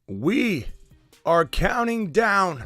We are counting down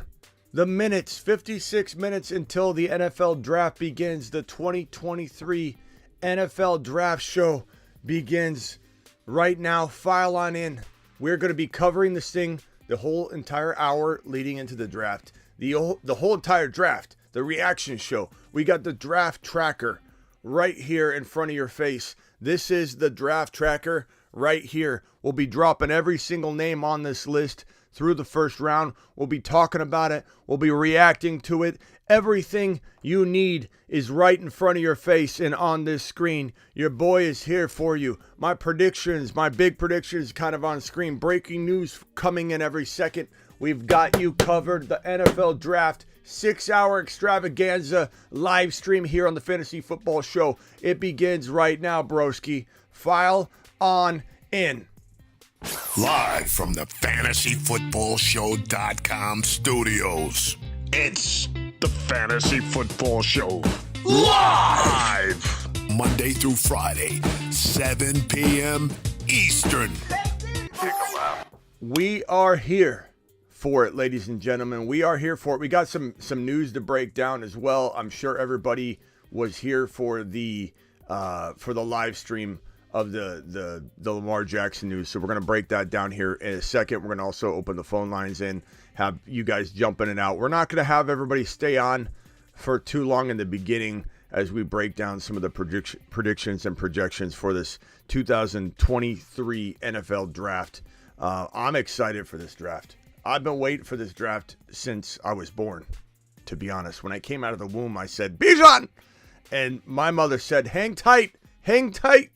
the minutes, 56 minutes until the NFL draft begins. The 2023 NFL draft show begins right now. File on in. We're going to be covering this thing the whole entire hour leading into the draft. The whole entire draft, the reaction show. We got the draft tracker right here in front of your face. This is the draft tracker right here. We'll be dropping every single name on this list through the first round. We'll be talking about it. We'll be reacting to it. Everything you need is right in front of your face and on this screen. Your boy is here for you. My predictions, my big predictions kind of on screen. Breaking news coming in every second. We've got you covered. The NFL draft 6-hour extravaganza live stream here on the Fantasy Football Show. It begins right now, broski. File on in. Live from the FantasyFootballShow.com studios, it's the Fantasy Football Show. Live! Monday through Friday, 7 p.m. Eastern. We are here for it, ladies and gentlemen. We are here for it. We got some news to break down as well. I'm sure everybody was here for the live stream of the Lamar Jackson news. So we're going to break that down here in a second. We're going to also open the phone lines and have you guys jump in and out. We're not going to have everybody stay on for too long in the beginning as we break down some of the predictions and projections for this 2023 NFL draft. I'm excited for this draft. I've been waiting for this draft since I was born, to be honest. When I came out of the womb, I said, Bijan! And my mother said, hang tight,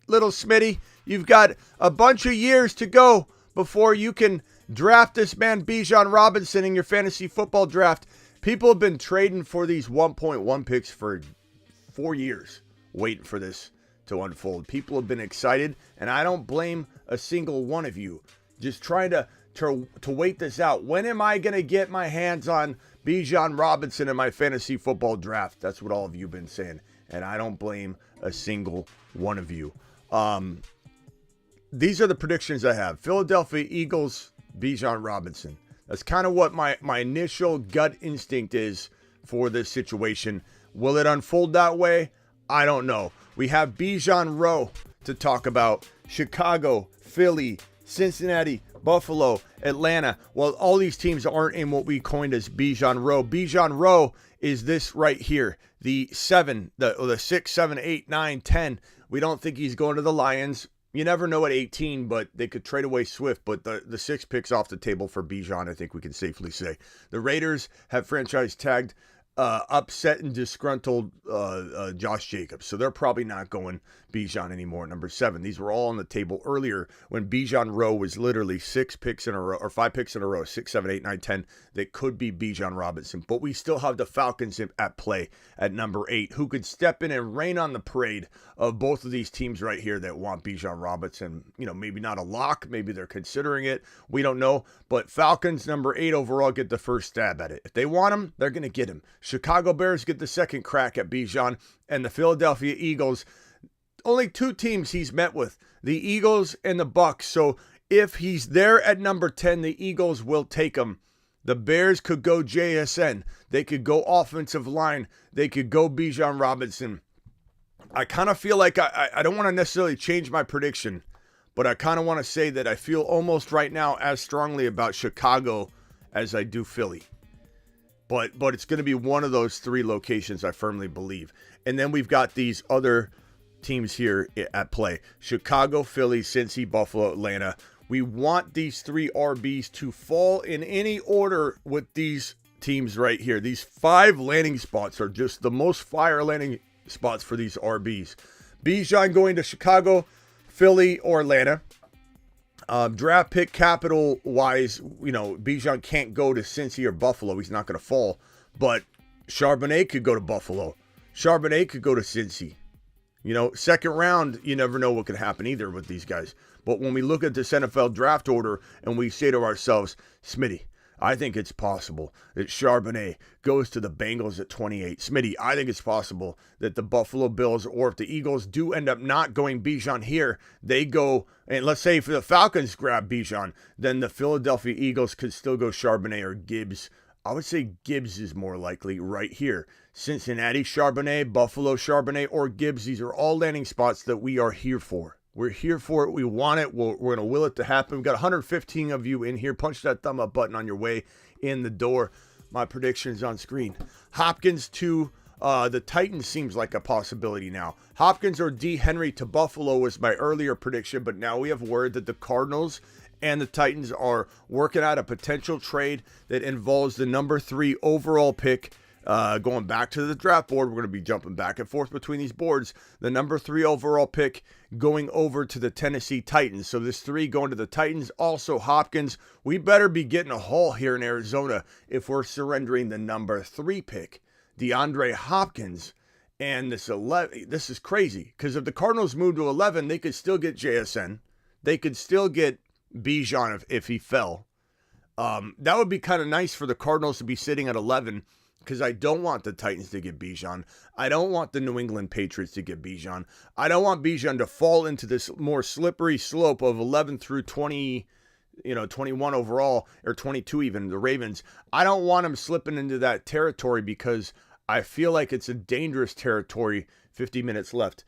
little Smitty. You've got a bunch of years to go before you can draft this man, Bijan Robinson, in your fantasy football draft. People have been trading for these 1.1 picks for 4 years, waiting for this to unfold. People have been excited, and I don't blame a single one of you. Just trying to wait this out. When am I going to get my hands on Bijan Robinson in my fantasy football draft? That's what all of you have been saying, and I don't blame a single one of you. These are the predictions I have. Philadelphia Eagles, Bijan Robinson. That's kind of what my initial gut instinct is for this situation. Will it unfold that way? I don't know. We have Bijan Rowe to talk about. Chicago, Philly, Cincinnati, Buffalo, Atlanta. Well, all these teams aren't in what we coined as Bijan Rowe. Bijan Rowe is this right here. The 6, 7, 8, 9, 10. We don't think he's going to the Lions. You never know at 18, but they could trade away Swift. But the 6 picks off the table for Bijan, I think we can safely say. The Raiders have franchise tagged upset and disgruntled Josh Jacobs. So they're probably not going Bijan anymore. Number 7. These were all on the table earlier when Bijan Rowe was literally 6 picks in a row, or 5 picks in a row, 6, 7, 8, 9, 10. That could be Bijan Robinson. But we still have the Falcons at play at number 8, who could step in and rain on the parade of both of these teams right here that want Bijan Robinson. You know, maybe not a lock. Maybe they're considering it. We don't know. But Falcons, number 8 overall, get the first stab at it. If they want him, they're going to get him. Chicago Bears get the second crack at Bijan, and the Philadelphia Eagles, only 2 teams he's met with, the Eagles and the Bucks. So if he's there at number 10, the Eagles will take him. The Bears could go JSN. They could go offensive line. They could go Bijan Robinson. I kind of feel like I don't want to necessarily change my prediction, but I kind of want to say that I feel almost right now as strongly about Chicago as I do Philly. But it's going to be one of those 3 locations, I firmly believe. And then we've got these other teams here at play. Chicago, Philly, Cincy, Buffalo, Atlanta. We want these 3 RBs to fall in any order with these teams right here. These 5 landing spots are just the most fire landing spots for these RBs. Bijan going to Chicago, Philly, or Atlanta. Draft pick capital wise, you know, Bijan can't go to Cincy or Buffalo. He's not going to fall. But Charbonnet could go to Buffalo. Charbonnet could go to Cincy. You know, second round, you never know what could happen either with these guys. But when we look at this NFL draft order and we say to ourselves, Smitty, I think it's possible that Charbonnet goes to the Bengals at 28. Smitty, I think it's possible that the Buffalo Bills, or if the Eagles do end up not going Bijan here, they go, and let's say if the Falcons grab Bijan, then the Philadelphia Eagles could still go Charbonnet or Gibbs. I would say Gibbs is more likely right here. Cincinnati Charbonnet, Buffalo Charbonnet, or Gibbs. These are all landing spots that we are here for. We're here for it. We want it. We're going to will it to happen. We've got 115 of you in here. Punch that thumb up button on your way in the door. My prediction's on screen. Hopkins to the Titans seems like a possibility now. Hopkins or D. Henry to Buffalo was my earlier prediction, but now we have word that the Cardinals and the Titans are working out a potential trade that involves the number 3 overall pick. Going back to the draft board, we're going to be jumping back and forth between these boards. The number 3 overall pick going over to the Tennessee Titans. So this 3 going to the Titans, also Hopkins. We better be getting a haul here in Arizona if we're surrendering the number 3 pick. DeAndre Hopkins and this 11. This is crazy because if the Cardinals move to 11, they could still get JSN. They could still get Bijan if he fell. That would be kind of nice for the Cardinals to be sitting at 11, because I don't want the Titans to get Bijan. I don't want the New England Patriots to get Bijan. I don't want Bijan to fall into this more slippery slope of 11 through 20, 21 overall, or 22 even, the Ravens. I don't want him slipping into that territory because I feel like it's a dangerous territory. 50 minutes left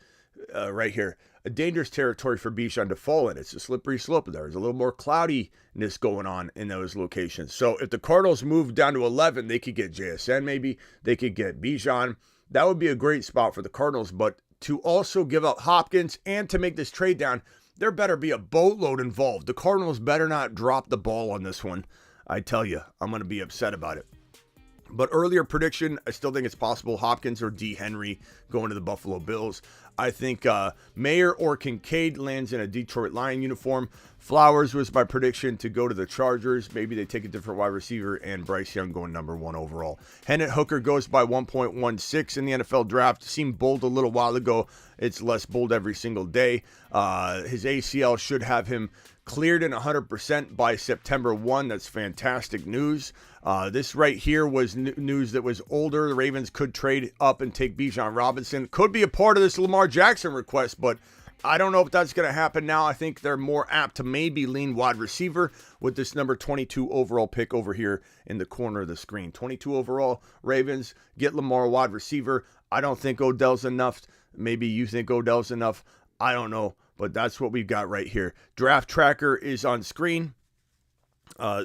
right here. A dangerous territory for Bijan to fall in. It's a slippery slope there. There's a little more cloudiness going on in those locations. So if the Cardinals move down to 11, they could get JSN maybe. They could get Bijan. That would be a great spot for the Cardinals. But to also give up Hopkins and to make this trade down, there better be a boatload involved. The Cardinals better not drop the ball on this one. I tell you, I'm going to be upset about it. But earlier prediction, I still think it's possible Hopkins or D. Henry going to the Buffalo Bills. I think Mayer or Kincaid lands in a Detroit Lion uniform. Flowers was my prediction to go to the Chargers. Maybe they take a different wide receiver, and Bryce Young going number 1 overall. Hendon Hooker goes by 1.16 in the NFL draft. Seemed bold a little while ago. It's less bold every single day. His ACL should have him cleared in 100% by September 1. That's fantastic news. This right here was news that was older. The Ravens could trade up and take Bijan Robinson. Could be a part of this Lamar Jackson request, but I don't know if that's going to happen now. I think they're more apt to maybe lean wide receiver with this number 22 overall pick over here in the corner of the screen. 22 overall, Ravens, get Lamar wide receiver. I don't think Odell's enough. Maybe you think Odell's enough. I don't know, but that's what we've got right here. Draft tracker is on screen.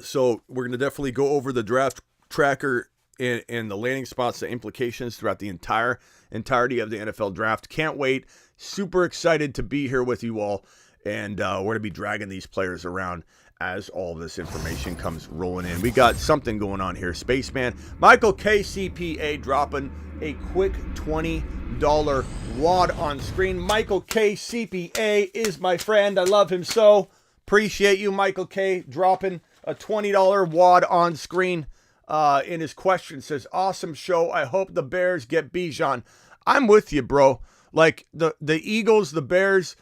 So we're going to definitely go over the draft tracker and the landing spots, the implications throughout the entirety of the NFL draft. Can't wait. Super excited to be here with you all. And we're going to be dragging these players around as all this information comes rolling in. We got something going on here. Spaceman, Michael K. CPA dropping a quick $20 wad on screen. Michael K. CPA is my friend. I love him so. Appreciate you, Michael K. dropping a $20 wad on screen. In his question says, awesome show. I hope the Bears get Bijan. I'm with you, bro. Like the Eagles, the Bears,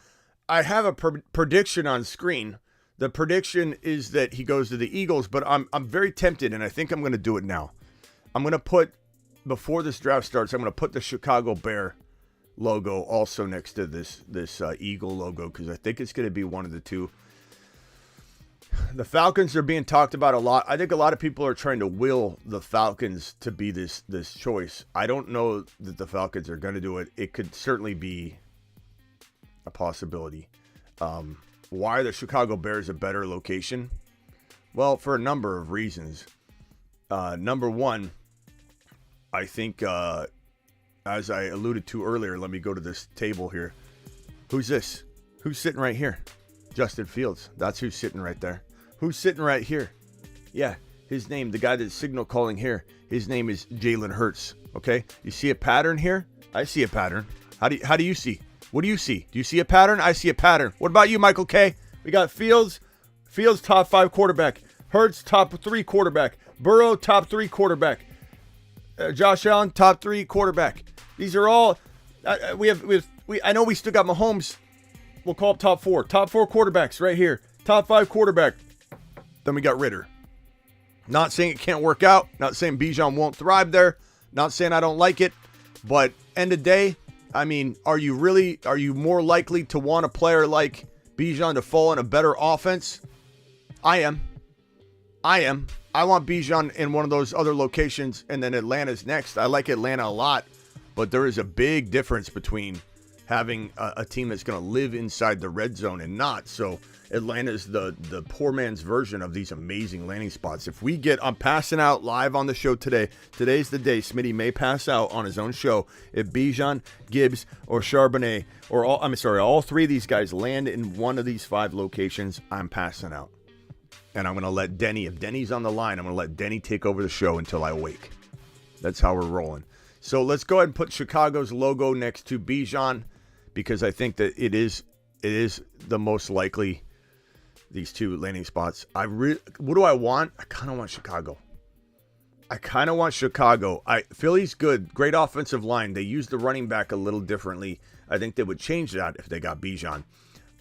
I have a prediction on screen. The prediction is that he goes to the Eagles, but I'm very tempted, and I think I'm going to do it now. I'm going to put, before this draft starts, I'm going to put the Chicago Bear logo also next to this Eagle logo, because I think it's going to be one of the two. The Falcons are being talked about a lot. I think a lot of people are trying to will the Falcons to be this choice. I don't know that the Falcons are going to do it. It could certainly be a possibility. Why are the Chicago Bears a better location? Well, for a number of reasons. Number one, I think, as I alluded to earlier, let me go to this table here. Who's this? Who's sitting right here? Justin Fields. That's who's sitting right there. Who's sitting right here? Yeah, his name, the guy that's signal calling here, his name is Jalen Hurts. Okay, you see a pattern here? I see a pattern. How do you see? What do you see? Do you see a pattern? I see a pattern. What about you, Michael K? We got Fields top 5 quarterback. Hurts top 3 quarterback. Burrow top 3 quarterback. Josh Allen top 3 quarterback. These are all. I know we still got Mahomes. We'll call up top 4. Top 4 quarterbacks right here. Top 5 quarterback. Then we got Ritter. Not saying it can't work out. Not saying Bijan won't thrive there. Not saying I don't like it. But end of day, I mean, are you more likely to want a player like Bijan to fall in a better offense? I am. I want Bijan in one of those other locations, and then Atlanta's next. I like Atlanta a lot, but there is a big difference between having a team that's going to live inside the red zone and not. So Atlanta's the poor man's version of these amazing landing spots. I'm passing out live on the show today. Today's the day Smitty may pass out on his own show. If Bijan, Gibbs, or Charbonnet, all three of these guys land in one of these 5 locations, I'm passing out. And I'm going to let Denny, if Denny's on the line, I'm going to let Denny take over the show until I wake. That's how we're rolling. So let's go ahead and put Chicago's logo next to Bijan, because I think that it is the most likely, these 2 landing spots. What do I want? I kind of want Chicago. Philly's good. Great offensive line. They use the running back a little differently. I think they would change that if they got Bijan.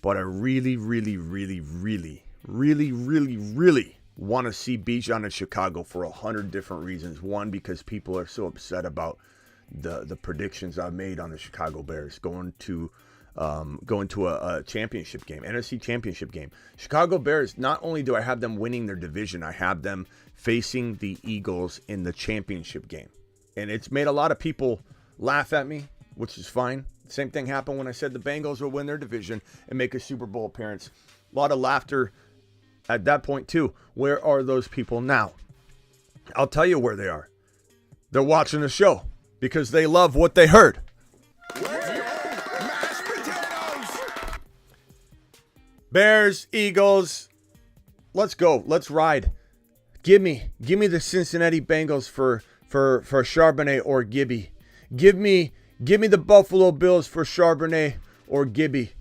But I really want to see Bijan in Chicago for 100 different reasons. One, because people are so upset about the predictions I've made on the Chicago Bears going to a championship game, NFC championship game. Chicago Bears, not only do I have them winning their division, I have them facing the Eagles in the championship game. And it's made a lot of people laugh at me, which is fine. Same thing happened when I said the Bengals will win their division and make a Super Bowl appearance. A lot of laughter at that point too. Where are those people now? I'll tell you where they are. They're watching the show because they love what they heard. Mashed potatoes. Bears, Eagles, let's go. Let's ride. Give me the Cincinnati Bengals for Charbonnet or Gibby. Give me the Buffalo Bills for Charbonnet or Gibby.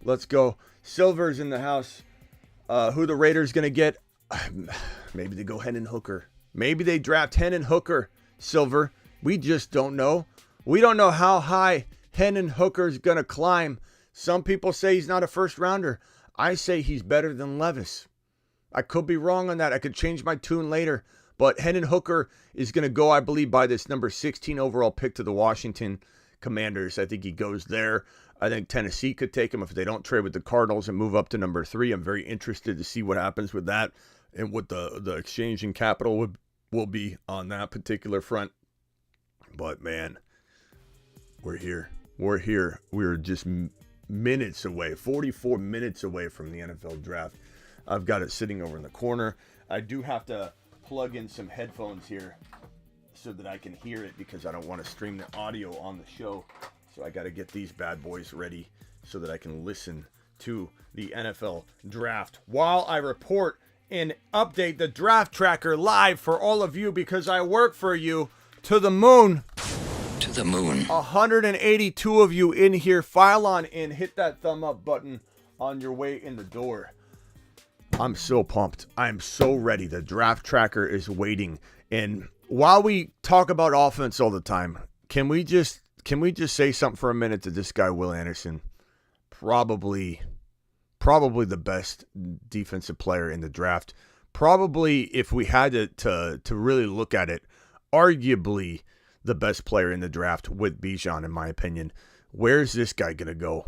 Let's go. Silver's in the house. Who the Raiders going to get? Maybe they go Hendon Hooker. Maybe they draft Hendon Hooker, Silver. We just don't know. We don't know how high Hendon Hooker's going to climb. Some people say he's not a first rounder. I say he's better than Levis. I could be wrong on that. I could change my tune later. But Hendon Hooker is going to go, I believe, by this number 16 overall pick to the Washington Commanders. I think he goes there. I think Tennessee could take him if they don't trade with the Cardinals and move up to number 3. I'm very interested to see what happens with that and what the exchange in capital will be on that particular front. But, man, we're here. We're here. We're just minutes away, 44 minutes away from the NFL draft. I've got it sitting over in the corner. I do have to plug in some headphones here so that I can hear it because I don't want to stream the audio on the show. So I got to get these bad boys ready so that I can listen to the NFL draft while I report and update the draft tracker live for all of you because I work for you to the moon. To the moon. 182 of you in here. File on in. Hit that thumb up button on your way in the door. I'm so pumped. I'm so ready. The draft tracker is waiting. And while we talk about offense all the time, can we just say something for a minute to this guy, Will Anderson? Probably the best defensive player in the draft. Probably, if we had to really look at it, arguably the best player in the draft with Bijan, in my opinion. Where's this guy going to go?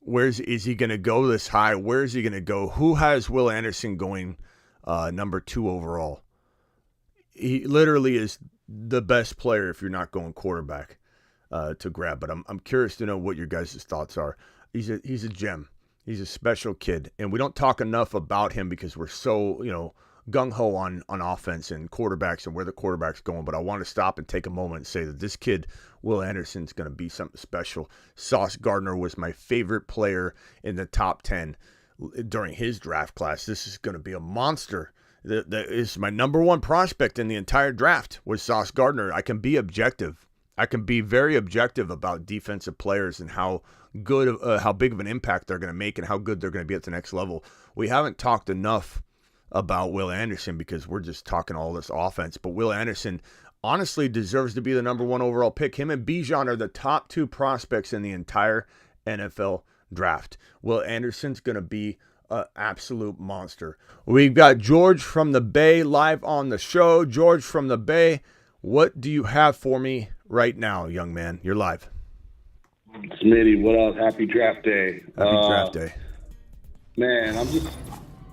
Is he going to go this high? Where is he going to go? Who has Will Anderson going number 2 overall? He literally is the best player if you're not going quarterback to grab. But I'm curious to know what your guys' thoughts are. He's a gem. He's a special kid. And we don't talk enough about him because we're so, gung-ho on offense and quarterbacks and where the quarterback's going. But I want to stop and take a moment and say that this kid, Will Anderson's going to be something special. Sauce Gardner was my favorite player in the top 10 during his draft class. This is going to be a monster. That is my number 1 prospect in the entire draft was Sauce Gardner. I can be objective. I can be very objective about defensive players and how good, how big of an impact they're going to make and how good they're going to be at the next level. We haven't talked enough about Will Anderson because we're just talking all this offense. But Will Anderson honestly deserves to be the number 1 overall pick. Him and Bijan are the top 2 prospects in the entire NFL draft. Will Anderson's going to be an absolute monster. We've got George from the Bay live on the show. George from the Bay, what do you have for me right now, young man? You're live. Smitty, what up? Happy draft day. Happy draft day. Man,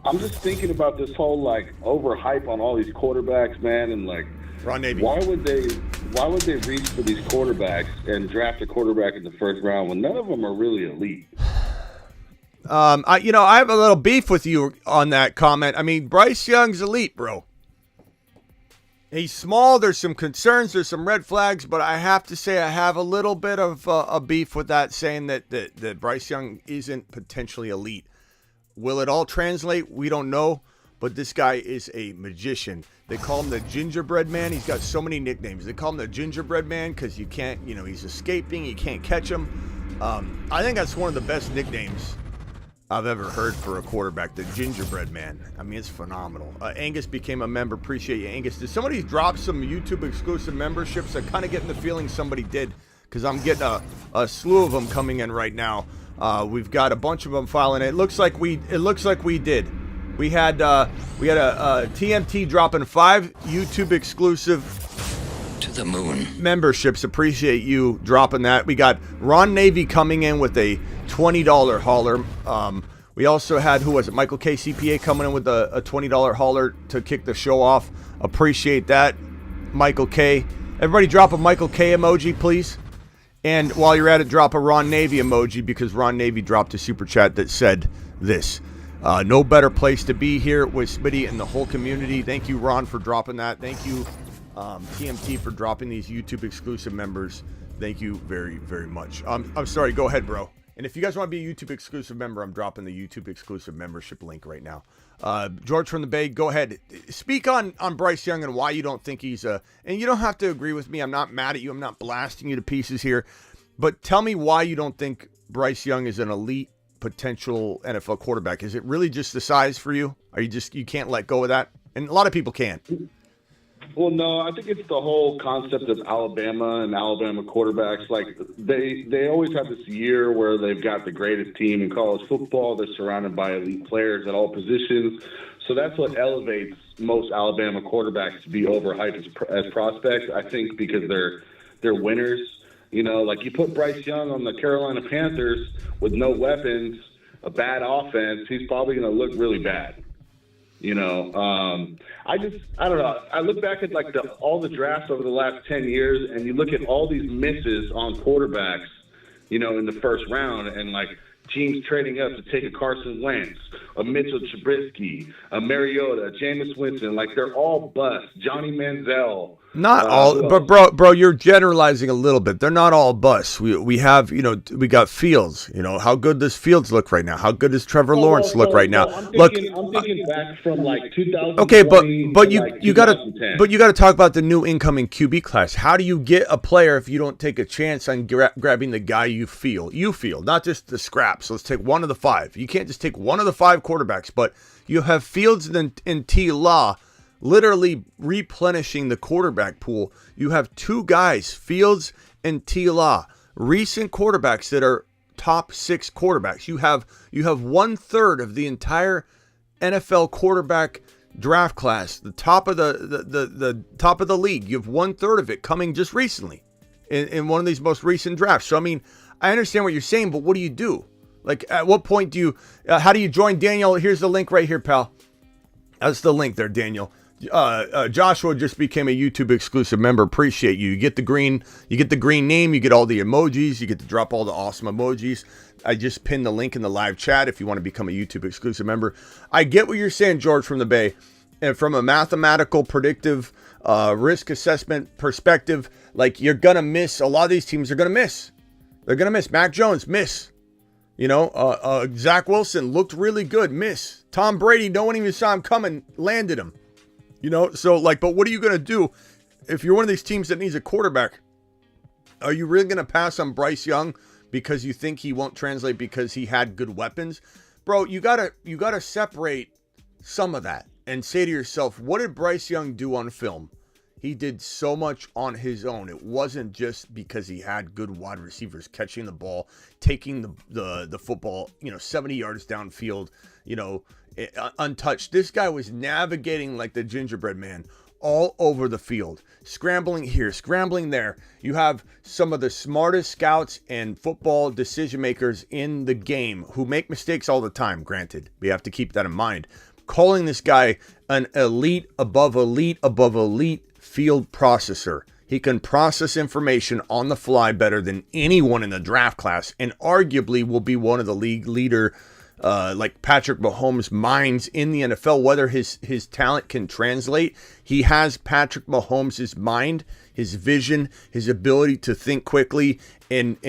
I'm just thinking about this whole overhype on all these quarterbacks, man, and Ron Navy. why would they reach for these quarterbacks and draft a quarterback in the first round when none of them are really elite? I have a little beef with you on that comment. I mean, Bryce Young's elite, bro. He's small. There's some concerns. There's some red flags, but I have to say I have a little bit of a beef with that, saying that Bryce Young isn't potentially elite. Will it all translate? We don't know, but this guy is a magician. They call him the gingerbread man. He's got so many nicknames. They call him the gingerbread man because you can't, he's escaping. You can't catch him. I think that's one of the best nicknames I've ever heard for a quarterback, the gingerbread man. I mean, it's phenomenal. Angus became a member. Appreciate you, Angus. Did somebody drop some YouTube exclusive memberships? I'm kind of getting the feeling somebody did, because I'm getting a slew of them coming in right now. We've got a bunch of them filing. It looks like we did. We had a TMT dropping 5 YouTube exclusive to the moon memberships. Appreciate you dropping that. We got Ron Navy coming in with a $20 hauler. We also had, who was it? Michael K. CPA coming in with a $20 hauler to kick the show off. Appreciate that, Michael K. Everybody drop a Michael K emoji, please. And while you're at it, drop a Ron Navy emoji, because Ron Navy dropped a super chat that said this. No better place to be here with Smitty and the whole community. Thank you, Ron, for dropping that. Thank you, TMT, for dropping these YouTube exclusive members. Thank you very, very much. I'm sorry. Go ahead, bro. And if you guys want to be a YouTube exclusive member, I'm dropping the YouTube exclusive membership link right now. George from the Bay, go ahead. Speak on Bryce Young and why you don't think he's and you don't have to agree with me. I'm not mad at you. I'm not blasting you to pieces here. But tell me why you don't think Bryce Young is an elite potential NFL quarterback. Is it really just the size for you? Are you can't let go of that? And a lot of people can't. Well, no, I think it's the whole concept of Alabama and Alabama quarterbacks. They always have this year where they've got the greatest team in college football. They're surrounded by elite players at all positions. So that's what elevates most Alabama quarterbacks to be overhyped as prospects, I think, because they're winners. You put Bryce Young on the Carolina Panthers with no weapons, a bad offense, he's probably going to look really bad. I don't know. I look back at all the drafts over the last 10 years, and you look at all these misses on quarterbacks, in the first round, and teams trading up to take a Carson Wentz, a Mitchell Trubisky, a Mariota, a Jameis Winston. They're all busts. Johnny Manziel. Not all, but bro, you're generalizing a little bit. They're not all busts. We have, we got Fields. How good does Fields look right now? How good does Trevor Lawrence look right now? I'm thinking back from 2000. Okay, but you got to talk about the new incoming QB class. How do you get a player if you don't take a chance on grabbing the guy you feel, not just the scraps? Let's take one of the 5. You can't just take one of the 5 quarterbacks, but you have Fields and T. Law literally replenishing the quarterback pool. You have 2 guys, Fields and T. Law, recent quarterbacks that are top 6 quarterbacks. You have 1/3 of the entire NFL quarterback draft class, the top of the top of the league. You have 1/3 of it coming just recently in one of these most recent drafts. So I mean, I understand what you're saying, but what do you do? At what point do you? How do you join, Daniel? Here's the link right here, pal. That's the link there, Daniel. Joshua just became a YouTube exclusive member. Appreciate you. You get the green name. You get all the emojis. You get to drop all the awesome emojis. I just pinned the link in the live chat if you want to become a YouTube exclusive member. I get what you're saying, George from the Bay, and from a mathematical predictive risk assessment perspective, you're gonna miss. A lot of these teams are gonna miss. They're gonna miss. Mac Jones, miss. Zach Wilson looked really good, miss. Tom Brady, no one even saw him coming, landed him. But what are you going to do if you're one of these teams that needs a quarterback? Are you really going to pass on Bryce Young because you think he won't translate because he had good weapons? Bro, you gotta separate some of that and say to yourself, what did Bryce Young do on film? He did so much on his own. It wasn't just because he had good wide receivers catching the ball, taking the football, 70 yards downfield, untouched. This guy was navigating like the gingerbread man all over the field, scrambling here, scrambling there. You have some of the smartest scouts and football decision makers in the game who make mistakes all the time, granted. We have to keep that in mind. Calling this guy an elite above elite above elite field processor. He can process information on the fly better than anyone in the draft class, and arguably will be one of the league leader like Patrick Mahomes' minds in the NFL. Whether his talent can translate, he has Patrick Mahomes' mind, his vision, his ability to think quickly and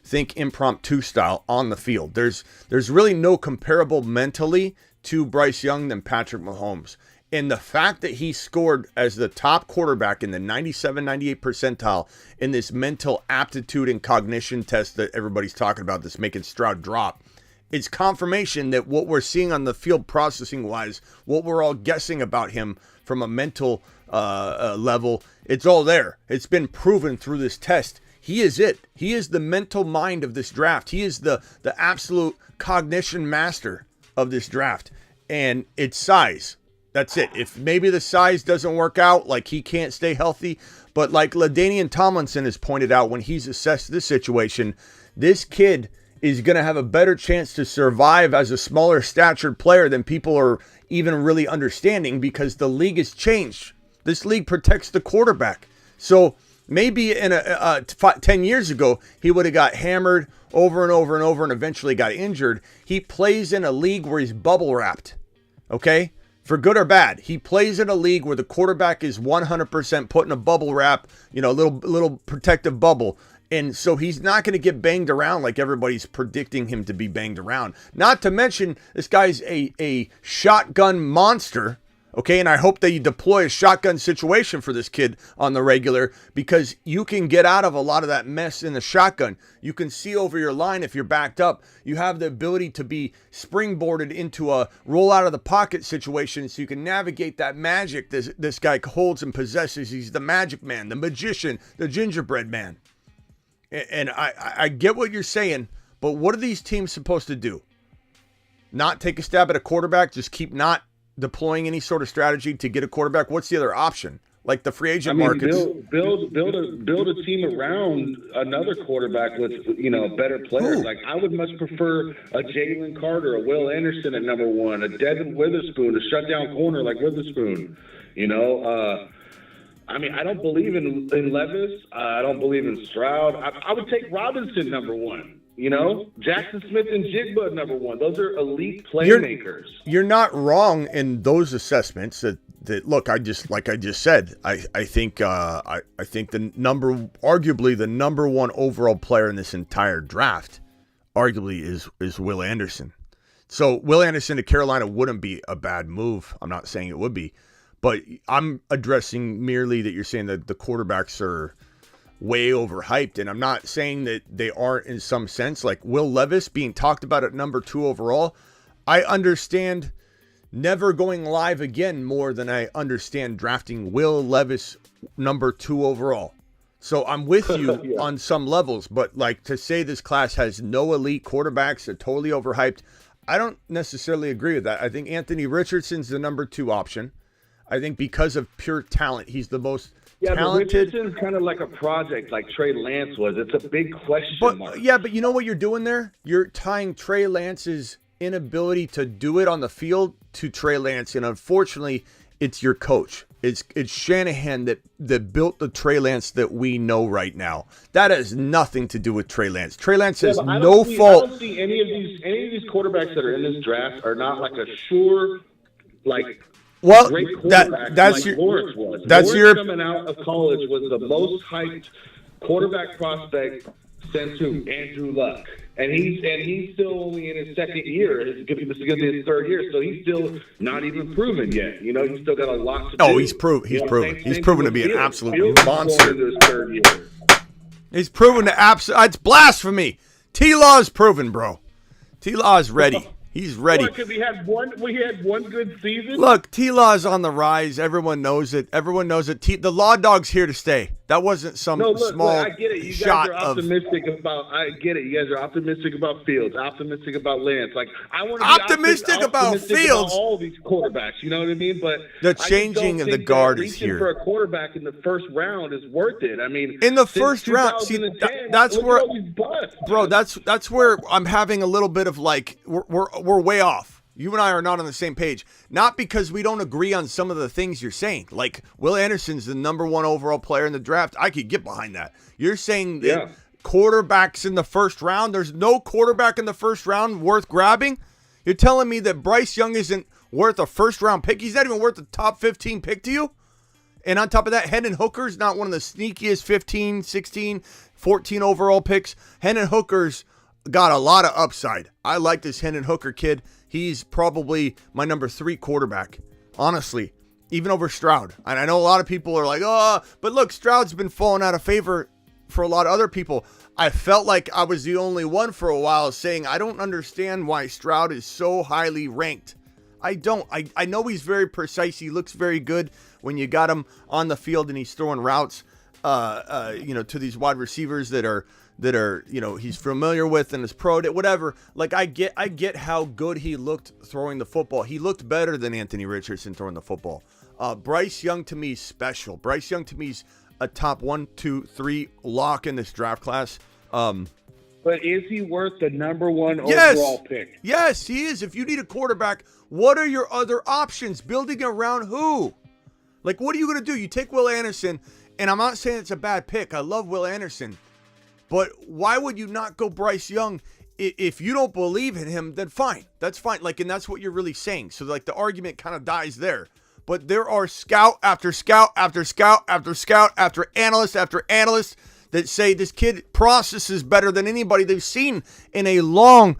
think impromptu style on the field. There's really no comparable mentally to Bryce Young than Patrick Mahomes. And the fact that he scored as the top quarterback in the 97, 98 percentile in this mental aptitude and cognition test that everybody's talking about that's making Stroud drop, it's confirmation that what we're seeing on the field processing wise, what we're all guessing about him from a mental level, it's all there. It's been proven through this test. He is it. He is the mental mind of this draft. He is the absolute cognition master of this draft. And it's size. That's it. If maybe the size doesn't work out, like he can't stay healthy, but like LaDainian Tomlinson has pointed out when he's assessed this situation, this kid is going to have a better chance to survive as a smaller statured player than people are even really understanding, because the league has changed. This league protects the quarterback. So maybe in 10 years ago, he would have got hammered over and over and over and eventually got injured. He plays in a league where he's bubble wrapped. Okay? For good or bad, he plays in a league where the quarterback is 100% put in a bubble wrap, little protective bubble. And so he's not going to get banged around like everybody's predicting him to be banged around. Not to mention, this guy's a shotgun monster. Okay, and I hope that you deploy a shotgun situation for this kid on the regular, because you can get out of a lot of that mess in the shotgun. You can see over your line if you're backed up. You have the ability to be springboarded into a roll out of the pocket situation, so you can navigate that magic this guy holds and possesses. He's the magic man, the magician, the gingerbread man. And I get what you're saying, but what are these teams supposed to do? Not take a stab at a quarterback? Just keep not deploying any sort of strategy to get a quarterback? What's the other option? Like the free agent markets. Build a team around another quarterback with better players. Ooh. Like I would much prefer a Jalen Carter, a Will Anderson at number one, a Devin Witherspoon, a shutdown corner like Witherspoon. I don't believe in Levis. I don't believe in Stroud. I would take Robinson number one. Jackson Smith-Njigba number one. Those are elite playmakers. You're not wrong in those assessments. That look, I just said. I think arguably the number one overall player in this entire draft, arguably is Will Anderson. So Will Anderson to Carolina wouldn't be a bad move. I'm not saying it would be, but I'm addressing merely that you're saying that the quarterbacks are way overhyped, and I'm not saying that they aren't in some sense. Like Will Levis being talked about at number 2 overall, I understand never going live again more than I understand drafting Will Levis number 2 overall. So I'm with you yeah. on some levels, but like to say this class has no elite quarterbacks, are totally overhyped, I don't necessarily agree with that. I think Anthony Richardson's the number 2 option. I think because of pure talent, he's the most talented. But Richardson's kind of like a project, like Trey Lance was. It's a big question mark. Yeah, but you know what you're doing there? You're tying Trey Lance's inability to do it on the field to Trey Lance, and unfortunately, it's your coach. It's Shanahan that built the Trey Lance that we know right now. That has nothing to do with Trey Lance. Trey Lance has no fault. I don't see any of these quarterbacks that are in this draft are not like a sure, like. Well, great quarterback that's like your Lawrence was. That's Lawrence your coming out of college was the most hyped quarterback prospect since Andrew Luck, and he's still only in his second year. This is going to be his third year, so he's still not even proven yet. He's still got a lot to do. Oh, he's proven. He's proven to be an absolute monster. He's proven to It's blasphemy. T-Law is proven, bro. T-Law is ready. He's ready. Because we had one good season. Look, T-Law is on the rise. Everyone knows it. The Law Dog's here to stay. That wasn't some small I get it. You shot guys are optimistic I get it. You guys are optimistic about Fields, optimistic about Lance. Like I want to be optimistic about Fields. About all these quarterbacks. You know what I mean? But the changing of the guard is here. For a quarterback in the first round is worth it. I mean, in the first round, see, that's where, bro. That's where I'm having a little bit of like we're way off. You and I are not on the same page. Not because we don't agree on some of the things you're saying. Like, Will Anderson's the number 1 overall player in the draft. I could get behind that. You're saying that quarterbacks in the first round, there's no quarterback in the first round worth grabbing? You're telling me that Bryce Young isn't worth a first-round pick? He's not even worth a top 15 pick to you? And on top of that, Hendon Hooker's not one of the sneakiest 15, 16, 14 overall picks. Hendon Hooker's got a lot of upside. I like this Hendon Hooker kid. He's probably my number 3 quarterback, honestly, even over Stroud. And I know a lot of people are like, oh, but look, Stroud's been falling out of favor for a lot of other people. I felt like I was the only one for a while saying, I don't understand why Stroud is so highly ranked. I don't. I know he's very precise. He looks very good when you got him on the field and he's throwing routes, to these wide receivers that are, he's familiar with and is pro at whatever. Like I get how good he looked throwing the football. He looked better than Anthony Richardson throwing the football. Bryce Young to me is special. Bryce Young to me is a top 1, 2, 3 lock in this draft class. But is he worth the number 1 overall pick? Yes, he is. If you need a quarterback, what are your other options? Building around who? Like, what are you going to do? You take Will Anderson, and I'm not saying it's a bad pick. I love Will Anderson. But why would you not go Bryce Young? If you don't believe in him, then fine. That's fine. Like, and that's what you're really saying. So, like, the argument kind of dies there. But there are scout after scout after scout after scout after analyst that say this kid processes better than anybody they've seen in a long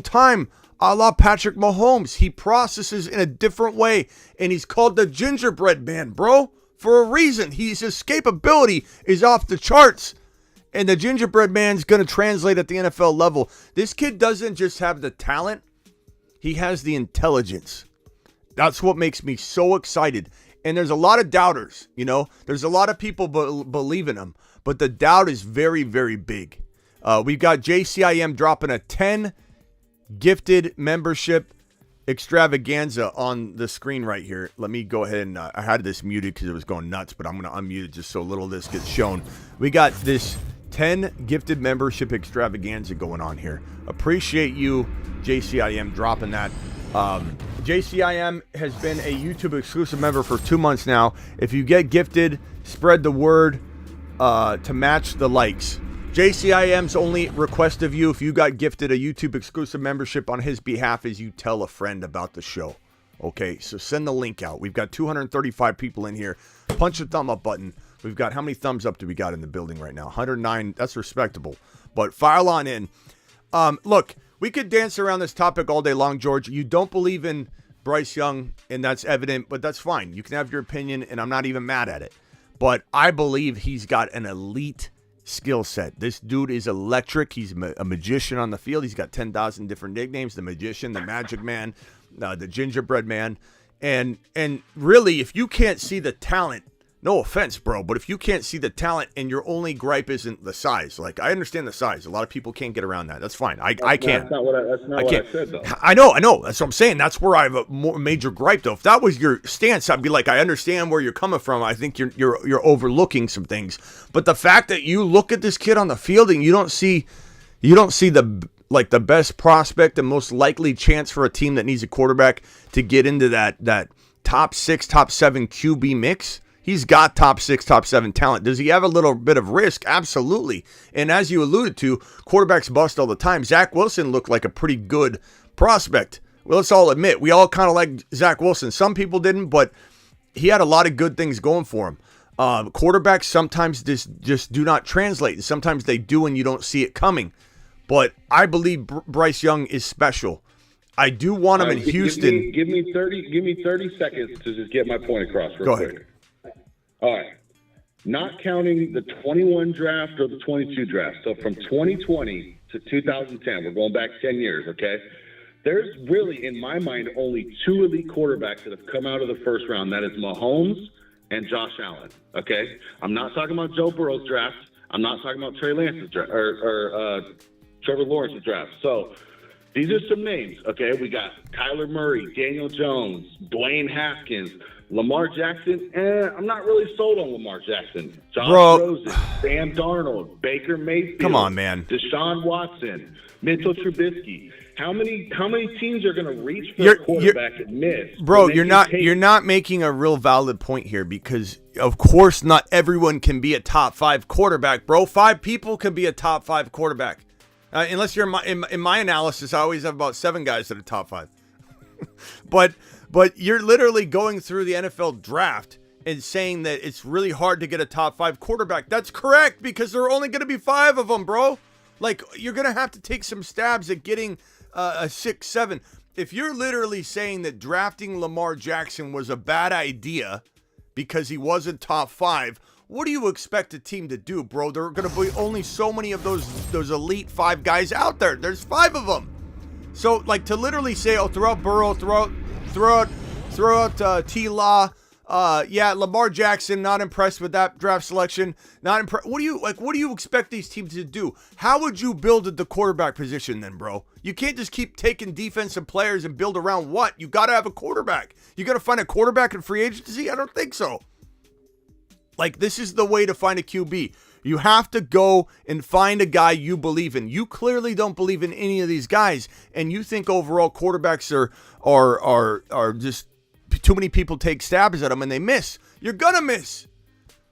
time. A la Patrick Mahomes. He processes in a different way. And he's called the gingerbread man, bro. For a reason. His escapability is off the charts. And the gingerbread man's going to translate at the NFL level. This kid doesn't just have the talent. He has the intelligence. That's what makes me so excited. And there's a lot of doubters, There's a lot of people believe in him. But the doubt is very, very big. We've got JCIM dropping a 10 gifted membership extravaganza on the screen right here. Let me go ahead and I had this muted because it was going nuts, but I'm going to unmute it just so little of this gets shown. We got this 10 gifted membership extravaganza going on here. Appreciate you, JCIM, dropping that. JCIM has been a YouTube exclusive member for 2 months now. If you get gifted, spread the word to match the likes. JCIM's only request of you, if you got gifted a YouTube exclusive membership on his behalf, is you tell a friend about the show. Okay, so send the link out. We've got 235 people in here. Punch the thumb up button. We've got, how many thumbs up do we got in the building right now? 109. That's respectable. But file on in. Look, we could dance around this topic all day long, George. You don't believe in Bryce Young, and that's evident, but that's fine. You can have your opinion, and I'm not even mad at it. But I believe he's got an elite skill set. This dude is electric. He's a magician on the field. He's got 10,000 different nicknames. The Magician, the Magic Man, the Gingerbread Man. And really, if you can't see the talent, no offense, bro, but if you can't see the talent and your only gripe isn't the size, like, I understand the size. A lot of people can't get around that. That's fine. I can't. That's not what I said, though. I know. That's what I'm saying. That's where I have a more major gripe, though. If that was your stance, I'd be like, I understand where you're coming from. I think you're overlooking some things. But the fact that you look at this kid on the field and you don't see the best prospect and most likely chance for a team that needs a quarterback to get into that top 6, top 7 QB mix. He's got top 6, top 7 talent. Does he have a little bit of risk? Absolutely. And as you alluded to, quarterbacks bust all the time. Zach Wilson looked like a pretty good prospect. Well, let's all admit, we all kind of like Zach Wilson. Some people didn't, but he had a lot of good things going for him. Quarterbacks sometimes just do not translate. Sometimes they do and you don't see it coming. But I believe Bryce Young is special. I do want him in Houston. Give me 30 seconds to just get my point across real quick. Go ahead. All right. Not counting the 21 draft or the 22 draft. So from 2020 to 2010, we're going back 10 years, okay? there's really, in my mind, only two elite quarterbacks that have come out of the first round. That is Mahomes and Josh Allen. Okay, I'm not talking about Joe Burrow's draft. I'm not talking about Trey Lance's draft or Trevor Lawrence's draft. So these are some names. Okay, we got Kyler Murray, Daniel Jones, Dwayne Haskins, Lamar Jackson. I'm not really sold on Lamar Jackson. Josh Rosen, Sam Darnold, Baker Mayfield. Come on, man. Deshaun Watson, Mitchell Trubisky. How many teams are going to reach for a quarterback and miss? Bro, you're not making a real valid point here, because of course not everyone can be a top 5 quarterback, bro. 5 people can be a top 5 quarterback. Unless you're in my analysis, I always have about 7 guys that are top 5. but you're literally going through the NFL draft and saying that it's really hard to get a top 5 quarterback. That's correct, because there are only going to be 5 of them, bro. Like, you're going to have to take some stabs at getting a 6, 7. If you're literally saying that drafting Lamar Jackson was a bad idea because he wasn't top 5, what do you expect a team to do, bro? There are going to be only so many of those elite 5 guys out there. There's 5 of them. So, like, to literally say, throughout Burrow, throughout T-Law, Lamar Jackson, not impressed with that draft selection. Not impressed. What do you expect these teams to do? How would you build at the quarterback position then, bro? You can't just keep taking defensive players and build around what? You got to have a quarterback. You got to find a quarterback in free agency? I don't think so. Like, this is the way to find a QB. You have to go and find a guy you believe in. You clearly don't believe in any of these guys, and you think overall quarterbacks are just too many people take stabs at them and they miss. You're gonna miss.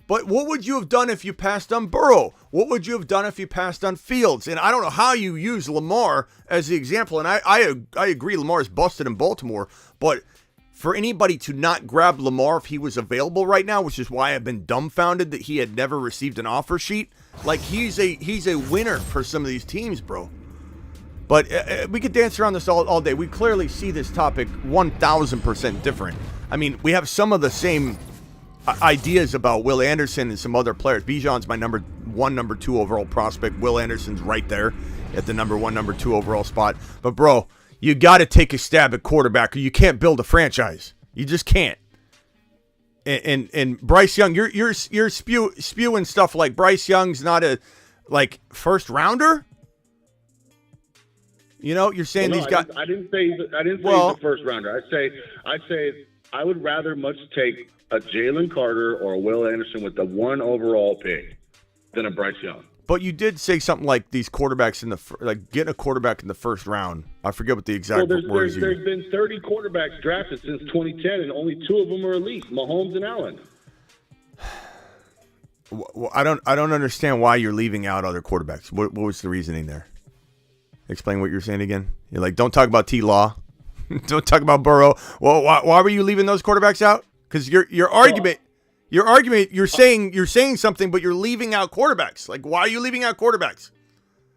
But what would you have done if you passed on Burrow? What would you have done if you passed on Fields? And I don't know how you use Lamar as the example, and I agree Lamar is busted in Baltimore, but for anybody to not grab Lamar if he was available right now, which is why I've been dumbfounded that he had never received an offer sheet. Like, he's a winner for some of these teams, bro. But we could dance around this all day. We clearly see this topic 1,000% different. I mean, we have some of the same ideas about Will Anderson and some other players. Bijan's my number 1, number 2 overall prospect. Will Anderson's right there at the number 1, number 2 overall spot. But, bro, you got to take a stab at quarterback, or you can't build a franchise. You just can't. And Bryce Young, you're spewing stuff like Bryce Young's not a first rounder. You know, you're saying these guys. I didn't say he's a first rounder. I'd say I would rather much take a Jalen Carter or a Will Anderson with the 1 overall pick than a Bryce Young. But you did say something like these quarterbacks getting a quarterback in the first round. I forget what the exact words you. There's been 30 quarterbacks drafted since 2010, and only 2 of them are elite: Mahomes and Allen. Well, I don't understand why you're leaving out other quarterbacks. What was the reasoning there? Explain what you're saying again. You're like, don't talk about T-Law. Don't talk about Burrow. Well, why were you leaving those quarterbacks out? Because your argument, you're saying something, but you're leaving out quarterbacks. Like, why are you leaving out quarterbacks?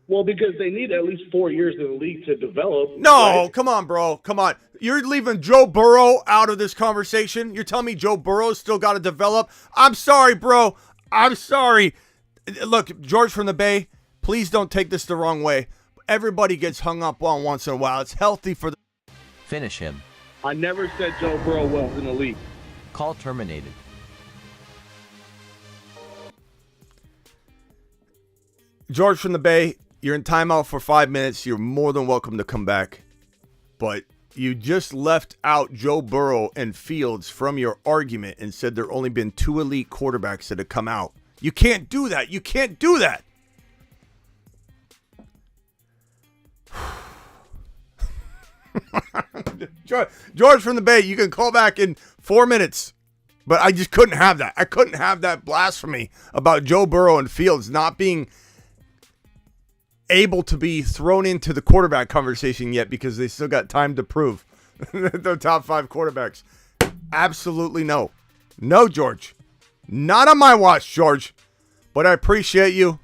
Well, because they need at least 4 years in the league to develop. No, right? Come on, bro. Come on. You're leaving Joe Burrow out of this conversation. You're telling me Joe Burrow's still got to develop? I'm sorry, bro. I'm sorry. Look, George from the Bay, please don't take this the wrong way. Everybody gets hung up on once in a while. It's healthy for the... Finish him. I never said Joe Burrow was an elite. Call terminated. George from the Bay, you're in timeout for 5 minutes. You're more than welcome to come back. But you just left out Joe Burrow and Fields from your argument and said there have only been 2 elite quarterbacks that have come out. You can't do that. You can't do that. George from the Bay, you can call back in 4 minutes. But I just couldn't have that. I couldn't have that blasphemy about Joe Burrow and Fields not being able to be thrown into the quarterback conversation yet because they still got time to prove they're top 5 quarterbacks. Absolutely no. No, George. Not on my watch, George. But I appreciate you.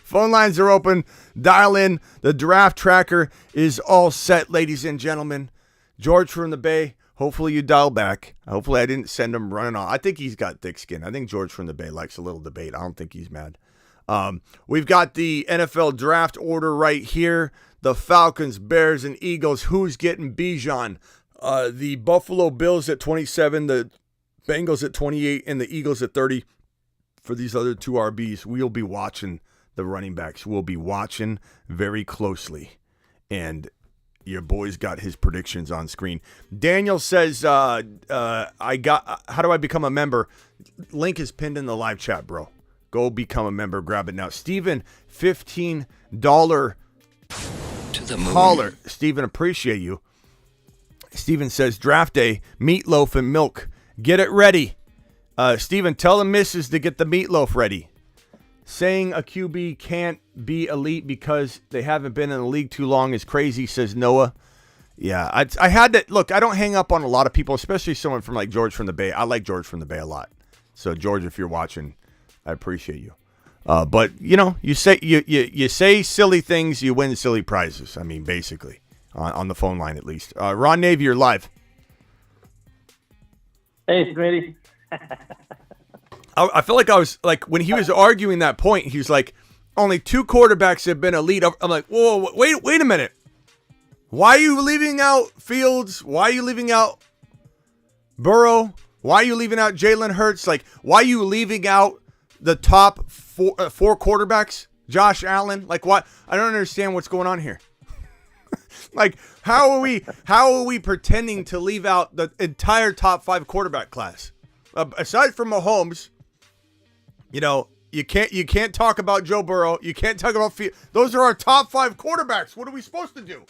Phone lines are open. Dial in. The draft tracker is all set, ladies and gentlemen. George from the Bay, hopefully you dial back. Hopefully I didn't send him running off. I think he's got thick skin. I think George from the Bay likes a little debate. I don't think he's mad. We've got the NFL draft order right here. The Falcons, Bears, and Eagles. Who's getting Bijan? The Buffalo Bills at 27, the Bengals at 28, and the Eagles at 30. For these other two RBs, we'll be watching the running backs. We'll be watching very closely. And your boy's got his predictions on screen. Daniel says, how do I become a member? Link is pinned in the live chat, bro. Go become a member. Grab it now. Steven, $15 To the moon. caller. Steven, appreciate you. Steven says, draft day, meatloaf and milk. Get it ready. Steven, tell the missus to get the meatloaf ready. Saying a QB can't be elite because they haven't been in the league too long is crazy, says Noah. Yeah, I had to, look, I don't hang up on a lot of people, especially someone from like George from the Bay. I like George from the Bay a lot. So George, if you're watching, I appreciate you. But you know, you say silly things, you win silly prizes. I mean, basically, on the phone line at least. Ron Navy, you're live. Hey, Smitty. I feel like I was like when he was arguing that point, he was like, only 2 quarterbacks have been elite. I'm like, whoa, wait a minute. Why are you leaving out Fields? Why are you leaving out Burrow? Why are you leaving out Jalen Hurts? Like, why are you leaving out the top four quarterbacks? Josh Allen? Like, what? I don't understand what's going on here. Like, how are we pretending to leave out the entire top 5 quarterback class? Aside from Mahomes, you know, you can't talk about Joe Burrow. You can't talk about those are our top 5 quarterbacks. What are we supposed to do?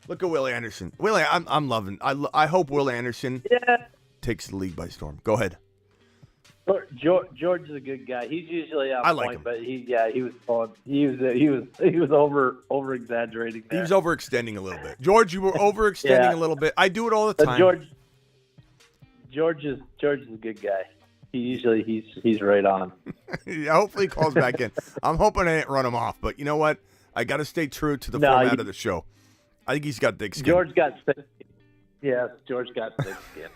Look at Willie Anderson. Willie, I'm loving. I hope Will Anderson takes the league by storm. Go ahead. George is a good guy. He's usually on I like point, him. but he was fun. He was over exaggerating. He was overextending a little bit. George, you were overextending a little bit. I do it all the But time. George is a good guy. He's right on. Yeah, hopefully he calls back in. I'm hoping I didn't run him off, but you know what? I got to stay true to the format of the show. I think he's got thick skin. George got thick skin. Yes, George got thick skin.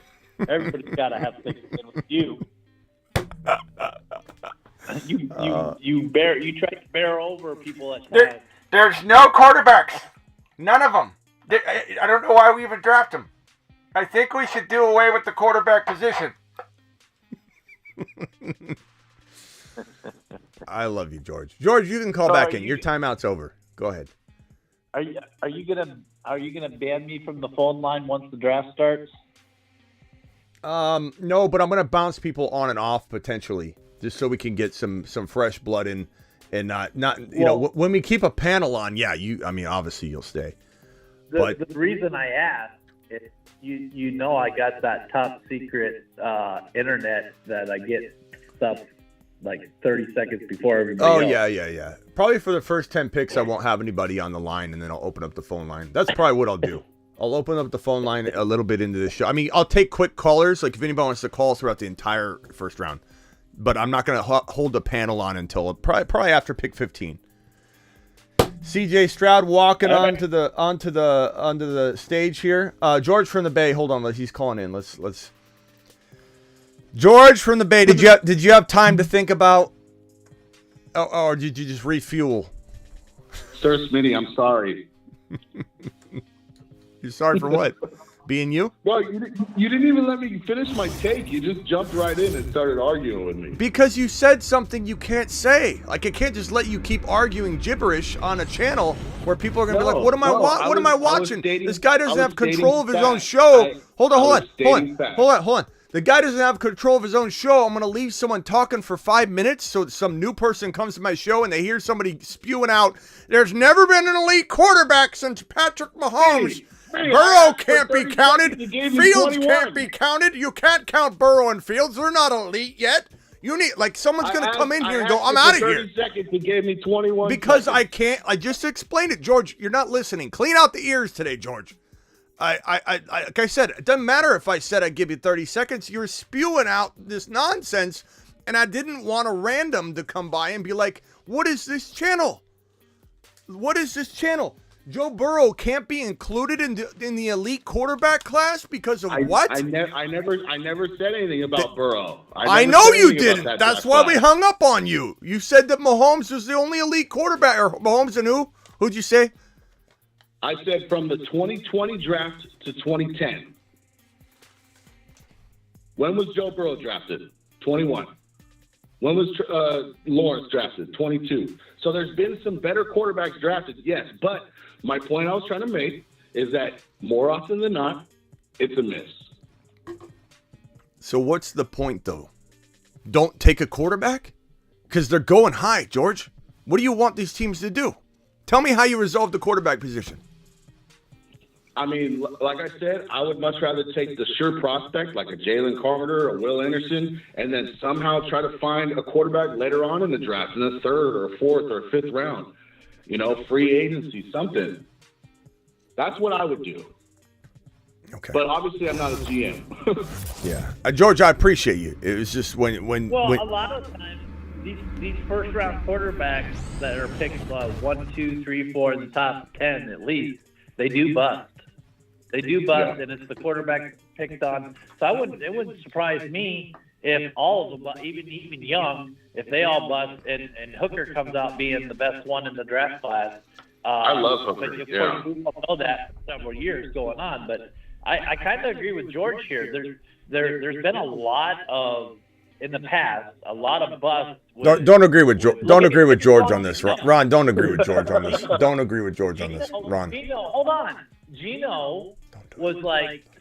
Everybody's got to have thick skin with you. You try to bear over people at times. There's no quarterbacks. None of them. I don't know why we even draft them. I think we should do away with the quarterback position. I love you, George. George, you can call back in. Your timeout's over. Go ahead. Are you gonna ban me from the phone line once the draft starts? No, but I'm gonna bounce people on and off potentially, just so we can get some fresh blood in, and not when we keep a panel on. Yeah, obviously you'll stay. The reason I asked is you know I got that top secret internet that I get stuff like 30 seconds before everybody else. Yeah. Probably for the first 10 picks, I won't have anybody on the line, and then I'll open up the phone line. That's probably what I'll do. I'll open up the phone line a little bit into the show. I mean, I'll take quick callers, like if anybody wants to call throughout the entire first round. But I'm not going to hold the panel on until probably after pick 15. CJ Stroud walking onto the stage here. George from the Bay, hold on, he's calling in. Let's. George from the Bay, did you have time to think about, or did you just refuel? Sir Smitty, I'm sorry. You're sorry for what? Being you? Well, you didn't even let me finish my take. You just jumped right in and started arguing with me. Because you said something you can't say. Like, I can't just let you keep arguing gibberish on a channel where people are going to be like, what am I watching? This guy doesn't have control of his own show. Hold on. The guy doesn't have control of his own show. I'm going to leave someone talking for 5 minutes so some new person comes to my show and they hear somebody spewing out, there's never been an elite quarterback since Patrick Mahomes. Burrow can't be counted. Fields can't be counted. You can't count Burrow and Fields. They're not elite yet. You need, like, someone's going to come in here and go, I'm out of here. 30 seconds, he gave me 21 Because seconds. I can't. I just explained it, George. You're not listening. Clean out the ears today, George. Like I said, it doesn't matter if I said I'd give you 30 seconds. You're spewing out this nonsense, and I didn't want a random to come by and be like, what is this channel? What is this channel? Joe Burrow can't be included in the elite quarterback class because of what? I never said anything about Burrow. I know you didn't. That's why we hung up on you. You said that Mahomes was the only elite quarterback. Or Mahomes and who? Who'd you say? I said from the 2020 draft to 2010. When was Joe Burrow drafted? 21. When was Lawrence drafted? 22. So there's been some better quarterbacks drafted, yes. But my point I was trying to make is that more often than not, it's a miss. So what's the point, though? Don't take a quarterback? Because they're going high, George. What do you want these teams to do? Tell me how you resolve the quarterback position. I mean, like I said, I would much rather take the sure prospect like a Jalen Carter or Will Anderson and then somehow try to find a quarterback later on in the draft in the third or fourth or fifth round. You know, free agency, something. That's what I would do. Okay. But obviously I'm not a GM. Yeah. George, I appreciate you. It was just when a lot of times these first round quarterbacks that are picked 1, 2, 3, 4 in the top 10 at least, they do bust. They do bust, and it's the quarterback picked on. So it wouldn't surprise me if all of them, even young, if they all bust and Hooker comes out being the best one in the draft class. I love Hooker. But of course, we don't know that for several years going on. But I kind of agree with George here. There's been a lot of in the past, a lot of busts. Don't agree with George. Don't agree with George on this, Ron. Don't agree with George on this. Don't agree with George on this, Ron. Hold on. Gino was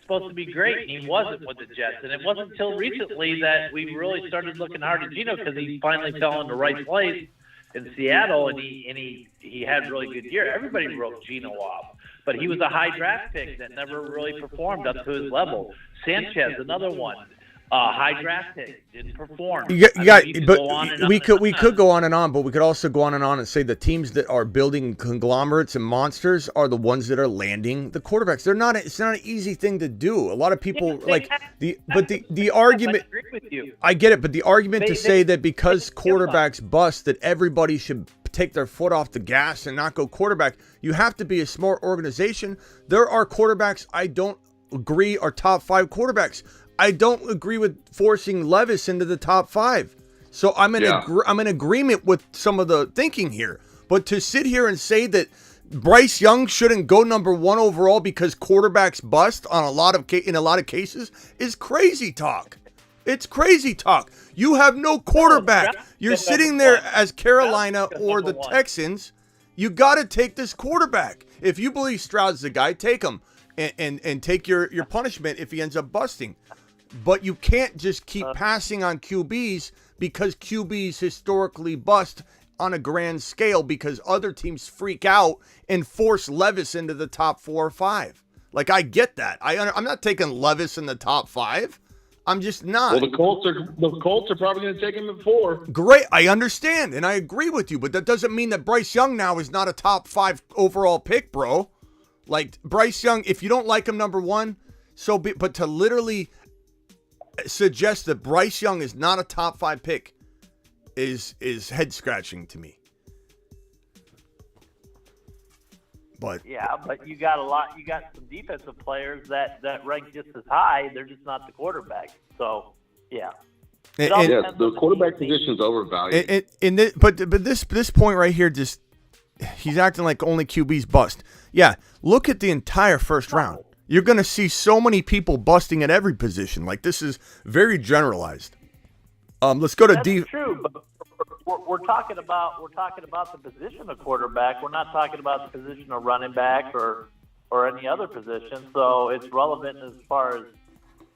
supposed to be great, and he wasn't with the Jets. And it wasn't until recently that we really started looking hard at Gino because he finally fell in the right place in Seattle, and he had a really good year. Everybody wrote Gino off, but he was a high draft pick that never really performed up to his level. Sanchez, another one. High draft pick, didn't perform. We could go on and on, but we could also go on and say the teams that are building conglomerates and monsters are the ones that are landing the quarterbacks. It's not an easy thing to do. A lot of people the argument. I agree with you. I get it, but the argument to say that because quarterbacks bust that everybody should take their foot off the gas and not go quarterback. You have to be a smart organization. There are quarterbacks I don't agree are top 5 quarterbacks. I don't agree with forcing Levis into the top 5. So I'm in agreement with some of the thinking here. But to sit here and say that Bryce Young shouldn't go number 1 overall because quarterbacks bust in a lot of cases is crazy talk. It's crazy talk. You have no quarterback. You're sitting there as Carolina or the Texans. You got to take this quarterback. If you believe Stroud's the guy, take him and take your punishment if he ends up busting. But you can't just keep passing on QBs because QBs historically bust on a grand scale because other teams freak out and force Levis into the top 4 or 5. Like, I get that. I'm not taking Levis in the top 5. I'm just not. Well, the Colts are probably going to take him at 4. Great. I understand, and I agree with you, but that doesn't mean that Bryce Young now is not a top 5 overall pick, bro. Like, Bryce Young, if you don't like him number 1, but to literally suggest that Bryce Young is not a top 5 pick is head scratching to me. But you got some defensive players that rank just as high. They're just not the quarterback. So the quarterback position is overvalued. But this point right here, just he's acting like only QBs bust. Yeah, look at the entire first round. You're going to see so many people busting at every position. Like, this is very generalized. Let's go to That's true, but we're talking about the position of quarterback. We're not talking about the position of running back or any other position. So it's relevant as far as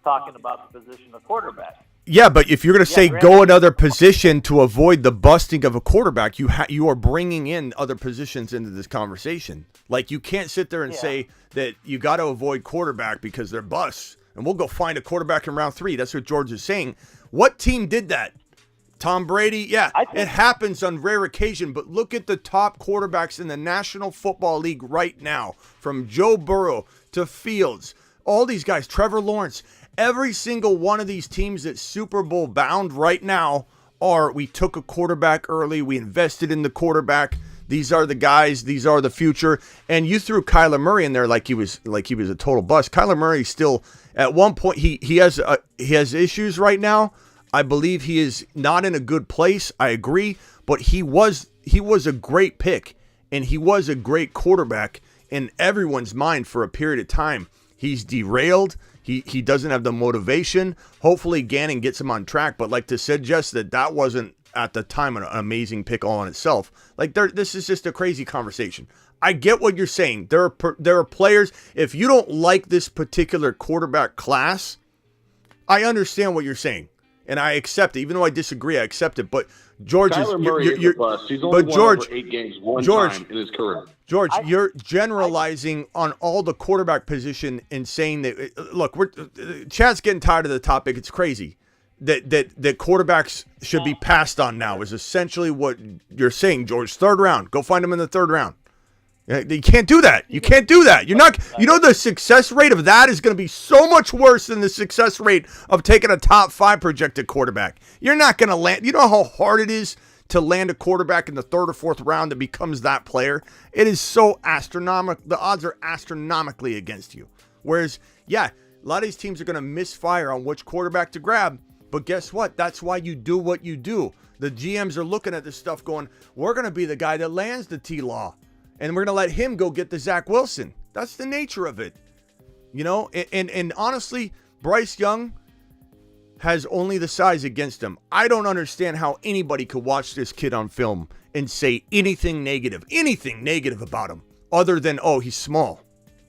talking about the position of quarterback. Yeah, but if you're going to say go another position to avoid the busting of a quarterback, you are bringing in other positions into this conversation. Like, you can't sit there and say that you got to avoid quarterback because they're busts, and we'll go find a quarterback in round 3. That's what George is saying. What team did that? Tom Brady? Yeah, it happens on rare occasion, but look at the top quarterbacks in the National Football League right now, from Joe Burrow to Fields, all these guys, Trevor Lawrence. Every single one of these teams that's Super Bowl bound right now we took a quarterback early. We invested in the quarterback. These are the guys. These are the future. And you threw Kyler Murray in there like he was a total bust. Kyler Murray still at one point he has issues right now. I believe he is not in a good place. I agree, but he was a great pick and he was a great quarterback in everyone's mind for a period of time. He's derailed. He doesn't have the motivation. Hopefully Gannon gets him on track, but like to suggest that wasn't at the time an amazing pick all in itself. Like this is just a crazy conversation. I get what you're saying. There are players, if you don't like this particular quarterback class, I understand what you're saying. And I accept it. Even though I disagree, I accept it. But George Kyler Murray is a bust. He's only won over 8 games time in his career. George, you're generalizing on all the quarterback position and saying that, look, Chad's getting tired of the topic. It's crazy that quarterbacks should be passed on now is essentially what you're saying, George. Third round. Go find him in the third round. You can't do that. You can't do that. You're not. You know the success rate of that is going to be so much worse than the success rate of taking a top 5 projected quarterback. You're not going to land. You know how hard it is to land a quarterback in the 3rd or 4th round that becomes that player. It is so astronomical. The odds are astronomically against you. Whereas, yeah, a lot of these teams are going to misfire on which quarterback to grab. But guess what? That's why you do what you do. The GMs are looking at this stuff going, we're going to be the guy that lands the T-Law. And we're going to let him go get the Zach Wilson. That's the nature of it. You know, and honestly, Bryce Young has only the size against him. I don't understand how anybody could watch this kid on film and say anything negative about him other than, oh, he's small.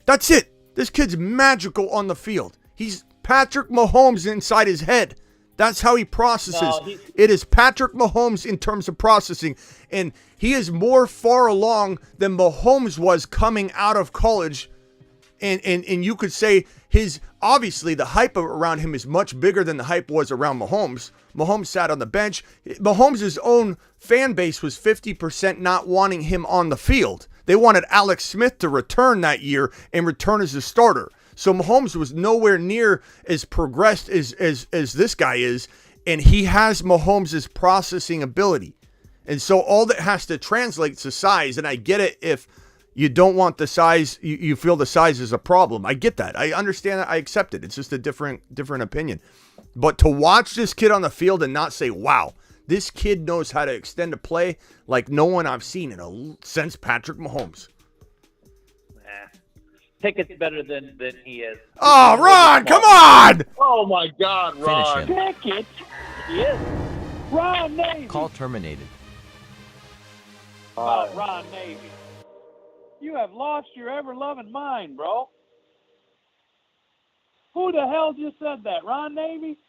That's it. This kid's magical on the field. He's Patrick Mahomes inside his head. That's how he processes. No, it is Patrick Mahomes in terms of processing. And he is more far along than Mahomes was coming out of college. And you could say obviously the hype around him is much bigger than the hype was around Mahomes. Mahomes sat on the bench. Mahomes' own fan base was 50% not wanting him on the field. They wanted Alex Smith to return that year and return as a starter. So Mahomes was nowhere near as progressed as this guy is, and he has Mahomes' processing ability. And so all that has to translate to size, and I get it if you don't want the size, you feel the size is a problem. I get that. I understand that. I accept it. It's just a different opinion. But to watch this kid on the field and not say, wow, this kid knows how to extend a play like no one I've seen since Patrick Mahomes. Pickett's better than he is. Oh, Ron, come on! Oh, my God, Ron. Pickett? He is. Ron Navy. Call terminated. Ron Navy. You have lost your ever-loving mind, bro. Who the hell just said that? Ron Navy?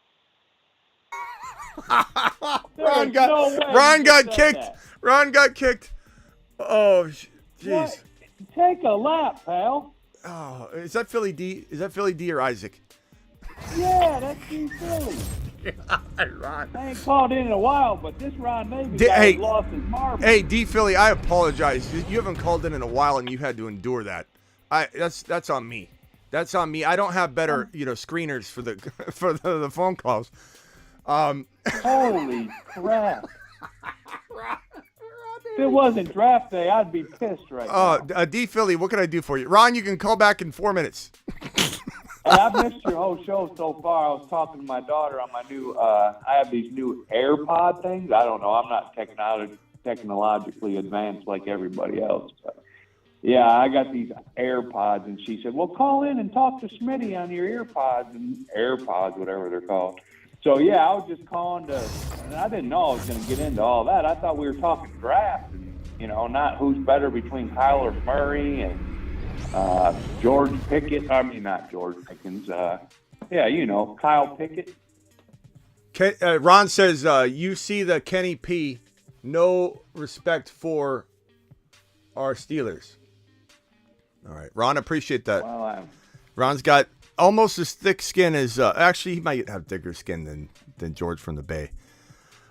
Ron got kicked. That. Ron got kicked. Oh, jeez. Take a lap, pal. Oh, is that Philly D? Is that Philly D or Isaac? Yeah, that's D Philly. Ron. I ain't called in a while, but this Ron Navy guy lost his marbles. Hey, D Philly, I apologize. You haven't called in a while, and you had to endure that. That's on me. That's on me. I don't have better, screeners for the phone calls. Holy crap! If it wasn't draft day, I'd be pissed right now. D Philly, what can I do for you? Ron, you can call back in 4 minutes. Hey, I've missed your whole show so far. I was talking to my daughter on my new, I have these new AirPod things. I don't know. I'm not technologically advanced like everybody else. But yeah, I got these AirPods, and she said, well, call in and talk to Smitty on your AirPods, whatever they're called. So, yeah, I was just calling and I didn't know I was going to get into all that. I thought we were talking draft and, not who's better between Kyler Murray and George Pickett. I mean, not George Pickens. Kyle Pickett. Ron says, you see the Kenny P, no respect for our Steelers. All right, Ron, appreciate that. Well, Ron's got almost as thick skin as actually he might have thicker skin than George from the Bay.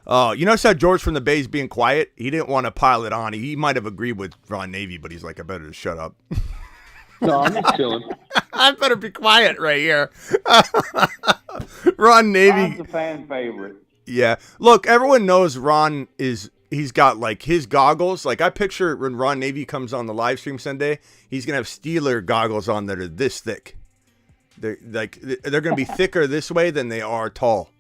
You notice how George from the Bay is being quiet? He didn't want to pile it on. He might have agreed with Ron Navy, but he's like, I better just shut up. No, I'm just chilling. I better be quiet right here. Ron Navy. Ron's a fan favorite. Yeah. Look, everyone knows Ron is he's got like his goggles. Like I picture when Ron Navy comes on the live stream Sunday, he's gonna have Steeler goggles on that are this thick. They're gonna be thicker this way than they are tall.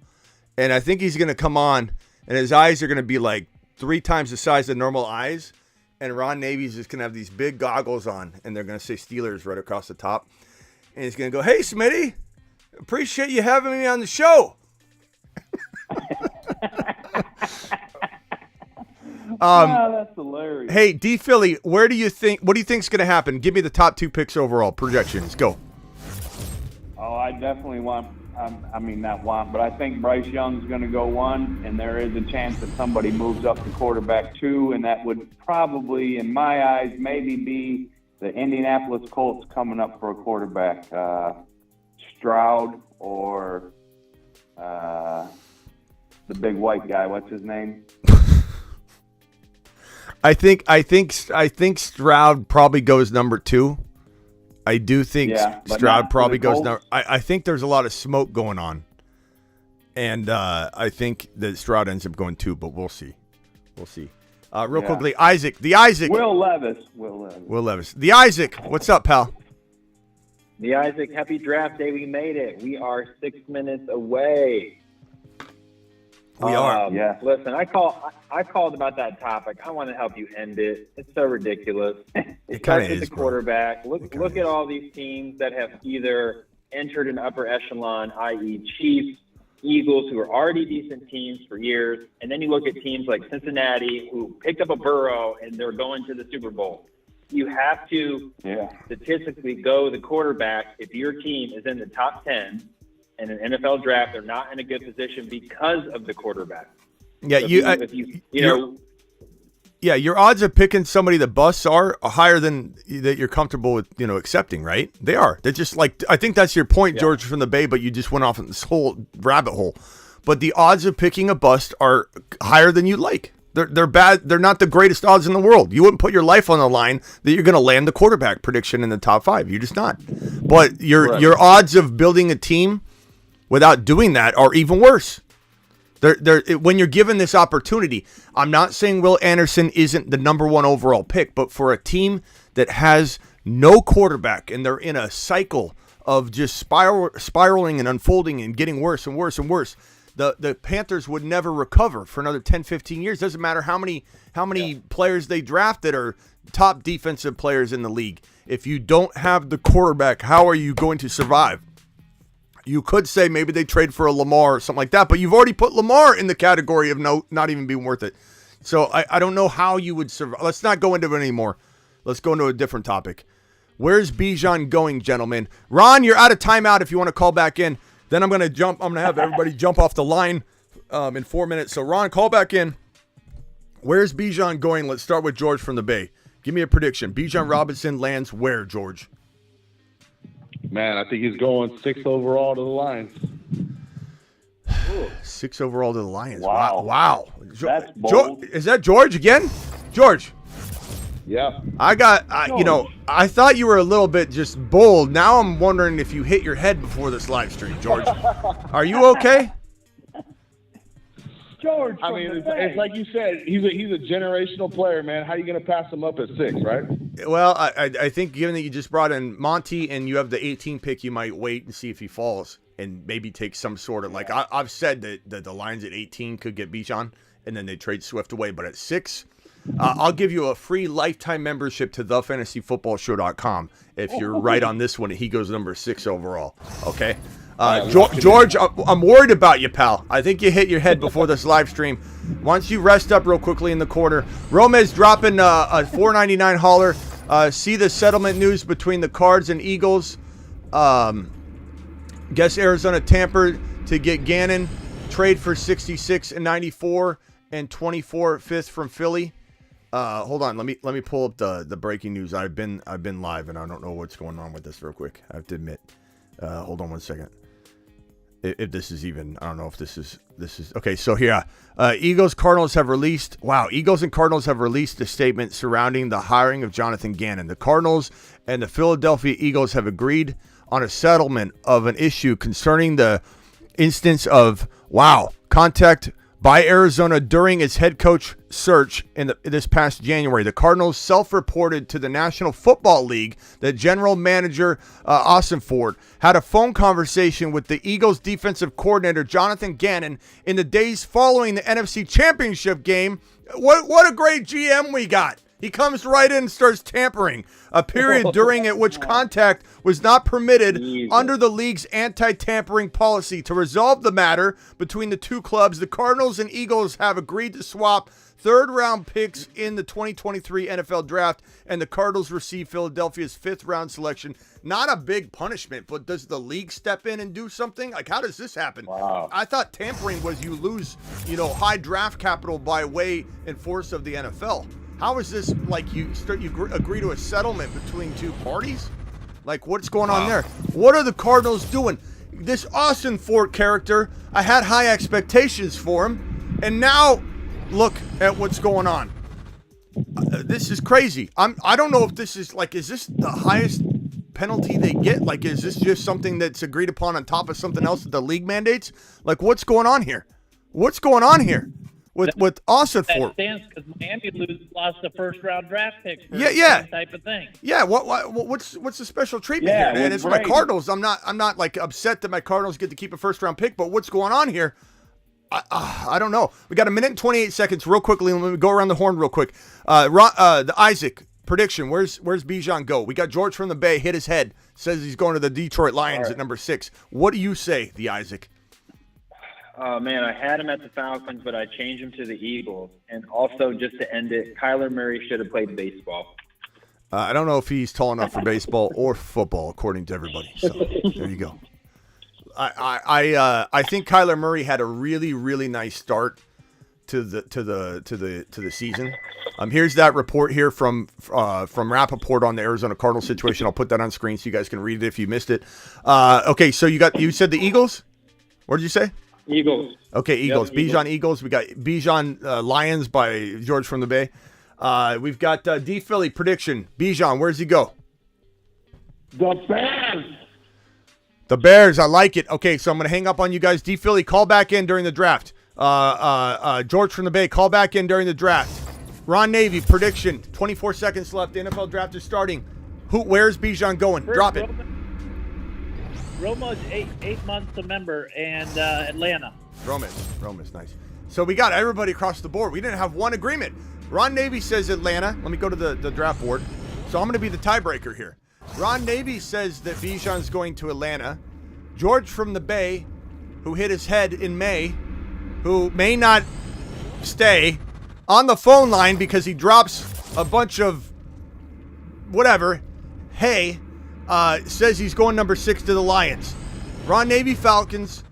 And I think he's gonna come on, and his eyes are gonna be like 3 times the size of normal eyes. And Ron Navy's just gonna have these big goggles on, and they're gonna say Steelers right across the top. And he's gonna go, "Hey, Smitty, appreciate you having me on the show." That's hilarious. Hey, D Philly, what do you think's going to happen? Give me the top 2 picks overall projections. Go. Oh, I definitely want. But I think Bryce Young's going to go 1, and there is a chance that somebody moves up to quarterback 2, and that would probably, in my eyes, maybe be the Indianapolis Colts coming up for a quarterback, Stroud or the big white guy. What's his name? I think Stroud probably goes number 2. I do think Stroud probably goes number. I think there's a lot of smoke going on, and I think that Stroud ends up going 2. But we'll see. Real quickly, Isaac. Will Levis. The Isaac. What's up, pal? The Isaac, happy draft day. We made it. We are 6 minutes away. We are. Yeah. Listen, I called about that topic. I want to help you end it. It's so ridiculous. It kind of is, the quarterback. Look at all these teams that have either entered an upper echelon, i.e. Chiefs, Eagles, who are already decent teams for years. And then you look at teams like Cincinnati, who picked up a Burrow and they're going to the Super Bowl. You have to statistically go the quarterback if your team is in the top 10 in an NFL draft. They're not in a good position because of the quarterback. Yeah, so your odds of picking somebody that busts are higher than that you're comfortable with, accepting, right? They are. They're just like, I think that's your point, George, from the Bay, but you just went off in this whole rabbit hole. But the odds of picking a bust are higher than you'd like. They're bad. They're not the greatest odds in the world. You wouldn't put your life on the line that you're going to land the quarterback prediction in the top 5. You're just not. But your odds of building a team without doing that are even worse. When you're given this opportunity, I'm not saying Will Anderson isn't the number 1 overall pick, but for a team that has no quarterback and they're in a cycle of just spiraling and unfolding and getting worse and worse and worse, the Panthers would never recover for another 10, 15 years. Doesn't matter how many players they draft that are top defensive players in the league. If you don't have the quarterback, how are you going to survive? You could say maybe they trade for a Lamar or something like that, but you've already put Lamar in the category of not even being worth it. So I don't know how you would survive. Let's not go into it anymore. Let's go into a different topic. Where's Bijan going, gentlemen? Ron, you're out of timeout if you want to call back in. Then I'm going to have everybody jump off the line in 4 minutes. So, Ron, call back in. Where's Bijan going? Let's start with George from the Bay. Give me a prediction. Bijan Robinson lands where, George? Man, I think he's going 6 overall to the Lions. 6 overall to the Lions. Wow. That's bold. Is that George again? George. Yeah. I thought you were a little bit just bold. Now I'm wondering if you hit your head before this live stream, George. Are you okay? George. I mean, it's like you said, he's a generational player, man. How are you going to pass him up at 6, right? Well, I think given that you just brought in Monty and you have the 18 pick, you might wait and see if he falls and maybe take some sort of I've said that the Lions at 18 could get Bijan and then they trade Swift away, but at 6. I'll give you a free lifetime membership to thefantasyfootballshow.com if you're right on this one. He goes number 6 overall. Okay, George, I'm worried about you, pal. I think you hit your head before this live stream. Once you rest up real quickly in the corner, Romez dropping a $4.99 hauler. See the settlement news between the Cards and Eagles. Guess Arizona tampered to get Gannon. Trade for 66 and 94 and 24 fifth from Philly. Hold on, let me pull up the breaking news. I've been live and I don't know what's going on with this real quick. I have to admit. Hold on one second. If this is even, I don't know if this is okay. So here, Eagles and Cardinals have released a statement surrounding the hiring of Jonathan Gannon. The Cardinals and the Philadelphia Eagles have agreed on a settlement of an issue concerning the instance of contact by Arizona during its head coach search this past January. The Cardinals self-reported to the National Football League that general manager Austin Ford had a phone conversation with the Eagles defensive coordinator Jonathan Gannon in the days following the NFC Championship game. What a great GM we got. He comes right in and starts tampering, a period during it which contact was not permitted under the league's anti-tampering policy. To resolve the matter between the two clubs, the Cardinals and Eagles have agreed to swap third-round picks in the 2023 NFL Draft, and the Cardinals receive Philadelphia's fifth-round selection. Not a big punishment, but does the league step in and do something? Like, how does this happen? Wow. I thought tampering was you lose, high draft capital by way and force of the NFL. How is this like you agree to a settlement between two parties? Like, what's going on there? What are the Cardinals doing? This Austin Ford character, I had high expectations for him, and now look at what's going on. This is crazy. I don't know if this is is this the highest penalty they get? Like, is this just something that's agreed upon on top of something else that the league mandates? Like, what's going on here? What's going on here with Austin Ford? That stands because Miami lost the first round draft pick for yeah. type of thing. Yeah, what's the special treatment here, man? It's my Cardinals. I'm not like upset that my Cardinals get to keep a first round pick, but what's going on here? I don't know. We got a minute and 28 seconds. Real quickly, let me go around the horn real quick. The Isaac prediction. Where's Bijan go? We got George from the Bay hit his head. Says he's going to the Detroit Lions at number 6. What do you say, the Isaac? Oh, man, I had him at the Falcons, but I changed him to the Eagles. And also, just to end it, Kyler Murray should have played baseball. I don't know if he's tall enough for baseball or football, according to everybody. So there you go. I think Kyler Murray had a really, really nice start to the season. Here's that report here from Rappaport on the Arizona Cardinals situation. I'll put that on screen so you guys can read it if you missed it. Okay, so you said the Eagles? What did you say? Eagles. Okay, Eagles. Yep, Bijan Eagles. We got Bijan Lions by George from the Bay. We've got D Philly prediction. Bijan, where's he go? The Bears. The Bears, I like it. Okay, so I'm going to hang up on you guys. D Philly, call back in during the draft. George from the Bay, call back in during the draft. Ron Navy, prediction. 24 seconds left. The NFL draft is starting. Where's Bijan going? Drop it. Romo's eight months a member, and Atlanta. Roma's nice. So we got everybody across the board. We didn't have one agreement. Ron Navy says Atlanta. Let me go to the draft board. So I'm going to be the tiebreaker here. Ron Navy says that Bijan's going to Atlanta. George from the Bay, who hit his head in May, who may not stay, on the phone line because he drops a bunch of whatever, says he's going number 6 to the Lions. Ron Navy Falcons,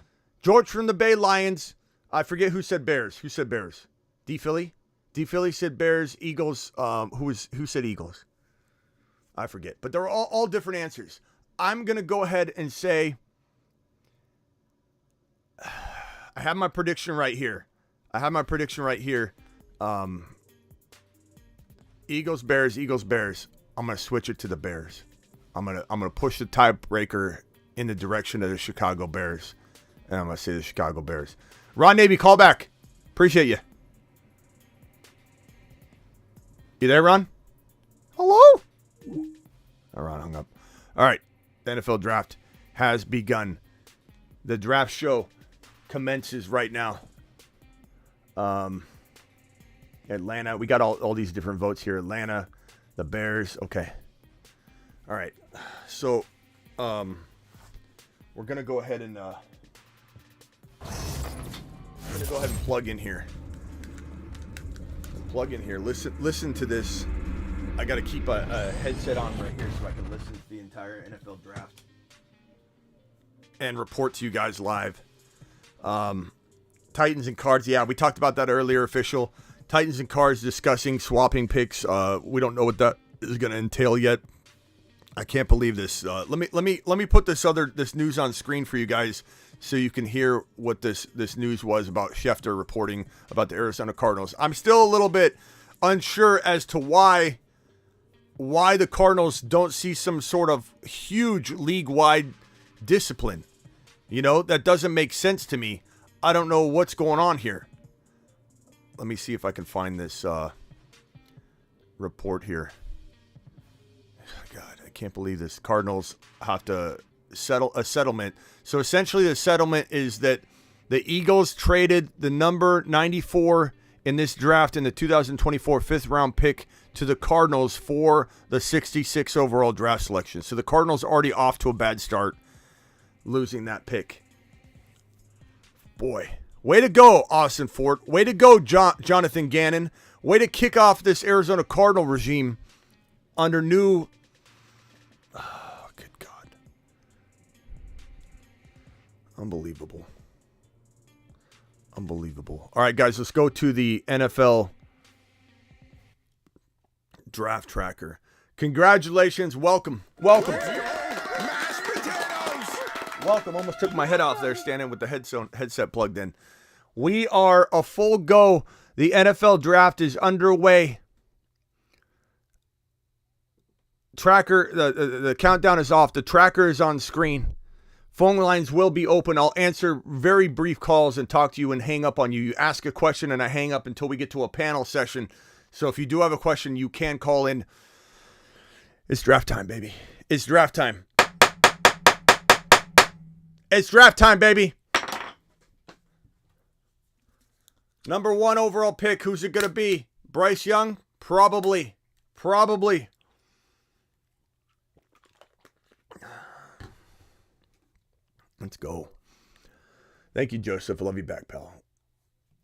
George from the Bay Lions. I forget who said Bears. Who said Bears? D Philly? D Philly said Bears. Eagles. Who said Eagles? I forget. But they're all different answers. I'm going to go ahead and say I have my prediction right here. Eagles, Bears. I'm going to switch it to the Bears. I'm gonna push the tiebreaker in the direction of the Chicago Bears. And I'm going to say the Chicago Bears. Ron Navy, call back. Appreciate you. You there, Ron? Hello? Oh, Ron hung up. All right. The NFL draft has begun. The draft show commences right now. Atlanta. We got all these different votes here. Atlanta, the Bears. Okay. All right. So, we're going to go ahead and plug in here. Listen to this. I got to keep a headset on right here so I can listen to the entire NFL draft and report to you guys live. Titans and Cards. Yeah, we talked about that earlier. Official Titans and Cards discussing swapping picks. We don't know what that is going to entail yet. I can't believe this. Let me put this news on screen for you guys so you can hear what this news was about Schefter reporting about the Arizona Cardinals. I'm still a little bit unsure as to why the Cardinals don't see some sort of huge league-wide discipline. That doesn't make sense to me. I don't know what's going on here. Let me see if I can find this report here. God, I can't believe this. Cardinals have to settle a settlement. So essentially the settlement is that the Eagles traded the number 94 in this draft in the 2024 fifth-round pick to the Cardinals for the 66 overall draft selection. So the Cardinals are already off to a bad start, losing that pick. Boy, way to go, Austin Fort. Way to go, Jonathan Gannon. Way to kick off this Arizona Cardinal regime under new... Oh, good God. Unbelievable. Unbelievable. All right, guys, let's go to the NFL draft tracker. Congratulations. Welcome. Welcome. Welcome. Almost took my head off there standing with the headset plugged in. We are a full go. The NFL draft is underway. Tracker, the countdown is off. The tracker is on screen. Phone lines will be open. I'll answer very brief calls and talk to you and hang up on you. You ask a question and I hang up until we get to a panel session. So if you do have a question, you can call in. It's draft time, baby. It's draft time. It's draft time, baby. Number 1 overall pick. Who's it going to be? Bryce Young? Probably. Let's go. Thank you, Joseph. I love you back, pal.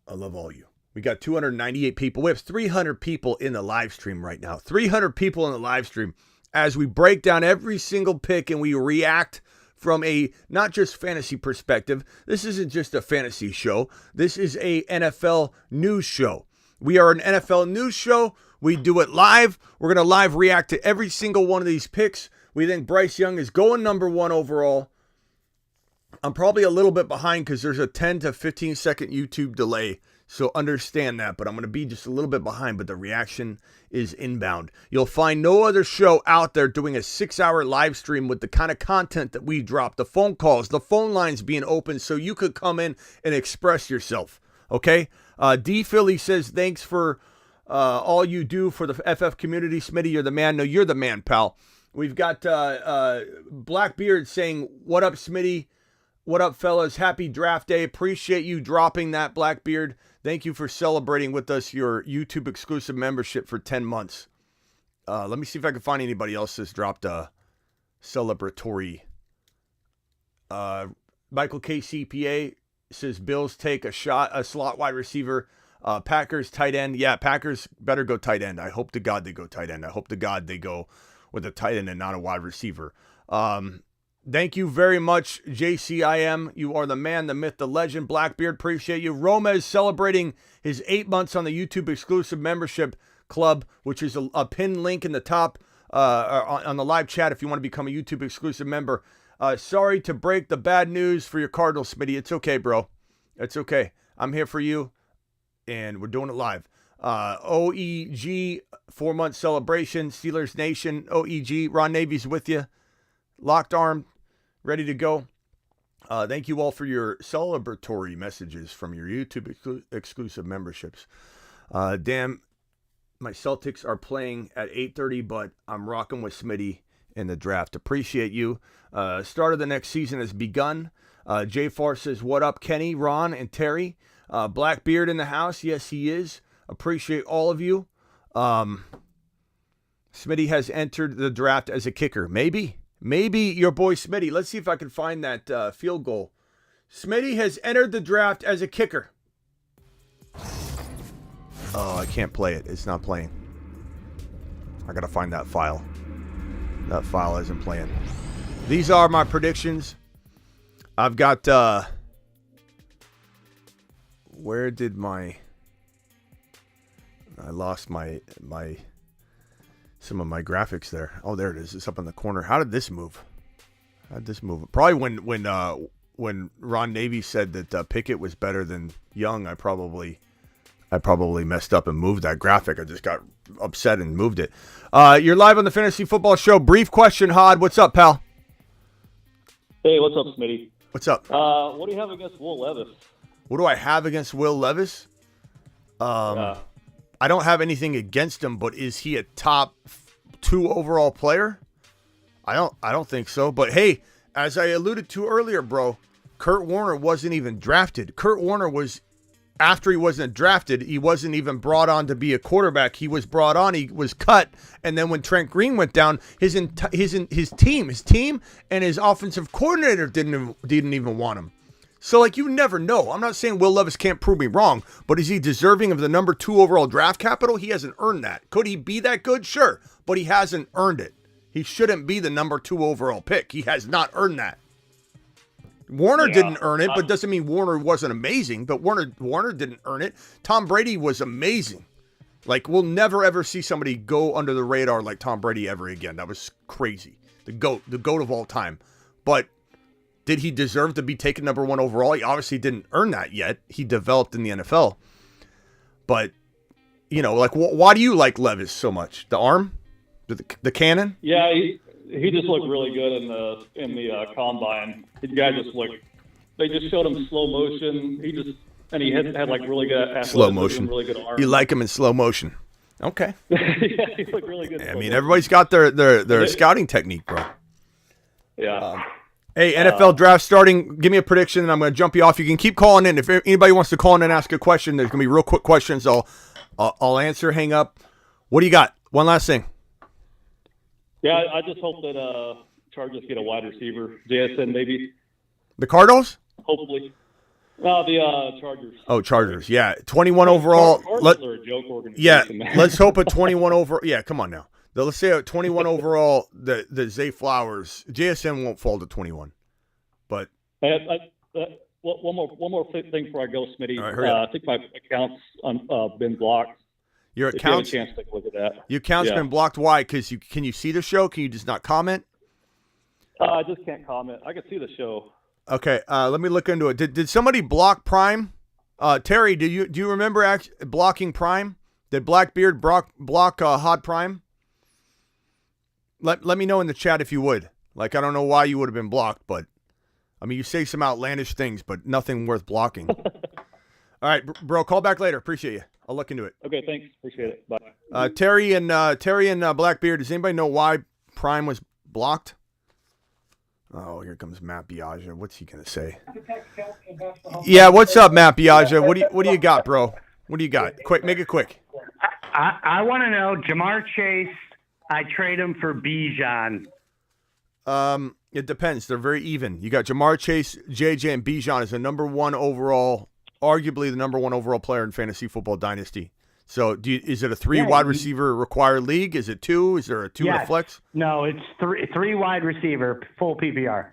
I love all you. We got 298 people. We have 300 people in the live stream right now. 300 people in the live stream as we break down every single pick and we react from a not just fantasy perspective. This isn't just a fantasy show. This is a NFL news show. We are an NFL news show. We do it live. We're going to live react to every single one of these picks. We think Bryce Young is going number 1 overall. I'm probably a little bit behind because there's a 10 to 15 second YouTube delay. So understand that, but I'm going to be just a little bit behind, but the reaction is inbound. You'll find no other show out there doing a 6-hour live stream with the kind of content that we drop, the phone calls, the phone lines being open so you could come in and express yourself, okay? D. Philly says, thanks for all you do for the FF community. Smitty, you're the man. No, you're the man, pal. We've got Blackbeard saying, what up, Smitty? What up, fellas? Happy draft day. Appreciate you dropping that, Blackbeard. Thank you for celebrating with us your YouTube exclusive membership for 10 months. Let me see if I can find anybody else that's dropped a celebratory. Michael K. CPA says Bills take a slot wide receiver. Packers tight end. Yeah, Packers better go tight end. I hope to God they go tight end. I hope to God they go with a tight end and not a wide receiver. Thank you very much, JCIM. You are the man, the myth, the legend. Blackbeard, appreciate you. Roma is celebrating his 8 months on the YouTube exclusive membership club, which is a pinned link in the top on the live chat if you want to become a YouTube exclusive member. Sorry to break the bad news for your Cardinals, Smitty. It's okay, bro. It's okay. I'm here for you, and we're doing it live. OEG, 4-month celebration. Steelers Nation, OEG. Ron Navy's with you. Locked arm. Ready to go. Thank you all for your celebratory messages from your YouTube exclusive memberships. Damn, my Celtics are playing at 8:30, but I'm rocking with Smitty in the draft. Appreciate you. Start of the next season has begun. Jay Farr says, what up, Kenny, Ron, and Terry? Blackbeard in the house. Yes, he is. Appreciate all of you. Smitty has entered the draft as a kicker. Maybe your boy Smitty. Let's see if I can find that field goal. Smitty has entered the draft as a kicker. Oh, I can't play it. It's not playing. I got to find that file. That file isn't playing. These are my predictions. I've got... where did my... I lost my some of my graphics there. Oh, there it is. It's up in the corner. How did this move? Probably when Ron Navy said that Pickett was better than Young, I probably messed up and moved that graphic. I just got upset and moved it. You're live on the Fantasy Football Show. Brief question, Hod. What's up, pal? Hey, what's up, Smitty? What's up? What do you have against Will Levis? What do I have against Will Levis? I don't have anything against him, but is he a top 2 overall player? I don't think so. But hey, as I alluded to earlier, bro, Kurt Warner wasn't even drafted. Kurt Warner was, after he wasn't drafted, he wasn't even brought on to be a quarterback. He was brought on, he was cut, and then when Trent Green went down, his team and his offensive coordinator didn't even want him. So, like, you never know. I'm not saying Will Levis can't prove me wrong, but is he deserving of the number 2 overall draft capital? He hasn't earned that. Could he be that good? Sure, but he hasn't earned it. He shouldn't be the number 2 overall pick. He has not earned that. Warner didn't earn it, but doesn't mean Warner wasn't amazing, but Warner didn't earn it. Tom Brady was amazing. Like, we'll never, ever see somebody go under the radar like Tom Brady ever again. That was crazy. The GOAT of all time. But did he deserve to be taken number 1 overall? He obviously didn't earn that yet. He developed in the NFL. But, you know, like, why do you like Levis so much? The arm? The cannon? Yeah, he just looked really good in the combine. The guy just looked. They just showed him slow motion. He had like really good athleticism, slow motion. Really good arm. You like him in slow motion? Okay. Yeah, he looked really good. I mean, everybody's got their scouting technique, bro. Yeah. Hey, NFL draft starting. Give me a prediction, and I'm going to jump you off. You can keep calling in. If anybody wants to call in and ask a question, there's going to be real quick questions. I'll answer. Hang up. What do you got? One last thing. Yeah, I just hope that Chargers get a wide receiver. JSN maybe. The Cardinals? Hopefully. No, the Chargers. Oh, Chargers. Yeah, 21 overall. Cardinals are a joke organization. Yeah, let's hope a 21 overall. Yeah, come on now. Let's say a 21 overall. The Zay Flowers. JSN won't fall to 21, but. One more thing before I go, Smitty. All right, hurry up. I think my account's been blocked. Your account's, if you have a chance to take a look at that. Your account's been blocked. Why? Because can you see the show? Can you just not comment? I just can't comment. I can see the show. Okay, let me look into it. Did somebody block Prime? Terry, do you remember blocking Prime? Did Blackbeard block Hot Prime? Let me know in the chat if you would. Like, I don't know why you would have been blocked, but I mean, you say some outlandish things, but nothing worth blocking. All right, bro, call back later. Appreciate you. I'll look into it. Okay, thanks. Appreciate it. Bye. Terry and Blackbeard, does anybody know why Prime was blocked? Oh, here comes Matt Biaggia. What's he gonna say? Yeah, what's up, Matt Biaggia? What do you got, bro? What do you got? Quick, make it quick. I want to know Jamar Chase. I trade him for Bijan. It depends. They're very even. You got Jamar Chase, JJ, and Bijan is the number 1 overall, arguably the number 1 overall player in fantasy football dynasty. So, is it a 3 wide receiver required league? Is it 2? Is there a 2 in a flex? No, it's three wide receiver, full PPR.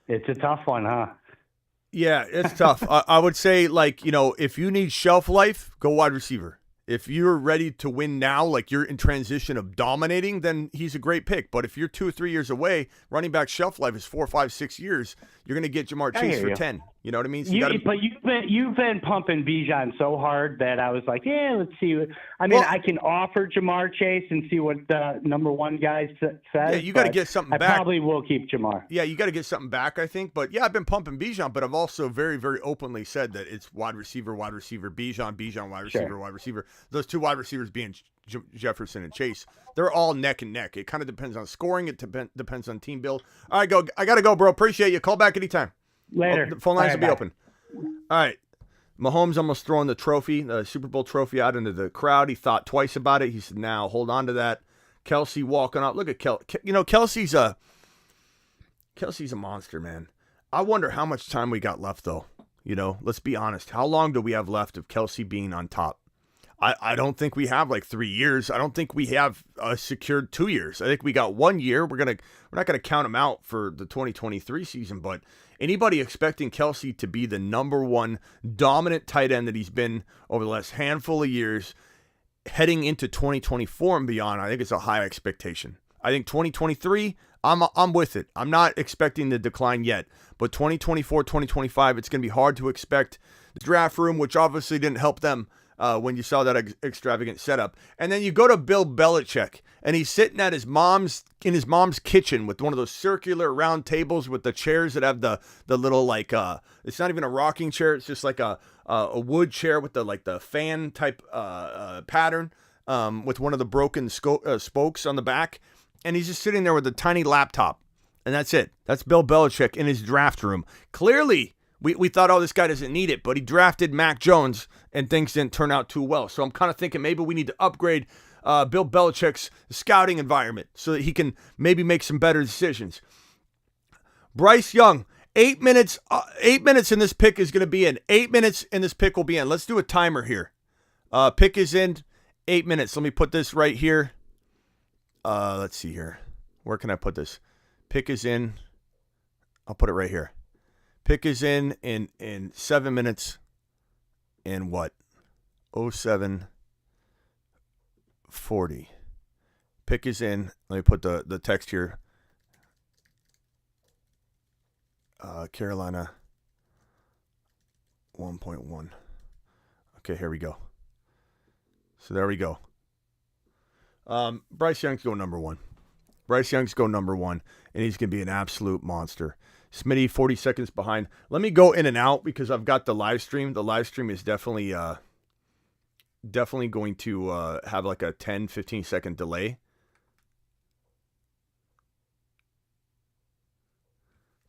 It's a tough one, huh? Yeah, it's tough. I would say, like, you know, if you need shelf life, go wide receiver. If you're ready to win now, like you're in transition of dominating, then he's a great pick. But if you're 2 or 3 years away, running back shelf life is 4, 5, 6 years. You're going to get Jamar Chase for 10. You know what I mean? So but you've been pumping Bijan so hard that I was like, yeah, let's see. I can offer Jamar Chase and see what the number 1 guy says. Yeah, you got to get something back. I probably will keep Jamar. Yeah, you got to get something back, I think. But yeah, I've been pumping Bijan, but I've also very, very openly said that it's wide receiver, Bijan, wide receiver, wide receiver. Those 2 wide receivers being Jefferson and Chase, they're all neck and neck. It kind of depends on scoring. It depends on team build. All right, I got to go, bro. Appreciate you. Call back anytime. Later. The phone lines will be open. All right. Mahomes almost throwing the Super Bowl trophy out into the crowd. He thought twice about it. He said, now hold on to that. Kelsey walking up. Look at Kelsey's a monster, man. I wonder how much time we got left, though. You know, let's be honest. How long do we have left of Kelsey being on top? I don't think we have like 3 years. I don't think we have secured 2 years. I think we got 1 year. We're not gonna count him out for the 2023 season. But anybody expecting Kelsey to be the number 1 dominant tight end that he's been over the last handful of years, heading into 2024 and beyond, I think it's a high expectation. I think 2023, I'm with it. I'm not expecting the decline yet. But 2024, 2025, it's gonna be hard to expect the draft room, which obviously didn't help them when you saw that extravagant setup. And then you go to Bill Belichick, and he's sitting at his mom's kitchen with one of those circular round tables with the chairs that have the little like it's not even a rocking chair, it's just like a wood chair with the fan type pattern with one of the broken spokes on the back, and he's just sitting there with a tiny laptop, and that's it. That's Bill Belichick in his draft room. Clearly, we thought, oh, this guy doesn't need it, but he drafted Mac Jones, and things didn't turn out too well. So I'm kind of thinking maybe we need to upgrade Bill Belichick's scouting environment so that he can maybe make some better decisions. Bryce Young, 8 minutes. 8 minutes in this pick is going to be in. 8 minutes in this pick will be in. Let's do a timer here. Pick is in 8 minutes. Let me put this right here. Let's see here. Where can I put this? Pick is in. I'll put it right here. Pick is in 7 minutes and what? 07:40. Pick is in. Let me put the text here. Carolina 1.1. Okay, here we go. So there we go. Bryce Young's going number one. Bryce Young's going number one, and he's going to be an absolute monster. Smitty, 40 seconds behind. Let me go in and out because I've got the live stream. The live stream is definitely going to have like a 10, 15 second delay.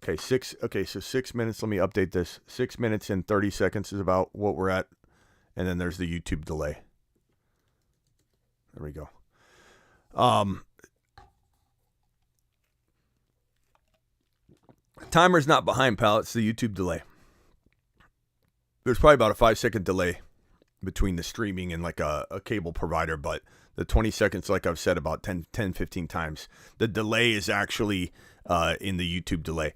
Okay, so 6 minutes. Let me update this. 6 minutes and 30 seconds is about what we're at. And then there's the YouTube delay. There we go. Timer's not behind, pal. It's the YouTube delay. There's probably about a 5-second delay between the streaming and like a cable provider, but the 20 seconds, like I've said about 10, 15 times, the delay is actually in the YouTube delay.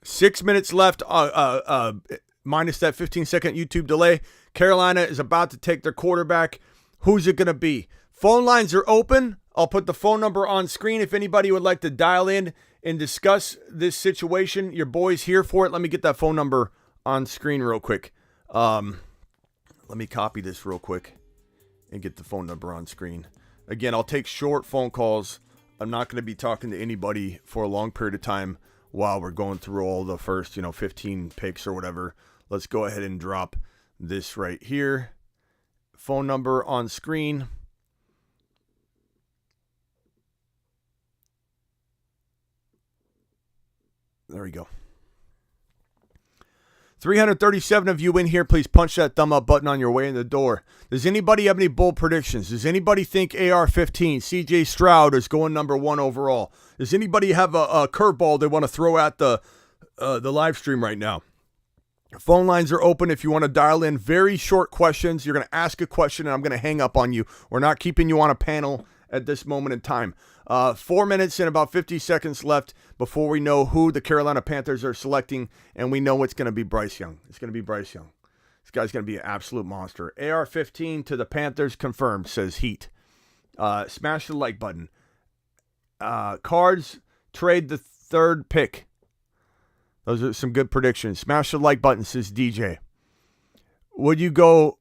6 minutes left, minus that 15-second YouTube delay. Carolina is about to take their quarterback. Who's it going to be? Phone lines are open. I'll put the phone number on screen if anybody would like to dial in and discuss this situation. Your boy's here for it. Let me get that phone number on screen real quick. Let me copy this real quick and get the phone number on screen. Again, I'll take short phone calls. I'm not going to be talking to anybody for a long period of time while we're going through all the first, 15 picks or whatever. Let's go ahead and drop this right here. Phone number on screen. There we go. 337 of you in here. Please punch that thumb up button on your way in the door. Does anybody have any bold predictions? Does anybody think AR-15, CJ Stroud is going number one overall? Does anybody have a curveball they want to throw at the live stream right now? Phone lines are open if you want to dial in. Very short questions. You're going to ask a question and I'm going to hang up on you. We're not keeping you on a panel at this moment in time. 4 minutes and about 50 seconds left before we know who the Carolina Panthers are selecting, and we know it's going to be Bryce Young. It's going to be Bryce Young. This guy's going to be an absolute monster. AR-15 to the Panthers confirmed, says Heat. Smash the like button. Cards trade the third pick. Those are some good predictions. Smash the like button, says DJ. Would you go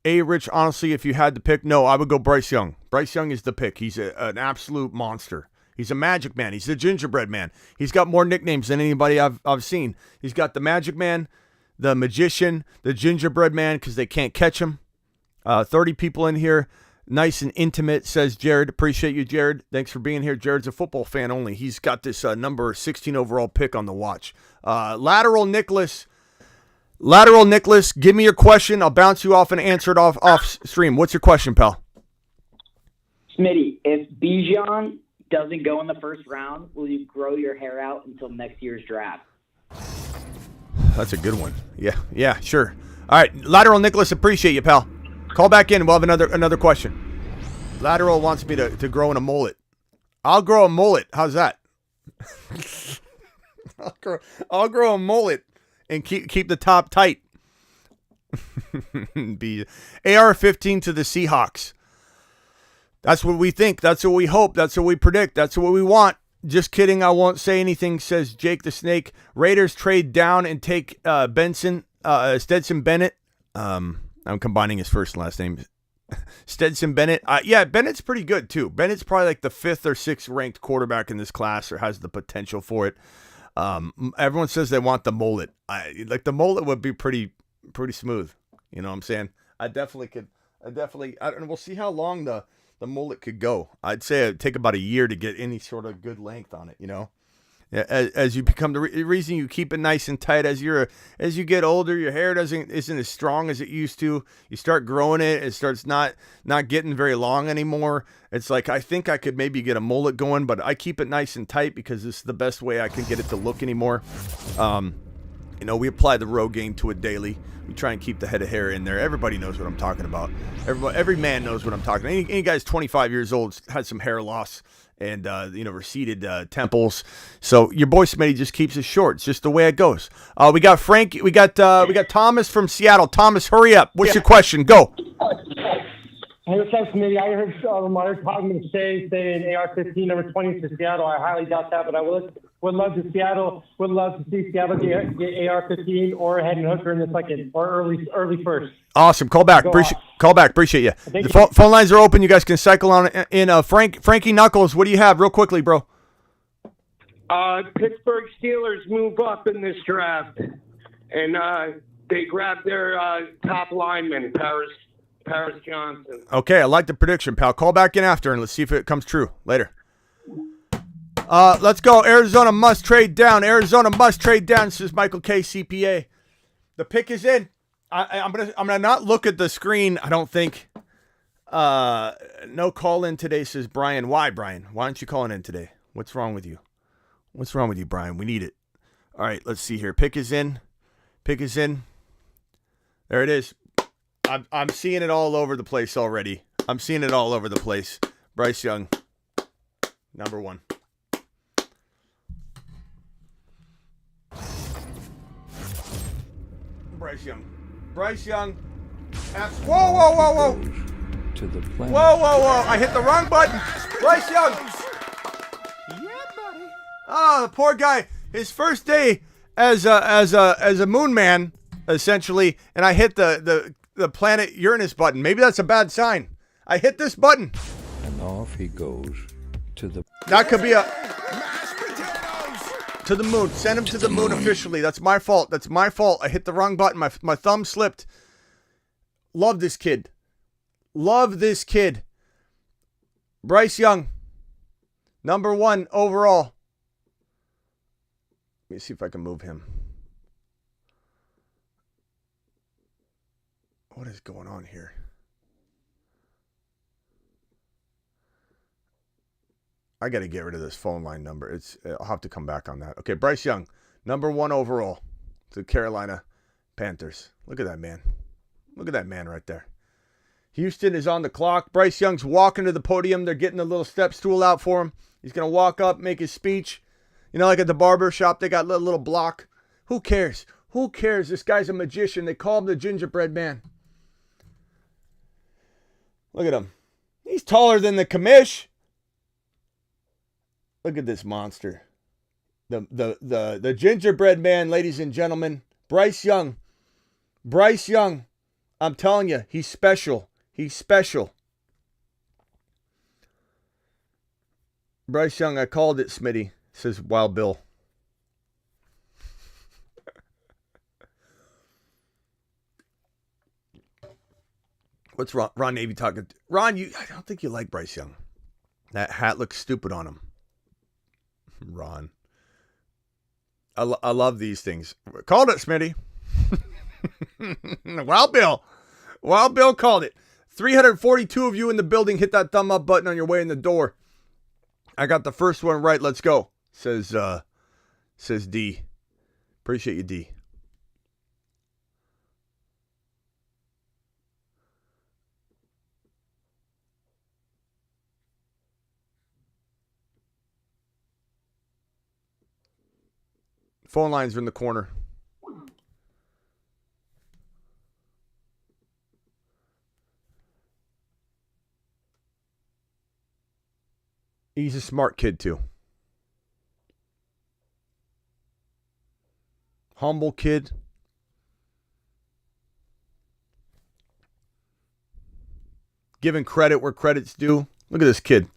Rich, honestly, if you had to pick? No, I would go Bryce Young. Bryce Young is the pick. He's an absolute monster. He's a magic man. He's the gingerbread man. He's got more nicknames than anybody I've seen. He's got the magic man, the magician, the gingerbread man, because they can't catch him. 30 people in here. Nice and intimate, says Jared. Appreciate you, Jared. Thanks for being here. Jared's a football fan only. He's got this number 16 overall pick on the watch. Lateral Nicholas, give me your question. I'll bounce you off and answer it off stream. What's your question, pal? Smitty, if Bijan doesn't go in the first round, will you grow your hair out until next year's draft? That's a good one. Yeah, sure. All right, Lateral Nicholas, appreciate you, pal. Call back in. We'll have another question. Lateral wants me to grow in a mullet. I'll grow a mullet. How's that? I'll grow a mullet and keep the top tight. AR-15 to the Seahawks. That's what we think. That's what we hope. That's what we predict. That's what we want. Just kidding. I won't say anything, says Jake the Snake. Raiders trade down and take Stetson Bennett. I'm combining his first and last name. Stetson Bennett. Yeah, Bennett's pretty good too. Bennett's probably like the 5th or 6th ranked quarterback in this class, or has the potential for it. Everyone says they want the mullet. Like the mullet would be pretty smooth. You know what I'm saying? I definitely could. And we'll see how long the mullet could go. I'd say it'd take about a year to get any sort of good length on it. You know. As you become the reason you keep it nice and tight as you get older, your hair isn't as strong as it used to. You start growing it, it starts not getting very long anymore. It's like, I think I could maybe get a mullet going, but I keep it nice and tight because this is the best way I can get it to look anymore. We apply the Rogaine to it daily. We try and keep the head of hair in there. Everybody knows what I'm talking about. Every man knows what I'm talking about. Any guy's 25 years old had some hair loss and receded temples. So your boy Smitty just keeps it short. It's just the way it goes. We got Frank. We got Thomas from Seattle. Thomas, hurry up. What's your question? Go. Hey, what's up, Smitty? I heard Lamar talking to saying AR-15 number 20 to Seattle. I highly doubt that, but I would love to see Seattle get AR-15 or Hendon Hooker in the second or early first. Awesome. Call back. Appreciate you. The phone lines are open. You guys can cycle on in. Frankie Knuckles, what do you have real quickly, bro? Pittsburgh Steelers move up in this draft, and they grab their top lineman, Paris Johnson. Okay, I like the prediction, pal. Call back in after, and let's see if it comes true later. Let's go. Arizona must trade down. Says Michael K. CPA. The pick is in. I'm gonna not look at the screen. I don't think. No call in today, says Brian. Why, Brian? Why aren't you calling in today? What's wrong with you? What's wrong with you, Brian? We need it. All right, let's see here. Pick is in. There it is. I'm seeing it all over the place already. Bryce Young, number 1. Bryce Young. Whoa. To the planet. Whoa. I hit the wrong button. Bryce Young. Yeah, buddy. Oh, the poor guy. His first day as a moon man, essentially, and I hit the planet Uranus button. Maybe that's a bad sign. I hit this button. And off he goes to the... That could be to the moon. Send him to the moon officially. That's my fault. I hit the wrong button. My thumb slipped. Love this kid. Bryce Young, number 1 overall. Let me see if I can move him. What is going on here? I got to get rid of this phone line number. I'll have to come back on that. Okay, Bryce Young, number 1 overall to Carolina Panthers. Look at that man. Look at that man right there. Houston is on the clock. Bryce Young's walking to the podium. They're getting a little step stool out for him. He's going to walk up, make his speech. You know, like at the barber shop, they got a little block. Who cares? This guy's a magician. They call him the gingerbread man. Look at him. He's taller than the commish. Look at this monster. The gingerbread man, ladies and gentlemen. Bryce Young. I'm telling you, he's special. Bryce Young, I called it, Smitty, says Wild Bill. What's Ron Navy talking? Ron, I don't think you like Bryce Young. That hat looks stupid on him. Ron. I love these things. Called it, Smitty. Wild Bill called it. 342 of you in the building. Hit that thumb up button on your way in the door. I got the first one right. Let's go. Says D. Appreciate you, D. Phone lines are in the corner. He's a smart kid, too. Humble kid. giving credit where credit's due. Look at this kid.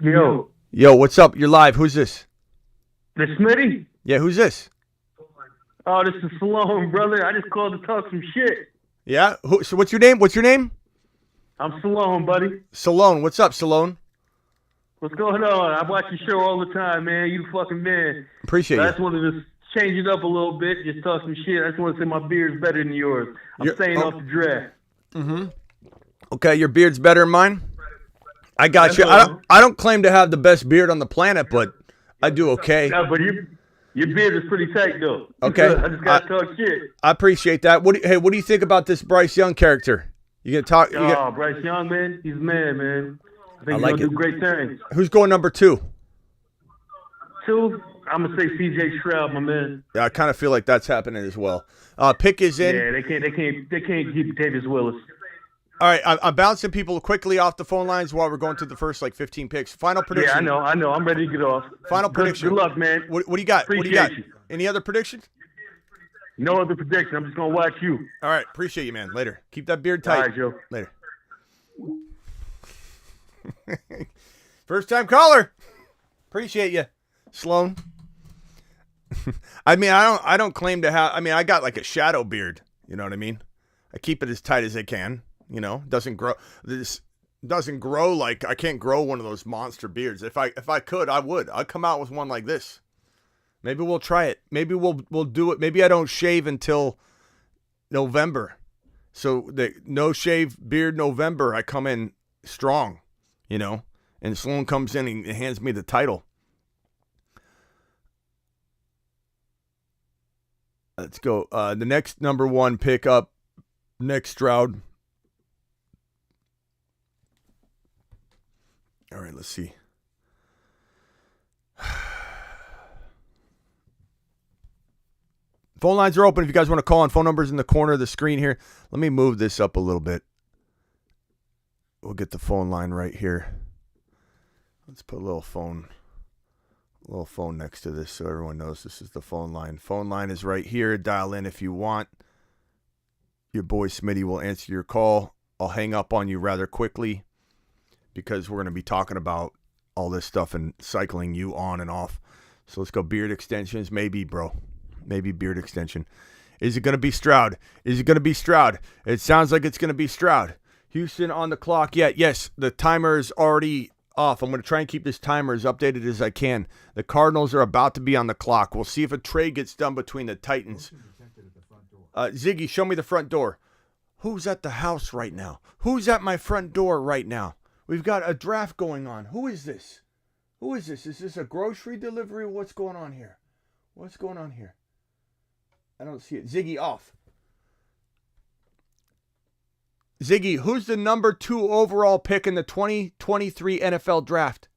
Yo. Yo, what's up? You're live. Who's this? This Smitty? Yeah, who's this? Oh, this is Salone, brother. I just called to talk some shit. Yeah? So what's your name? What's your name? I'm Salone, buddy. Salone. What's up, Salone? What's going on? I watch your show all the time, man. You the fucking man. Appreciate I you. just wanted to change it up a little bit, just talk some shit. I just want to say my beard's better than yours. I'm staying off the draft. Mm-hmm. Okay, your beard's better than mine? I got you. I don't claim to have the best beard on the planet, but I do okay. No, but your beard is pretty tight, though. Okay. I just got to talk shit. I appreciate that. What do you think about this Bryce Young character? You gonna talk? Bryce Young, man. He's a man. I think I he's like going to do great things. Who's going number 2? 2, I'm going to say C.J. Stroud, my man. Yeah, I kind of feel like that's happening as well. Pick is in. Yeah, they can't keep Davis Willis. All right, I'm bouncing people quickly off the phone lines while we're going through the first 15 picks. Final prediction. Yeah, I know. I'm ready to get off. Final prediction. Good luck, man. What do you got? Appreciate you. Any other predictions? No other prediction. I'm just going to watch you. All right, appreciate you, man. Later. Keep that beard tight. All right, Joe. Later. First time caller. Appreciate you, Sloan. I mean, I don't claim to have. I mean, I got like a shadow beard. You know what I mean? I keep it as tight as I can. You know, doesn't grow. This doesn't grow like I can't grow one of those monster beards. If I could, I would. I'd come out with one like this. Maybe we'll try it. Maybe we'll do it. Maybe I don't shave until November. So the no shave beard November, I come in strong, you know, and Sloan comes in and hands me the title. Let's go. The next number 1 pick up, Nick Stroud. All right, let's see. Phone lines are open if you guys want to call on. Phone numbers in the corner of the screen here. Let me move this up a little bit. We'll get the phone line right here. Let's put a little phone next to this so everyone knows this is the phone line. Phone line is right here. Dial in if you want. Your boy Smitty will answer your call. I'll hang up on you rather quickly because we're going to be talking about all this stuff and cycling you on and off. So let's go beard extensions. Maybe, bro. Maybe beard extension. Is it going to be Stroud? Is it going to be Stroud? It sounds like it's going to be Stroud. Houston on the clock yet? Yes, the timer is already off. I'm going to try and keep this timer as updated as I can. The Cardinals are about to be on the clock. We'll see if a trade gets done between the Titans. Ziggy, show me the front door. Who's at the house right now? Who's at my front door right now? We've got a draft going on. Who is this? Who is this? Is this a grocery delivery? What's going on here? What's going on here? I don't see it. Ziggy off. Ziggy, who's the number 2 overall pick in the 2023 NFL draft?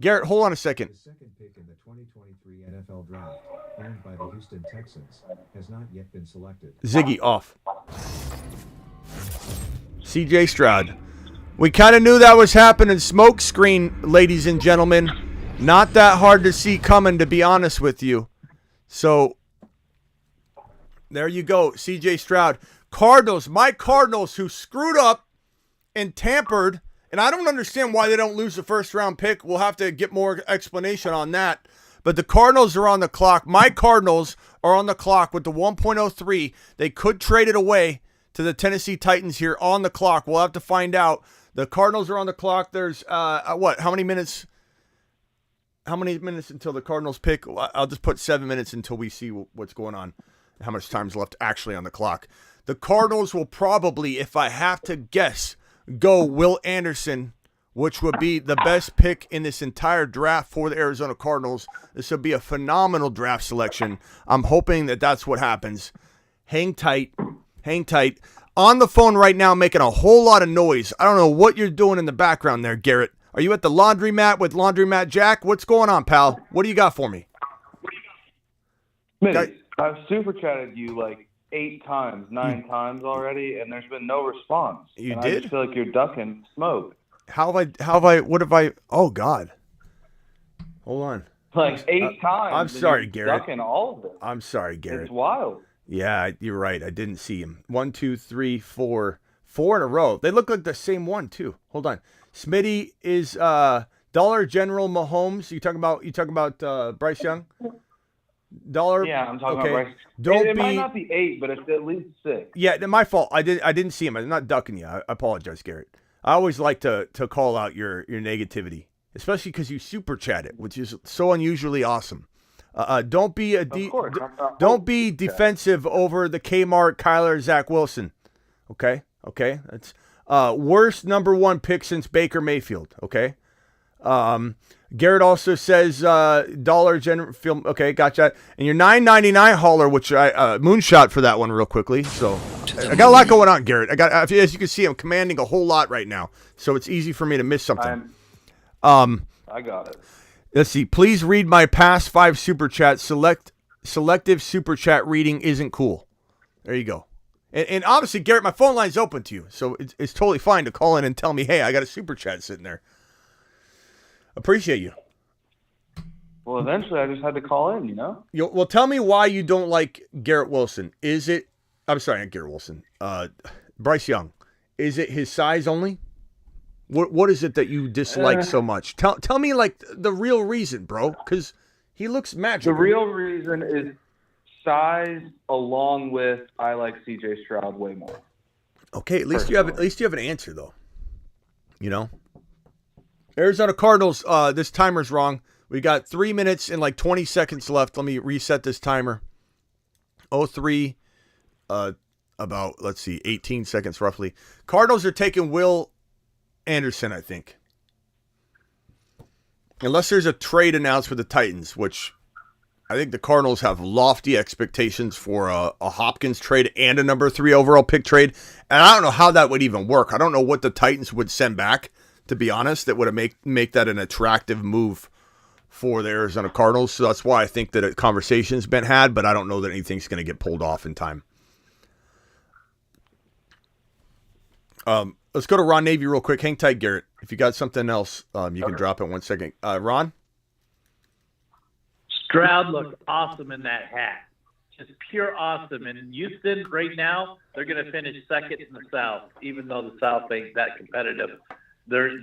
Garrett, hold on a second. The second pick in the 2023 NFL draft, owned by the Houston Texans, has not yet been selected. Ziggy off. CJ Stroud. We kind of knew that was happening. Smoke screen, ladies and gentlemen. Not that hard to see coming, to be honest with you. So, there you go. CJ Stroud. Cardinals, my Cardinals, who screwed up and tampered, and I don't understand why they don't lose the first round pick. We'll have to get more explanation on that. But the Cardinals are on the clock. My Cardinals are on the clock with the 1.03. They could trade it away to the Tennessee Titans here on the clock. We'll have to find out. The Cardinals are on the clock. There's, what, how many minutes? How many minutes until the Cardinals pick? I'll just put 7 minutes until we see what's going on. How much time's left actually on the clock. The Cardinals will probably, if I have to guess, go Will Anderson, which would be the best pick in this entire draft for the Arizona Cardinals. This would be a phenomenal draft selection. I'm hoping that that's what happens. Hang tight. Hang tight. On the phone right now making a whole lot of noise. I don't know what you're doing in the background there, Garrett. Are you at the laundromat with Laundromat Jack? What's going on, pal? What do you got for me? Mitty, I've super chatted you like 8 times, 9 times already, and there's been no response. You and did? I just feel like you're ducking smoke. What have I, oh God. Hold on. Like 8 times. I'm sorry, and you're Garrett. ducking all of it. I'm sorry, Garrett. It's wild. Yeah, you're right. I didn't see him. 1, 2, 3, 4, 4 in a row. They look like the same one too. Hold on. Smitty is Dollar General Mahomes. You talking about Bryce Young? Dollar. Yeah, I'm talking okay. about Bryce. Don't it be. might not be 8, but it's at least 6. Yeah, my fault. I didn't see him. I'm not ducking you. I apologize, Garrett. I always like to call out your negativity, especially because you super chat it, which is so unusually awesome. Don't be don't be defensive over the Kmart Kyler Zach Wilson. Okay, that's worst number 1 pick since Baker Mayfield. Okay. Garrett also says Dollar General film. Okay, gotcha. And your $9.99 hauler, which I moonshot for that one real quickly. So I got a lot going on, Garrett. As you can see, I'm commanding a whole lot right now, so it's easy for me to miss something. I got it. Let's see. Please read my past 5 super chats. Selective super chat reading isn't cool. There you go. And obviously, Garrett, my phone line's open to you, so it's totally fine to call in and tell me, hey, I got a super chat sitting there. Appreciate you. Well, eventually I just had to call in, Well, tell me why you don't like Garrett Wilson. I'm sorry, not Garrett Wilson. Bryce Young. Is it his size only? What is it that you dislike so much? Tell me like the real reason, bro, because he looks magical. The real reason is size, along with I like C.J. Stroud way more. Okay, at least you have an answer though. Arizona Cardinals. This timer's wrong. We got 3 minutes and like 20 seconds left. Let me reset this timer. 03. About 18 seconds roughly. Cardinals are taking Will Anderson, I think. Unless there's a trade announced with the Titans, which I think the Cardinals have lofty expectations for a Hopkins trade and a number 3 overall pick trade. And I don't know how that would even work. I don't know what the Titans would send back, to be honest, that would make that an attractive move for the Arizona Cardinals. So that's why I think that a conversation's been had, but I don't know that anything's going to get pulled off in time. Let's go to Ron Navy real quick. Hang tight, Garrett. If you got something else, you can drop it 1 second. Ron? Stroud looks awesome in that hat. Just pure awesome. And in Houston, right now, they're going to finish second in the South, even though the South ain't that competitive. They're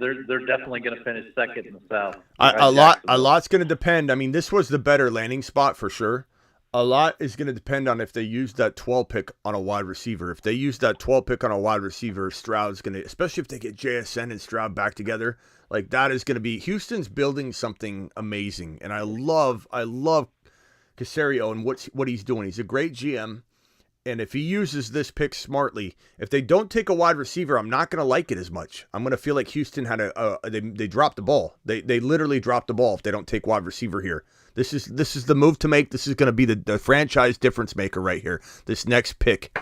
definitely going to finish second in the South. A lot's going to depend. I mean, this was the better landing spot for sure. A lot is going to depend on if they use that 12 pick on a wide receiver. If they use that 12 pick on a wide receiver, Stroud's going to, especially if they get JSN and Stroud back together, like that is going to be, Houston's building something amazing. And I love Caserio and what he's doing. He's a great GM. And if he uses this pick smartly, if they don't take a wide receiver, I'm not going to like it as much. I'm going to feel like Houston had they dropped the ball. They literally dropped the ball if they don't take wide receiver here. This is the move to make. This is going to be the franchise difference maker right here. This next pick.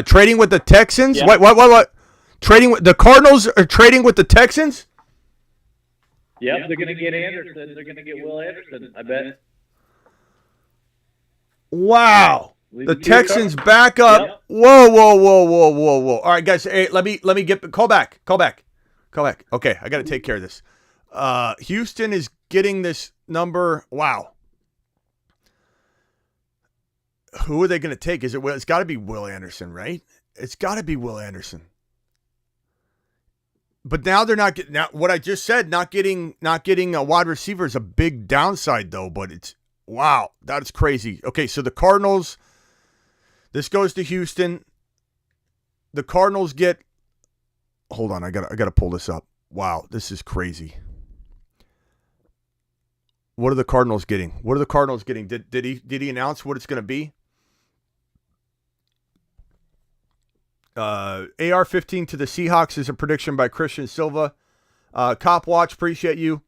Trading with the Texans? Yeah. What? Trading with the Cardinals are trading with the Texans? Yep, they're going to get Anderson. They're going to get Will Anderson, I bet. Wow. The Texans back up. Yep. Whoa. All right, guys. Hey, let me get call back. Okay, I got to take care of this. Houston is getting this number. Wow. Who are they going to take? It's got to be Will Anderson, right? It's got to be Will Anderson. But now they're not getting. Now what I just said, not getting a wide receiver is a big downside, though. But it's wow, that's crazy. Okay, so the Cardinals. This goes to Houston. The Cardinals get. Hold on, I gotta pull this up. Wow, this is crazy. What are the Cardinals getting? Did he announce what it's going to be? AR-15 to the Seahawks is a prediction by Christian Silva. Cop Watch, appreciate you.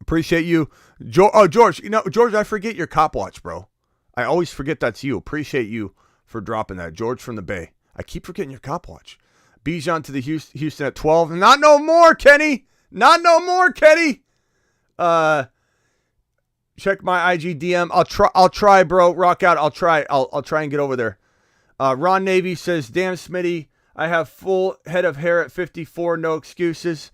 George, George, I forget your Cop Watch, bro. I always forget that's you. Appreciate you for dropping that. George from the Bay. I keep forgetting your Cop Watch. Bijan to the Houston at 12. Not no more, Kenny. Check my IG DM. I'll try, bro. Rock out. I'll try and get over there. Ron Navy says, damn, Smitty, I have full head of hair at 54. No excuses.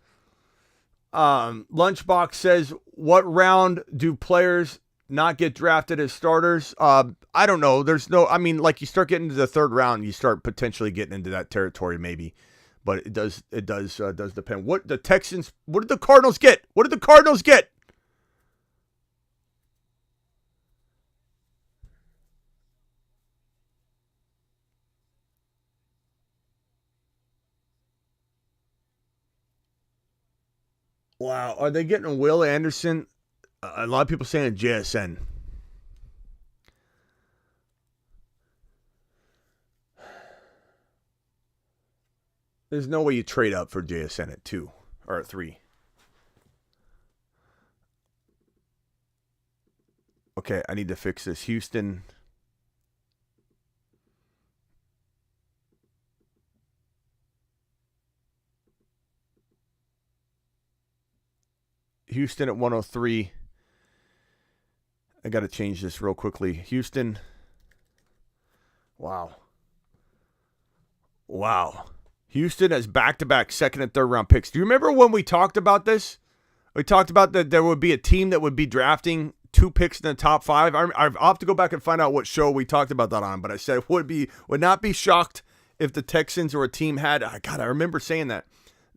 Lunchbox says, what round do players not get drafted as starters. I don't know. Like you start getting into the third round, you start potentially getting into that territory maybe. But it does depend. What did the Cardinals get? What did the Cardinals get? Wow, are they getting Will Anderson? A lot of people saying JSN. There's no way you trade up for JSN at 2 or at 3. Okay, I need to fix this. Houston. Houston at 103. I got to change this real quickly. Houston. Wow. Houston has back-to-back second and third round picks. Do you remember when we talked about this? We talked about that there would be a team that would be drafting 2 picks in the top 5. I'll have to go back and find out what show we talked about that on, but I said would not be shocked if the Texans or a team had, I remember saying that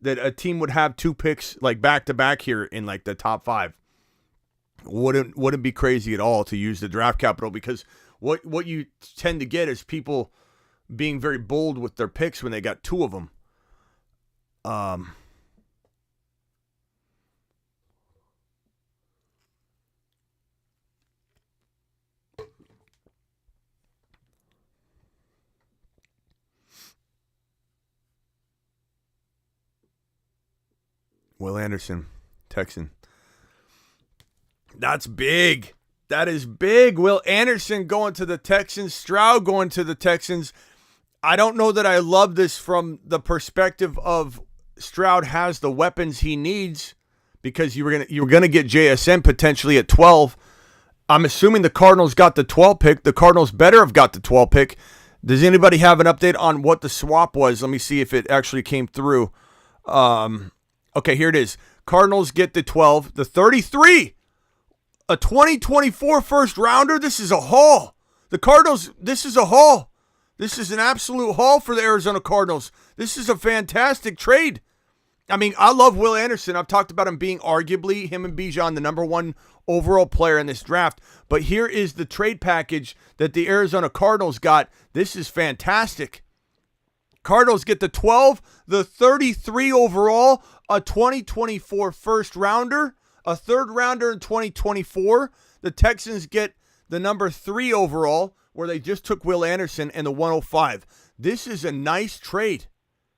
a team would have 2 picks like back-to-back here in like the top 5. Wouldn't be crazy at all to use the draft capital, because what you tend to get is people being very bold with their picks when they got 2 of them. Will Anderson, Texan. That's big. That is big. Will Anderson going to the Texans. Stroud going to the Texans. I don't know that I love this from the perspective of Stroud has the weapons he needs, because you were gonna get JSN potentially at 12. I'm assuming the Cardinals got the 12 pick. The Cardinals better have got the 12 pick. Does anybody have an update on what the swap was? Let me see if it actually came through. Okay, here it is. Cardinals get the 12, the 33, a 2024 first rounder. This is a haul. The Cardinals, this is a haul. This is an absolute haul for the Arizona Cardinals. This is a fantastic trade. I mean, I love Will Anderson. I've talked about him being arguably, him and Bijan, the number 1 overall player in this draft. But here is the trade package that the Arizona Cardinals got. This is fantastic. Cardinals get the 12, the 33 overall, a 2024 first rounder, a third rounder in 2024. The Texans get the number 3 overall, where they just took Will Anderson, and the 105. This is a nice trade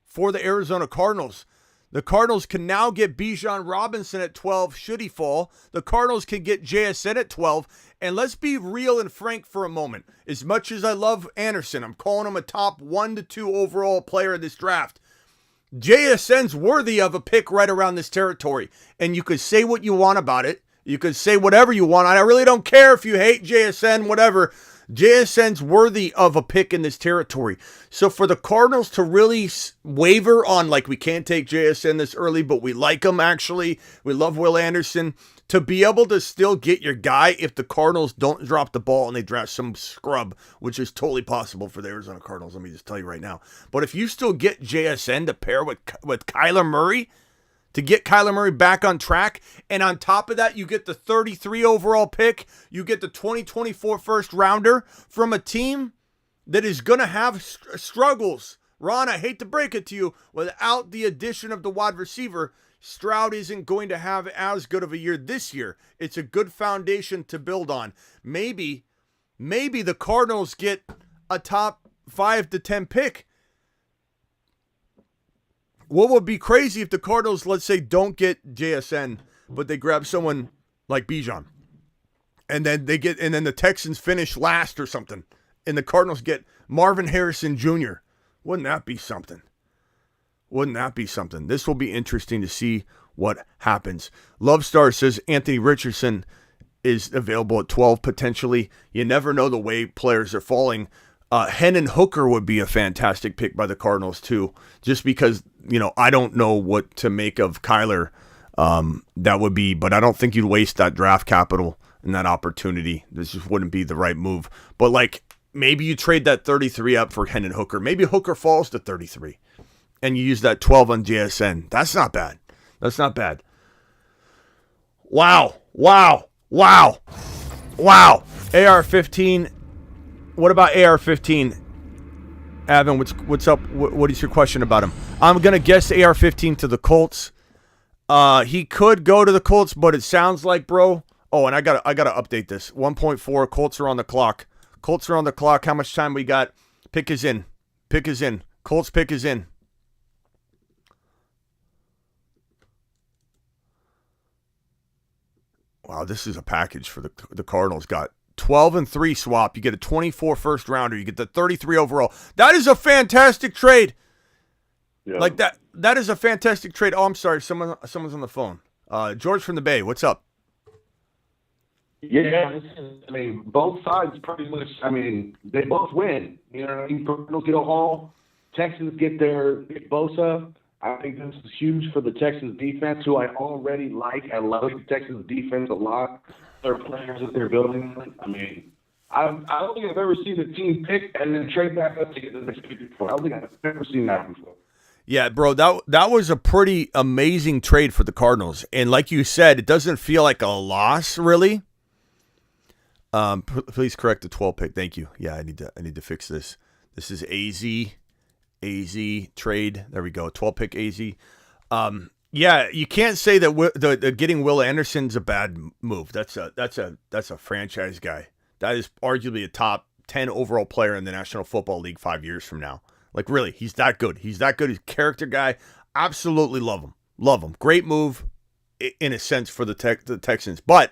for the Arizona Cardinals. The Cardinals can now get Bijan Robinson at 12 should he fall. The Cardinals can get JSN at 12. And let's be real and frank for a moment. As much as I love Anderson, I'm calling him a top 1 to 2 overall player in this draft. JSN's worthy of a pick right around this territory. And you could say what you want about it. You could say whatever you want. I really don't care if you hate JSN, whatever. JSN's worthy of a pick in this territory. So for the Cardinals to really waver on, like, we can't take JSN this early, but we like him actually. We love Will Anderson. To be able to still get your guy if the Cardinals don't drop the ball and they draft some scrub, which is totally possible for the Arizona Cardinals, let me just tell you right now. But if you still get JSN to pair with Kyler Murray, to get Kyler Murray back on track, and on top of that, you get the 33 overall pick, you get the 2024 first rounder from a team that is going to have struggles. Ron, I hate to break it to you, without the addition of the wide receiver, Stroud isn't going to have as good of a year this year. It's a good foundation to build on. Maybe the Cardinals get a top 5 to 10 pick. What would be crazy if the Cardinals, let's say, don't get JSN, but they grab someone like Bijan, and then the Texans finish last or something, and the Cardinals get Marvin Harrison Jr. Wouldn't that be something? Wouldn't that be something? This will be interesting to see what happens. Love Star says Anthony Richardson is available at 12 potentially. You never know the way players are falling. Hendon Hooker would be a fantastic pick by the Cardinals too, just because, I don't know what to make of Kyler. That would be, but I don't think you'd waste that draft capital and that opportunity. This just wouldn't be the right move. But, like, maybe you trade that 33 up for Hendon Hooker. Maybe Hooker falls to 33, and you use that 12 on JSN. That's not bad. That's not bad. Wow. AR-15. What about AR-15? Avin, what's up? What is your question about him? I'm going to guess AR-15 to the Colts. He could go to the Colts, but it sounds like, bro. Oh, and I gotta update this. 1.4. Colts are on the clock. How much time we got? Pick is in. Colts pick is in. Wow, this is a package for the Cardinals. Got 12-3 swap. You get a 24 first rounder. You get the 33 overall. That is a fantastic trade. Yeah. Like that. That is a fantastic trade. Oh, I'm sorry. Someone's on the phone. George from the Bay. What's up? Yeah, both sides pretty much. They both win. You know, Cardinals get a haul. Texans get Bosa. I think this is huge for the Texans defense, who I already like. I love the Texans defense a lot. Their players that they're building. I don't think I've ever seen a team pick and then trade back up to get the next pick before. I don't think I've ever seen that before. Yeah, bro, that was a pretty amazing trade for the Cardinals. And like you said, it doesn't feel like a loss, really. Please correct the 12 pick. Thank you. Yeah, I need to fix this. This is AZ trade. There we go. 12 pick AZ. Yeah, you can't say that the getting Will Anderson's a bad move. That's a franchise guy. That is arguably a top 10 overall player in the National Football League 5 years from now. Like, really, he's that good. He's a character guy. Absolutely love him. Great move in a sense for the Texans. But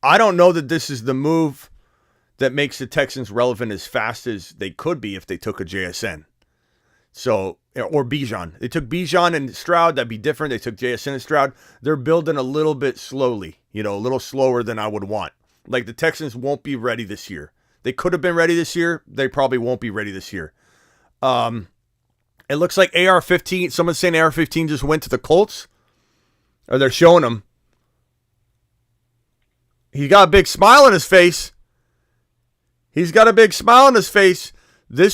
I don't know that this is the move that makes the Texans relevant as fast as they could be if they took a JSN. So, or Bijan. They took Bijan and Stroud. That'd be different. They took JSN and Stroud. They're building a little bit slowly, a little slower than I would want. Like, the Texans won't be ready this year. They could have been ready this year. They probably won't be ready this year. It looks like AR-15. Someone's saying AR-15 just went to the Colts. Or they're showing him. He got a big smile on his face. This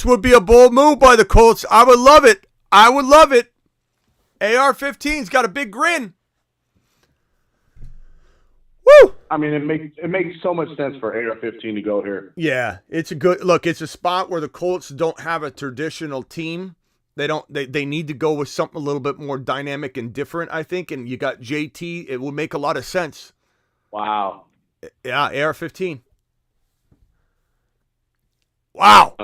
would be a bold move by the Colts. I would love it. AR-15's got a big grin. Woo! It makes so much sense for AR-15 to go here. Yeah, it's a good look. It's a spot where the Colts don't have a traditional team. They need to go with something a little bit more dynamic and different, I think. And you got JT. It will make a lot of sense. Wow. Yeah, AR-15. Wow.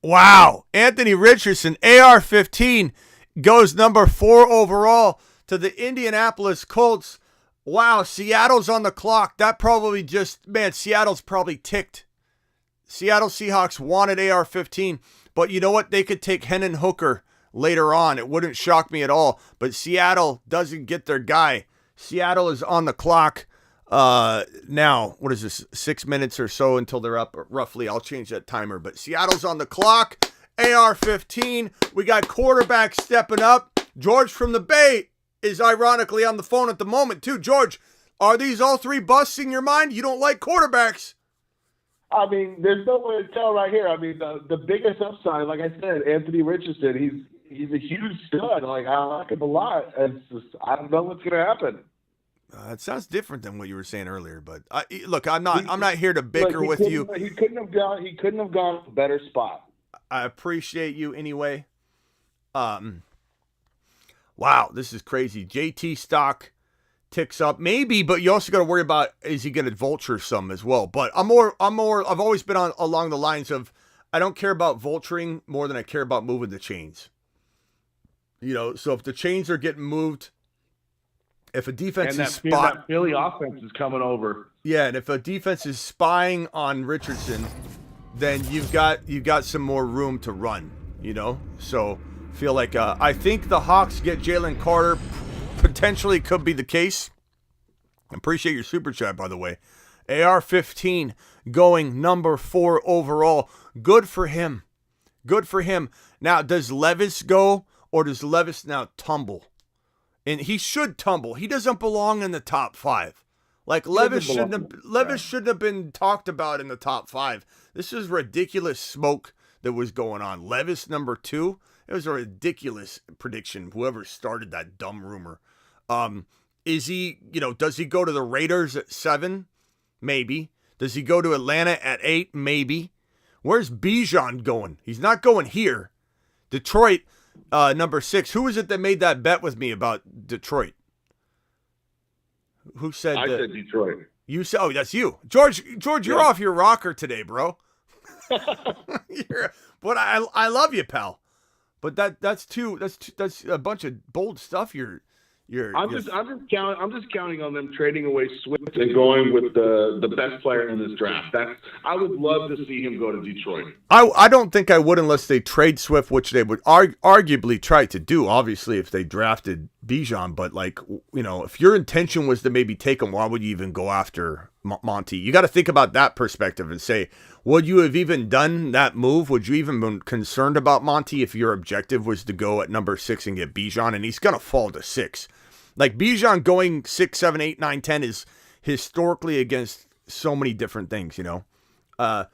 Wow. Anthony Richardson, AR-15, goes number 4 overall to the Indianapolis Colts. Wow, Seattle's on the clock. That probably Seattle's probably ticked. Seattle Seahawks wanted AR-15, but you know what? They could take Hendon Hooker later on. It wouldn't shock me at all, but Seattle doesn't get their guy. Seattle is on the clock. Now, what is this? 6 minutes or so until they're up, roughly. I'll change that timer, but Seattle's on the clock. AR-15. We got quarterbacks stepping up. George from the Bay is ironically on the phone at the moment, too. George, are these all 3 busts in your mind? You don't like quarterbacks. There's no way to tell right here. The biggest upside, like I said, Anthony Richardson, he's a huge stud. Like, I like him a lot. It's just, I don't know what's going to happen. It sounds different than what you were saying earlier, but look, I'm not here to bicker with you. He couldn't have gone a better spot. I appreciate you anyway. Wow, this is crazy. JT stock ticks up, maybe, but you also got to worry about, is he going to vulture some as well? But I've always been along the lines of, I don't care about vulturing more than I care about moving the chains. So if the chains are getting moved. If a defense that Philly offense is coming over. Yeah, and if a defense is spying on Richardson, then you've got some more room to run, So feel like I think the Hawks get Jalen Carter. Potentially could be the case. Appreciate your super chat, by the way. AR-15 going number 4 overall. Good for him. Now, does Levis go, or does Levis now tumble? And he should tumble. He doesn't belong in the top 5. Like Levis shouldn't have been talked about in the top 5. This is ridiculous smoke that was going on. Levis number 2. It was a ridiculous prediction. Whoever started that dumb rumor. Is he, does he go to the Raiders at 7? Maybe. Does he go to Atlanta at 8? Maybe. Where's Bijan going? He's not going here. Detroit, number 6. Who was it that made that bet with me about Detroit? Who said I said Detroit. You said, that's you. George, you're off your rocker today, bro. But I love you, pal. But that's a bunch of bold stuff I'm just counting on them trading away Swift and going with the best player in this draft. I would love to see him go to Detroit. I don't think I would unless they trade Swift, which they would arguably try to do, obviously, if they drafted Bijan. But, if your intention was to maybe take him, why would you even go after Monty? You got to think about that perspective and say, would you have even done that move? Would you even been concerned about Monty if your objective was to go at number 6 and get Bijan? And he's going to fall to 6. Like, Bijan going 6, 7, 8, 9, 10 is historically against so many different things, if a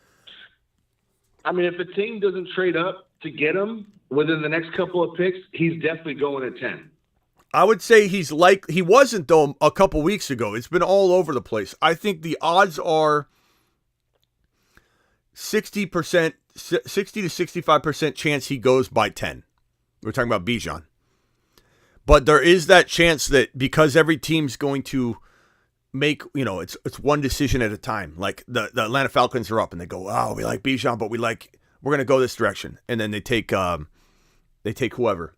team doesn't trade up to get him within the next couple of picks, he's definitely going at 10. I would say he wasn't, though, a couple weeks ago. It's been all over the place. I think the odds are 60 to 65% chance he goes by 10. We're talking about Bijan. But there is that chance that because every team's going to make, it's one decision at a time. Like the Atlanta Falcons are up and they go, oh, we like Bijan, but we're going to go this direction. And then they take whoever.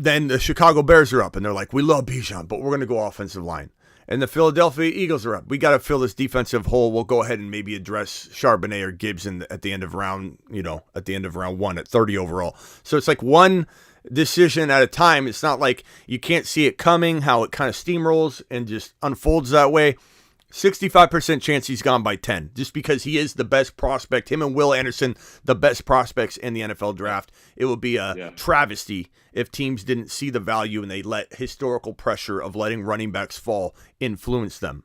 Then the Chicago Bears are up and they're like, we love Bijan, but we're going to go offensive line. And the Philadelphia Eagles are up. We got to fill this defensive hole. We'll go ahead and maybe address Charbonnet or Gibbs at the end of round 1 at 30 overall. So it's like one decision at a time. It's not like you can't see it coming, how it kind of steamrolls and just unfolds that way. 65% chance he's gone by 10, just because he is the best prospect. Him and Will Anderson, the best prospects in the NFL draft. It would be a travesty if teams didn't see the value and they let historical pressure of letting running backs fall influence them.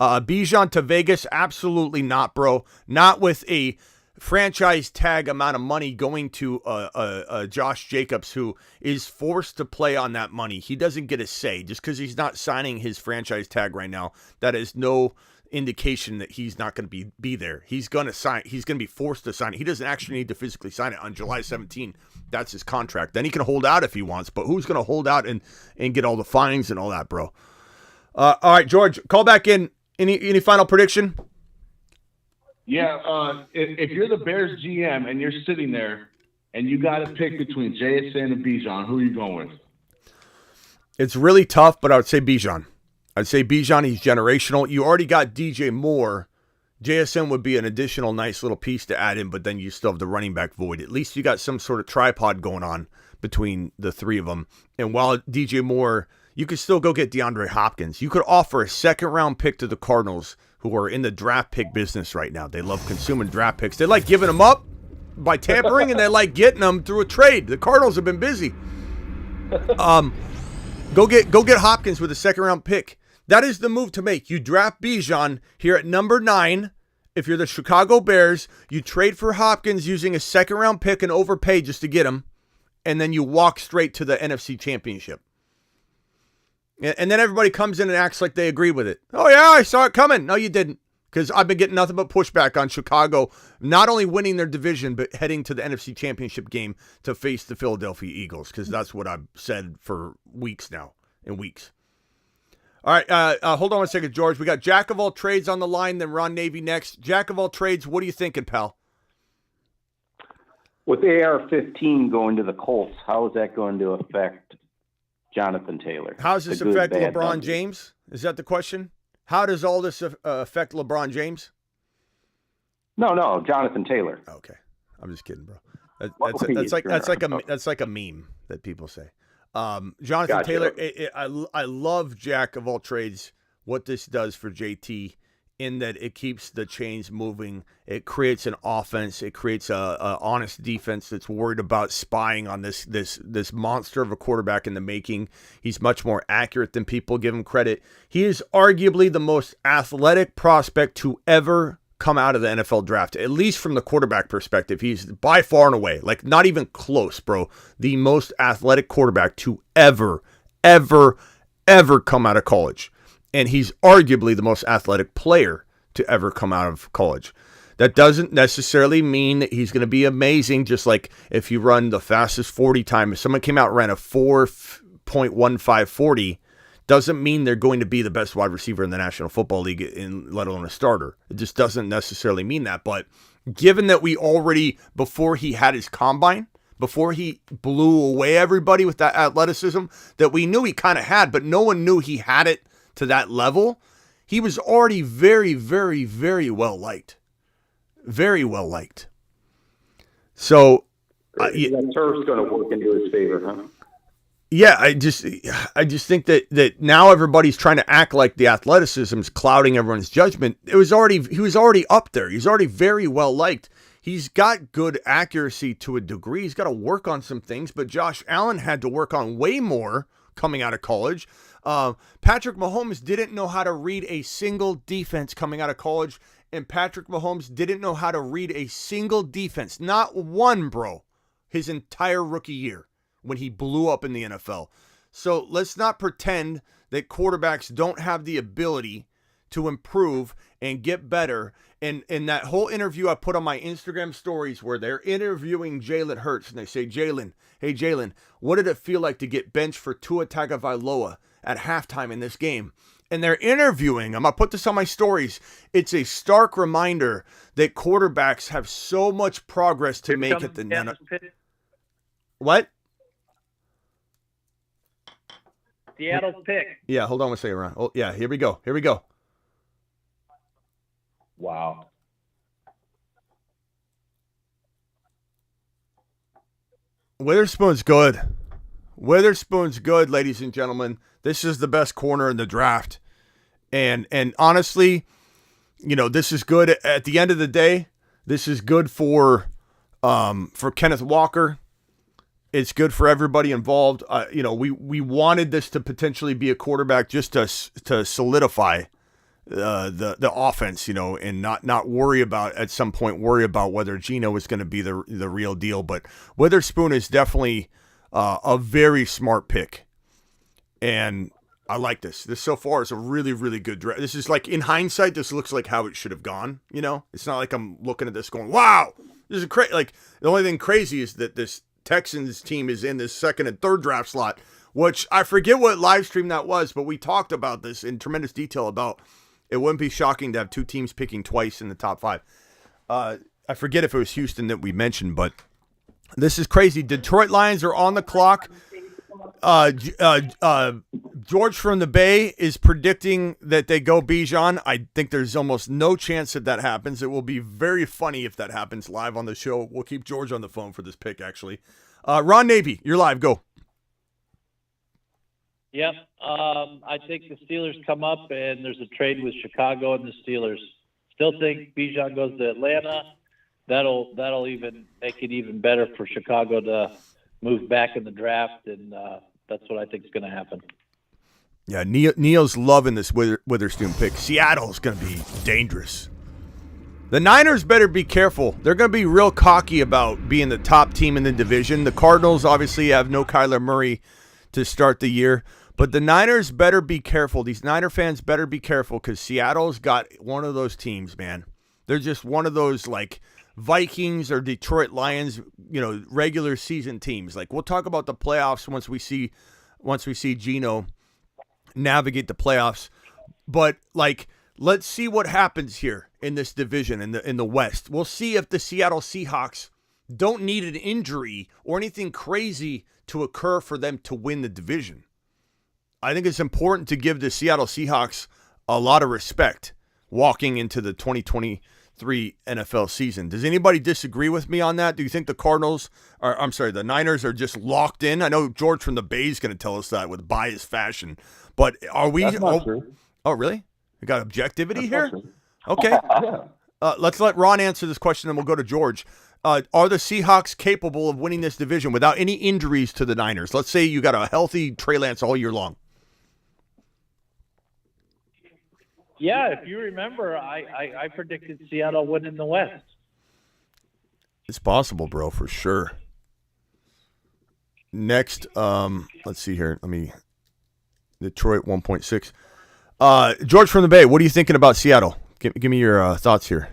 Bijan to Vegas, absolutely not, bro. Not with a franchise tag amount of money going to Josh Jacobs, who is forced to play on that money. He doesn't get a say just because he's not signing his franchise tag right now. That is no indication that he's not going to be there. He's going to sign. He's going to be forced to sign it. He doesn't actually need to physically sign it on July 17. That's his contract. Then he can hold out if he wants, but who's going to hold out and get all the fines and all that, bro? All right, George, call back in. Any final prediction? Yeah, if you're the Bears GM and you're sitting there and you got to pick between JSN and Bijan, who are you going with? It's really tough, but I would say Bijan. I'd say Bijan, he's generational. You already got DJ Moore. JSN would be an additional nice little piece to add in, but then you still have the running back void. At least you got some sort of tripod going on between the three of them. And while DJ Moore, you could still go get DeAndre Hopkins. You could offer a second-round pick to the Cardinals, who are in the draft pick business right now. They love consuming draft picks. They like giving them up by tampering, and they like getting them through a trade. The Cardinals have been busy. Go get Hopkins with a second-round pick. That is the move to make. You draft Bijan here at number 9. If you're the Chicago Bears, you trade for Hopkins using a second-round pick and overpay just to get him, and then you walk straight to the NFC Championship. And then everybody comes in and acts like they agree with it. Oh, yeah, I saw it coming. No, you didn't. Because I've been getting nothing but pushback on Chicago not only winning their division, but heading to the NFC Championship game to face the Philadelphia Eagles. Because that's what I've said for weeks now. All right, hold on one second, George. We got Jack of all trades on the line, then Ron Navy next. Jack of all trades, what are you thinking, pal? With AR-15 going to the Colts, how is that going to affect Jonathan Taylor? How does this affect LeBron James? Is that the question? How does all this affect LeBron James? No, Jonathan Taylor. Okay, I'm just kidding, bro. That's like a meme that people say. Jonathan Gotcha. Taylor. I love Jack of all trades. What this does for JT in that it keeps the chains moving. It creates an offense. It creates a honest defense that's worried about spying on this monster of a quarterback in the making. He's much more accurate than people give him credit. He is arguably the most athletic prospect to ever come out of the NFL draft, at least from the quarterback perspective. He's by far and away, like not even close, bro, the most athletic quarterback to ever come out of college. And he's arguably the most athletic player to ever come out of college. That doesn't necessarily mean that he's going to be amazing, just like if you run the fastest 40 time. If someone came out and ran a 4.15 40, doesn't mean they're going to be the best wide receiver in the National Football League, let alone a starter. It just doesn't necessarily mean that. But given that we already, before he had his combine, before he blew away everybody with that athleticism that we knew he kind of had, but no one knew he had it to that level, he was already very, very, very well liked. Very well liked. So that turf's going to work into his favor, huh? Yeah, I just think that now everybody's trying to act like the athleticism is clouding everyone's judgment. He was already up there. He's already very well liked. He's got good accuracy to a degree. He's got to work on some things, but Josh Allen had to work on way more coming out of college. Patrick Mahomes didn't know how to read a single defense coming out of college, and Patrick Mahomes didn't know how to read a single defense. Not one, bro, his entire rookie year when he blew up in the NFL. So let's not pretend that quarterbacks don't have the ability to improve and get better. And that whole interview I put on my Instagram stories where they're interviewing Jalen Hurts, and they say, hey Jalen, what did it feel like to get benched for Tua Tagovailoa at halftime in this game? And they're interviewing him. I put this on my stories. It's a stark reminder that quarterbacks have so much progress to make at the NFL. What? Seattle's pick. Yeah, hold on one second, Ron. Oh, yeah, here we go. Wow. Witherspoon's good. Witherspoon's good, ladies and gentlemen. This is the best corner in the draft. And honestly, this is good at the end of the day. This is good for Kenneth Walker. It's good for everybody involved. We wanted this to potentially be a quarterback just to solidify the offense, and not worry about at some point whether Geno was going to be the real deal. But Witherspoon is definitely a very smart pick, and I like this. This so far is a really, really good draft. This is like, in hindsight, this looks like how it should have gone. It's not like I'm looking at this going, wow, this is crazy. Like, the only thing crazy is that this Texans team is in this second and third draft slot, which I forget what live stream that was, but we talked about this in tremendous detail about it wouldn't be shocking to have two teams picking twice in the top 5. I forget if it was Houston that we mentioned, but this is crazy. Detroit Lions are on the clock. George from the Bay is predicting that they go Bijan. I think there's almost no chance that happens. It will be very funny if that happens live on the show. We'll keep George on the phone for this pick, actually. Ron Navy, you're live. Go. Yep. I think the Steelers come up, and there's a trade with Chicago and the Steelers. Still think Bijan goes to Atlanta. That'll even make it even better for Chicago to move back in the draft, and that's what I think is going to happen. Yeah, Neil's loving this Witherspoon pick. Seattle's going to be dangerous. The Niners better be careful. They're going to be real cocky about being the top team in the division. The Cardinals obviously have no Kyler Murray to start the year, but the Niners better be careful. These Niner fans better be careful, because Seattle's got one of those teams, man. They're just one of those, like, Vikings or Detroit Lions, regular season teams. Like, we'll talk about the playoffs once we see Geno navigate the playoffs. But, like, let's see what happens here in this division in the West. We'll see if the Seattle Seahawks don't need an injury or anything crazy to occur for them to win the division. I think it's important to give the Seattle Seahawks a lot of respect walking into the 2023 NFL season. Does anybody disagree with me on that? Do you think the Niners are just locked in? I know George from the Bay is going to tell us that with biased fashion, but are we? That's not true. Oh, really? We got objectivity here? Okay. Let's let Ron answer this question, and we'll go to George. Are the Seahawks capable of winning this division without any injuries to the Niners? Let's say you got a healthy Trey Lance all year long. Yeah, if you remember, I predicted Seattle winning the West. It's possible, bro, for sure. Next, let's see here. Detroit 1.6. George from the Bay, what are you thinking about Seattle? Give me your thoughts here.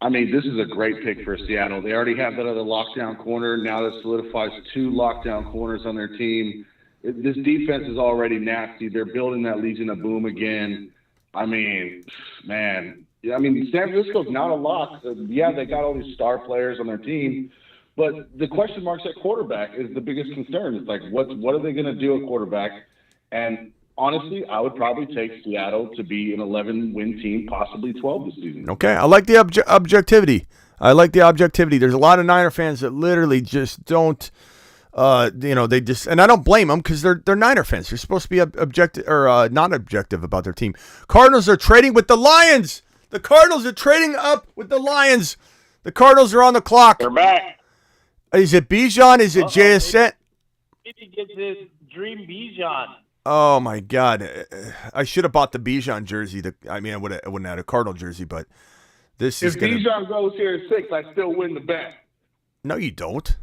I mean, this is a great pick for Seattle. They already have that other lockdown corner. Now that solidifies 2 lockdown corners on their team. This defense is already nasty. They're building that Legion of Boom again. I mean, man. I mean, San Francisco's not a lock. Yeah, they got all these star players on their team. But the question marks at quarterback is the biggest concern. It's like, what are they going to do at quarterback? And honestly, I would probably take Seattle to be an 11-win team, possibly 12 this season. Okay, I like the objectivity. There's a lot of Niner fans that literally just don't, they just, and I don't blame them because they're Niner fans. They're supposed to be objective or not objective about their team. Cardinals are trading with the Lions. The Cardinals are trading up with the Lions. The Cardinals are on the clock. They're back. Is it Bijan? Is it JSN? Maybe gets his dream Bijan. Oh my God! I should have bought the Bijan jersey. I wouldn't have had a Cardinal jersey, but this is. If Bijan goes here at 6, I still win the bet. No, you don't.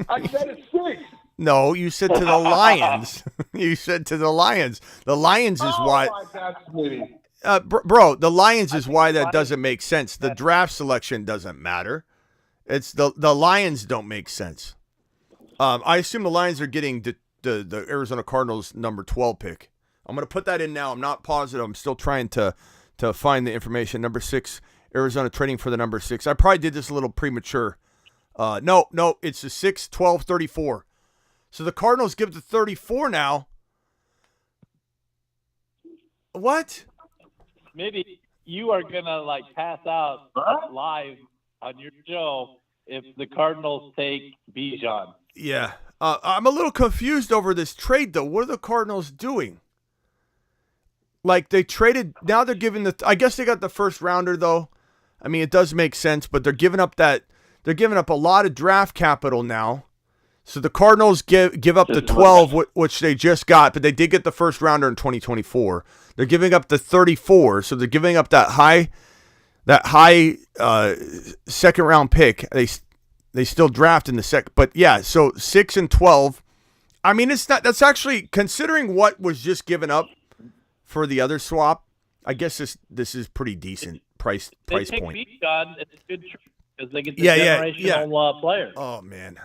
I said it's 6. No, you said to the Lions. You said to the Lions. The Lions is why. Bro, the Lions is why that doesn't make sense. The draft selection doesn't matter. It's the Lions don't make sense. I assume the Lions are getting the Arizona Cardinals number 12 pick. I'm going to put that in now. I'm not positive. I'm still trying to find the information. Number 6, Arizona trading for the number 6. I probably did this a little premature. No, it's the 6, 12, 34. So the Cardinals give the 34 now. What? Maybe you are going to pass out live on your show if the Cardinals take Bijan. Yeah. I'm a little confused over this trade, though. What are the Cardinals doing? They traded. Now they're giving I guess they got the first rounder, though. I mean, it does make sense, but they're giving up a lot of draft capital now. So the Cardinals give up the 12, which they just got, but they did get the first rounder in 2024. They're giving up the 34, so they're giving up that high second round pick. They still draft in the second, but yeah, so 6 and 12. I mean, that's actually, considering what was just given up for the other swap, I guess this is pretty decent price point. Bijan, it's a good trade because they get the generational player. Oh man,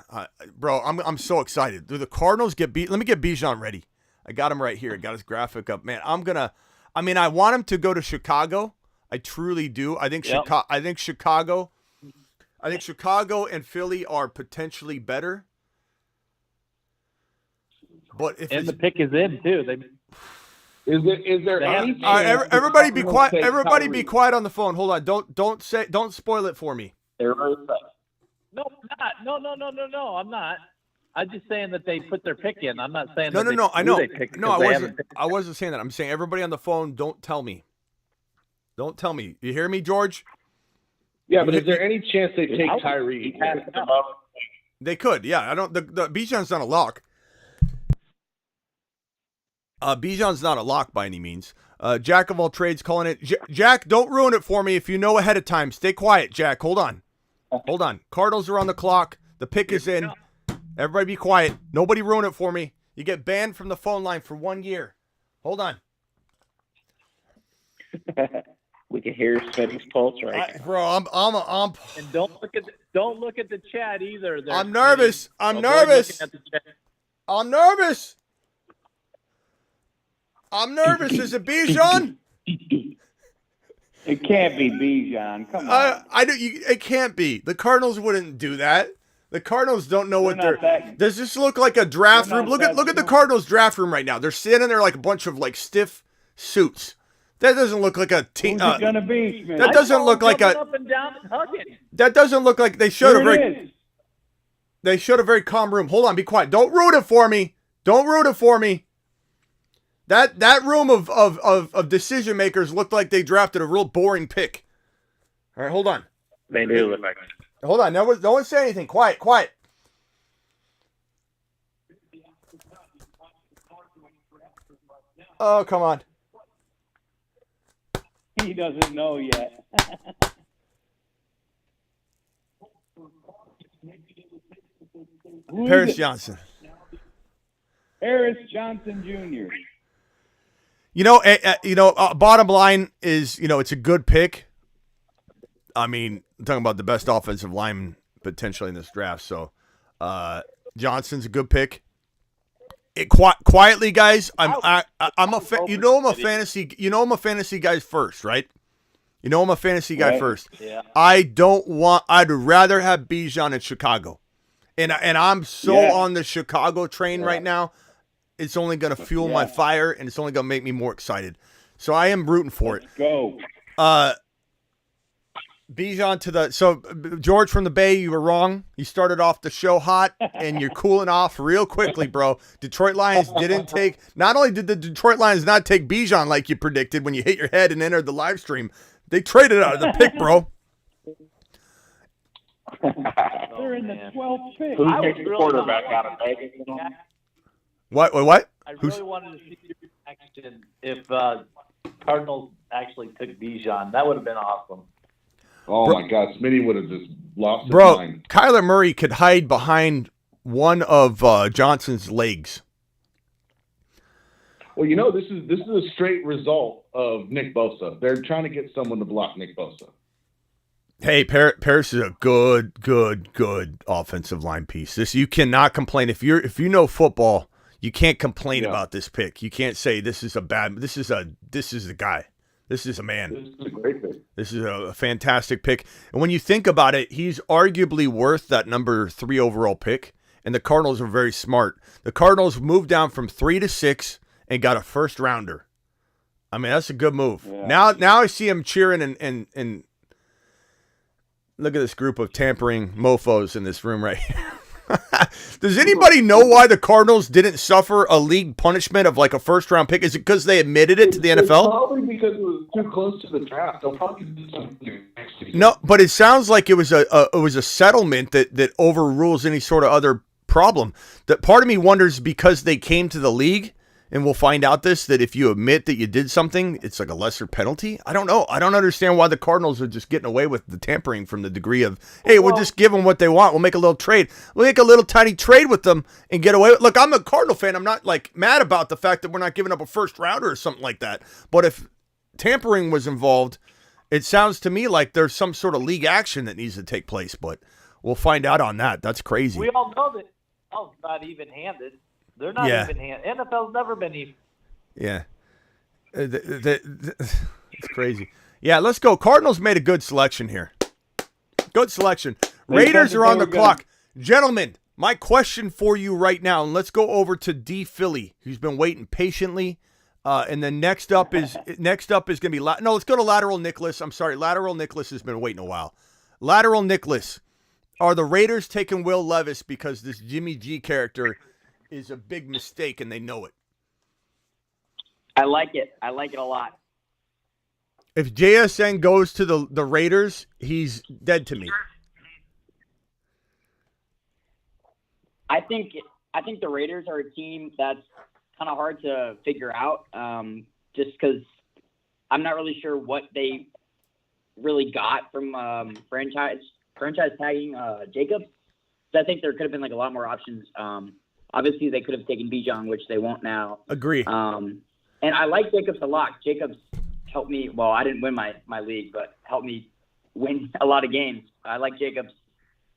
bro, I'm so excited. Do the Cardinals get beat? Let me get Bijan ready. I got him right here. I got his graphic up. Man, I want him to go to Chicago. I truly do. I think Chicago and Philly are potentially better. But if the pick is in too, is there any chance? Everybody be quiet. Everybody be quiet on the phone. Hold on. Don't spoil it for me. No, I'm not. No, I'm not. I'm just saying that they put their pick in. I'm not saying no. I know. I wasn't saying that. I'm saying everybody on the phone. Don't tell me. Don't tell me. You hear me, George? Yeah, but is there any chance they take Tyree? They could. Yeah, I don't. The Bijan's not a lock. Bijan's not a lock by any means. Jack of all trades calling it. Jack, don't ruin it for me if you know ahead of time. Stay quiet, Jack. Hold on. Cardinals are on the clock. The pick is in. Everybody be quiet. Nobody ruin it for me. You get banned from the phone line for 1 year. Hold on. We can hear Smitty's pulse right now. Bro, I'm. And don't look at the chat either. I'm nervous. I'm nervous. Is it Bijan? It can't be Bijan. Come on. It can't be. The Cardinals wouldn't do that. The Cardinals don't know what they're. Does this look like a draft room? Look at the Cardinals draft room right now. They're sitting there like a bunch of stiff suits. That doesn't look like a team. Who's it gonna be, Smith? That doesn't look like a. Up and down and hugging. That doesn't look like they showed a very. They showed a very calm room. Hold on, be quiet. Don't ruin it for me. That room of decision makers looked like they drafted a real boring pick. All right, hold on. They do look like it. Hold on. No one say anything. Quiet. Oh, come on. He doesn't know yet. Paris Johnson. Harris Johnson Jr. Bottom line is, it's a good pick. I mean, I'm talking about the best offensive lineman potentially in this draft. So, Johnson's a good pick. Quietly, guys, I'm a fantasy guy first, right? I'm a fantasy guy first. Yeah. I'd rather have Bijan in Chicago. And I'm so on the Chicago train right now. It's only going to fuel my fire, and it's only going to make me more excited. So I am rooting for it. Go. Bijan so George from the Bay, you were wrong. You started off the show hot, and you're cooling off real quickly, bro. Detroit Lions not only did the Detroit Lions not take Bijan like you predicted when you hit your head and entered the live stream, they traded out of the pick, bro. They're in the 12th pick. Who's taking quarterback out of Vegas? What? I really wanted to see your reaction if Cardinals actually took Bijan. That would have been awesome. Oh, my God. Smitty would have just lost his Bro, mind. Kyler Murray could hide behind one of Johnson's legs. Well, this is a straight result of Nick Bosa. They're trying to get someone to block Nick Bosa. Hey, Paris is a good offensive line piece. This you cannot complain if you know football. You can't complain about this pick. You can't say this is a guy. This is a man. This is a great pick. This is a fantastic pick. And when you think about it, he's arguably worth that number 3 overall pick. And the Cardinals are very smart. The Cardinals moved down from 3 to 6 and got a first rounder. I mean, that's a good move. Yeah. Now I see him cheering and look at this group of tampering mofos in this room right here. Does anybody know why the Cardinals didn't suffer a league punishment of like a first-round pick? Is it because they admitted it to the NFL? Probably because it was too close to the draft. They'll probably do something next season. No, but it sounds like it was a settlement that overrules any sort of other problem. That part of me wonders because they came to the league, and we'll find out that if you admit that you did something, it's like a lesser penalty. I don't know. I don't understand why the Cardinals are just getting away with the tampering from the degree of, hey, we'll just give them what they want. We'll make a little trade. We'll make a little tiny trade with them and get away with. Look, I'm a Cardinal fan. I'm not like mad about the fact that we're not giving up a first rounder or something like that. But if tampering was involved, it sounds to me like there's some sort of league action that needs to take place. But we'll find out on that. That's crazy. We all know that it's not even-handed. They're not even-handed. NFL's never been even. Yeah. It's crazy. Yeah, let's go. Cardinals made a good selection here. Good selection. Raiders are on the clock. Gentlemen, my question for you right now, and let's go over to D. Philly, who's been waiting patiently. And then next up is going to be let's go to Lateral Nicholas. I'm sorry, Lateral Nicholas has been waiting a while. Lateral Nicholas, are the Raiders taking Will Levis because this Jimmy G character is a big mistake and they know it? I like it. I like it a lot. If JSN goes to the Raiders, he's dead to me. I think the Raiders are a team that's kind of hard to figure out, just because I'm not really sure what they really got from franchise tagging Jacobs. So I think there could have been like a lot more options. Obviously, they could have taken Bijan, which they won't now. Agree. And I like Jacobs a lot. Jacobs helped me. Well, I didn't win my league, but helped me win a lot of games. I like Jacobs,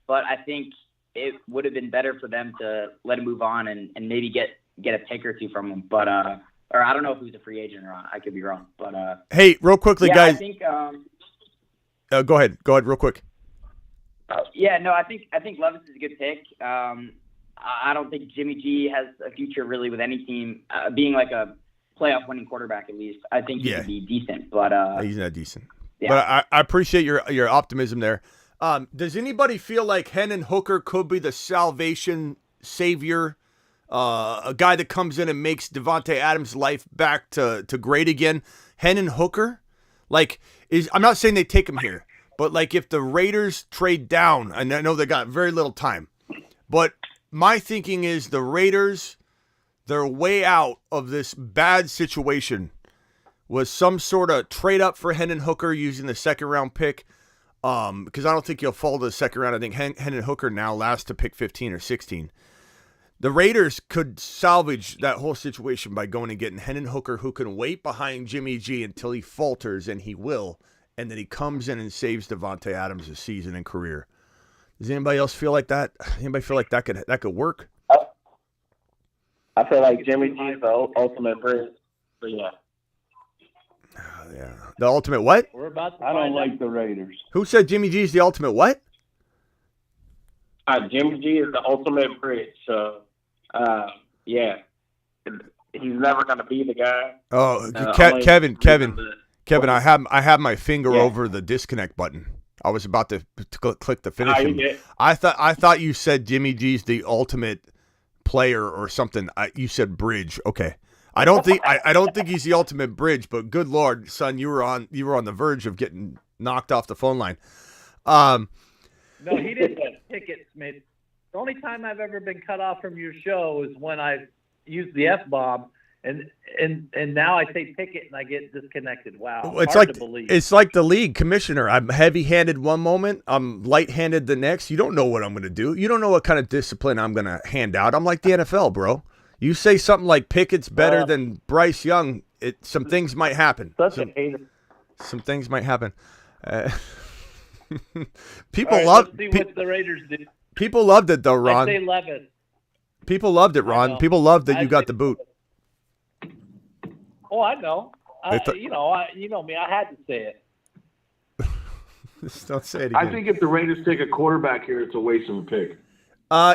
but I think it would have been better for them to let him move on and maybe get a pick or two from him. But or I don't know if he was a free agent or not. I could be wrong. But hey, real quickly, guys. I think. Go ahead, real quick. I think Levis is a good pick. I don't think Jimmy G has a future really with any team, being like a playoff winning quarterback at least. I think he could be decent, but he's not decent. Yeah. But I appreciate your optimism there. Does anybody feel like Hendon Hooker could be the salvation savior a guy that comes in and makes Devontae Adams' life back to great again. Hendon Hooker, I'm not saying they take him here, but if the Raiders trade down, and I know they got very little time, but my thinking is the Raiders, their way out of this bad situation was some sort of trade up for Hendon Hooker using the second round pick. Because I don't think he'll fall to the second round. I think Hendon Hooker now lasts to pick 15 or 16. The Raiders could salvage that whole situation by going and getting Hendon Hooker, who can wait behind Jimmy G until he falters, and he will, and then he comes in and saves Devontae Adams' season and career. Does anybody else feel like that? Anybody feel like that could work? I feel like Jimmy G is the ultimate bridge. But yeah. Yeah. The ultimate what? We're about to I don't find out. like the Raiders. Who said Jimmy G is the ultimate what? Jimmy G is the ultimate bridge. So, yeah. He's never going to be the guy. Oh, Kevin, I have my finger over the disconnect button. I was about to click the finish him. I thought you said Jimmy G's the ultimate player or something. You said bridge. Okay. I don't think he's the ultimate bridge, but good Lord, son, you were on the verge of getting knocked off the phone line. No, he didn't pick it, Smith. The only time I've ever been cut off from your show is when I used the F-bomb, and now I say pick it and I get disconnected. Wow, It's hard like to believe. it's like the league commissioner. I'm heavy-handed one moment, I'm light-handed the next. You don't know what I'm going to do. You don't know what kind of discipline I'm going to hand out. I'm like the NFL, bro. You say something like Pickett's better than Bryce Young, some things might happen. An hater. Some things might happen. All right, let's see what the Raiders do. People loved it though, Ron. I say Levis. People loved it, Ron. People loved that you got the boot. Oh, I know. You know me. I had to say it. Don't say it again. I think if the Raiders take a quarterback here, it's a waste of a pick.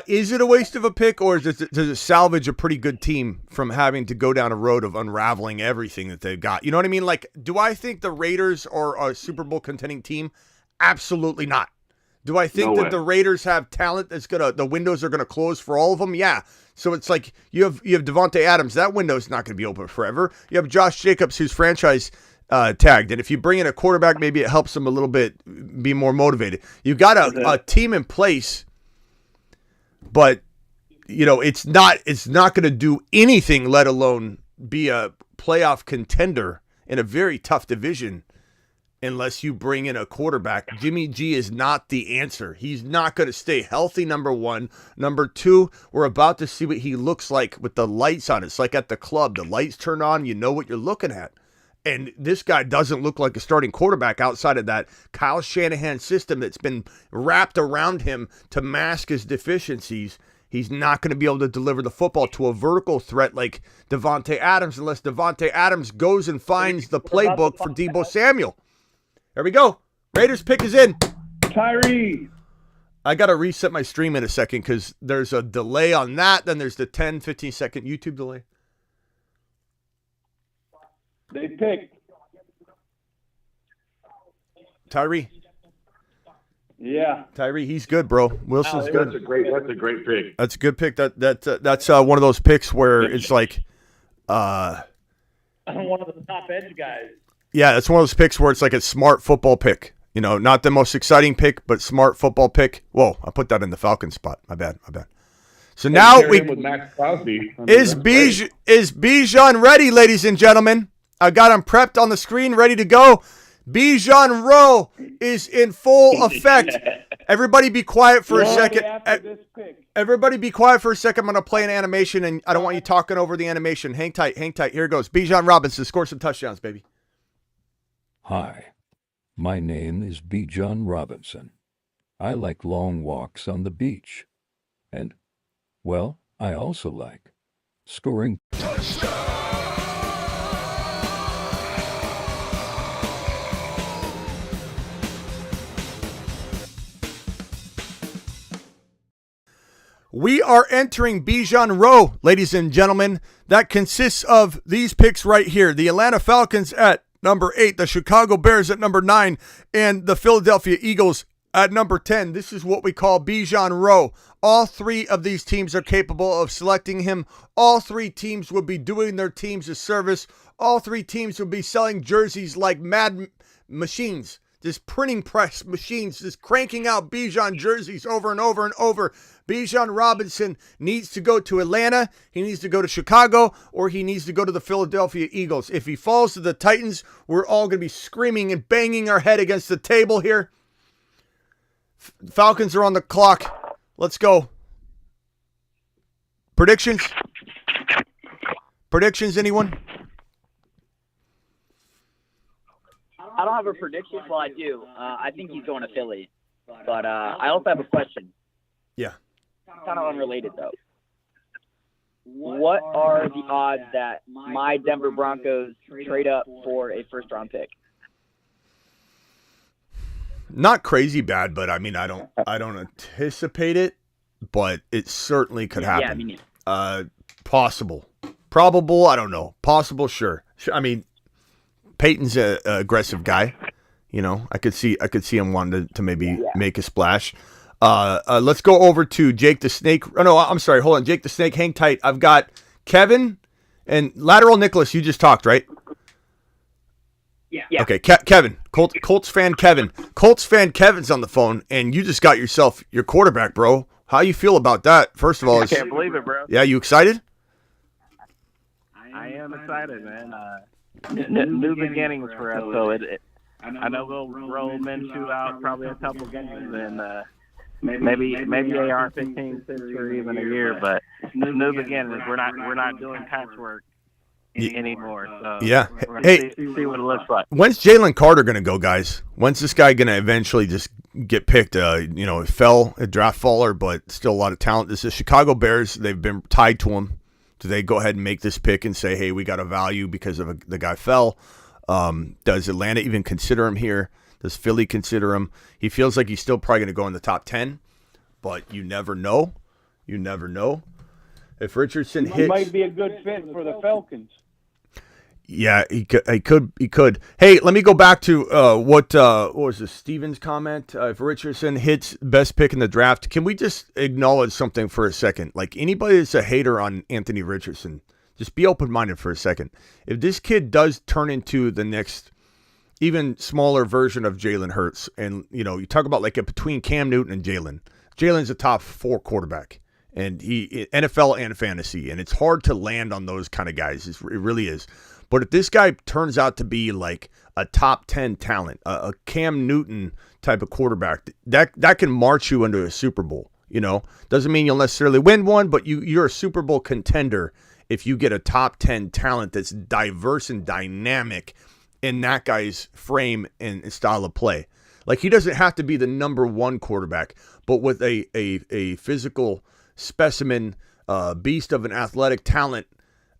Is it a waste of a pick, or does it salvage a pretty good team from having to go down a road of unraveling everything that they've got? You know what I mean? Do I think the Raiders are a Super Bowl contending team? Absolutely not. Do I think that the Raiders have talent that's the windows are gonna close for all of them? Yeah. So it's like you have Devontae Adams. That window's not gonna be open forever. You have Josh Jacobs, who's franchise tagged, and if you bring in a quarterback, maybe it helps them a little bit be more motivated. You got a team in place. But, it's not going to do anything, let alone be a playoff contender in a very tough division unless you bring in a quarterback. Jimmy G is not the answer. He's not going to stay healthy, number one. Number two, we're about to see what he looks like with the lights on. It's like at the club. The lights turn on, you know what you're looking at. And this guy doesn't look like a starting quarterback outside of that Kyle Shanahan system that's been wrapped around him to mask his deficiencies. He's not going to be able to deliver the football to a vertical threat like Devontae Adams unless Devontae Adams goes and finds the playbook for Deebo Samuel. There we go. Raiders pick is in. Tyree. I got to reset my stream in a second because there's a delay on that. Then there's the 10, 15-second YouTube delay. They picked Tyree. Yeah. Tyree, he's good, bro. Wilson's good. That's a great pick. That's a good pick. That's one of those picks where it's like one of the top edge guys. Yeah, it's one of those picks where it's like a smart football pick. Not the most exciting pick, but smart football pick. Whoa, I put that in the Falcon spot. My bad. So now with Max Crosby. Is Bijan ready, ladies and gentlemen? I got him prepped on the screen, ready to go. Bijan Rowe is in full effect. Everybody be quiet for a second. Everybody be quiet for a second. I'm going to play an animation, and I don't want you talking over the animation. Hang tight. Here it goes. Bijan Robinson, score some touchdowns, baby. Hi, my name is Bijan Robinson. I like long walks on the beach. And, well, I also like scoring touchdowns. We are entering Bijan Rowe, ladies and gentlemen. That consists of these picks right here. The Atlanta Falcons at number 8, the Chicago Bears at number 9, and the Philadelphia Eagles At number 10, this is what we call Bijan Rowe. All three of these teams are capable of selecting him. All three teams would be doing their teams a service. All three teams would be selling jerseys like mad machines. Just printing press machines, just cranking out Bijan jerseys over and over and over. Bijan Robinson needs to go to Atlanta, he needs to go to Chicago, or he needs to go to the Philadelphia Eagles. If he falls to the Titans, we're all going to be screaming and banging our head against the table here. Falcons are on the clock. Let's go. Predictions? Predictions, anyone? I don't have a prediction. Well, I do. I think he's going to Philly. But I also have a question. Yeah. Kind of unrelated, though. What are the odds that my Denver Broncos trade up for a first-round pick? Not crazy bad, but I mean, I don't anticipate it, but it certainly could happen. Yeah, I mean, possible, probable. I don't know. Possible, sure. I mean, Peyton's a aggressive guy. You know, I could see him wanting to maybe make a splash. Let's go over to Jake the Snake. Oh, no, I'm sorry. Hold on, Jake the Snake. Hang tight. I've got Kevin and Lateral Nicholas. You just talked, right? Yeah. Okay, Kevin, Colts fan Kevin. Colts fan Kevin's on the phone, and you just got yourself your quarterback, bro. How you feel about that? First of all, I can't believe it, bro. Yeah, you excited? I am excited, man. New beginnings for us, so I know we'll roll Minshew out probably a couple games, and maybe AR-15 sits for even a year, but new beginnings. We're not doing patchwork anymore. So yeah. We're gonna see what it looks like. When's Jalen Carter going to go, guys? When's this guy going to eventually just get picked? Fell a draft faller, but still a lot of talent. This is Chicago Bears. They've been tied to him. Do they go ahead and make this pick and say, hey, we got a value because of the guy fell? Does Atlanta even consider him here? Does Philly consider him? He feels like he's still probably going to go in the top 10, but you never know. You never know. If Richardson hits, He might be a good fit for the Falcons. yeah, he could. Hey, let me go back to what was this Stevens comment? If Richardson hits best pick in the draft, can we just acknowledge something for a second? Like, anybody that's a hater on Anthony Richardson, just be open-minded for a second. If this kid does turn into the next even smaller version of Jalen Hurts, and you talk about like a between Cam Newton and Jalen. Jalen's a top 4 quarterback, and he NFL and fantasy, and it's hard to land on those kind of guys. It really is. But if this guy turns out to be like a top 10 talent, a Cam Newton type of quarterback, that can march you into a Super Bowl. Doesn't mean you'll necessarily win one, but you're a Super Bowl contender if you get a top 10 talent that's diverse and dynamic in that guy's frame and style of play. Like, he doesn't have to be the number 1 quarterback, but with a physical specimen, beast of an athletic talent,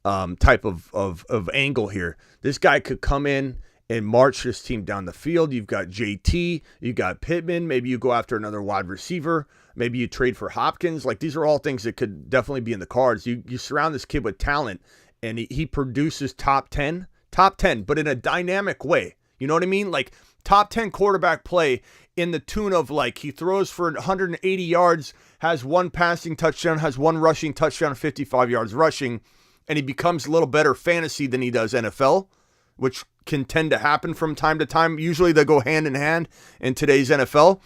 type of angle here. This guy could come in and march this team down the field. You've got JT, you've got Pittman. Maybe you go after another wide receiver. Maybe you trade for Hopkins. Like, these are all things that could definitely be in the cards. You surround this kid with talent, and he produces top 10, but in a dynamic way. You know what I mean? Like, top 10 quarterback play in the tune of, like, he throws for 180 yards, has 1 passing touchdown, has 1 rushing touchdown, 55 yards rushing, and he becomes a little better fantasy than he does NFL, which can tend to happen from time to time. Usually they go hand in hand in today's NFL.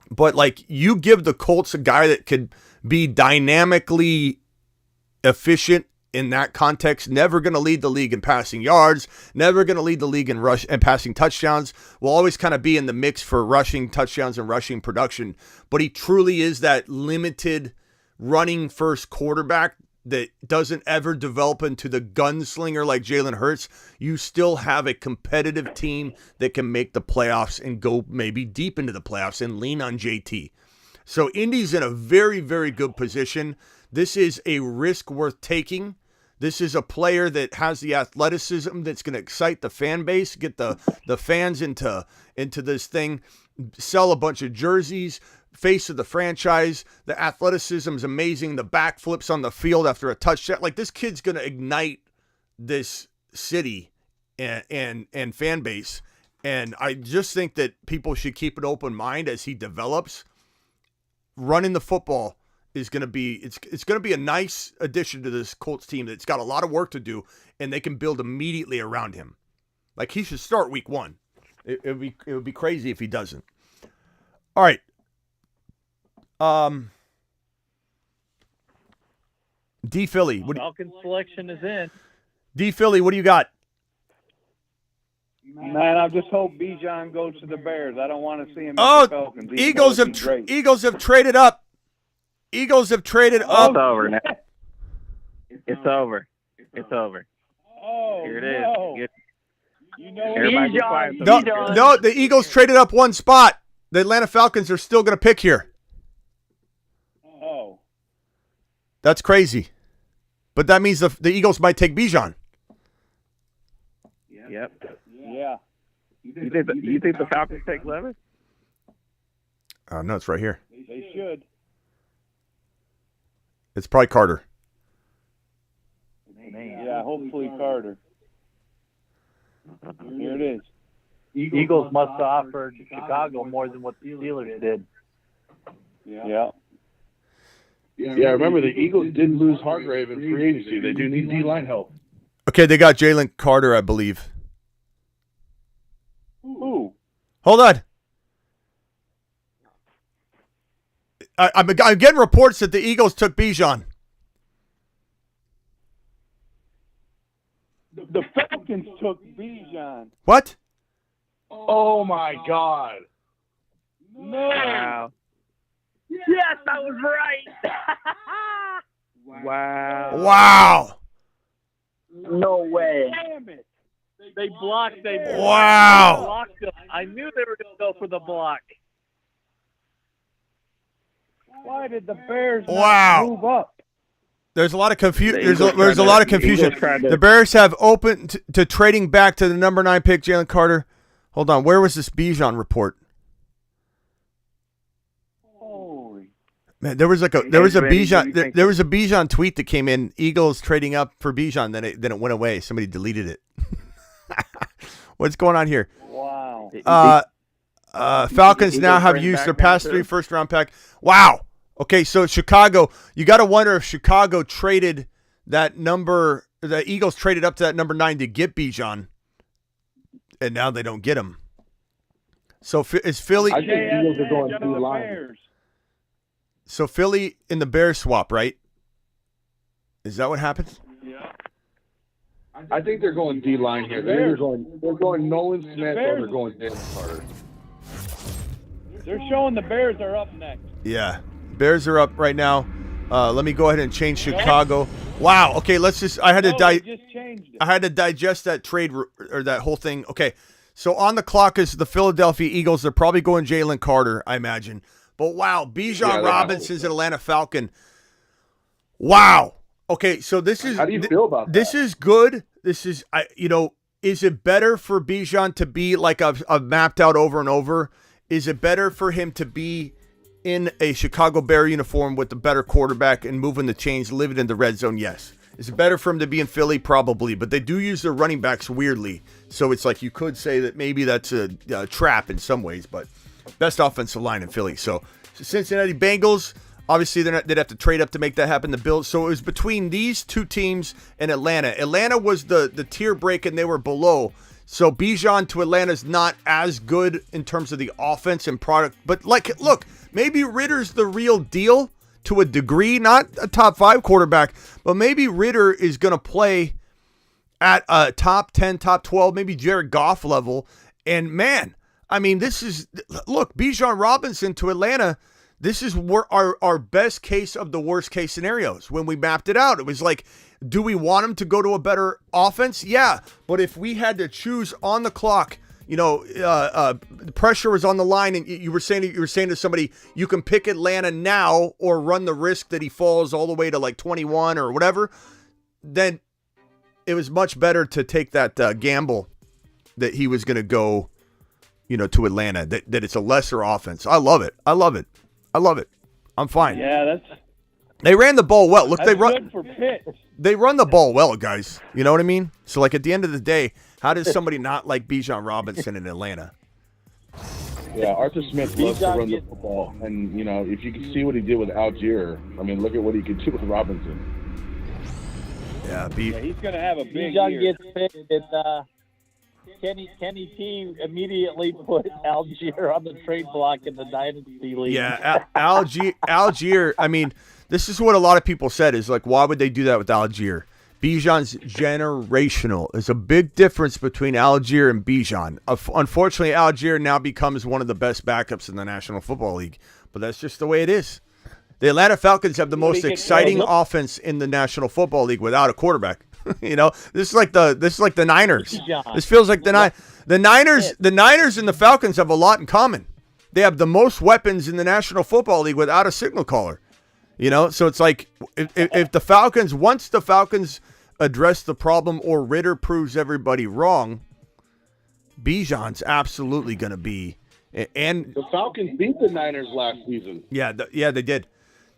But, like, you give the Colts a guy that could be dynamically efficient in that context, never going to lead the league in passing yards, never going to lead the league in rush and passing touchdowns, will always kind of be in the mix for rushing touchdowns and rushing production. But he truly is that limited running first quarterback that doesn't ever develop into the gunslinger like Jalen Hurts. You still have a competitive team that can make the playoffs and go maybe deep into the playoffs and lean on JT. So Indy's in a very, very good position. This is a risk worth taking. This is a player that has the athleticism that's going to excite the fan base, get the fans into this thing, sell a bunch of jerseys, face of the franchise. The athleticism is amazing. The backflips on the field after a touchdown. Like, this kid's going to ignite this city and fan base. And I just think that people should keep an open mind as he develops. Running the football is going to be it's going to be a nice addition to this Colts team that's got a lot of work to do, and they can build immediately around him. Like, he should start week 1. It would be crazy if he doesn't. All right. D Philly. Falcon selection is in. D Philly, what do you got? Man, I just hope Bijan goes to the Bears. I don't want to see him Oh, at the Falcons. Eagles have traded up. Eagles have traded up. It's over now. It's over. It's over. Oh, here it is. no. Everybody be quiet. No, the Eagles traded up one spot. The Atlanta Falcons are still going to pick here. Oh. That's crazy. But that means the Eagles might take Bijan. Yep. Yeah. You think the Falcons take Levis? No, it's right here. They should. It's probably Carter. Yeah, hopefully Carter. Here it is. Eagles must have offered Chicago more than what the Steelers did. Yeah. Yeah, remember the Eagles did lose Hargrave in free agency. They do need D-line help. Okay, they got Jalen Carter, I believe. Who? Hold on. I'm getting reports that the Eagles took Bijan. The Falcons took Bijan. What? Oh, my God. No. Wow. Yes, I was right. Wow. Wow. No way. Damn it. They blocked. Wow. They blocked them. I knew they were going to go for the block. Why did the Bears Wow. not move up? There's a lot of confusion. The There's Eagles a lot of confusion. Eagles tried to- The Bears have opened to trading back to the number 9 pick, Jalen Carter. Hold on. Where was this Bijan report? Holy. Man, there was a Bijan tweet that came in. Eagles trading up for Bijan. Then it went away. Somebody deleted it. What's going on here? Wow. Falcons now have used their past 3 first-round pick. Wow. Okay, so Chicago, you got to wonder if Chicago traded that number. The Eagles traded up to that number 9 to get Bijan, and now they don't get him. So is Philly? I think the Eagles are going D-line. So Philly in the Bears swap, right? Is that what happened? Yeah. I think they're going D-line here. They're going Nolan Smith or they're going Jalen Carter. They're showing the Bears are up next. Yeah. Bears are up right now. Let me go ahead and change Chicago. Wow. Okay, let's just I had to digest that trade or that whole thing. Okay. So on the clock is the Philadelphia Eagles. They're probably going Jalen Carter, I imagine. But wow, Bijan Robinson's an Atlanta Falcon. Wow. Okay, so this is how do you feel about that? This is good. This is is it better for Bijan to be like I've mapped out over and over? Is it better for him to be in a Chicago Bear uniform with the better quarterback and moving the chains, living in the red zone? Yes. Is it better for him to be in Philly? Probably. But they do use their running backs weirdly. So it's like you could say that maybe that's a trap in some ways, but best offensive line in Philly. So Cincinnati Bengals, obviously they'd have to trade up to make that happen. The Bills. So it was between these two teams and Atlanta. Atlanta was the tier break and they were below. So Bijan to Atlanta is not as good in terms of the offense and product. But look, maybe Ritter's the real deal to a degree, not a top 5 quarterback, but maybe Ritter is going to play at a top 10, top 12, maybe Jared Goff level. And man, I mean, Bijan Robinson to Atlanta, this is our best case of the worst case scenarios. When we mapped it out, it was like, do we want him to go to a better offense? Yeah. But if we had to choose on the clock, the pressure was on the line, and you were saying to somebody, you can pick Atlanta now or run the risk that he falls all the way to like 21 or whatever, then it was much better to take that gamble that he was going to go, to Atlanta, that it's a lesser offense. I love it. I'm fine. Yeah, they ran the ball well. Look, good for Pitt. They run the ball well, guys. You know what I mean? So, like, at the end of the day, How does somebody not like Bijan Robinson in Atlanta? Yeah, Arthur Smith loves to run the football, and if you can see what he did with Algier, I mean, look at what he could do with Robinson. Yeah, he's going to have a big Bijan year. gets picked, and Kenny T immediately put Algier on the trade block in the Dynasty League. Yeah, Algier. I mean, this is what a lot of people said is like, why would they do that with Algier? Bijan's generational. There's a big difference between Algier and Bijan. Unfortunately, Algier now becomes one of the best backups in the National Football League, but that's just the way it is. The Atlanta Falcons have the most exciting offense in the National Football League without a quarterback. This is like the Niners. This feels like the Niners. The Niners and the Falcons have a lot in common. They have the most weapons in the National Football League without a signal caller. So it's like if the Falcons, once the Falcons address the problem or Ritter proves everybody wrong, Bijan's absolutely going to be. And the Falcons beat the Niners last season. Yeah, they did.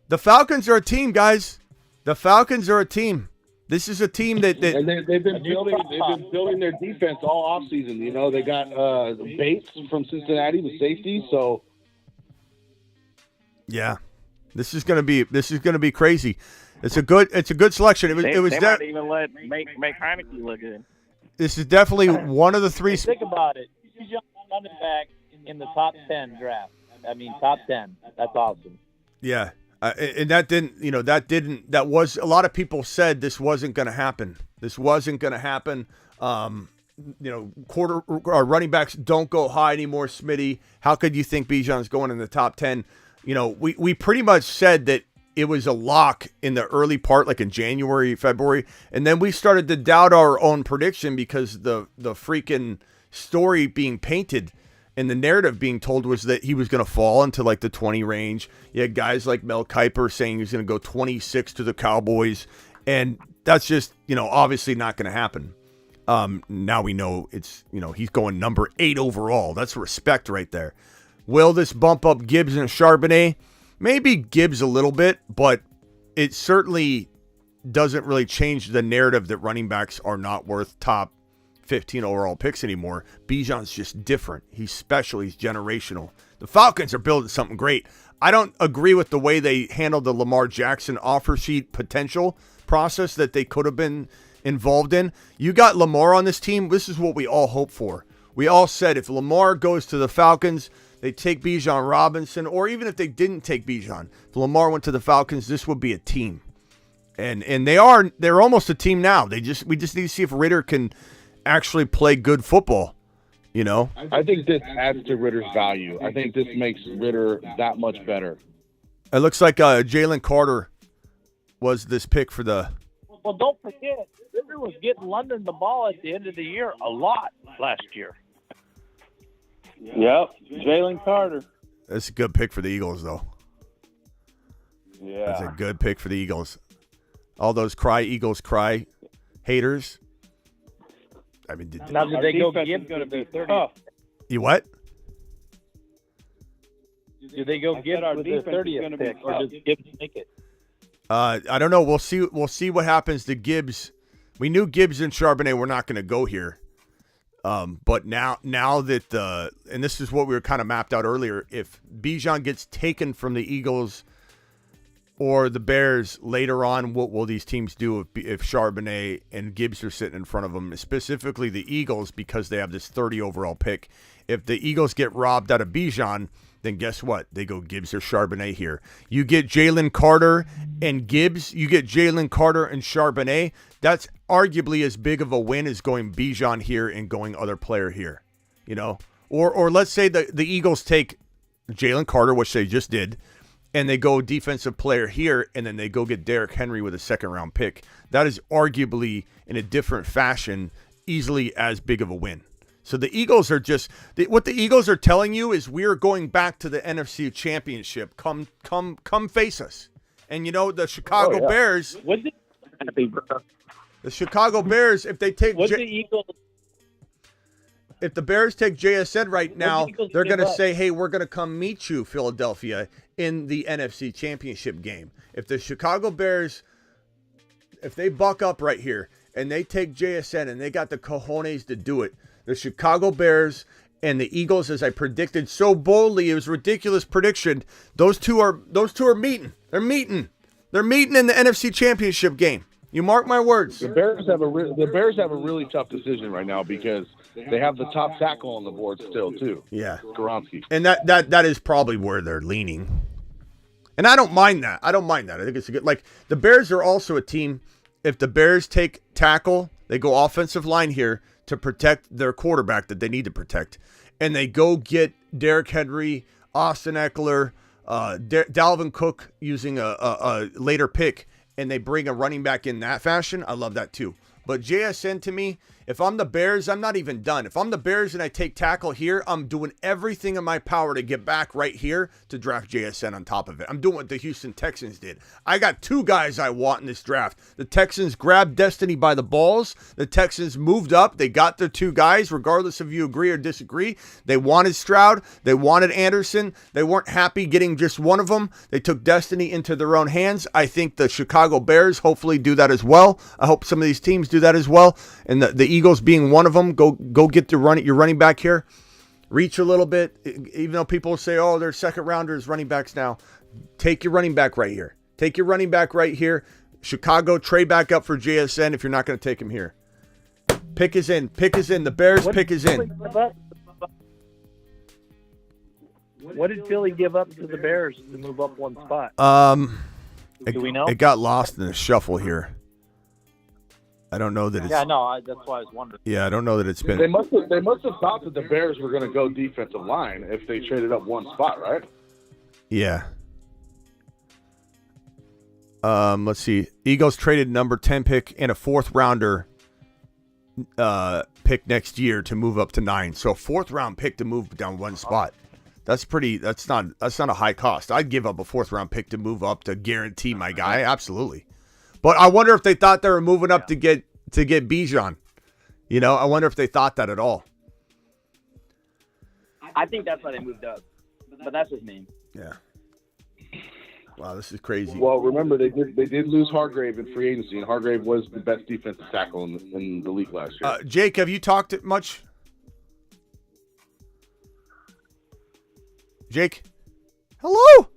The Falcons are a team, guys. The Falcons are a team. This is a team that and they've been building their defense all offseason. They got Bates from Cincinnati, the safety. So yeah, this is gonna be crazy. It's a good selection. They might even let make Heineke look good. This is definitely one of the three. Think about it. Bijan running back in the top 10 draft. I mean, top 10. That's awesome. Yeah. And that was a lot of people said this wasn't going to happen. This wasn't going to happen. Running backs don't go high anymore, Smitty. How could you think Bijan's going in the top 10? We pretty much said that it was a lock in the early part, like in January, February. And then we started to doubt our own prediction because the freaking story being painted and the narrative being told was that he was going to fall into like the 20 range. You had guys like Mel Kiper saying he was going to go 26 to the Cowboys. And that's just, obviously not going to happen. Now we know it's, he's going number 8 overall. That's respect right there. Will this bump up Gibbs and Charbonnet? Maybe Gibbs a little bit, but it certainly doesn't really change the narrative that running backs are not worth top 15 overall picks anymore. Bijan's just different. He's special. He's generational. The Falcons are building something great. I don't agree with the way they handled the Lamar Jackson offer sheet potential process that they could have been involved in. You got Lamar on this team. This is what we all hope for. We all said if Lamar goes to the Falcons, they take Bijan Robinson, or even if they didn't take Bijan, if Lamar went to the Falcons, this would be a team. And they're almost a team now. We just need to see if Ritter can actually play good football. I think this adds to Ritter's value. I think this makes Ritter that much better. It looks like Jalen Carter was this pick for the. Well, don't forget, Ritter was getting London the ball at the end of the year a lot last year. Yep, Jalen Carter. That's a good pick for the Eagles, though. Yeah, that's a good pick for the Eagles. All those Eagles cry haters. I mean, did they go Gibbs going to be 30? You what? Do they go Gibbs with the 30th pick, or does Gibbs make it? I don't know. We'll see. We'll see what happens to Gibbs. We knew Gibbs and Charbonnet were not going to go here. But now that and this is what we were kind of mapped out earlier, if Bijan gets taken from the Eagles or the Bears later on, what will these teams do if Charbonnet and Gibbs are sitting in front of them, specifically the Eagles, because they have this 30 overall pick? If the Eagles get robbed out of Bijan, then guess what? They go Gibbs or Charbonnet here. You get Jalen Carter and Gibbs. You get Jalen Carter and Charbonnet. That's arguably as big of a win as going Bijan here and going other player here. Or let's say the Eagles take Jalen Carter, which they just did, and they go defensive player here, and then they go get Derrick Henry with a second-round pick. That is arguably, in a different fashion, easily as big of a win. So the Eagles are just what the Eagles are telling you is we are going back to the NFC Championship. Come face us. And the Chicago Bears. The Chicago Bears, if they take the Eagles. If the Bears take JSN right now, they're going to say, hey, we're going to come meet you, Philadelphia, in the NFC Championship game. If the Chicago Bears, if they buck up right here and they take JSN and they got the cojones to do it, the Chicago Bears and the Eagles, as I predicted so boldly, it was a ridiculous prediction. Those two are meeting. They're meeting in the NFC Championship game. You mark my words. The Bears have a really tough decision right now because they have the top tackle on the board still too. Yeah, Skoronski. And that is probably where they're leaning. And I don't mind that. I think it's a good. Like, the Bears are also a team. If the Bears take tackle, they go offensive line here to protect their quarterback that they need to protect, and they go get Derrick Henry, Austin Eckler, Dalvin Cook using a later pick, and they bring a running back in that fashion. I love that too. But JSN, to me, if I'm the Bears, I'm not even done. If I'm the Bears and I take tackle here, I'm doing everything in my power to get back right here to draft JSN on top of it. I'm doing what the Houston Texans did. I got two guys I want in this draft. The Texans grabbed Destiny by the balls. The Texans moved up. They got their two guys, regardless if you agree or disagree. They wanted Stroud. They wanted Anderson. They weren't happy getting just one of them. They took Destiny into their own hands. I think the Chicago Bears hopefully do that as well. I hope some of these teams do that as well. And the Eagles being one of them, go get your running back here. Reach a little bit, even though people say, oh, they're second rounders, running backs now. Take your running back right here. Take your running back right here. Chicago, trade back up for JSN if you're not going to take him here. Pick is in. The Bears pick is in. What did Philly give up to the Bears to move up one spot? Do we know? It got lost in the shuffle here. I don't know that it's... Yeah, no, that's why I was wondering. Yeah, I don't know that it's been... They must have thought that the Bears were going to go defensive line if they traded up one spot, right? Yeah. Let's see. Eagles traded number 10 pick and a fourth rounder pick next year to move up to 9. So a fourth round pick to move down one spot. That's not a high cost. I'd give up a fourth round pick to move up to guarantee my guy. Absolutely. But I wonder if they thought they were moving up to get Bijan. You know, I wonder if they thought that at all. I think that's why they moved up, but that's his name. Yeah. Wow, this is crazy. Well, remember they did lose Hargrave in free agency, and Hargrave was the best defensive tackle in the league last year. Jake, have you talked much? Jake? Hello?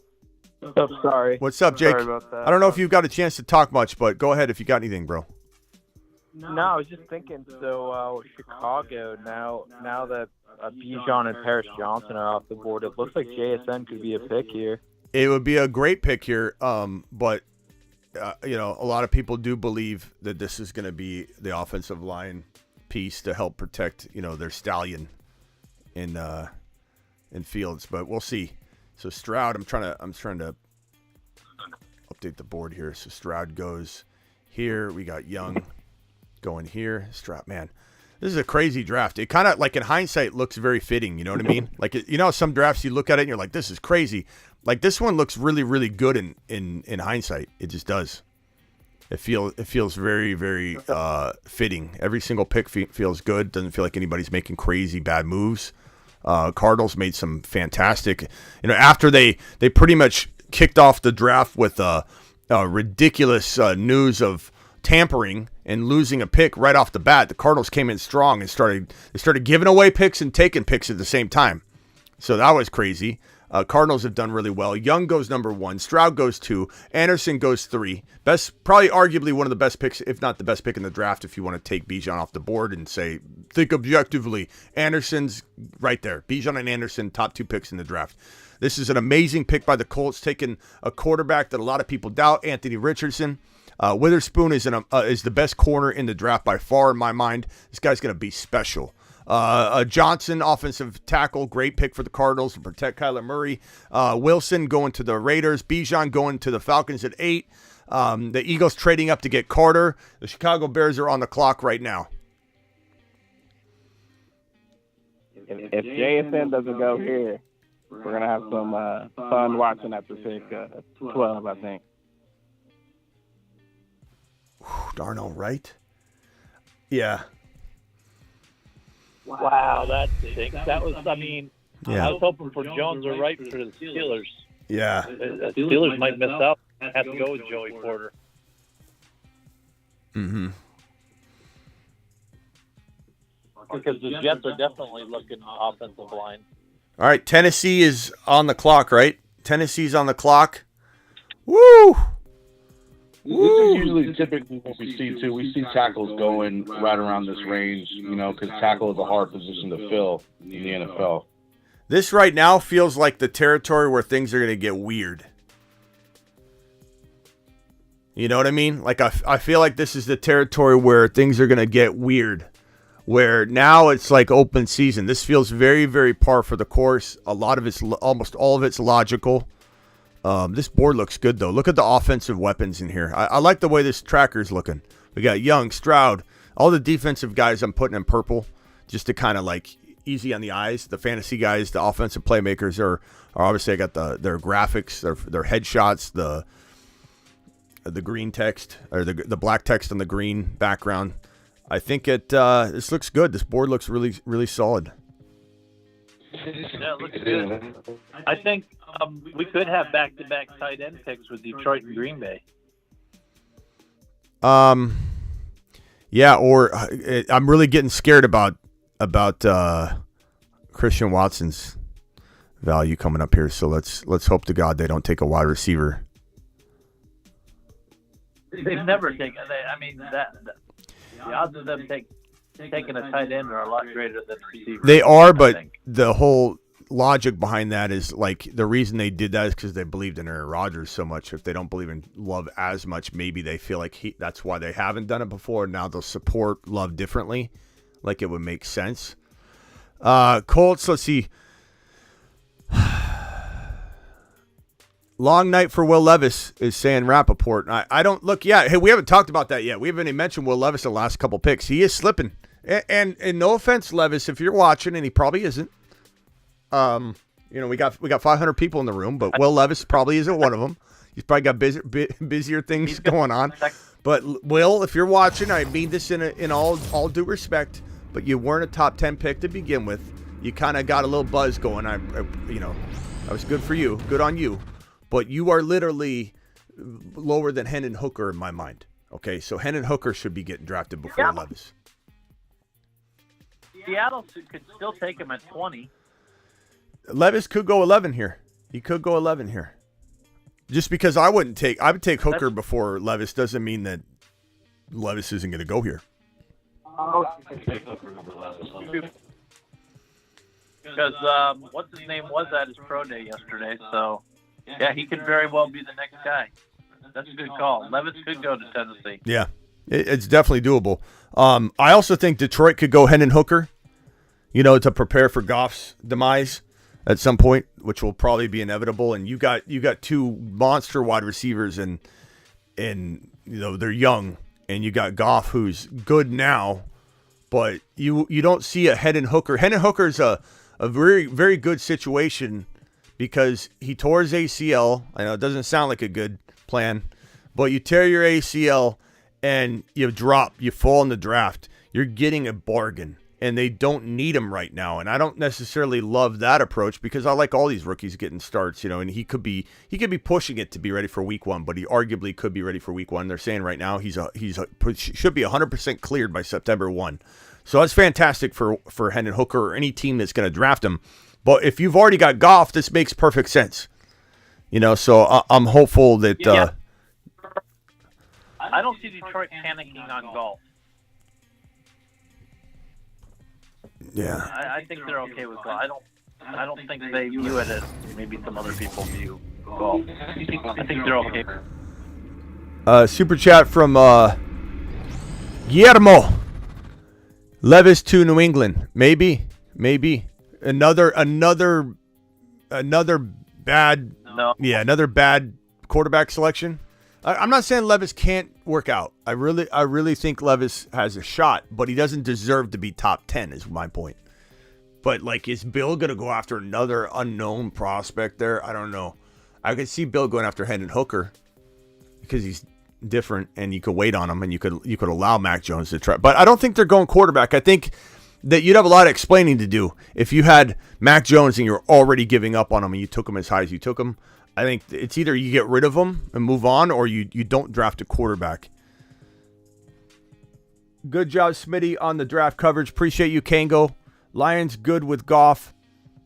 Oh, sorry. What's up, Jake? Sorry about that. I don't know if you've got a chance to talk much, but go ahead if you got anything, bro. No, I was just thinking. So Chicago now that Bijan and Paris Johnson are off the board, it looks like JSN could be a pick here. It would be a great pick here, but you know, a lot of people do believe that this is going to be the offensive line piece to help protect, you know, their stallion in Fields, but we'll see. So Stroud, I'm trying to update the board here. So Stroud goes here. We got Young going here. Stroud, man, this is a crazy draft. It kind of, like, in hindsight, looks very fitting. You know what I mean? Like, you know, some drafts you look at it and you're like, this is crazy. Like, this one looks really, really good in hindsight. It just does. It feels very, very fitting. Every single pick feels good. Doesn't feel like anybody's making crazy bad moves. Cardinals made some fantastic, you know, after they pretty much kicked off the draft with ridiculous news of tampering and losing a pick right off the bat. The Cardinals came in strong and started giving away picks and taking picks at the same time. So that was crazy. Cardinals have done really well. Young goes number 1. Stroud goes 2. Anderson goes 3. Probably arguably one of the best picks, if not the best pick in the draft, if you want to take Bijan off the board and think objectively. Anderson's right there. Bijan and Anderson, top 2 picks in the draft. This is an amazing pick by the Colts, taking a quarterback that a lot of people doubt, Anthony Richardson. Witherspoon is the best corner in the draft by far in my mind. This guy's going to be special. Johnson, offensive tackle, great pick for the Cardinals to protect Kyler Murray. Wilson going to the Raiders. Bijan going to the Falcons at 8. The Eagles trading up to get Carter. The Chicago Bears are on the clock right now. If JSN doesn't go here, we're going to have some fun watching after pick 12, I think. Darno, right? Yeah. Wow, that stinks. That was, I mean, yeah. I was hoping for Jones or Wright for the Steelers. Yeah. The Steelers might miss out. Have to go with Joey Porter. Mm-hmm. because the Jets are definitely looking offensive line. All right, Tennessee is on the clock, right? Tennessee's on the clock. Woo! This is usually typically what we see, too. We see tackles going right around this range, because tackle is a hard position to fill in the NFL. This right now feels like the territory where things are going to get weird. You know what I mean? Like, I feel like this is the territory where things are going to get weird. Where now it's like open season. This feels very, very par for the course. A lot of it's, almost all of it's logical. This board looks good, though. Look at the offensive weapons in here. I like the way this tracker's looking. We got Young, Stroud, all the defensive guys I'm putting in purple just to kind of like easy on the eyes. The fantasy guys, the offensive playmakers are obviously, I got their graphics, their headshots, the green text or the black text on the green background. I think this looks good. This board looks really, really solid. Yeah, it looks good. I think we could have back-to-back tight end picks with Detroit and Green Bay. Yeah, or I'm really getting scared about Christian Watson's value coming up here. So let's hope to God they don't take a wide receiver. They've never taken. The odds of them taking a tight end are a lot greater than receivers. They are, but the whole logic behind that is like the reason they did that is because they believed in Aaron Rodgers so much. If they don't believe in Love as much, maybe they feel like that's why they haven't done it before. Now they'll support Love differently, like it would make sense. Colts, let's see. Long night for Will Levis is saying Rappaport. I don't look. Yeah, hey, we haven't talked about that yet. We haven't even mentioned Will Levis the last couple picks. He is slipping, and no offense, Levis, if you're watching, and he probably isn't. We got 500 people in the room, but Will Levis probably isn't one of them. He's probably got busier things going on. But Will, if you're watching, I mean this in all due respect, but you weren't a top 10 pick to begin with. You kind of got a little buzz going. That was good for you. Good on you. But you are literally lower than Hendon Hooker in my mind. Okay, so Hendon Hooker should be getting drafted before Levis. Seattle could still take him at 20. Levis could go 11 here. He could go 11 here. Just because I would take Hooker before Levis doesn't mean that Levis isn't going to go here. Because what's his name was at his pro day yesterday, so yeah, he could very well be the next guy. That's a good call. Levis could go to Tennessee. Yeah, it's definitely doable. I also think Detroit could go Hendon Hooker, to prepare for Goff's demise at some point, which will probably be inevitable. And you got two monster wide receivers, and they're young, and you got Goff who's good now, but you don't see a Hendon Hooker. Hendon Hooker's a very, very good situation because he tore his ACL. I know it doesn't sound like a good plan, but you tear your ACL and you fall in the draft. You're getting a bargain, and they don't need him right now. And I don't necessarily love that approach because I like all these rookies getting starts, and he could be pushing it to be ready for week 1, but he arguably could be ready for week 1. They're saying right now he should be 100% cleared by September 1. So that's fantastic for Hendon Hooker or any team that's going to draft him. But if you've already got Goff, this makes perfect sense. So I'm hopeful that. Yeah. I don't see Detroit panicking on golf. Yeah. I think they're okay with golf. I don't think they view it as maybe some other people view golf. I think they're okay. Super chat from Guillermo. Levis to New England. Maybe. Another bad. No. Yeah, another bad quarterback selection. I'm not saying Levis can't work out. I really think Levis has a shot, but he doesn't deserve to be top 10 is my point. But is Bill going to go after another unknown prospect there? I don't know. I could see Bill going after Hendon Hooker because he's different and you could wait on him and you could allow Mac Jones to try. But I don't think they're going quarterback. I think that you'd have a lot of explaining to do if you had Mac Jones and you're already giving up on him and you took him as high as you took him. I think it's either you get rid of him and move on or you don't draft a quarterback. Good job, Smitty, on the draft coverage. Appreciate you, Kango. Lions good with Goff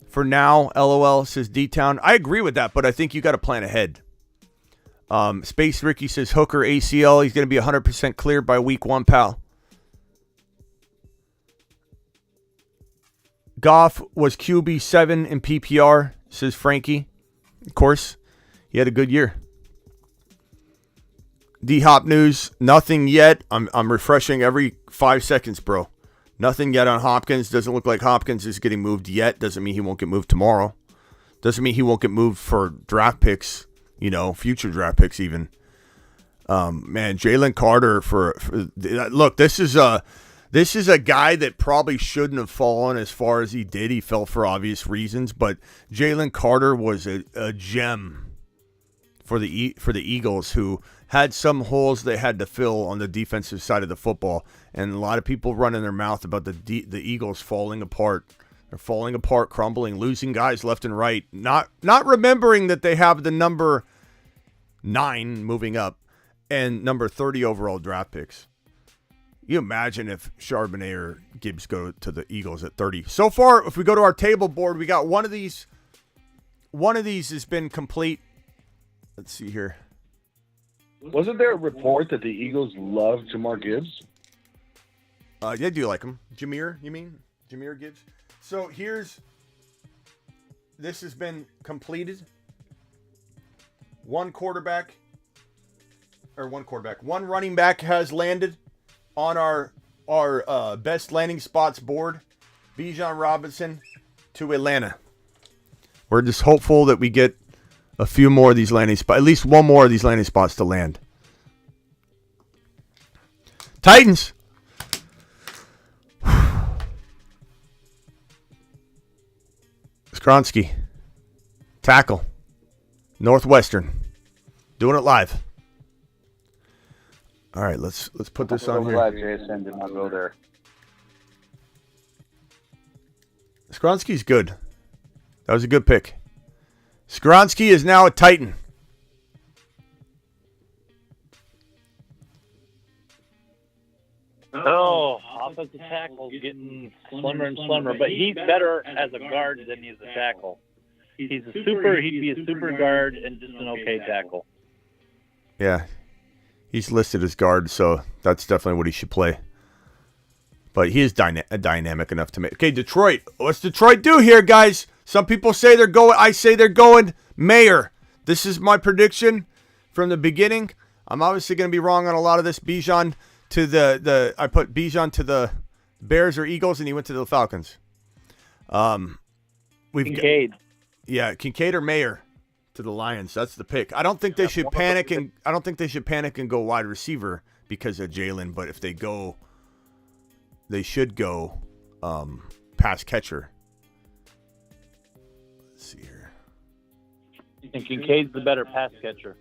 for now. LOL, says D-Town. I agree with that, but I think you got to plan ahead. Space Ricky says Hooker ACL. He's going to be 100% cleared by week 1, pal. Goff was QB7 in PPR, says Frankie. Of course, he had a good year. D-Hop news, nothing yet. I'm refreshing every 5 seconds, bro. Nothing yet on Hopkins. Doesn't look like Hopkins is getting moved yet. Doesn't mean he won't get moved tomorrow. Doesn't mean he won't get moved for draft picks, future draft picks even. Man, Jalen Carter for look, this is a guy that probably shouldn't have fallen as far as he did. He fell for obvious reasons, but Jalen Carter was a gem for the Eagles, who had some holes they had to fill on the defensive side of the football, and a lot of people running their mouth about the Eagles falling apart. They're falling apart, crumbling, losing guys left and right, not remembering that they have the number 9 moving up and number 30 overall draft picks. You imagine if Charbonnet or Gibbs go to the Eagles at 30. So far, if we go to our table board, we got one of these. One of these has been complete. Let's see here. Wasn't there a report that the Eagles love Jamar Gibbs? Yeah, do you like him? Jameer, you mean? Jameer Gibbs? So this has been completed. One running back has landed on our best landing spots board. Bijan Robinson to Atlanta. We're just hopeful that we get a few more of these landing spots, at least one more of these landing spots to land. Titans. Skronsky. Tackle. Northwestern. Doing it live. All right, let's put this on here. I'm glad JSN did not go there. Skronsky's good. That was a good pick. Skronsky is now a Titan. Oh, offensive tackle's getting slimmer and slimmer, but he's better as a guard than he is a tackle. He'd be a super guard and just an okay tackle. Yeah. He's listed as guard, so that's definitely what he should play. But he is dynamic enough to make. Okay, Detroit. What's Detroit do here, guys? Some people say they're going. I say they're going Mayor. This is my prediction from the beginning. I'm obviously going to be wrong on a lot of this. Bijan to I put Bijan to the Bears or Eagles, and he went to the Falcons. Kincaid. Kincaid or Mayer to the Lions. That's the pick. I don't think they should panic and go wide receiver because of Jalen. But if they go, they should go pass catcher. Let's see here. And Kincaid's the better pass catcher.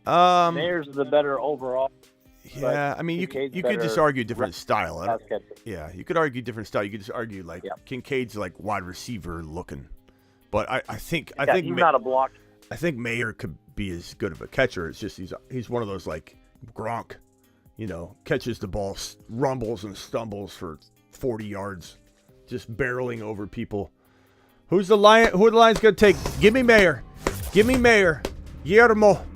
Mayer's the better overall. Yeah, I mean, you could just argue different style. Yeah, you could argue different style. You could just argue Kincaid's like wide receiver looking, but I think he's not a block. I think Mayer could be as good of a catcher. It's just he's one of those like Gronk, catches the ball, rumbles and stumbles for 40 yards, just barreling over people. Who are the Lions going to take? Give me Mayer. Guillermo.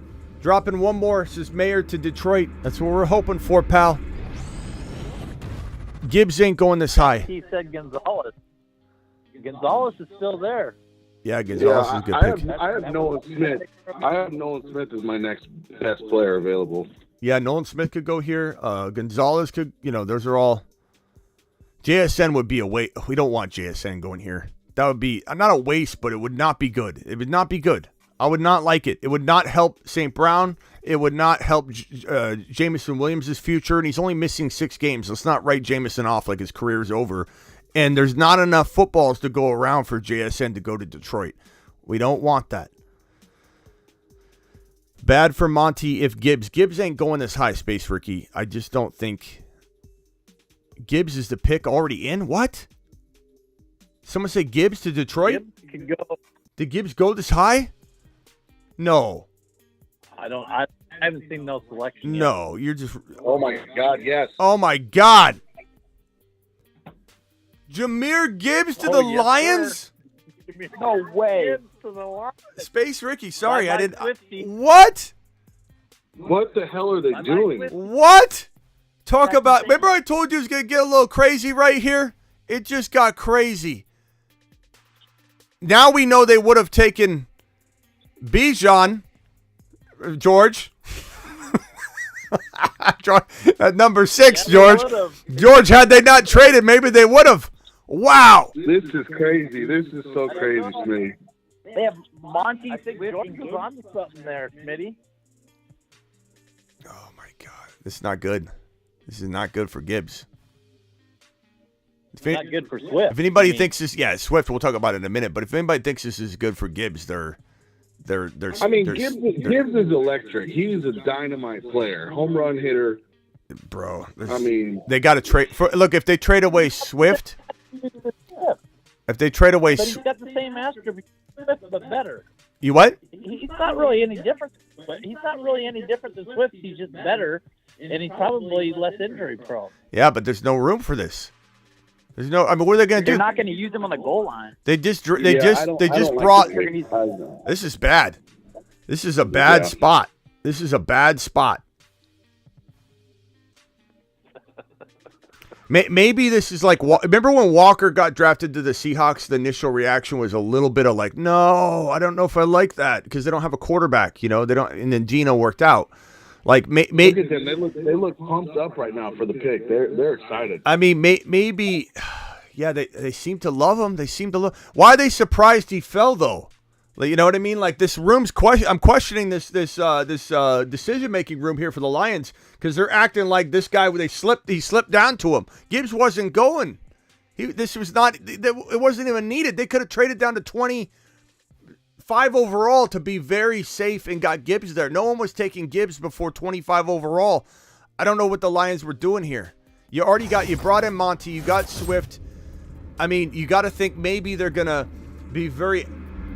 Dropping one more, says Mayer to Detroit. That's what we're hoping for, pal. Gibbs ain't going this high. He said Gonzalez. Gonzalez is still there. Yeah, Gonzalez is a good pick. I have Nolan Smith. I have Nolan Smith as my next best player available. Yeah, Nolan Smith could go here. Gonzalez could, those are all. JSN would be a waste. We don't want JSN going here. That would be, not a waste, but it would not be good. It would not be good. I would not like it. It would not help St. Brown. It would not help Jameson Williams' future, and he's only missing 6 games. Let's not write Jameson off like his career's over. And there's not enough footballs to go around for JSN to go to Detroit. We don't want that. Bad for Monty if Gibbs. Gibbs ain't going this high, Space Ricky. I just don't think. Gibbs is the pick already in? What? Someone say Gibbs to Detroit? Gibbs can go. Did Gibbs go this high? No. I don't. haven't seen no selection yet. No, you're just. Oh my God, yes. Oh my God. Jahmyr Gibbs to the yes, Lions? sir. No way. To the Lions. Space Ricky, sorry, Bye-bye, I didn't. Swifty. What? What the hell are they doing? What? Talk about. Remember, I told you it was going to get a little crazy right here? It just got crazy. Now we know they would have taken Bijan, George. At number 6, George. George, had they not traded, maybe they would have. Wow. This is crazy. This is so crazy to me. They have Monty. I think Jordan was on to something there, Smitty. Oh, my God. This is not good. This is not good for Gibbs. It's not good for Swift. If anybody thinks this, Swift, we'll talk about it in a minute. But if anybody thinks this is good for Gibbs, they're Gibbs is electric. He's a dynamite player, home run hitter. Bro, they got to trade. Look, if they trade away Swift, if they trade away, but he's got the same attributes, but better. You what? He's not really any different. He's not really any different than Swift. He's just better, and he's probably less injury prone. Yeah, but there's no room for this. There's no. I mean, what are they going to do? They're not going to use him on the goal line. They just brought. This is bad. This is a bad spot. This is a bad spot. Maybe this is like. Remember when Walker got drafted to the Seahawks? The initial reaction was a little bit of like, no, I don't know if I like that because they don't have a quarterback. You know, they don't. And then Geno worked out. Like, look at them. They look pumped up right now for the pick. They're excited. I mean, maybe, yeah. They seem to love him. They seem to love. Why are they surprised he fell though? Like, you know what I mean? Like this room's I'm questioning this decision making room here for the Lions because they're acting like this guy. He slipped down to him. Gibbs wasn't going. It wasn't even needed. They could have traded down to 25 overall to be very safe and got Gibbs there. No one was taking Gibbs before 25 overall. I don't know what the Lions were doing here. You brought in Monty, you got Swift. I mean, you got to think maybe they're going to be very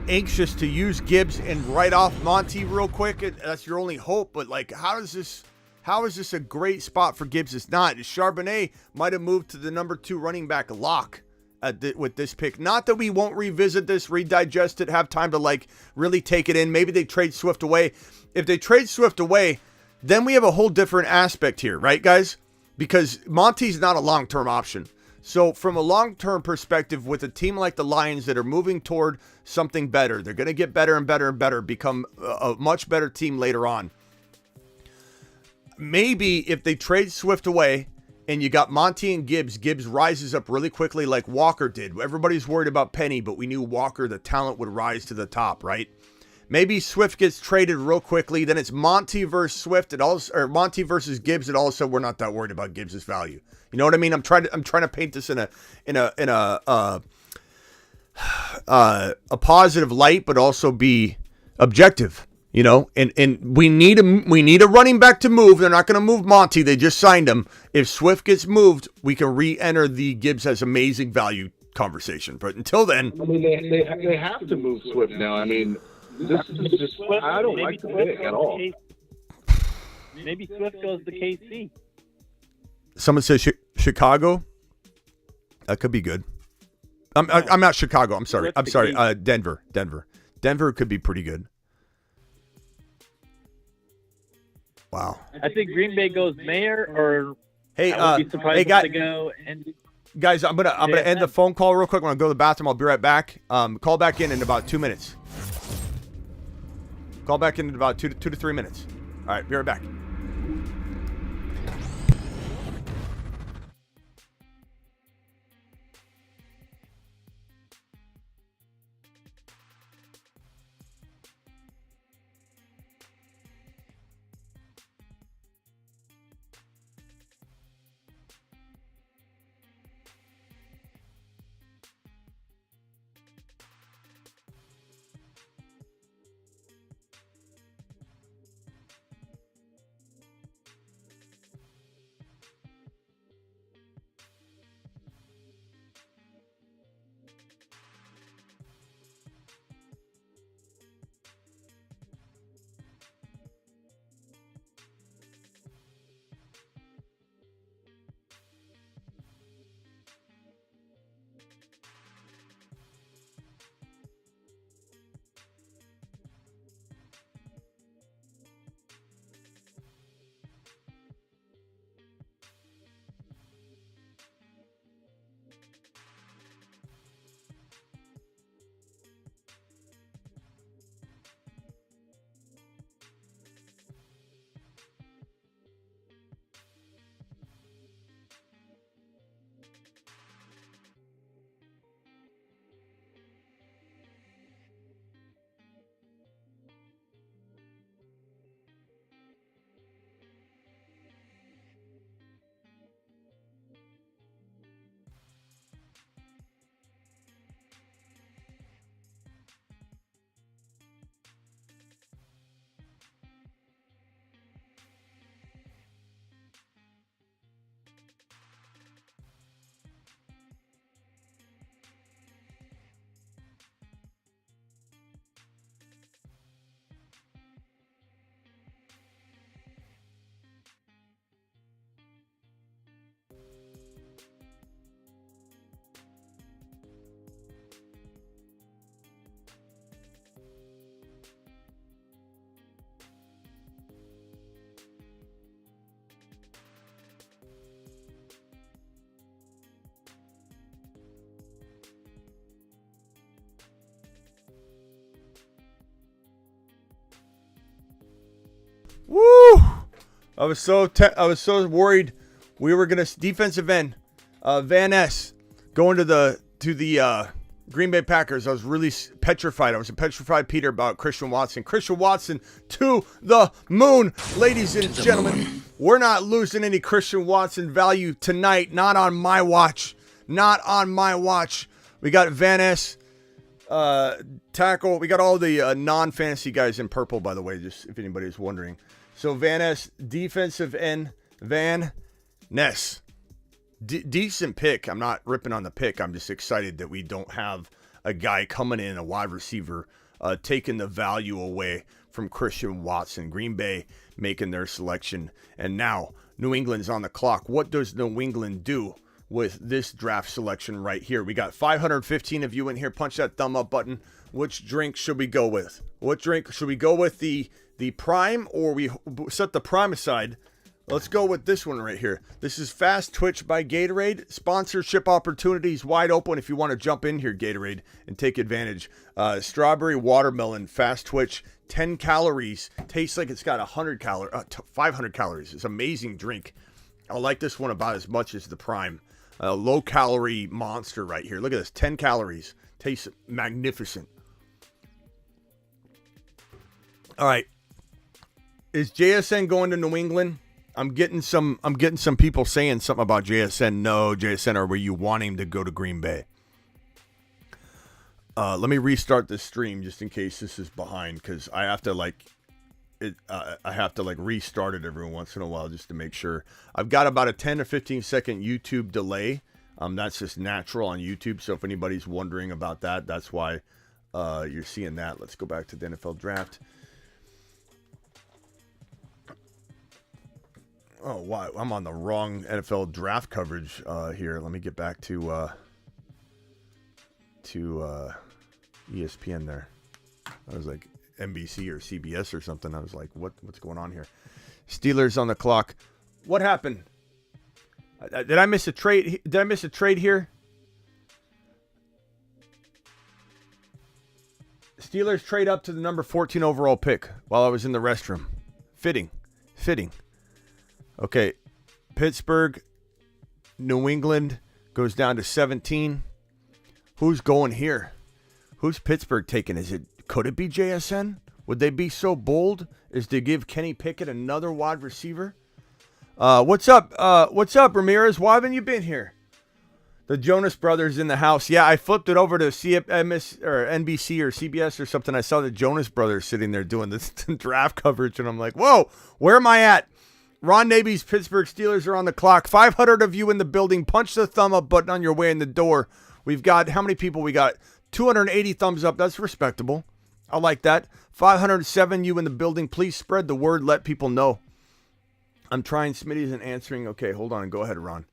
anxious to use Gibbs and write off Monty real quick. That's your only hope. But like, how is this a great spot for Gibbs? It's not. Charbonnet might have moved to the number 2 running back lock with this pick. Not that we won't revisit this, redigest it, have time to like really take it in. Maybe they trade Swift away. If they trade Swift away, then we have a whole different aspect here, right, guys? Because Monty's not a long-term option. So from a long-term perspective, with a team like the Lions that are moving toward something better, they're going to get better and better and better, become a much better team later on. Maybe if they trade Swift away and you got Monty and Gibbs rises up really quickly like Walker did. Everybody's worried about Penny, but we knew Walker, the talent, would rise to the top, right? Maybe Swift gets traded real quickly. Then it's Monty versus Swift, or Monty versus Gibbs, and all of a sudden we're not that worried about Gibbs' value. You know what I mean? I'm trying to paint this in a positive light, but also be objective. You know, and we need a running back to move. They're not going to move Monty. They just signed him. If Swift gets moved, we can re-enter the Gibbs has amazing value conversation. But until then, I mean, they have to move Swift now. I mean, this is just I don't like the pick at all. Maybe Swift goes to KC. Someone says Chicago. That could be good. I'm not Chicago. I'm sorry. Denver. Denver could be pretty good. Wow. I think Green Bay goes Mayor, or hey, I would be surprised if they go. And guys, I'm gonna end the phone call real quick. I'm gonna go to the bathroom. I'll be right back. Call back in about 2 minutes. Call back in about 2 to 3 minutes. All right, be right back. I was so worried we were gonna defensive end Van Ness going to the Green Bay Packers. I was really petrified. I was a petrified Peter about Christian Watson. Christian Watson to the moon, ladies and gentlemen. We're not losing any Christian Watson value tonight. Not on my watch. Not on my watch. We got Van Ness tackle. We got all the non-fantasy guys in purple, by the way, just if anybody's wondering. So Van Ness, defensive end, Van Ness. Decent pick. I'm not ripping on the pick. I'm just excited that we don't have a guy coming in, a wide receiver, taking the value away from Christian Watson. Green Bay making their selection. And now New England's on the clock. What does New England do with this draft selection right here? We got 515 of you in here. Punch that thumb up button. Which drink should we go with? What drink should we go with? The prime, or we set the prime aside? Let's go with this one right here. This is Fast Twitch by Gatorade. Sponsorship opportunities wide open if you want to jump in here, Gatorade, and take advantage. Strawberry watermelon Fast Twitch, 10 calories. Tastes like it's got 500 calories. It's an amazing drink. I like this one about as much as the Prime. Low calorie monster right here. Look at this, 10 calories. Tastes magnificent. All right. Is JSN going to New England? I'm getting some people saying something about JSN. No, JSN, or were you wanting to go to Green Bay? Let me restart the stream just in case this is behind, because I have to restart it every once in a while just to make sure. I've got about a 10 to 15 second YouTube delay. That's just natural on YouTube. So if anybody's wondering about that, that's why you're seeing that. Let's go back to the NFL draft. Oh, wow. I'm on the wrong NFL draft coverage here. Let me get back to ESPN there. I was like NBC or CBS or something. I was like, what's going on here? Steelers on the clock. What happened? Did I miss a trade? Did I miss a trade here? Steelers trade up to the number 14 overall pick while I was in the restroom. Fitting. Okay, Pittsburgh, New England goes down to 17. Who's going here? Who's Pittsburgh taking? Could it be JSN? Would they be so bold as to give Kenny Pickett another wide receiver? What's up? What's up, Ramirez? Why haven't you been here? The Jonas Brothers in the house. Yeah, I flipped it over to CMS or NBC or CBS or something. I saw the Jonas Brothers sitting there doing this draft coverage, and I'm like, whoa, where am I at? Ron Naby's Pittsburgh Steelers are on the clock. 500 of you in the building. Punch the thumb up button on your way in the door. We've got, how many people we got? 280 thumbs up. That's respectable. I like that. 507 you in the building. Please spread the word. Let people know. I'm trying. Smitty isn't answering. Okay, hold on. Go ahead, Ron.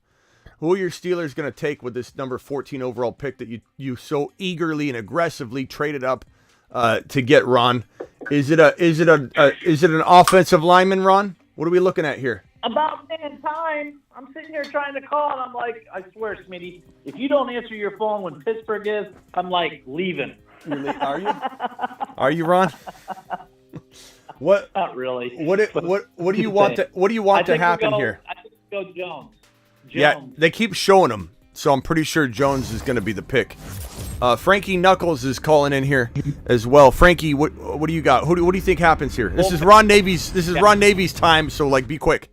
Who are your Steelers going to take with this number 14 overall pick that you so eagerly and aggressively traded up to get, Ron? Is it an offensive lineman, Ron? What are we looking at here? About damn time. I'm sitting here trying to call, and I'm like, I swear, Smitty, if you don't answer your phone when Pittsburgh is, I'm like leaving. Are you? Are you, Ron? What? Not really. What do you want to happen here? I think we go Jones. Yeah, they keep showing him, so I'm pretty sure Jones is going to be the pick. Frankie Knuckles is calling in here as well. Frankie, what do you got? What do you think happens here? This is Ron Navy's time, so be quick.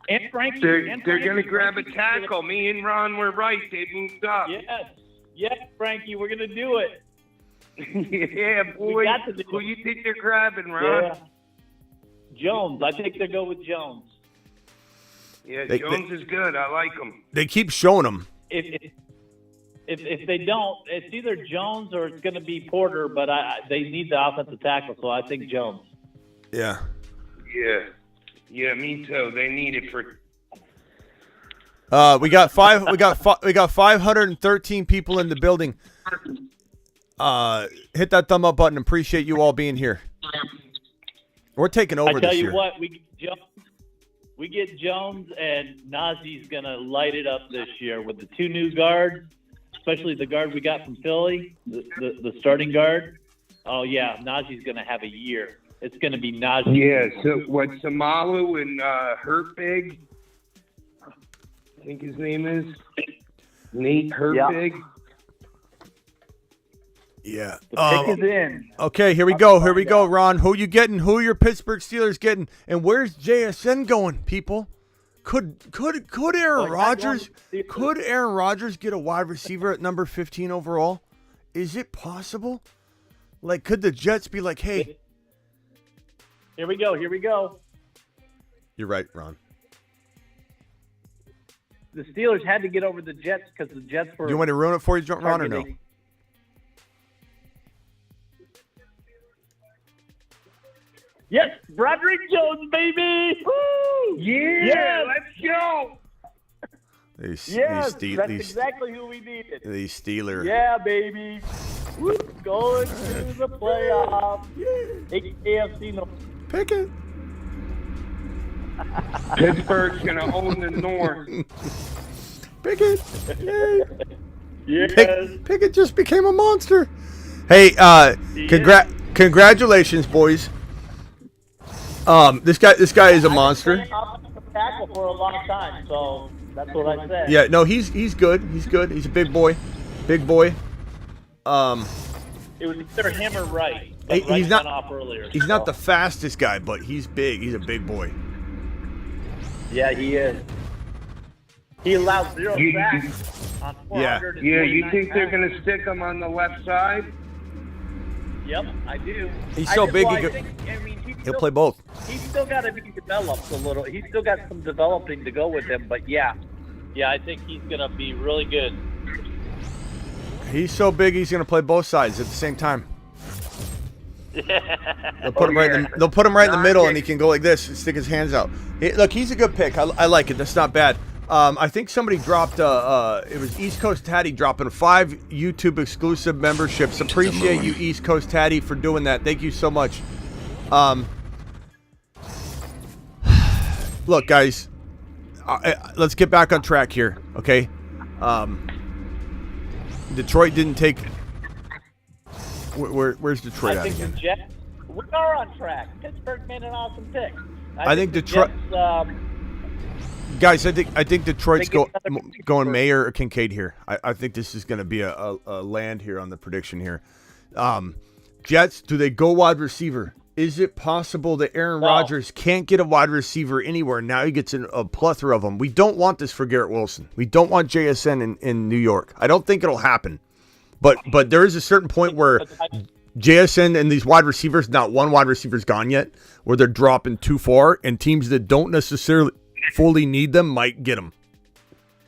And Frankie, they're going to grab a tackle. Me and Ron were right. They moved up. Yes, Frankie, we're going to do it. Yeah, boy. Who you think they're grabbing, Ron? Yeah. Jones. I think they'll go with Jones. Yeah, Jones is good. I like him. They keep showing him. If they don't, it's either Jones or it's going to be Porter, but they need the offensive tackle, so I think Jones. Yeah. Yeah, me too. They need it for. We got 513 people in the building. Hit that thumb up button. Appreciate you all being here. We're taking over this year. I tell you what, we get Jones, and Najee's going to light it up this year with the two new guards, especially the guard we got from Philly, the starting guard. Oh, yeah, Najee's going to have a year. it's going to be Najee. Yeah. So what? Samalu and Hurtbig. I think his name is Nate Hurtbig. Yeah. The pick is in. Okay, here we go. Here we go, Ron. Who you getting? Who are your Pittsburgh Steelers getting? And where's JSN going, people? Could Aaron Rodgers get a wide receiver at number 15 overall? Is it possible? Like, could the Jets be like, hey? Here we go. You're right, Ron. The Steelers had to get over the Jets because the Jets were. Do you want me to ruin it for you, Ron, or no? Yes, Broderick Jones, baby! Woo! Yeah, let's go! That's exactly who we needed. These Steelers. Yeah, baby. Woo, going to the playoffs. AFC no. Pick it. Pittsburgh's going to own the North. Pick it. Yes. Pickett just became a monster. Hey, congratulations, boys. This guy is a monster. Tackle for a long time, so that's what I said. Yeah, no, he's good. He's good. He's a big boy. Big boy. It was either him or Wright. He's Wright not. went off earlier, He's not the fastest guy, but he's big. He's a big boy. Yeah, he is. He allowed 0 sacks on 400. Yeah, you think they're going to stick him on the left side? Yep, I do. He's so big. He'll play both. He's still got to be developed a little. He's still got some developing to go with him, but yeah, I think he's going to be really good. He's so big, he's going to play both sides at the same time. They'll put him right in the middle, and he can go like this and stick his hands out. Look, he's a good pick. I like it. That's not bad. I think somebody dropped, it was East Coast Tatty dropping 5 YouTube exclusive memberships. Appreciate you, East Coast Tatty, for doing that. Thank you so much. Look, guys, let's get back on track here, okay? Detroit didn't take. Where's Detroit at again? We are on track. Pittsburgh made an awesome pick. I think Detroit. Guys, I think Detroit's going Mayer or Kincaid here. I think this is going to be a land here on the prediction here. Jets, do they go wide receiver? Is it possible that Aaron Rodgers can't get a wide receiver anywhere? Now he gets a plethora of them. We don't want this for Garrett Wilson. We don't want JSN in New York. I don't think it'll happen. But there is a certain point where JSN and these wide receivers, not one wide receiver's gone yet, where they're dropping too far, and teams that don't necessarily fully need them might get them.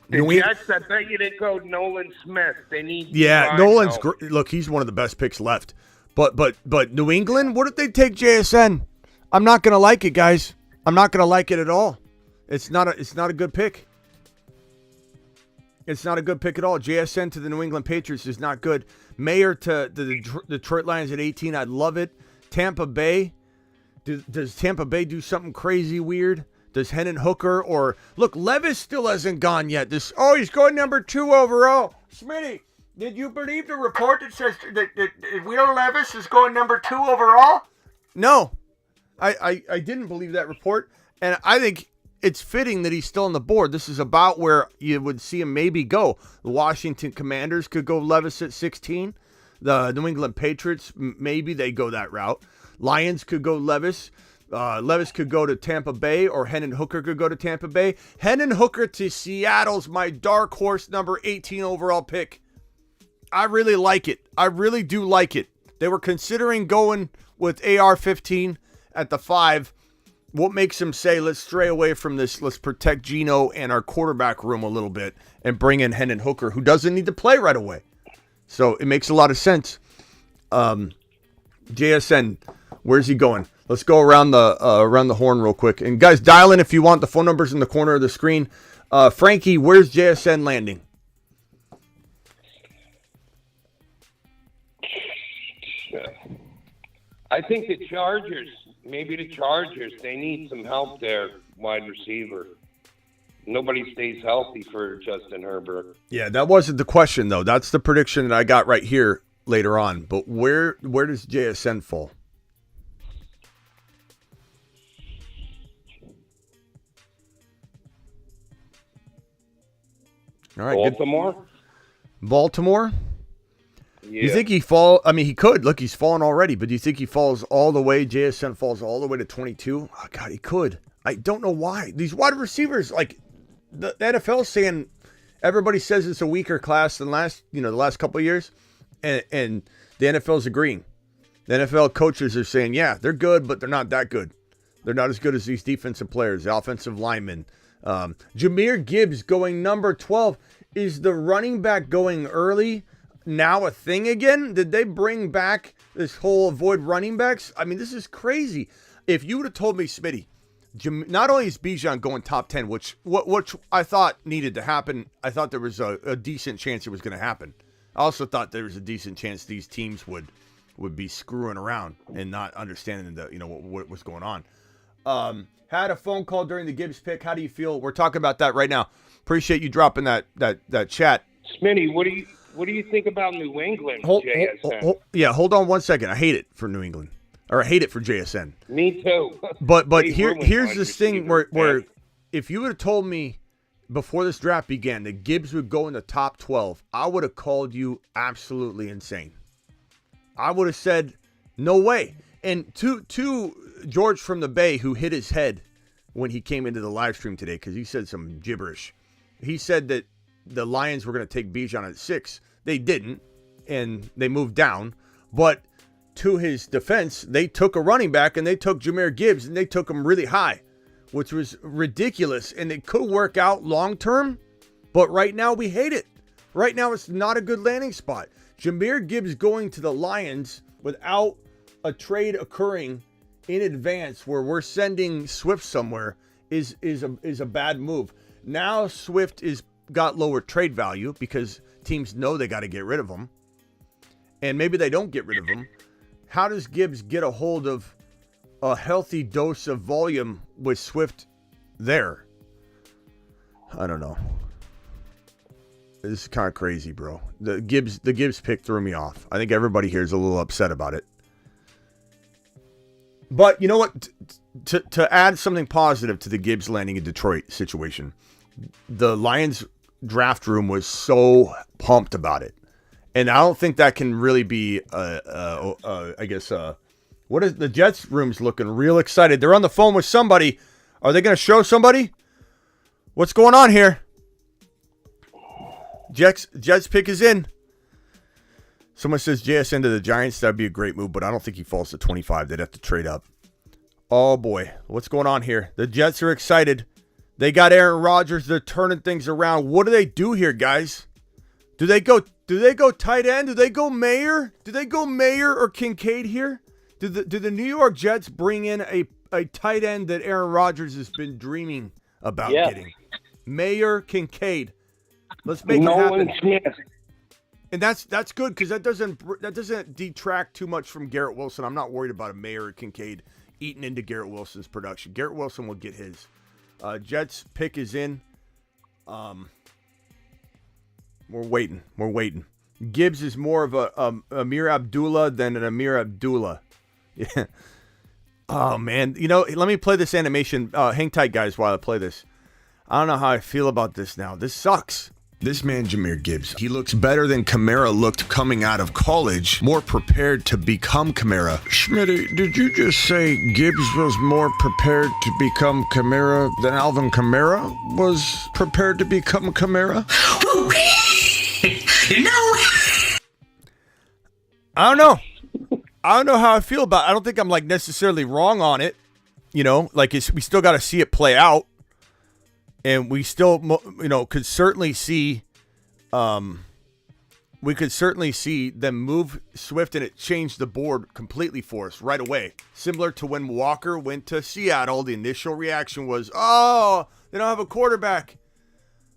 The Jets, I bet you they go Nolan Smith. They need. Yeah, Nolan's great. Look, he's one of the best picks left. But New England, what if they take JSN? I'm not gonna like it, guys. I'm not gonna like it at all. It's not a good pick. It's not a good pick at all. JSN to the New England Patriots is not good. Mayer to the Detroit Lions at 18. I'd love it. Tampa Bay. Does Tampa Bay do something crazy weird? Does Hendon Hooker or look? Levis still hasn't gone yet. He's going number 2 overall. Smitty, did you believe the report that says that Will Levis is going number 2 overall? No, I didn't believe that report, and I think it's fitting that he's still on the board. This is about where you would see him maybe go. The Washington Commanders could go Levis at 16. The New England Patriots, maybe they go that route. Lions could go Levis. Levis could go to Tampa Bay, or Hendon Hooker could go to Tampa Bay. Hendon Hooker to Seattle's my dark horse number 18 overall pick. I really like it. I really do like it. They were considering going with AR-15 at the 5. What makes them say, let's stray away from this, let's protect Geno and our quarterback room a little bit and bring in Hendon Hooker, who doesn't need to play right away. So it makes a lot of sense. JSN, where's he going? Let's go around the horn real quick. And guys, dial in if you want. The phone number's in the corner of the screen. Frankie, where's JSN landing? I think the Chargers. Maybe the Chargers. They need some help there, wide receiver. Nobody stays healthy for Justin Herbert. Yeah, that wasn't the question, though. That's the prediction that I got right here later on. But where does JSN fall? All right, Baltimore? Baltimore? Yeah. You think he fall? I mean, he could. Look, he's fallen already. But do you think he falls all the way? JSN falls all the way to 22? Oh, God, he could. I don't know why. These wide receivers, like the NFL saying, everybody says it's a weaker class than the last couple of years. And the NFL's agreeing. The NFL coaches are saying, yeah, they're good, but they're not that good. They're not as good as these defensive players, the offensive linemen. Jahmyr Gibbs going number 12. Is the running back going early now a thing again? Did they bring back this whole avoid running backs? I mean, this is crazy. If you would have told me, Smitty, not only is Bijan going top 10, which I thought needed to happen, I thought there was a decent chance it was going to happen. I also thought there was a decent chance these teams would be screwing around and not understanding what was going on. Had a phone call during the Gibbs pick. How do you feel? We're talking about that right now. Appreciate you dropping that chat. Smitty, what do you think about New England, JSN? Hold on one second. I hate it for New England. Or I hate it for JSN. Me too. But here's this thing where if you would have told me before this draft began that Gibbs would go in the top 12, I would have called you absolutely insane. I would have said, no way. And to George from the Bay, who hit his head when he came into the live stream today because he said some gibberish. He said that the Lions were going to take Bijan at 6. They didn't, and they moved down. But to his defense, they took a running back, and they took Jahmyr Gibbs, and they took him really high, which was ridiculous. And it could work out long-term, but right now we hate it. Right now it's not a good landing spot. Jahmyr Gibbs going to the Lions without a trade occurring in advance where we're sending Swift somewhere is a bad move. Now Swift is got lower trade value because teams know they got to get rid of him. And maybe they don't get rid of him. How does Gibbs get a hold of a healthy dose of volume with Swift there? I don't know. This is kind of crazy, bro. The Gibbs pick threw me off. I think everybody here is a little upset about it. But you know what? To add something positive to the Gibbs landing in Detroit situation, the Lions draft room was so pumped about it. And I don't think that can really be, I guess, what is the Jets room's looking real excited. They're on the phone with somebody. Are they going to show somebody? What's going on here? Jets pick is in. Someone says JSN to the Giants. That'd be a great move, but I don't think he falls to 25. They'd have to trade up. Oh, boy. What's going on here? The Jets are excited. They got Aaron Rodgers. They're turning things around. What do they do here, guys? Do they go tight end? Do they go Mayer? Do they go Mayer or Kincaid here? Do the New York Jets bring in a tight end that Aaron Rodgers has been dreaming about getting? Mayer, Kincaid. Let's make it happen. Smith. And that's good because that doesn't detract too much from Garrett Wilson. I'm not worried about a Mayer or Kincaid eating into Garrett Wilson's production. Garrett Wilson will get his. Jets pick is in. We're waiting. Gibbs is more of a Amir Abdullah than an Amir Abdullah. Yeah. Oh, man. Let me play this animation. Hang tight, guys, while I play this. I don't know how I feel about this now. This sucks. This man, Jahmyr Gibbs, he looks better than Kamara looked coming out of college, more prepared to become Kamara. Schmitty, did you just say Gibbs was more prepared to become Kamara than Alvin Kamara was prepared to become Kamara? I don't know. I don't know how I feel about it. I don't think I'm necessarily wrong on it. We still got to see it play out. And we still, could certainly see, we could certainly see them move Swift and it changed the board completely for us right away. Similar to when Walker went to Seattle, the initial reaction was, oh, they don't have a quarterback.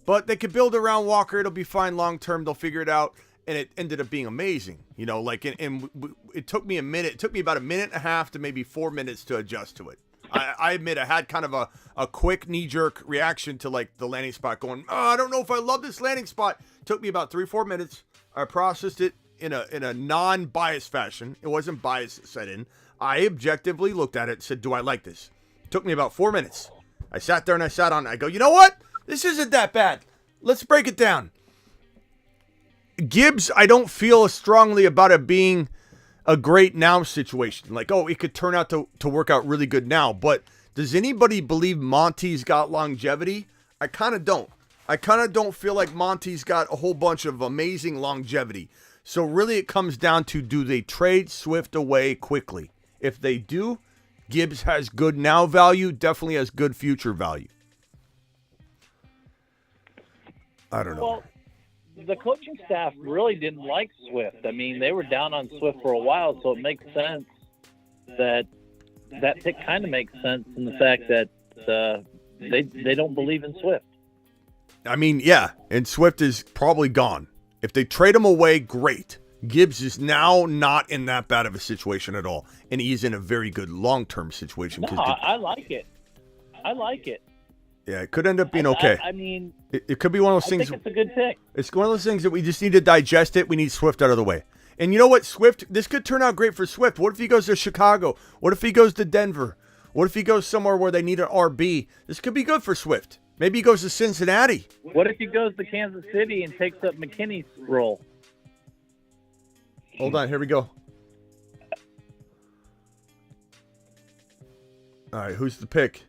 But they could build around Walker. It'll be fine long term. They'll figure it out. And it ended up being amazing. And it took me a minute. It took me about a minute and a half to maybe 4 minutes to adjust to it. I admit I had kind of a quick knee-jerk reaction to the landing spot going, oh, I don't know if I love this landing spot. It took me about 3-4 minutes. I processed it in a non-biased fashion. It wasn't bias set in. I objectively looked at it and said, do I like this? It took me about 4 minutes. I sat there and I sat on it. I go, you know what? This isn't that bad. let's break it down. Gibbs, I don't feel as strongly about it being a great now situation. Like, oh, it could turn out to work out really good now. But does anybody believe Monty's got longevity? I kind of don't. I kind of don't feel like Monty's got a whole bunch of amazing longevity. So really it comes down to, do they trade Swift away quickly? If they do, Gibbs has good now value, definitely has good future value. I don't know. Well, the coaching staff really didn't like Swift. I mean, they were down on Swift for a while, so it makes sense that pick kind of makes sense in the fact that they don't believe in Swift. I mean, yeah, and Swift is probably gone. If they trade him away, great. Gibbs is now not in that bad of a situation at all, and he's in a very good long-term situation. No, I like it. I like it. Yeah, it could end up being okay. I mean, it could be one of those things. I think it's a good pick. It's one of those things that we just need to digest it. We need Swift out of the way. And you know what, Swift, this could turn out great for Swift. What if he goes to Chicago? What if he goes to Denver? What if he goes somewhere where they need an RB? This could be good for Swift. Maybe he goes to Cincinnati. What if he goes to Kansas City and takes up McKinney's role? Hold on, here we go. All right, who's the pick?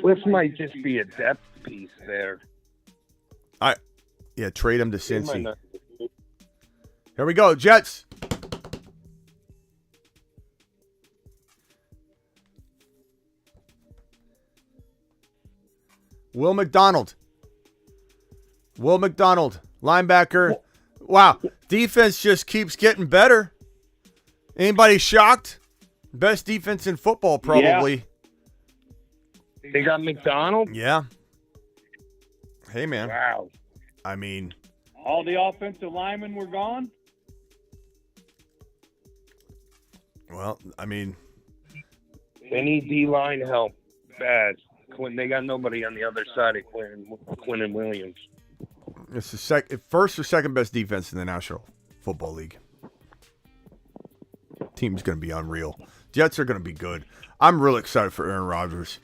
Swift might just be a depth piece there. Yeah, trade him to Cincy. Here we go, Jets. Will McDonald, linebacker. Wow, defense just keeps getting better. Anybody shocked? Best defense in football, probably. Yeah. They got McDonald? Yeah. Hey, man. Wow. I mean, all the offensive linemen were gone? Well, I mean, they need D-line help bad. They got nobody on the other side of Quinn and Williams. It's the first or second best defense in the National Football League. Team's going to be unreal. Jets are going to be good. I'm real excited for Aaron Rodgers.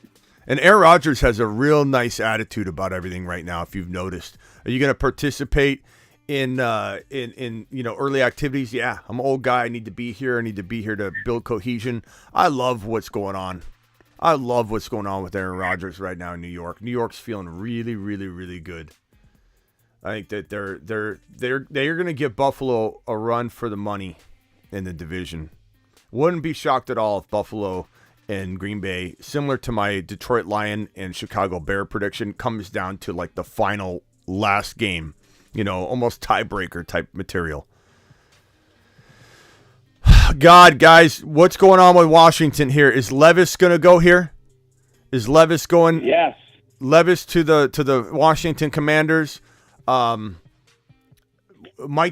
And Aaron Rodgers has a real nice attitude about everything right now, if you've noticed. Are you going to participate in early activities? Yeah, I'm an old guy. I need to be here. I need to be here to build cohesion. I love what's going on. I love what's going on with Aaron Rodgers right now in New York. New York's feeling really, really, really good. I think that they're going to give Buffalo a run for the money in the division. Wouldn't be shocked at all if Buffalo and Green Bay, similar to my Detroit Lion and Chicago Bear prediction, comes down to like the final last game. Almost tiebreaker type material. God, guys, what's going on with Washington here? Is Levis going to go here? Is Levis going? Yes. Levis to the Washington Commanders. Might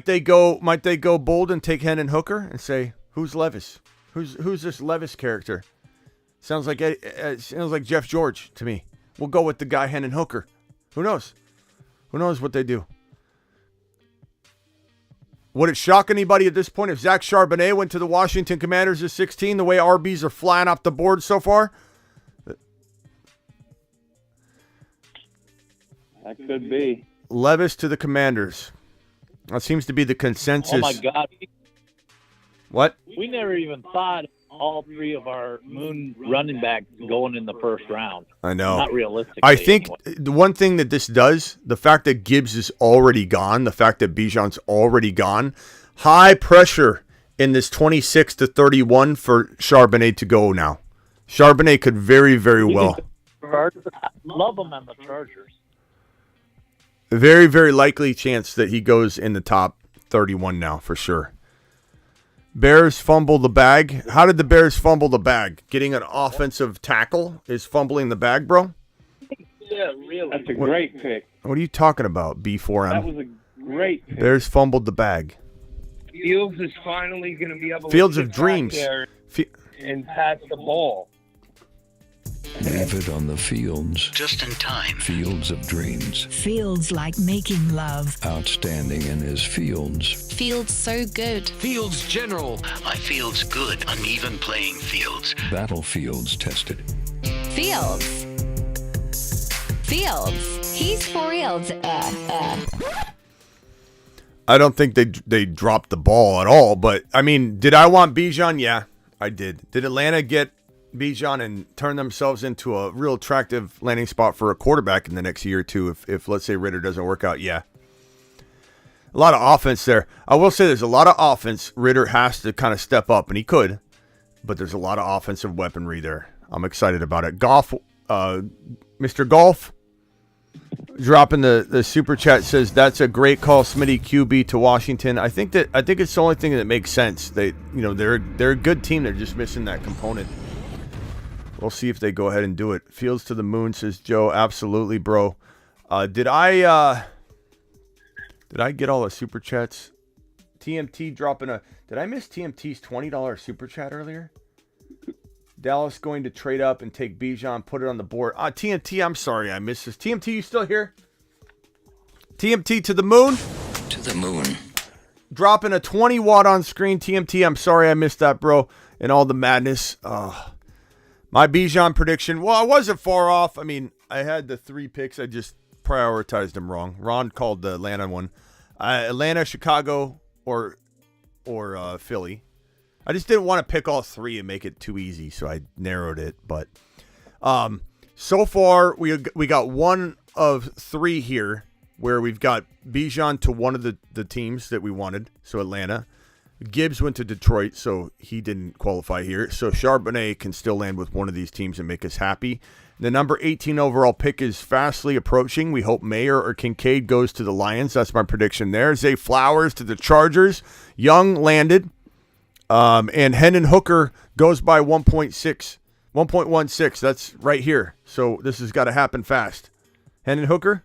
they go bold and take Hendon Hooker and say, who's Levis? Who's this Levis character? Sounds like Jeff George to me. We'll go with the guy Hendon Hooker. Who knows? Who knows what they do? Would it shock anybody at this point if Zach Charbonnet went to the Washington Commanders at 16, the way RBs are flying off the board so far? That could be. Levis to the Commanders. That seems to be the consensus. Oh, my God. What? We never even thought all three of our moon running backs going in the first round. I know. Not realistic. I think the one thing that this does, the fact that Gibbs is already gone, the fact that Bijan's already gone, high pressure in this 26-31 for Charbonnet to go now. Charbonnet could very, very well. Love him on the Chargers. Very, very likely chance that he goes in the top 31 now, for sure. Bears fumble the bag. How did the Bears fumble the bag? Getting an offensive tackle is fumbling the bag, bro? Yeah, really. That's a great pick. What are you talking about, B4M? That was a great pick. Bears fumbled the bag. Fields is finally going to be able Fields to of dreams. And pass the ball. Leave it on the fields. Just in time. Fields of dreams. Feels like making love. Outstanding in his fields. Feels so good. Fields General. I feels good. Uneven playing fields. Battlefields tested. Fields. Fields, he's for reals. I don't think they dropped the ball at all, but I mean, did I want Bijan? Yeah, I did. Did Atlanta get Bijan and turn themselves into a real attractive landing spot for a quarterback in the next year or two if let's say Ritter doesn't work out? Yeah. A lot of offense there. I will say there's a lot of offense. Ritter has to kind of step up, and he could, but there's a lot of offensive weaponry there. I'm excited about it. Mr. Golf, dropping the super chat, says that's a great call, Smitty QB to Washington. I think it's the only thing that makes sense. They're a good team. They're just missing that component. We'll see if they go ahead and do it. Fields to the moon, says Joe. Absolutely, bro. Did I get all the super chats? TMT dropping did I miss TMT's $20 super chat earlier? Dallas going to trade up and take Bijan, put it on the board. TMT, I'm sorry I missed this. TMT, you still here? TMT to the moon? To the moon. Dropping a 20 watt on screen. TMT, I'm sorry I missed that, bro. And all the madness. My Bijan prediction, well, I wasn't far off. I mean, I had the 3 picks. I just prioritized them wrong. Ron called the Atlanta one. Atlanta, Chicago, or Philly. I just didn't want to pick all 3 and make it too easy, so I narrowed it. But so far, we got 1 of 3 here where we've got Bijan to one of the teams that we wanted, so Atlanta. Gibbs went to Detroit, so he didn't qualify here. So Charbonnet can still land with one of these teams and make us happy. The number 18 overall pick is fastly approaching. We hope Mayer or Kincaid goes to the Lions. That's my prediction there. Zay Flowers to the Chargers. Young landed. And Hendon Hooker goes by 1.16. That's right here. So this has got to happen fast. Hendon Hooker?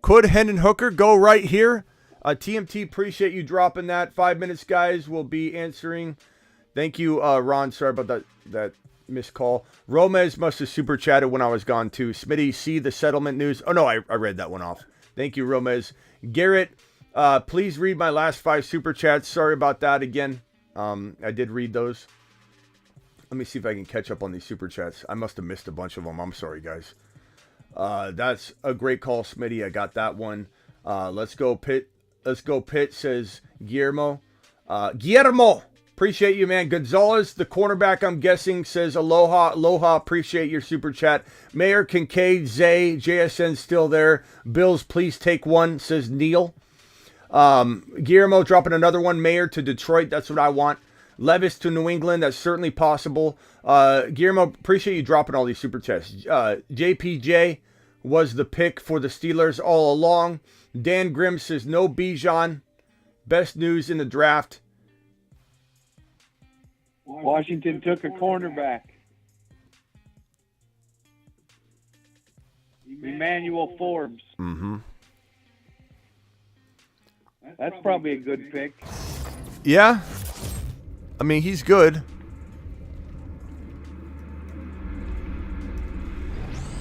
Could Hendon Hooker go right here? TMT, appreciate you dropping that. 5 minutes, guys. We'll be answering. Thank you, Ron. Sorry about that missed call. Romez must have super chatted when I was gone, too. Smitty, see the settlement news? Oh, no, I read that one off. Thank you, Romez. Garrett, please read my last 5 super chats. Sorry about that again. I did read those. Let me see if I can catch up on these super chats. I must have missed a bunch of them. I'm sorry, guys. That's a great call, Smitty. I got that one. Let's go, Pitt. Says Guillermo. Appreciate you, man. Gonzalez, the cornerback, I'm guessing, says aloha. Appreciate your super chat. Mayor Kincaid, Zay, JSN still there. Bills, please take one, says Neil. Guillermo dropping another one. Mayor to Detroit. That's what I want. Levis to New England. That's certainly possible. Guillermo, appreciate you dropping all these super chats. JPJ was the pick for the Steelers all along. Dan Grimm says no Bijan. Best news in the draft. Washington took a cornerback. Emmanuel Forbes. Mm-hmm. That's probably a good pick. Yeah. I mean, he's good.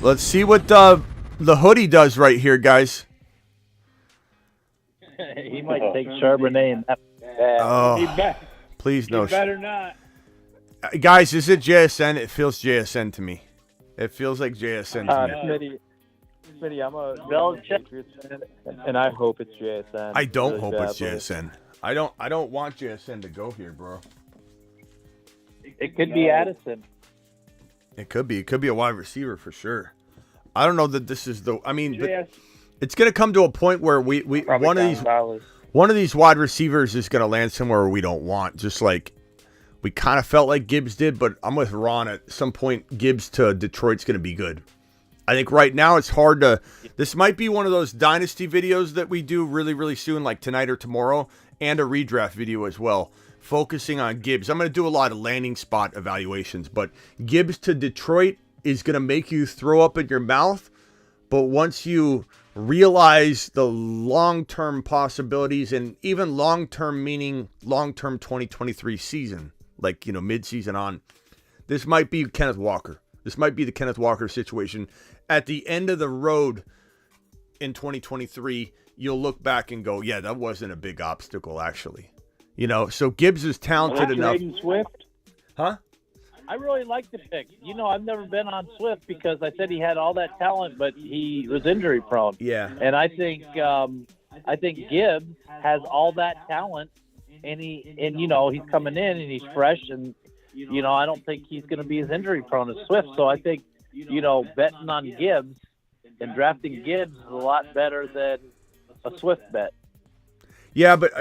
Let's see what the hoodie does right here, guys. He might take Charbonnet and that. Oh, please no. He better not. Guys, is it JSN? It feels JSN to me. It feels like JSN to me. Smitty, I'm a Patriots fan, and I hope it's JSN. I don't hope it's JSN. I don't want JSN to go here, bro. It could be Addison. It could be. It could be a wide receiver for sure. I don't know that this is the. I mean, but it's going to come to a point where we one of these wide receivers is going to land somewhere we don't want. Just like we kind of felt like Gibbs did, but I'm with Ron. At some point, Gibbs to Detroit's going to be good. I think right now it's hard to. This might be one of those dynasty videos that we do really, really soon, like tonight or tomorrow, and a redraft video as well, focusing on Gibbs. I'm going to do a lot of landing spot evaluations, but Gibbs to Detroit is going to make you throw up in your mouth. But once you realize the long-term possibilities, and even long-term meaning long-term 2023 season, like, mid-season on, this might be Kenneth Walker. This might be the Kenneth Walker situation. At the end of the road in 2023, you'll look back and go, yeah, that wasn't a big obstacle, actually. So Gibbs is talented enough. Jaden Swift? Huh? I really like the pick. I've never been on Swift because I said he had all that talent, but he was injury prone. Yeah. And I think Gibbs has all that talent, and he's coming in and he's fresh, and I don't think he's going to be as injury prone as Swift. So I think betting on Gibbs and drafting Gibbs is a lot better than a Swift bet. Yeah, but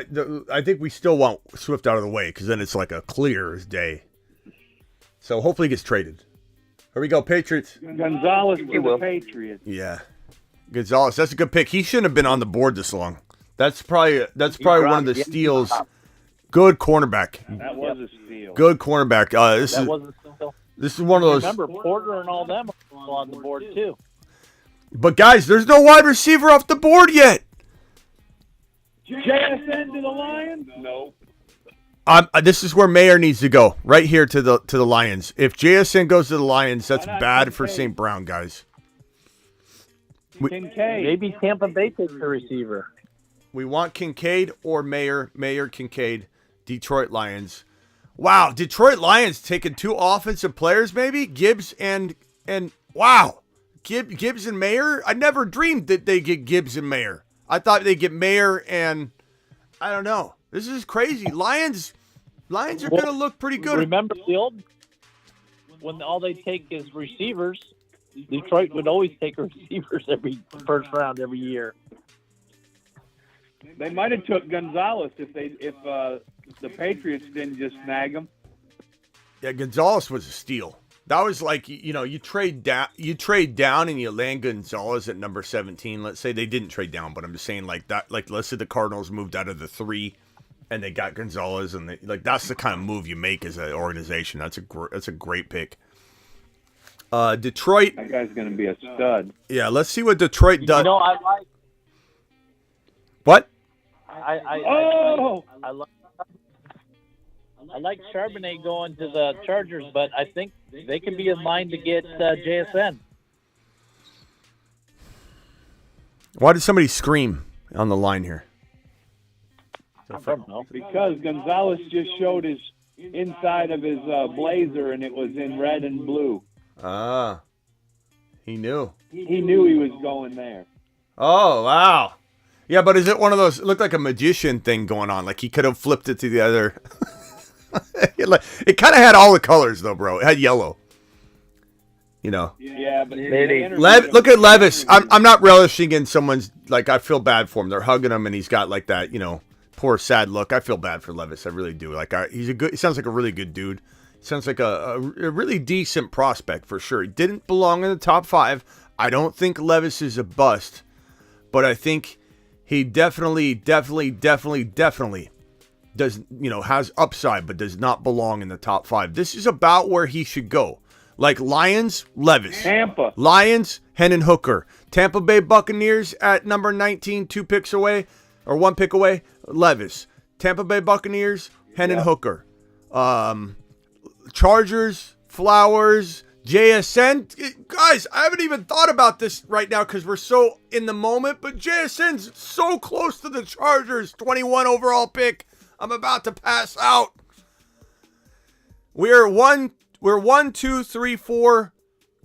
I think we still want Swift out of the way because then it's like a clear as day. So hopefully he gets traded. Here we go, Patriots. Gonzalez to the Patriots. Yeah, Gonzalez. That's a good pick. He shouldn't have been on the board this long. That's probably one of the steals. Good cornerback. That was a steal. Good cornerback. This is one of those. Remember, Porter and all them are on the board too. But guys, there's no wide receiver off the board yet. JSN to the Lions? No. This is where Mayer needs to go, right here to the Lions. If JSN goes to the Lions, that's bad for St. Brown, guys. Kincaid. Maybe Tampa Bay takes the receiver. We want Kincaid or Mayer. Mayer, Kincaid, Detroit Lions. Wow, Detroit Lions taking 2 offensive players, maybe? Gibbs and wow. Gibbs and Mayer? I never dreamed that they get Gibbs and Mayer. I thought they'd get Mayer and I don't know. This is crazy. Lions are going to look pretty good. Remember the old when all they take is receivers? Detroit would always take receivers every first round every year. They might have took Gonzalez if the Patriots didn't just snag him. Yeah, Gonzalez was a steal. That was like, you trade down and you land Gonzalez at number 17. Let's say they didn't trade down, but I'm just saying like that. Like let's say the Cardinals moved out of the 3 and they got Gonzalez, and that's the kind of move you make as an organization. That's a great pick. Detroit. That guy's going to be a stud. Yeah, let's see what Detroit does. I like. What? I like Charbonnet going to the Chargers, but I think they can be in line to get JSN. Why did somebody scream on the line here? I don't know. Because Gonzalez just showed his inside of his blazer, and it was in red and blue. Ah, he knew. He knew he was going there. Oh, wow. Yeah, but is it one of those, it looked like a magician thing going on, like he could have flipped it to the other. It kind of had all the colors, though, bro. It had yellow. Yeah, but look at Levis. I'm not relishing in someone's, like, I feel bad for him. They're hugging him, and he's got, like, that, poor, sad look. I feel bad for Levis. I really do. Like, he sounds like a really good dude. He sounds like a really decent prospect, for sure. He didn't belong in the top 5. I don't think Levis is a bust, but I think he definitely does, has upside, but does not belong in the top 5. This is about where he should go. Like Lions, Levis. Tampa. Lions, Hendon Hooker. Tampa Bay Buccaneers at number 19, 2 picks away, or 1 pick away, Levis. Tampa Bay Buccaneers, Hendon Hooker. Chargers, Flowers, JSN. Guys, I haven't even thought about this right now because we're so in the moment, but JSN's so close to the Chargers, 21 overall pick. I'm about to pass out. We're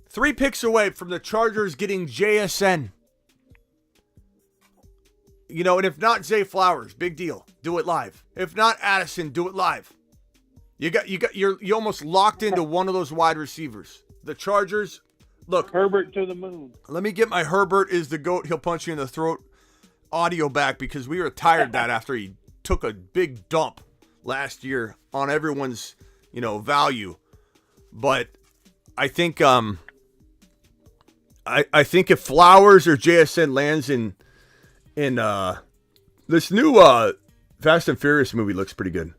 3 picks away from the Chargers getting JSN. And if not Zay Flowers, big deal. Do it live. If not Addison, do it live. You're almost locked into one of those wide receivers. The Chargers, look. Herbert to the moon. Let me get my Herbert is the GOAT. He'll punch you in the throat audio back because we retired that after he took a big dump last year on everyone's, value. But I think I think if Flowers or JSN lands in this new Fast and Furious movie looks pretty good.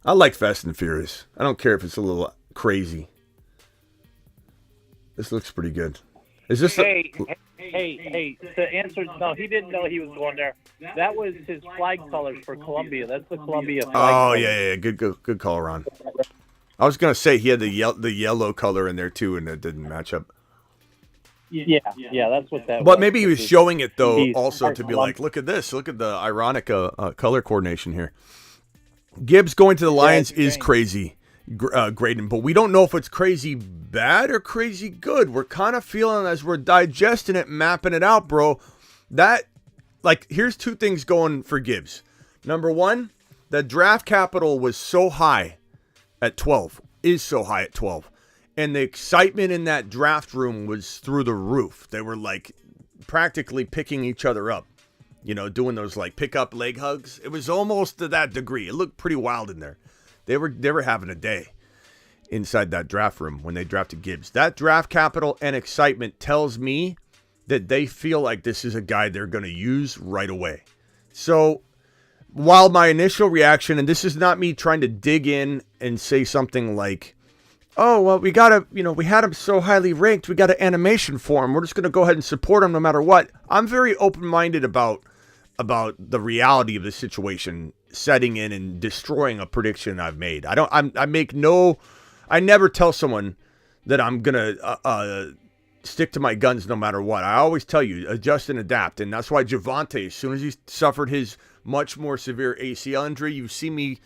I like Fast and Furious. I don't care if it's a little crazy. This looks pretty good. Is this Hey, to answer, no, he didn't know he was going there. That was his flag colors for Columbia. That's the Columbia flag. Oh, yeah. Good call, Ron. I was going to say he had the yellow color in there, too, and it didn't match up. Yeah, that's what that was. But maybe he was showing it, though, also to be like, look at this. Look at the ironic color coordination here. Gibbs going to the Lions is crazy. grading, but we don't know if it's crazy bad or crazy good. We're kind of feeling as we're digesting it, mapping it out, bro. That, like, here's two things going for Gibbs. Number one, the draft capital was so high at 12, is so high at 12. And the excitement in that draft room was through the roof. They were like practically picking each other up, you know, doing those like pick up leg hugs. It was almost to that degree. It looked pretty wild in there. They were having a day inside that draft room when they drafted Gibbs. That draft capital and excitement tells me that they feel like this is a guy they're going to use right away. So while my initial reaction, and this is not me trying to dig in and say something like, oh, well, we got to, you know, we had him so highly ranked, we got an animation for him. We're just going to go ahead and support him no matter what. I'm very open-minded about the reality of the situation setting in and destroying a prediction I've made. I never tell someone that I'm going to stick to my guns no matter what. I always tell you, adjust and adapt. And that's why Javonte, as soon as he suffered his much more severe ACL injury, you see me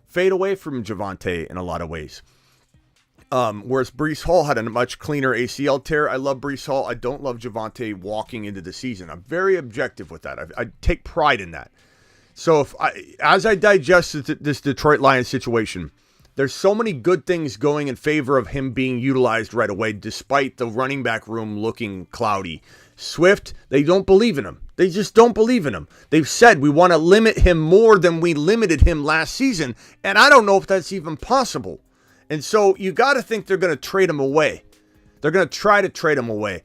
fade away from Javonte in a lot of ways. Whereas Breece Hall had a much cleaner ACL tear. I love Breece Hall. I don't love Javonte walking into the season. I'm very objective with that. I take pride in that. So as I digest this Detroit Lions situation, there's so many good things going in favor of him being utilized right away, despite the running back room looking cloudy. Swift, they don't believe in him. They just don't believe in him. They've said we want to limit him more than we limited him last season, and I don't know if that's even possible. And so you got to think they're going to trade him away. They're going to try to trade him away.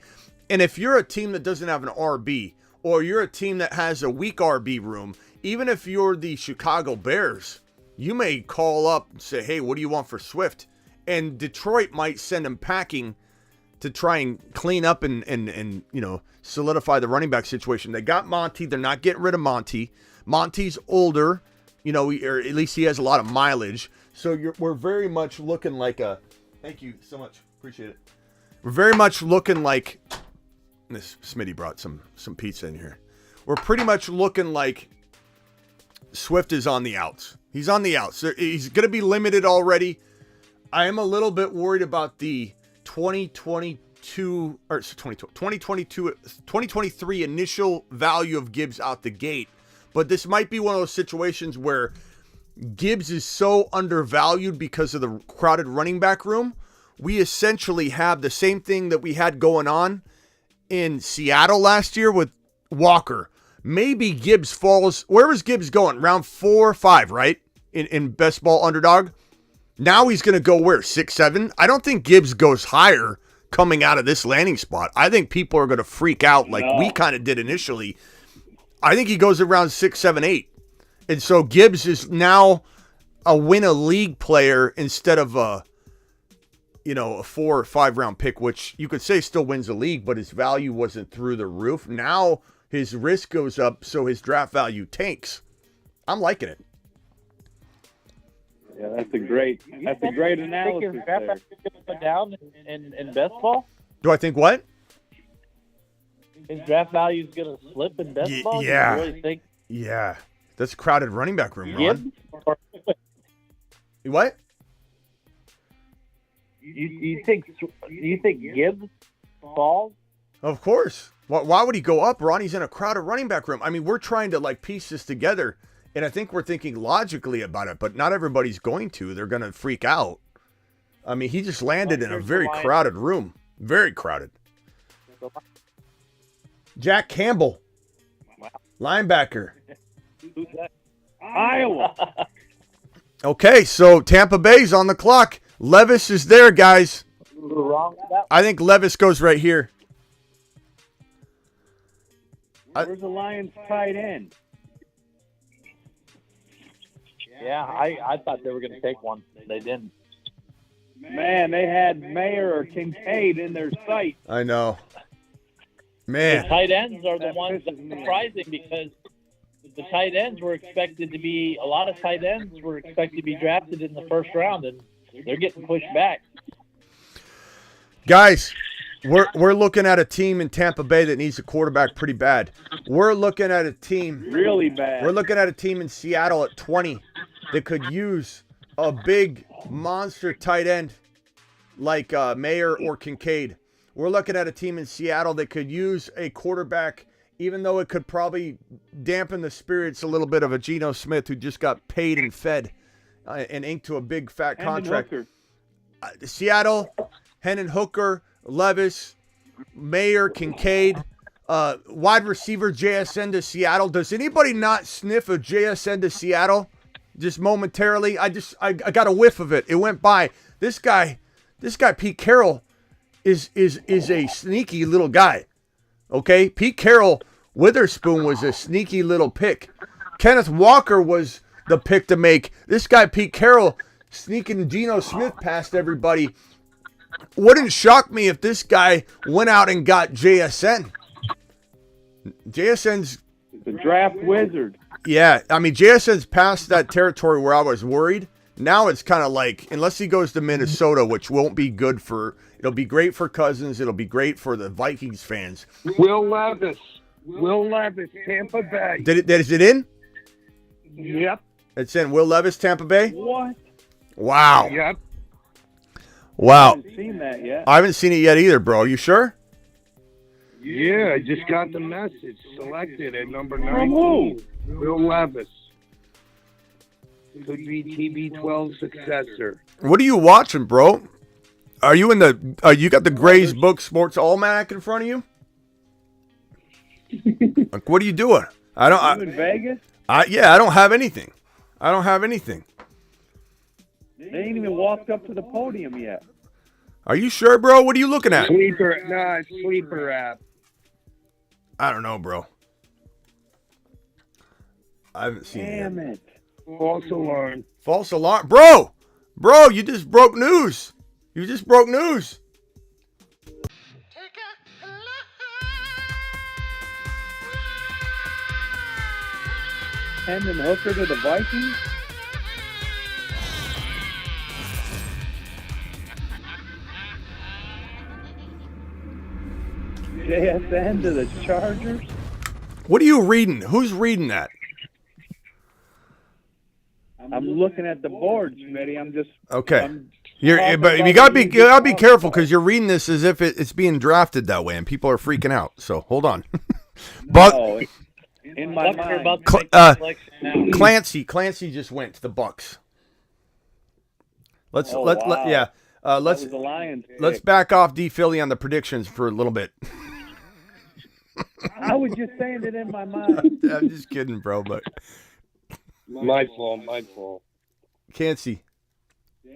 And if you're a team that doesn't have an RB, or you're a team that has a weak RB room, even if you're the Chicago Bears, you may call up and say, hey, what do you want for Swift? And Detroit might send him packing to try and clean up and you know, solidify the running back situation. They got Monty. They're not getting rid of Monty. Monty's older, you know, or at least he has a lot of mileage. So we're very much looking like a, thank you so much. Appreciate it. We're very much looking like, this Smitty brought some pizza in here. We're pretty much looking like Swift is on the outs. He's on the outs. He's going to be limited already. I am a little bit worried about the 2023 initial value of Gibbs out the gate. But this might be one of those situations where Gibbs is so undervalued because of the crowded running back room. We essentially have the same thing that we had going on in Seattle last year with Walker. Maybe Gibbs falls. Where was Gibbs going? Round 4 or 5, right? In best ball underdog. Now he's going to go where? 6, 7? I don't think Gibbs goes higher coming out of this landing spot. I think people are going to freak out like we kind of did initially. I think he goes around 6, 7, 8. And so Gibbs is now a win-a-league player instead of a 4 or 5 round pick, which you could say still wins a league, but his value wasn't through the roof. Now his risk goes up, so his draft value tanks. I'm liking it. Yeah, that's a great analysis there. Put down in best ball. Do I think what? His draft value is going to slip in best ball. Yeah. Do you really think? Yeah, that's a crowded running back room, Ron. What? You think Gibbs falls? Of course. Why would he go up, Ron? He's in a crowded running back room. I mean, we're trying to like piece this together, and I think we're thinking logically about it, but not everybody's going to. They're going to freak out. I mean, he just landed in a very crowded room. Very crowded. Jack Campbell, linebacker. Who's that? Iowa. Okay, so Tampa Bay's on the clock. Levis is there, guys. Wrong with that? I think Levis goes right here. Where's the Lions tight end? Yeah, I thought they were going to take one. They didn't. Man, they had Mayer or Kincaid in their sight. I know. Man. The tight ends are the ones that are surprising because the tight ends were expected to be, a lot of tight ends were expected to be drafted in the first round, and they're getting pushed back. Guys, we're looking at a team in Tampa Bay that needs a quarterback pretty bad. We're looking at a team really bad. We're looking at a team in Seattle at 20 that could use a big monster tight end like Mayer or Kincaid. We're looking at a team in Seattle that could use a quarterback, even though it could probably dampen the spirits a little bit of a Geno Smith who just got paid and fed and inked to a big fat contract. Seattle, Hendon Hooker, Levis, Mayer, Kincaid, wide receiver JSN to Seattle. Does anybody not sniff a JSN to Seattle? Just momentarily, I got a whiff of it. It went by. This guy, Pete Carroll, is a sneaky little guy. Okay, Pete Carroll, Witherspoon was a sneaky little pick. Kenneth Walker was the pick to make. This guy, Pete Carroll, sneaking Geno Smith past everybody. Wouldn't shock me if this guy went out and got JSN. JSN's the draft wizard. Yeah, I mean, JSN's past that territory where I was worried. Now it's kind of like, unless he goes to Minnesota, which won't be good for, it'll be great for Cousins. It'll be great for the Vikings fans. Will Levis, Tampa Bay. Is it in? Yep. It's in. Will Levis, Tampa Bay? What? Wow. Yep. Wow. I haven't seen that yet. I haven't seen it yet either, bro. Are you sure? Yeah, I just got the message. Selected at number From 19. Will Levis. Could be TB12 successor. What are you watching, bro? Are you in the? You got the Gray's Book Sports Almanac in front of you? Like, what are you doing? You in Vegas? Yeah, I don't have anything. They ain't even walked up to the podium yet. Are you sure, bro? What are you looking at? Sleeper app. I don't know, bro. I haven't seen it. Damn it. False alarm. Bro, you just broke news. Hendon Hooker to the Vikings? JSN to the Chargers? What are you reading? Who's reading that? I'm looking at the board, Smitty. I'm just okay. But you gotta be careful because you're reading this as if it's being drafted that way, and people are freaking out. So hold on. No, in my mind. Clancy just went to the Bucks. Let's the Lions let's back off D Philly on the predictions for a little bit. I was just saying it in my mind. I'm just kidding, bro. But my fault. Can't see.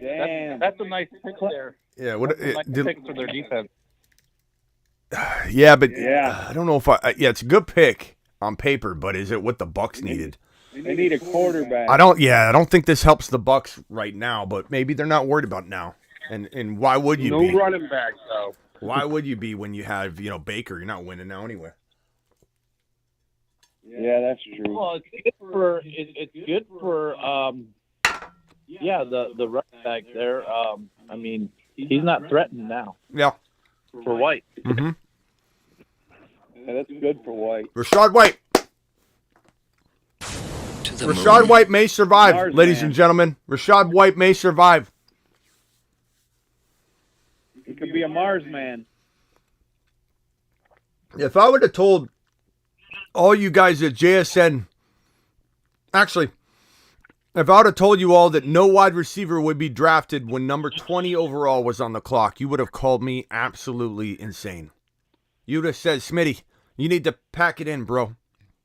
Damn, that's a nice pick there. Yeah, pick for their defense. Yeah, but I don't know if it's a good pick on paper, but is it what the Bucks needed? They need a quarterback. I don't think this helps the Bucks right now, but maybe they're not worried about it now. And why would you be? No running back though. Why would you be when you have, Baker? You're not winning now anyway. Yeah, that's true. Well, it's good for the running back there. I mean, he's not threatened now. Yeah. For White. Mm-hmm. Yeah, that's good for White. Rashad White. Rashad White may survive, ladies and gentlemen. Rashad White may survive. He could be a Mars man. If I would have told all you guys at JSN, actually, if I would have told you all that no wide receiver would be drafted when number 20 overall was on the clock, you would have called me absolutely insane. You would have said, Smitty, you need to pack it in, bro.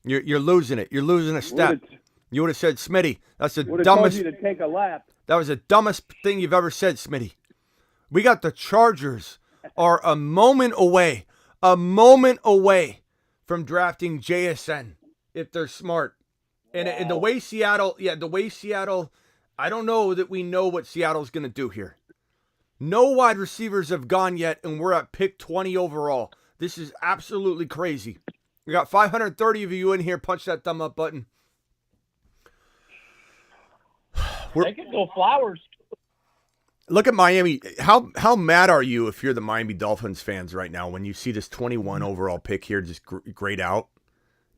You're losing it. You're losing a step. You would have said, Smitty, that's the dumbest. Told you to take a lap. That was the dumbest thing you've ever said, Smitty. We got the Chargers are a moment away from drafting JSN if they're smart. And the way Seattle, I don't know that we know what Seattle's going to do here. No wide receivers have gone yet, and we're at pick 20 overall. This is absolutely crazy. We got 530 of you in here. Punch that thumb up button. They can go Flowers. Look at Miami. How mad are you if you're the Miami Dolphins fans right now when you see this 21 overall pick here just grayed out?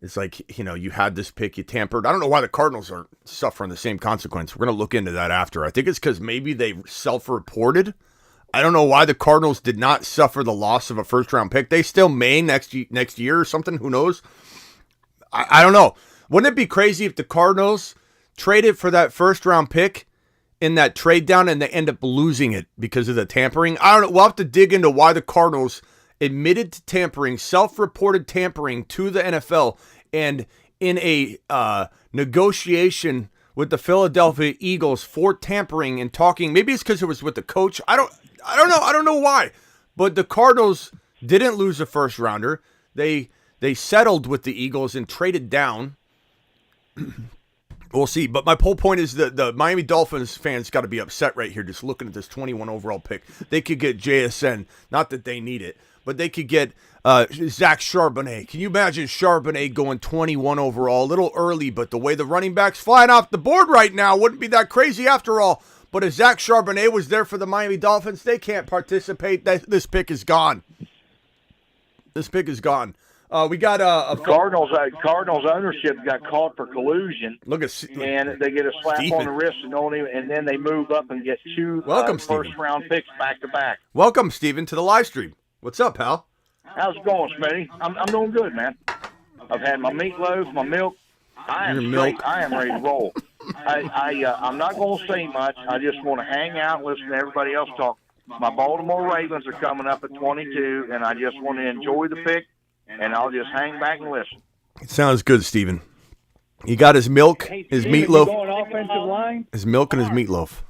It's like, you had this pick, you tampered. I don't know why the Cardinals are suffering the same consequence. We're going to look into that after. I think it's because maybe they self-reported. I don't know why the Cardinals did not suffer the loss of a first-round pick. They still may next year or something. Who knows? I don't know. Wouldn't it be crazy if the Cardinals traded for that first-round pick in that trade down and they end up losing it because of the tampering? I don't know. We'll have to dig into why the Cardinals admitted to tampering, self-reported tampering to the NFL, and in a negotiation with the Philadelphia Eagles for tampering and talking. Maybe it's because it was with the coach. I don't know. I don't know why. But the Cardinals didn't lose a first rounder. They settled with the Eagles and traded down. We'll see. But my whole point is that the Miami Dolphins fans got to be upset right here just looking at this 21 overall pick. They could get JSN. Not that they need it. But they could get Zach Charbonnet. Can you imagine Charbonnet going 21 overall? A little early, but the way the running back's flying off the board right now wouldn't be that crazy after all. But if Zach Charbonnet was there for the Miami Dolphins, they can't participate. This pick is gone. This pick is gone. We got a Cardinals ownership got caught for collusion. And they get a slap on the wrist and then they move up and get two first-round picks back to back. Welcome, Steven, to the live stream. What's up, pal? How's it going, Smitty? I'm doing good, man. I've had my meatloaf, my milk. I am straight. I am ready to roll. I'm not going to say much. I just want to hang out and listen to everybody else talk. My Baltimore Ravens are coming up at 22, and I just want to enjoy the pick, and I'll just hang back and listen. It sounds good, Steven. He got his milk, his Steven, meatloaf. Going offensive line? His milk and his meatloaf.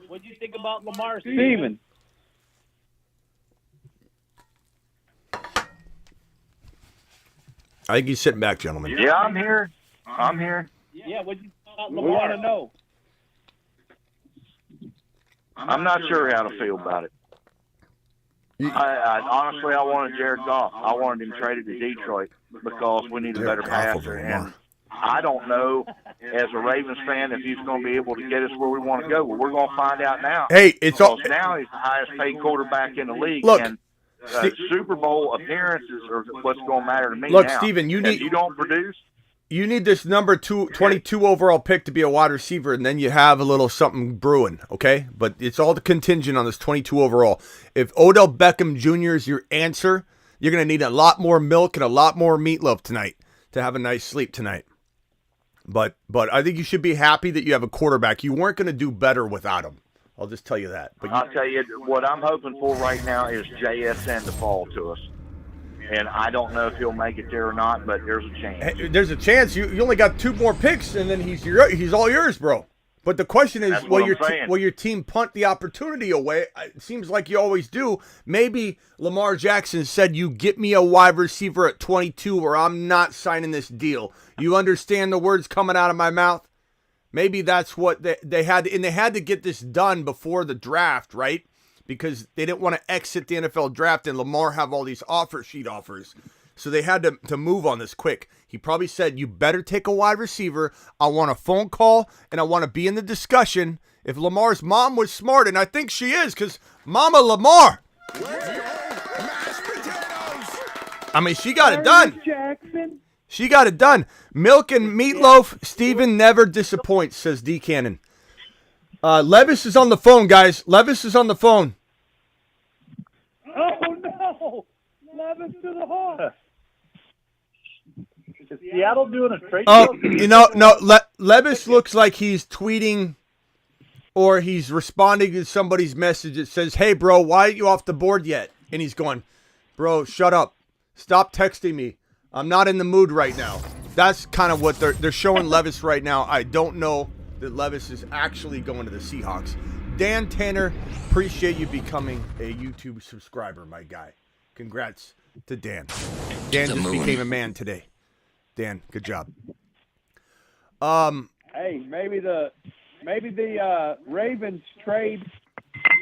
What do you think about Lamar? Steven. I think he's sitting back, gentlemen. Yeah, I'm here. Yeah, what do you think about We Lamar? want to know. I'm not sure how to feel about it. Honestly, I wanted Jared Goff. I wanted him traded to Detroit because we need a better passer. And I don't know, as a Ravens fan, if he's going to be able to get us where we want to go. But we're going to find out now. Hey, it's all now he's the highest paid quarterback in the league. Look, and Super Bowl appearances are what's going to matter to me Look, now. Steven, you don't produce. You need this number 22 overall pick to be a wide receiver, and then you have a little something brewing, okay? But it's all the contingent on this 22 overall. If Odell Beckham Jr. is your answer, you're going to need a lot more milk and a lot more meatloaf tonight to have a nice sleep tonight. But I think you should be happy that you have a quarterback. You weren't going to do better without him. I'll just tell you that. But I'll tell you, what I'm hoping for right now is JSN to fall to us. And I don't know if he'll make it there or not, but there's a chance. Hey, there's a chance. You only got 2 more picks, and then he's all yours, bro. But the question is, will your team punt the opportunity away? It seems like you always do. Maybe Lamar Jackson said, you get me a wide receiver at 22 or I'm not signing this deal. You understand the words coming out of my mouth? Maybe that's what they had. And they had to get this done before the draft, right? Because they didn't want to exit the NFL draft and Lamar have all these offer sheet offers. So they had to move on this quick. He probably said, you better take a wide receiver. I want a phone call, and I want to be in the discussion. If Lamar's mom was smart, and I think she is, because Mama Lamar. I mean, she got it done. Jackson. She got it done. Milk and meatloaf, Steven never disappoints, says D. Cannon. Levis is on the phone, guys. Levis is on the phone. Oh, no. Levis to the Hawks. Is Seattle doing a trade? Oh, Levis looks like he's tweeting or he's responding to somebody's message that says, hey, bro, why aren't you off the board yet? And he's going, bro, shut up. Stop texting me. I'm not in the mood right now. That's kind of what they're showing Levis right now. I don't know that Levis is actually going to the Seahawks. Dan Tanner, appreciate you becoming a YouTube subscriber, my guy. Congrats to Dan. Dan just became a man today. Dan, good job. Hey, maybe the Ravens trade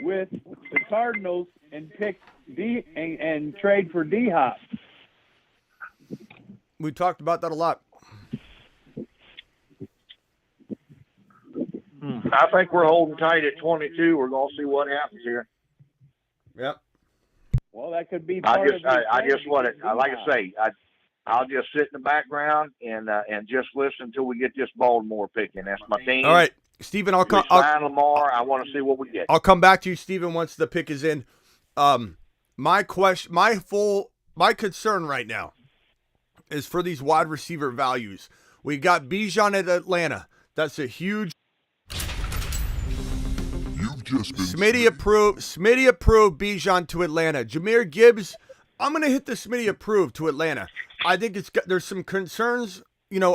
with the Cardinals and pick and trade for D-Hop. We talked about that a lot. I think we're holding tight at 22. We're going to see what happens here. Yep. Well, that could be I just want it. Like I say, I'll just sit in the background and just listen until we get this Baltimore picking. That's my team. All right, Stephen, I'll come. Sign Lamar. I want to see what we get. I'll come back to you, Stephen, once the pick is in. My concern right now is for these wide receiver values. We got Bijan at Atlanta. That's a huge. Smitty approved Bijan to Atlanta. Jahmyr Gibbs, I'm going to hit the Smitty approved to Atlanta. I think there's some concerns,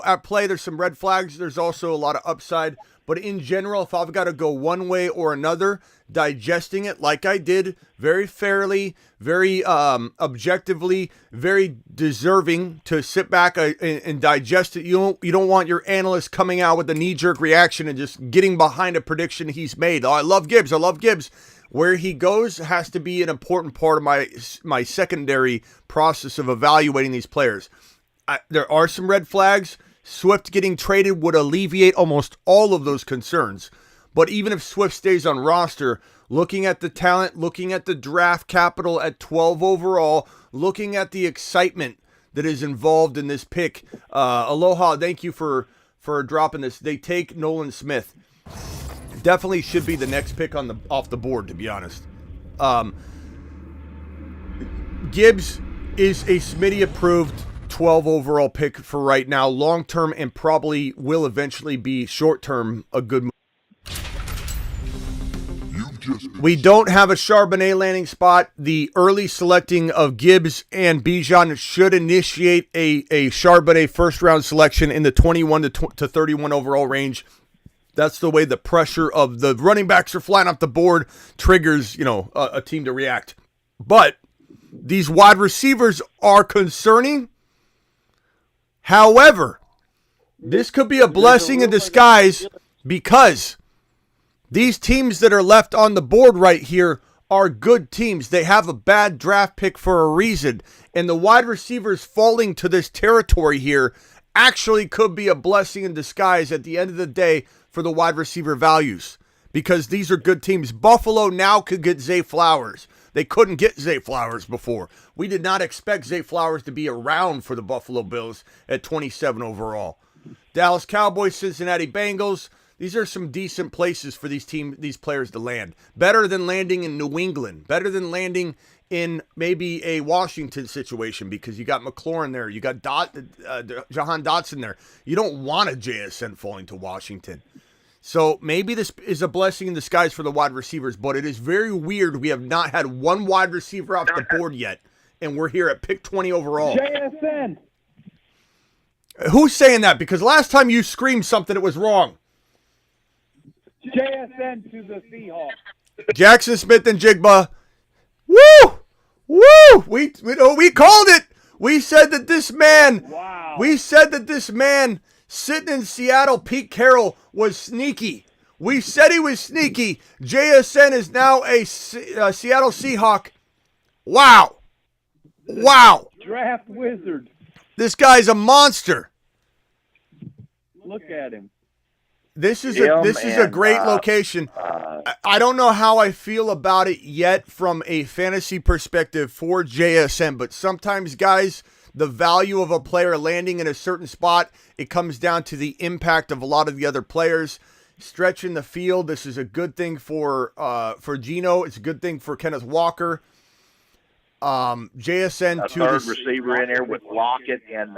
at play. There's some red flags. There's also a lot of upside. But in general, if I've got to go one way or another, digesting it like I did, very fairly, very objectively, very deserving to sit back and digest it. You don't want your analyst coming out with a knee-jerk reaction and just getting behind a prediction he's made. Oh, I love Gibbs. Where he goes has to be an important part of my secondary process of evaluating these players. There are some red flags. Swift getting traded would alleviate almost all of those concerns. But even if Swift stays on roster, looking at the talent, looking at the draft capital at 12 overall, looking at the excitement that is involved in this pick. Aloha, thank you for dropping this. They take Nolan Smith. Definitely should be the next pick off the board, to be honest. Gibbs is a Smitty approved 12 overall pick for right now, long term, and probably will eventually be short term a good move. We don't have a Charbonnet landing spot. The early selecting of Gibbs and Bijan should initiate a Charbonnet first round selection in the 21 to 31 overall range. That's the way the pressure of the running backs are flying off the board triggers, a team to react. But these wide receivers are concerning. However, this could be a blessing in disguise because these teams that are left on the board right here are good teams. They have a bad draft pick for a reason. And the wide receivers falling to this territory here actually could be a blessing in disguise at the end of the day for the wide receiver values because these are good teams. Buffalo now could get Zay Flowers. They couldn't get Zay Flowers before. We did not expect Zay Flowers to be around for the Buffalo Bills at 27 overall. Dallas Cowboys, Cincinnati Bengals. These are some decent places for these players to land. Better than landing in New England. Better than landing in maybe a Washington situation because you got McLaurin there. You got Jahan Dotson there. You don't want a JSN falling to Washington. So maybe this is a blessing in disguise for the wide receivers, but it is very weird. We have not had one wide receiver off the board yet, and we're here at pick 20 overall. JSN. Who's saying that? Because last time you screamed something, it was wrong. JSN to the Seahawks. Jackson Smith-Njigba. Woo! Woo! We called it. We said that this man. Wow. We said that this man sitting in Seattle, Pete Carroll, was sneaky. We said he was sneaky. JSN is now a Seattle Seahawk. Wow. Wow. Draft wizard. This guy's a monster. Look at him. This is a great location. I don't know how I feel about it yet from a fantasy perspective for JSN, but sometimes, guys, the value of a player landing in a certain spot, it comes down to the impact of a lot of the other players. Stretching the field, this is a good thing for Geno. It's a good thing for Kenneth Walker. JSN to third receiver in there with Lockett and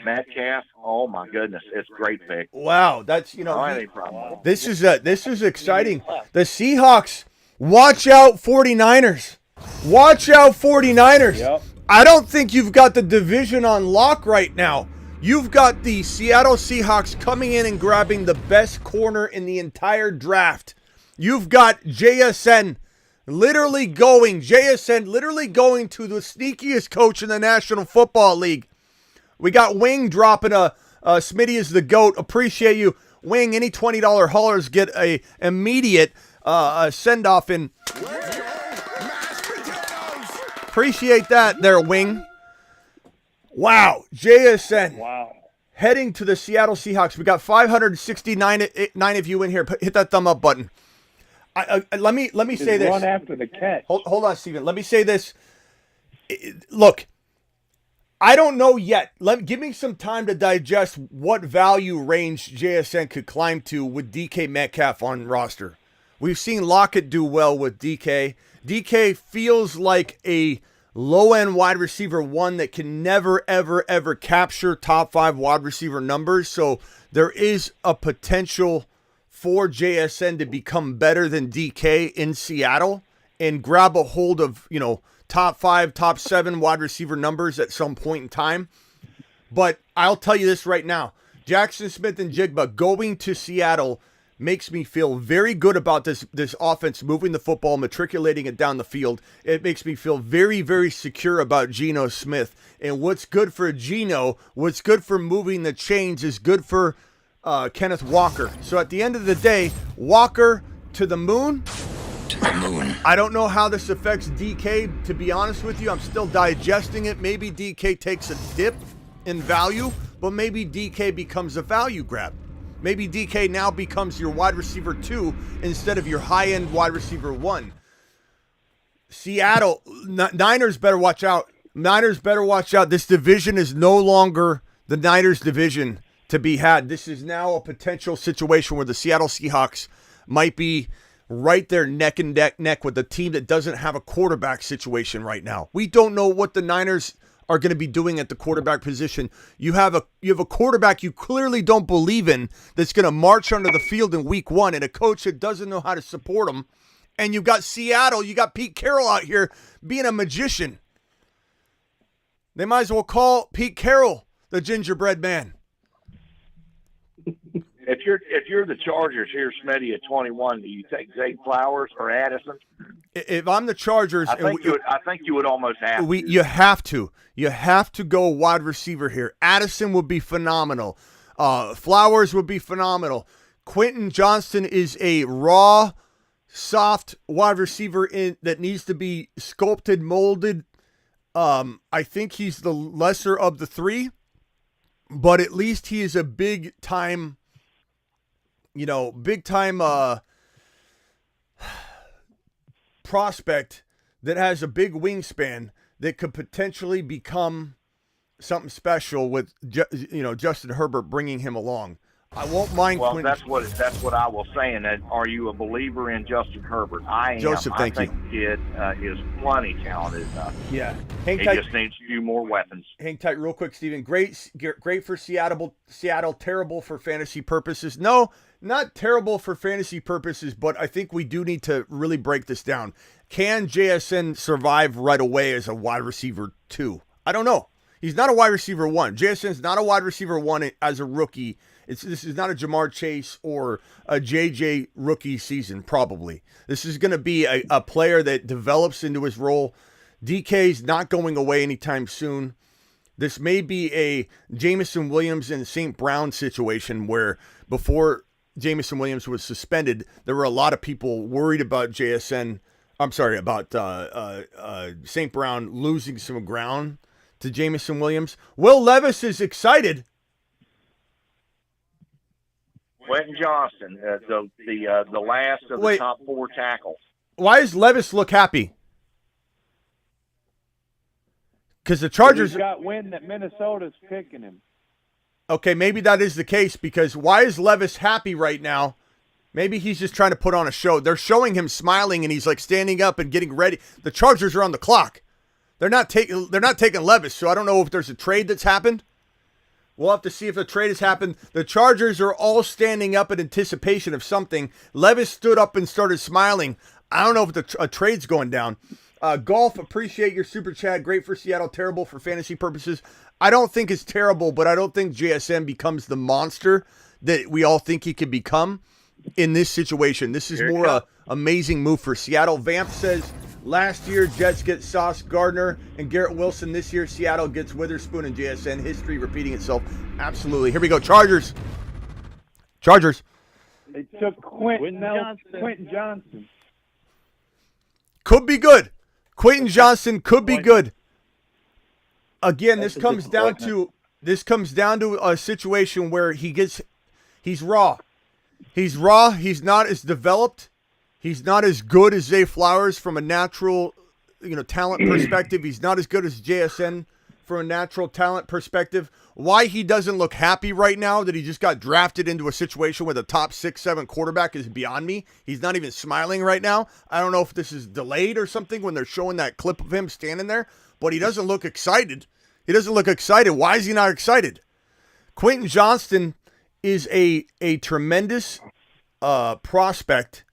Metcalf. Oh my goodness, it's a great pick. Wow, that's this is exciting. The Seahawks, watch out 49ers. Watch out 49ers. Yep. I don't think you've got the division on lock right now. You've got the Seattle Seahawks coming in and grabbing the best corner in the entire draft. You've got JSN literally going to the sneakiest coach in the National Football League. We got Wing dropping a Smitty is the GOAT. Appreciate you. Wing, any $20 haulers get a immediate send-off in. Appreciate that there, Wing. Wow, JSN. Wow. Heading to the Seattle Seahawks. We got 569 of you in here. Hit that thumb up button. Let me say this. Run after the catch. Hold on, Steven. Let me say this. Look, I don't know yet. Give me some time to digest what value range JSN could climb to with DK Metcalf on roster. We've seen Lockett do well with DK. DK feels like a low-end wide receiver one that can never, ever, ever capture top 5 wide receiver numbers. So there is a potential for JSN to become better than DK in Seattle and grab a hold of, top 5, top 7 wide receiver numbers at some point in time. But I'll tell you this right now. Jackson Smith-Njigba going to Seattle makes me feel very good about this offense moving the football, matriculating it down the field. It makes me feel very, very secure about Geno Smith. And what's good for Geno, what's good for moving the chains is good for Kenneth Walker. So at the end of the day, Walker to the moon. To the moon. I don't know how this affects DK, to be honest with you. I'm still digesting it. Maybe DK takes a dip in value, but maybe DK becomes a value grab. Maybe DK now becomes your wide receiver 2 instead of your high-end wide receiver 1. Seattle, Niners better watch out. Niners better watch out. This division is no longer the Niners division to be had. This is now a potential situation where the Seattle Seahawks might be right there neck and neck with a team that doesn't have a quarterback situation right now. We don't know what the Niners are going to be doing at the quarterback position. You have a quarterback you clearly don't believe in that's going to march onto the field in week 1 and a coach that doesn't know how to support him. And you've got Seattle, you got Pete Carroll out here being a magician. They might as well call Pete Carroll the gingerbread man. If you're the Chargers here, Smitty, at 21, do you take Zay Flowers or Addison? If I'm the Chargers, I think you would almost have to. You have to. You have to go wide receiver here. Addison would be phenomenal. Flowers would be phenomenal. Quentin Johnston is a raw, soft wide receiver that needs to be sculpted, molded. I think he's the lesser of the 3, but at least he is a big time prospect that has a big wingspan that could potentially become something special with Justin Herbert bringing him along. I won't mind. Well, that's what I was saying. That are you a believer in Justin Herbert? I am. Joseph, I think the kid is plenty talented. Yeah, he just needs a few more weapons. Hang tight, real quick, Steven. Great for Seattle. Terrible for fantasy purposes. No, not terrible for fantasy purposes, but I think we do need to really break this down. Can JSN survive right away as a wide receiver 2? I don't know. He's not a wide receiver 1. JSN's not a wide receiver 1 as a rookie. This is not a Jamar Chase or a JJ rookie season, probably. This is going to be a player that develops into his role. DK's not going away anytime soon. This may be a Jameson Williams and St. Brown situation where before Jameson Williams was suspended, there were a lot of people worried about St. Brown losing some ground to Jameson Williams. Will Levis is excited. Quentin Johnston, the last of the top 4 tackles. Why does Levis look happy? Because the Chargers He's got wind that Minnesota's picking him. Okay, maybe that is the case, because why is Levis happy right now? Maybe he's just trying to put on a show. They're showing him smiling, and he's like standing up and getting ready. The Chargers are on the clock. They're not taking Levis, so I don't know if there's a trade that's happened. We'll have to see if the trade has happened. The Chargers are all standing up in anticipation of something. Levis stood up and started smiling. I don't know if a trade's going down. Golf, appreciate your super chat. Great for Seattle, terrible for fantasy purposes. I don't think it's terrible, but I don't think JSN becomes the monster that we all think he could become in this situation. This is more an amazing move for Seattle. Vamp says, last year, Jets get Sauce Gardner and Garrett Wilson. This year, Seattle gets Witherspoon and JSN. History repeating itself. Absolutely. Here we go. Chargers. They took Quentin Johnston. Could be good. Quentin Johnston could be good. Again, this comes down to a situation where he's raw. He's raw. He's not as developed. He's not as good as Zay Flowers from a natural, talent perspective. He's not as good as JSN from a natural talent perspective. Why he doesn't look happy right now that he just got drafted into a situation with a top 6-7 quarterback is beyond me. He's not even smiling right now. I don't know if this is delayed or something when they're showing that clip of him standing there, but he doesn't look excited. He doesn't look excited. Why is he not excited? Quentin Johnston is a tremendous prospect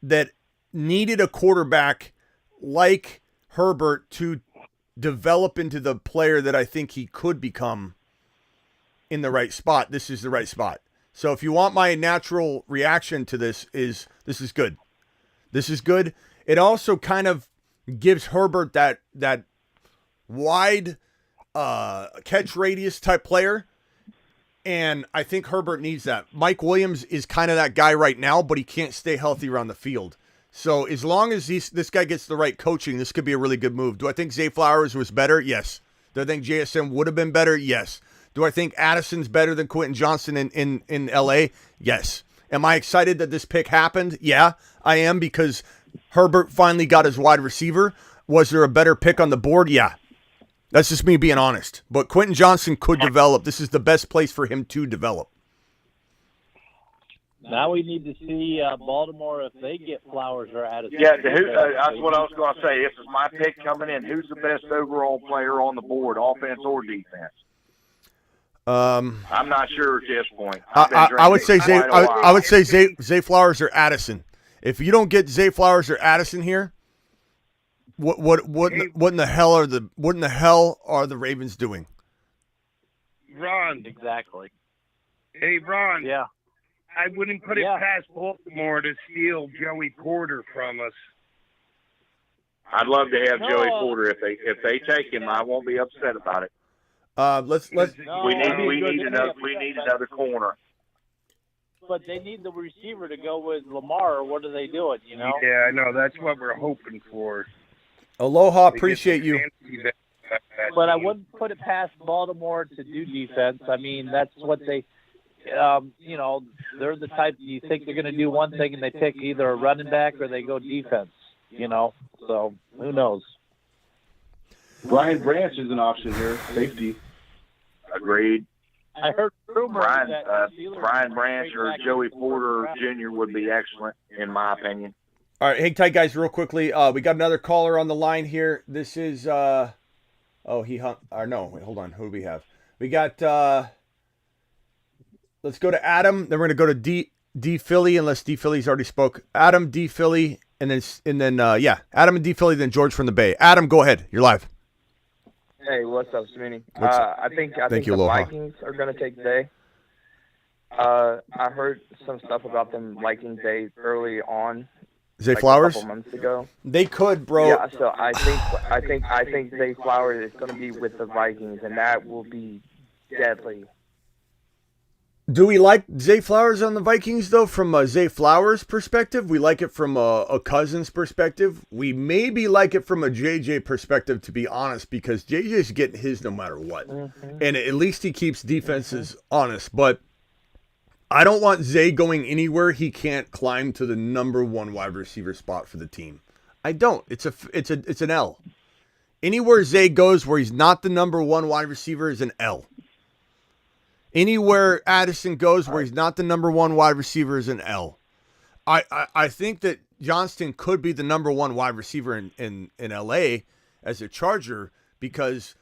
that needed a quarterback like Herbert to develop into the player that I think he could become in the right spot. This is the right spot. So if you want my natural reaction to this is good. This is good. It also kind of gives Herbert that wide catch radius type player. And I think Herbert needs that. Mike Williams is kind of that guy right now, but he can't stay healthy around the field. So as long as this guy gets the right coaching, this could be a really good move. Do I think Zay Flowers was better? Yes. Do I think JSN would have been better? Yes. Do I think Addison's better than Quentin Johnston in LA? Yes. Am I excited that this pick happened? Yeah, I am, because Herbert finally got his wide receiver. Was there a better pick on the board? Yeah. That's just me being honest. But Quentin Johnston could develop. This is the best place for him to develop. Now we need to see Baltimore if they get Flowers or Addison. Yeah, that's what I was going to say. This is my pick coming in. Who's the best overall player on the board, offense or defense? I'm not sure at this point. I would say Zay Flowers or Addison. If you don't get Zay Flowers or Addison here, what in the hell are the Ravens doing? Ron. Exactly. Hey, Ron. Yeah. I wouldn't put it past Baltimore to steal Joey Porter from us. I'd love to have Joey Porter. If they take him, I won't be upset about it. We need another corner. But they need the receiver to go with Lamar, or what are they doing, you know? Yeah, I know. That's what we're hoping for. Aloha, appreciate you. But I wouldn't put it past Baltimore to do defense. I mean, that's what they they're the type, you think they're going to do one thing and they pick either a running back or they go defense, so who knows? Brian Branch is an option here, safety. Agreed. I heard rumors that Brian Branch or Joey Porter Jr. would be excellent, in my opinion. All right, hang tight, guys, real quickly. We got another caller on the line here. This is, he hung, or no, wait, hold on. Who do we have? We got, let's go to Adam. Then we're going to go to D Philly, unless D Philly's already spoke. Adam, D Philly, and then Adam and D Philly, then George from the Bay. Adam, go ahead. You're live. Hey, what's up, Smitty? I think the Vikings are going to take Zay. I heard some stuff about them liking Zay early on. Zay Flowers? A couple months ago. They could, bro. Yeah, so I think Zay Flowers is going to be with the Vikings, and that will be deadly. Do we like Zay Flowers on the Vikings, though, from a Zay Flowers perspective? We like it from a Cousins perspective. We maybe like it from a JJ perspective, to be honest, because JJ's getting his no matter what. Mm-hmm. And at least he keeps defenses honest. But I don't want Zay going anywhere he can't climb to the number one wide receiver spot for the team. I don't. It's an L. Anywhere Zay goes where he's not the number one wide receiver is an L. Anywhere Addison goes where he's not the number one wide receiver is an L. I think that Johnston could be the number one wide receiver in LA as a Charger because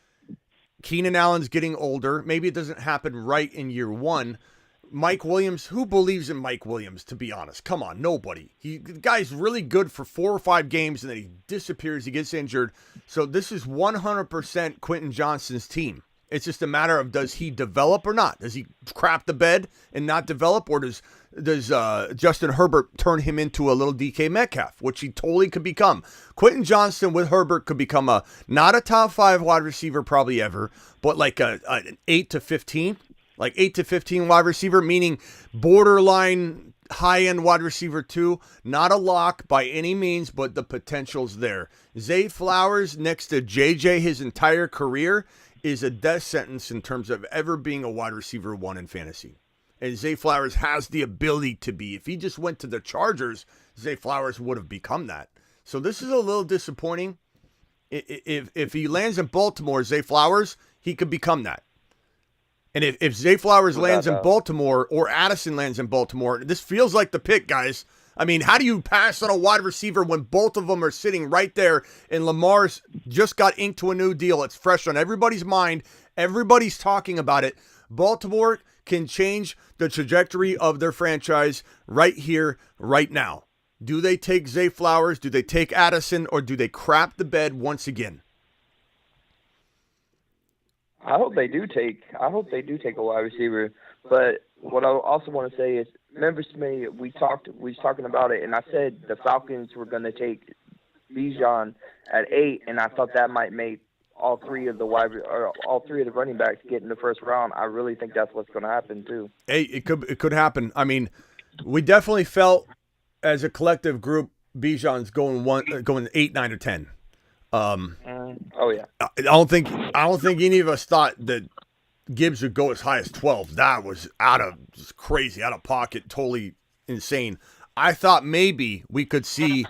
Keenan Allen's getting older. Maybe it doesn't happen right in year one. Mike Williams, who believes in Mike Williams, to be honest? Come on, nobody. The guy's really good for 4 or 5 games, and then he disappears, he gets injured. So this is 100% Quentin Johnston's team. It's just a matter of, does he develop or not? Does he crap the bed and not develop, or does Justin Herbert turn him into a little DK Metcalf, which he totally could become? Quentin Johnston with Herbert could become not a top 5 wide receiver probably ever, but like an 8 to 15, like 8 to 15 wide receiver, meaning borderline high-end wide receiver too. Not a lock by any means, but the potential's there. Zay Flowers next to JJ his entire career is a death sentence in terms of ever being a wide receiver 1 in fantasy. And Zay Flowers has the ability to be. If he just went to the Chargers, Zay Flowers would have become that. So this is a little disappointing. If he lands in Baltimore, Zay Flowers, he could become that. And if Zay Flowers lands in Baltimore or Addison lands in Baltimore, this feels like the pick, guys. I mean, how do you pass on a wide receiver when both of them are sitting right there and Lamar's just got inked to a new deal? It's fresh on everybody's mind. Everybody's talking about it. Baltimore can change the trajectory of their franchise right here, right now. Do they take Zay Flowers? Do they take Addison? Or do they crap the bed once again? I hope they do take a wide receiver. But what I also want to say is, remember, Smitty, we was talking about it, and I said the Falcons were going to take Bijan at 8, and I thought that might make all three of the running backs get in the first round. I really think that's what's going to happen too. Hey, it could happen. I mean, we definitely felt as a collective group, Bijan's going 8, 9, or 10. Oh yeah. I don't think any of us thought that Gibbs would go as high as 12. That was just crazy, out of pocket, totally insane. I thought maybe we could see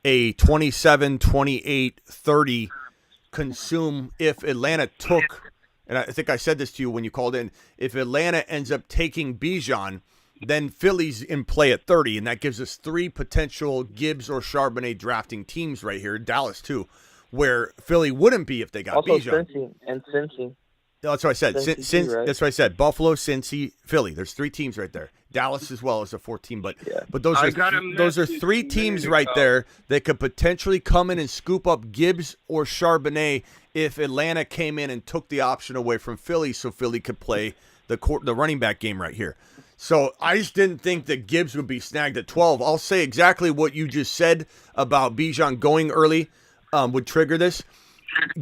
a 27, 28, 30 consume if Atlanta took, and I think I said this to you when you called in, if Atlanta ends up taking Bijan, then Philly's in play at 30, and that gives us 3 potential Gibbs or Charbonnet drafting teams right here, Dallas too, where Philly wouldn't be if they got also Bijan. Cincy. That's what I said. Right? That's what I said. Buffalo, Cincy, Philly. There's 3 teams right there. Dallas as well as a 4th team, but those are 3 teams right there that could potentially come in and scoop up Gibbs or Charbonnet if Atlanta came in and took the option away from Philly, so Philly could play the running back game right here. So I just didn't think that Gibbs would be snagged at 12. I'll say exactly what you just said about Bijan going early would trigger this.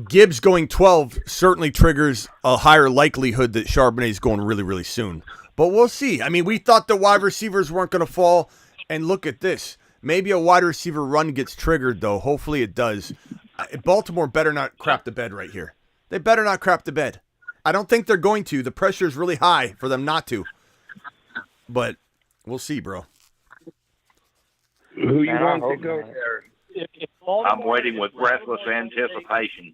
Gibbs going 12 certainly triggers a higher likelihood that Charbonnet is going really, really soon. But we'll see. I mean, we thought the wide receivers weren't going to fall, and look at this. Maybe a wide receiver run gets triggered, though. Hopefully it does. Baltimore better not crap the bed right here. They better not crap the bed. I don't think they're going to. The pressure is really high for them not to. But we'll see, bro. Who you want to go there? I'm waiting with breathless anticipation.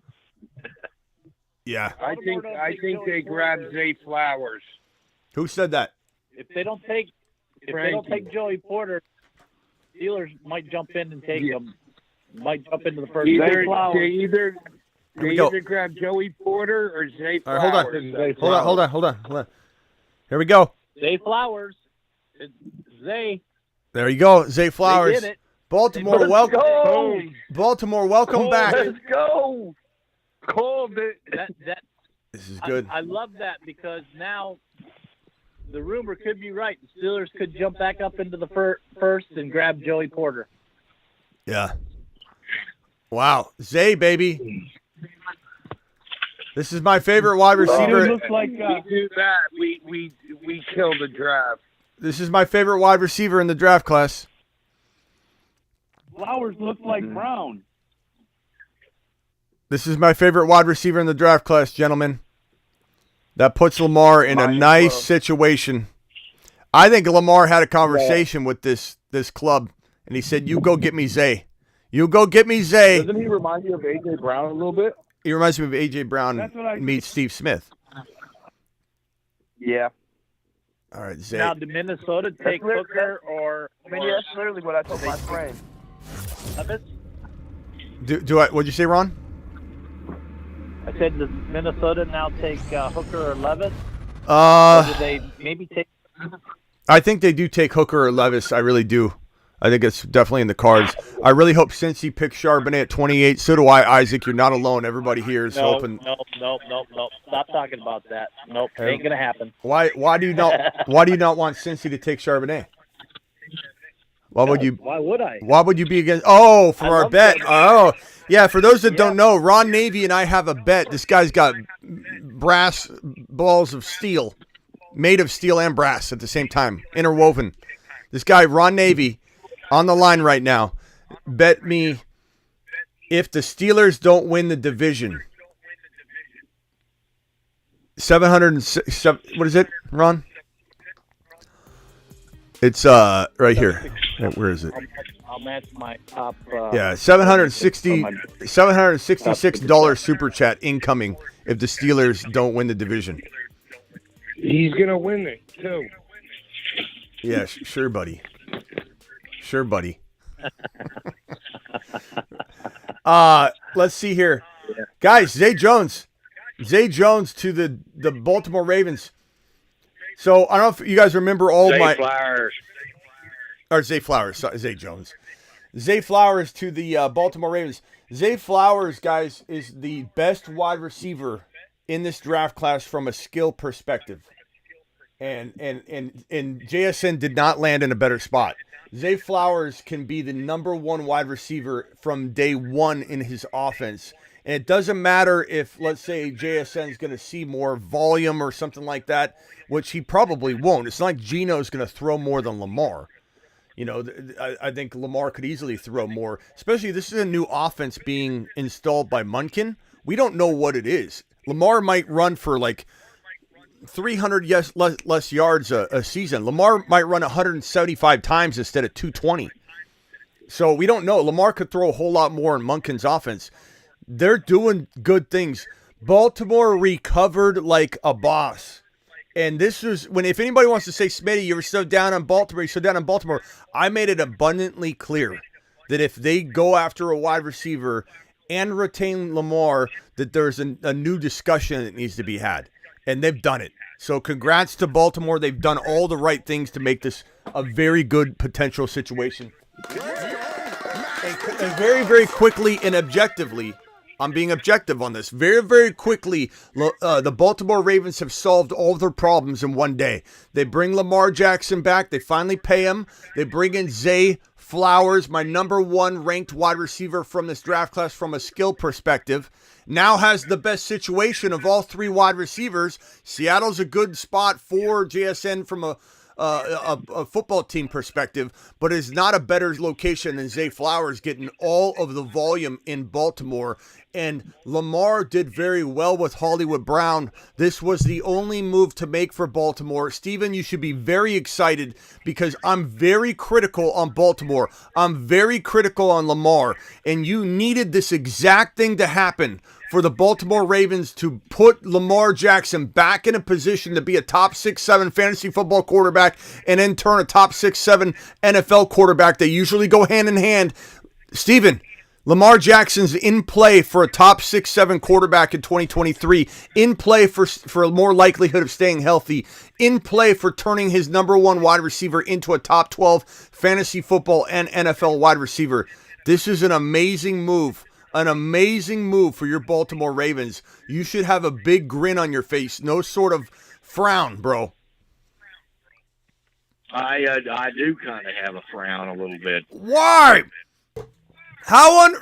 Yeah. I think they grabbed Zay Flowers. Who said that? If they don't take Joey Porter, Steelers might jump in and take him. Might jump into the first. They either grab Joey Porter or Zay Flowers. Hold on. Here we go. Zay Flowers. Zay. There you go, Zay Flowers. They did it. Baltimore, welcome. Baltimore, welcome back. Let's go. Called it. This is good. I love that because now the rumor could be right. The Steelers could jump back up into the first and grab Joey Porter. Yeah. Wow. Zay, baby. This is my favorite wide receiver. It looks like we do that. We kill the draft. This is my favorite wide receiver in the draft class. Flowers look like Brown. This is my favorite wide receiver in the draft class, gentlemen. That puts Lamar in a nice situation. I think Lamar had a conversation with this club, and he said, "You go get me Zay. You go get me Zay." Doesn't he remind you of A.J. Brown a little bit? He reminds me of A.J. Brown meets Steve Smith. Yeah. All right, Zay. Now, did Minnesota take Hooker or? I mean, that's literally what I told my friend. What'd you say, Ron? I said, does Minnesota now take Hooker or Levis? Or do they maybe take? I think they do take Hooker or Levis. I really do. I think it's definitely in the cards. I really hope Cincy picks Charbonnet at 28. So do I, Isaac. You're not alone. Everybody here is hoping. No. Stop talking about that. Nope, ain't gonna happen. Why do you not want Cincy to take Charbonnet? Why would I? Why would you be against? Oh, for our bet. Oh, yeah. For those that don't know, Ron Navy and I have a bet. This guy's got brass balls of steel, made of steel and brass at the same time, interwoven. This guy, Ron Navy, on the line right now. Bet me if the Steelers don't win the division. 707. What is it, Ron? It's right here. Where is it? I'll match my top. Yeah, $766 super chat incoming if the Steelers don't win the division. He's gonna win it too. Yeah, sure, buddy. Sure, buddy. Let's see here, guys. Zay Jones to the Baltimore Ravens. So I don't know if you guys remember Zay Flowers. Or Zay Flowers. Sorry, Zay Jones. Zay Flowers to the Baltimore Ravens. Zay Flowers, guys, is the best wide receiver in this draft class from a skill perspective. And JSN did not land in a better spot. Zay Flowers can be the number one wide receiver from day one in his offense. And it doesn't matter if, let's say, JSN is going to see more volume or something like that, which he probably won't. It's not like Geno's going to throw more than Lamar. You know, I think Lamar could easily throw more, especially this is a new offense being installed by Munkin. We don't know what it is. Lamar might run for like 300 less yards a season. Lamar might run 175 times instead of 220. So we don't know. Lamar could throw a whole lot more in Munkin's offense. They're doing good things. Baltimore recovered like a boss. And this is when, if anybody wants to say, Smitty, you were so down on Baltimore, I made it abundantly clear that if they go after a wide receiver and retain Lamar, that there's a new discussion that needs to be had. And they've done it. So congrats to Baltimore. They've done all the right things to make this a very good potential situation. And very, very quickly and objectively, I'm being objective on this. Very, very quickly, the Baltimore Ravens have solved all of their problems in one day. They bring Lamar Jackson back. They finally pay him. They bring in Zay Flowers, my number one ranked wide receiver from this draft class from a skill perspective. Now has the best situation of all three wide receivers. Seattle's a good spot for JSN from a football team perspective, but is not a better location than Zay Flowers getting all of the volume in Baltimore. And Lamar did very well with Hollywood Brown. This was the only move to make for Baltimore. Steven, you should be very excited because I'm very critical on Baltimore. I'm very critical on Lamar. And you needed this exact thing to happen for the Baltimore Ravens to put Lamar Jackson back in a position to be a top 6-7 fantasy football quarterback and in turn a top 6-7 NFL quarterback. They usually go hand in hand. Steven, Lamar Jackson's in play for a top 6-7 quarterback in 2023, in play for more likelihood of staying healthy, in play for turning his number one wide receiver into a top 12 fantasy football and NFL wide receiver. This is an amazing move. An amazing move for your Baltimore Ravens. You should have a big grin on your face. No sort of frown, bro. I do kind of have a frown a little bit. Why?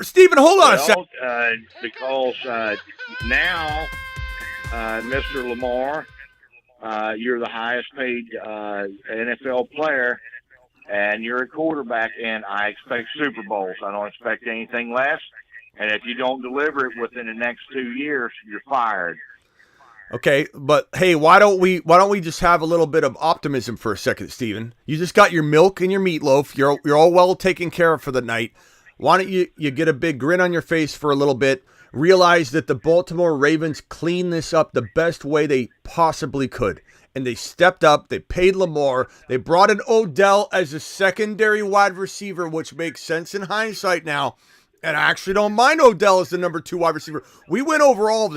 Stephen, hold on a second. Because now, Mr. Lamar, you're the highest paid NFL player, and you're a quarterback, and I expect Super Bowls. I don't expect anything less. And if you don't deliver it within the next 2 years, you're fired. Okay, but hey, why don't we just have a little bit of optimism for a second, Steven? You just got your milk and your meatloaf. You're all well taken care of for the night. Why don't you get a big grin on your face for a little bit? Realize that the Baltimore Ravens cleaned this up the best way they possibly could. And they stepped up. They paid Lamar. They brought in Odell as a secondary wide receiver, which makes sense in hindsight now. And I actually don't mind Odell as the number 2 wide receiver. We went over all of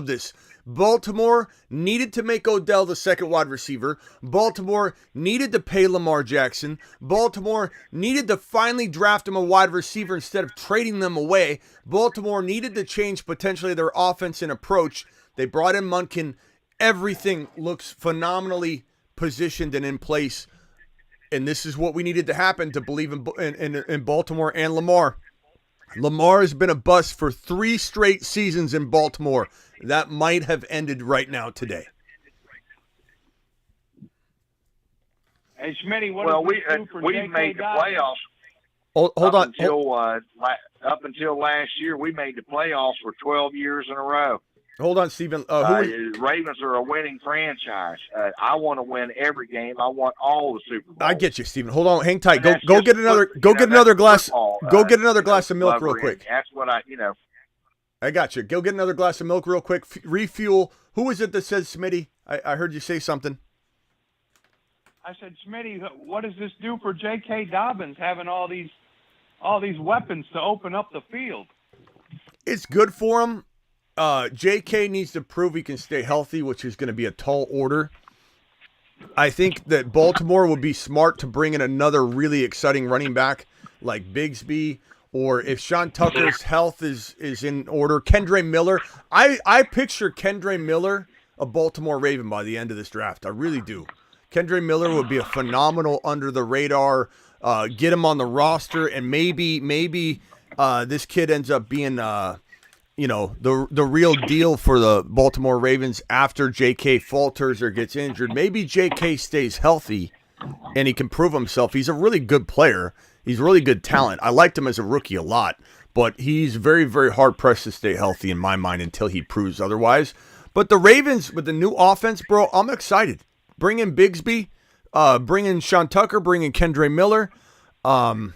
this. Baltimore needed to make Odell the second wide receiver. Baltimore needed to pay Lamar Jackson. Baltimore needed to finally draft him a wide receiver instead of trading them away. Baltimore needed to change potentially their offense and approach. They brought in Munkin. Everything looks phenomenally positioned and in place. And this is what we needed to happen to believe in Baltimore and Lamar. Lamar has been a bust for 3 straight seasons in Baltimore. That might have ended right now today. Hey, Schmitty, we made the playoffs. Hold on. Up until last year, we made the playoffs for 12 years in a row. Hold on, Stephen. Ravens are a winning franchise. I want to win every game. I want all the Super Bowls. I get you, Stephen. Hold on, hang tight. Go get another. Go get another glass. Go get another glass of milk real quick. That's what I got you. Go get another glass of milk real quick. Refuel. Who is it that says Smitty? I heard you say something. I said, Smitty, what does this do for J.K. Dobbins having all these weapons to open up the field? It's good for him. J.K. needs to prove he can stay healthy, which is going to be a tall order. I think that Baltimore would be smart to bring in another really exciting running back like Bigsby, or if Sean Tucker's health is in order, Kendre Miller. I picture Kendre Miller a Baltimore Raven by the end of this draft. I really do. Kendre Miller would be a phenomenal under the radar. Get him on the roster, and maybe this kid ends up being the real deal for the Baltimore Ravens after J.K. falters or gets injured. Maybe J.K. stays healthy and he can prove himself. He's a really good player. He's really good talent. I liked him as a rookie a lot, but he's very, very hard-pressed to stay healthy in my mind until he proves otherwise. But the Ravens, with the new offense, bro, I'm excited. Bring in Bigsby, bring in Sean Tucker, bring in Kendre Miller. I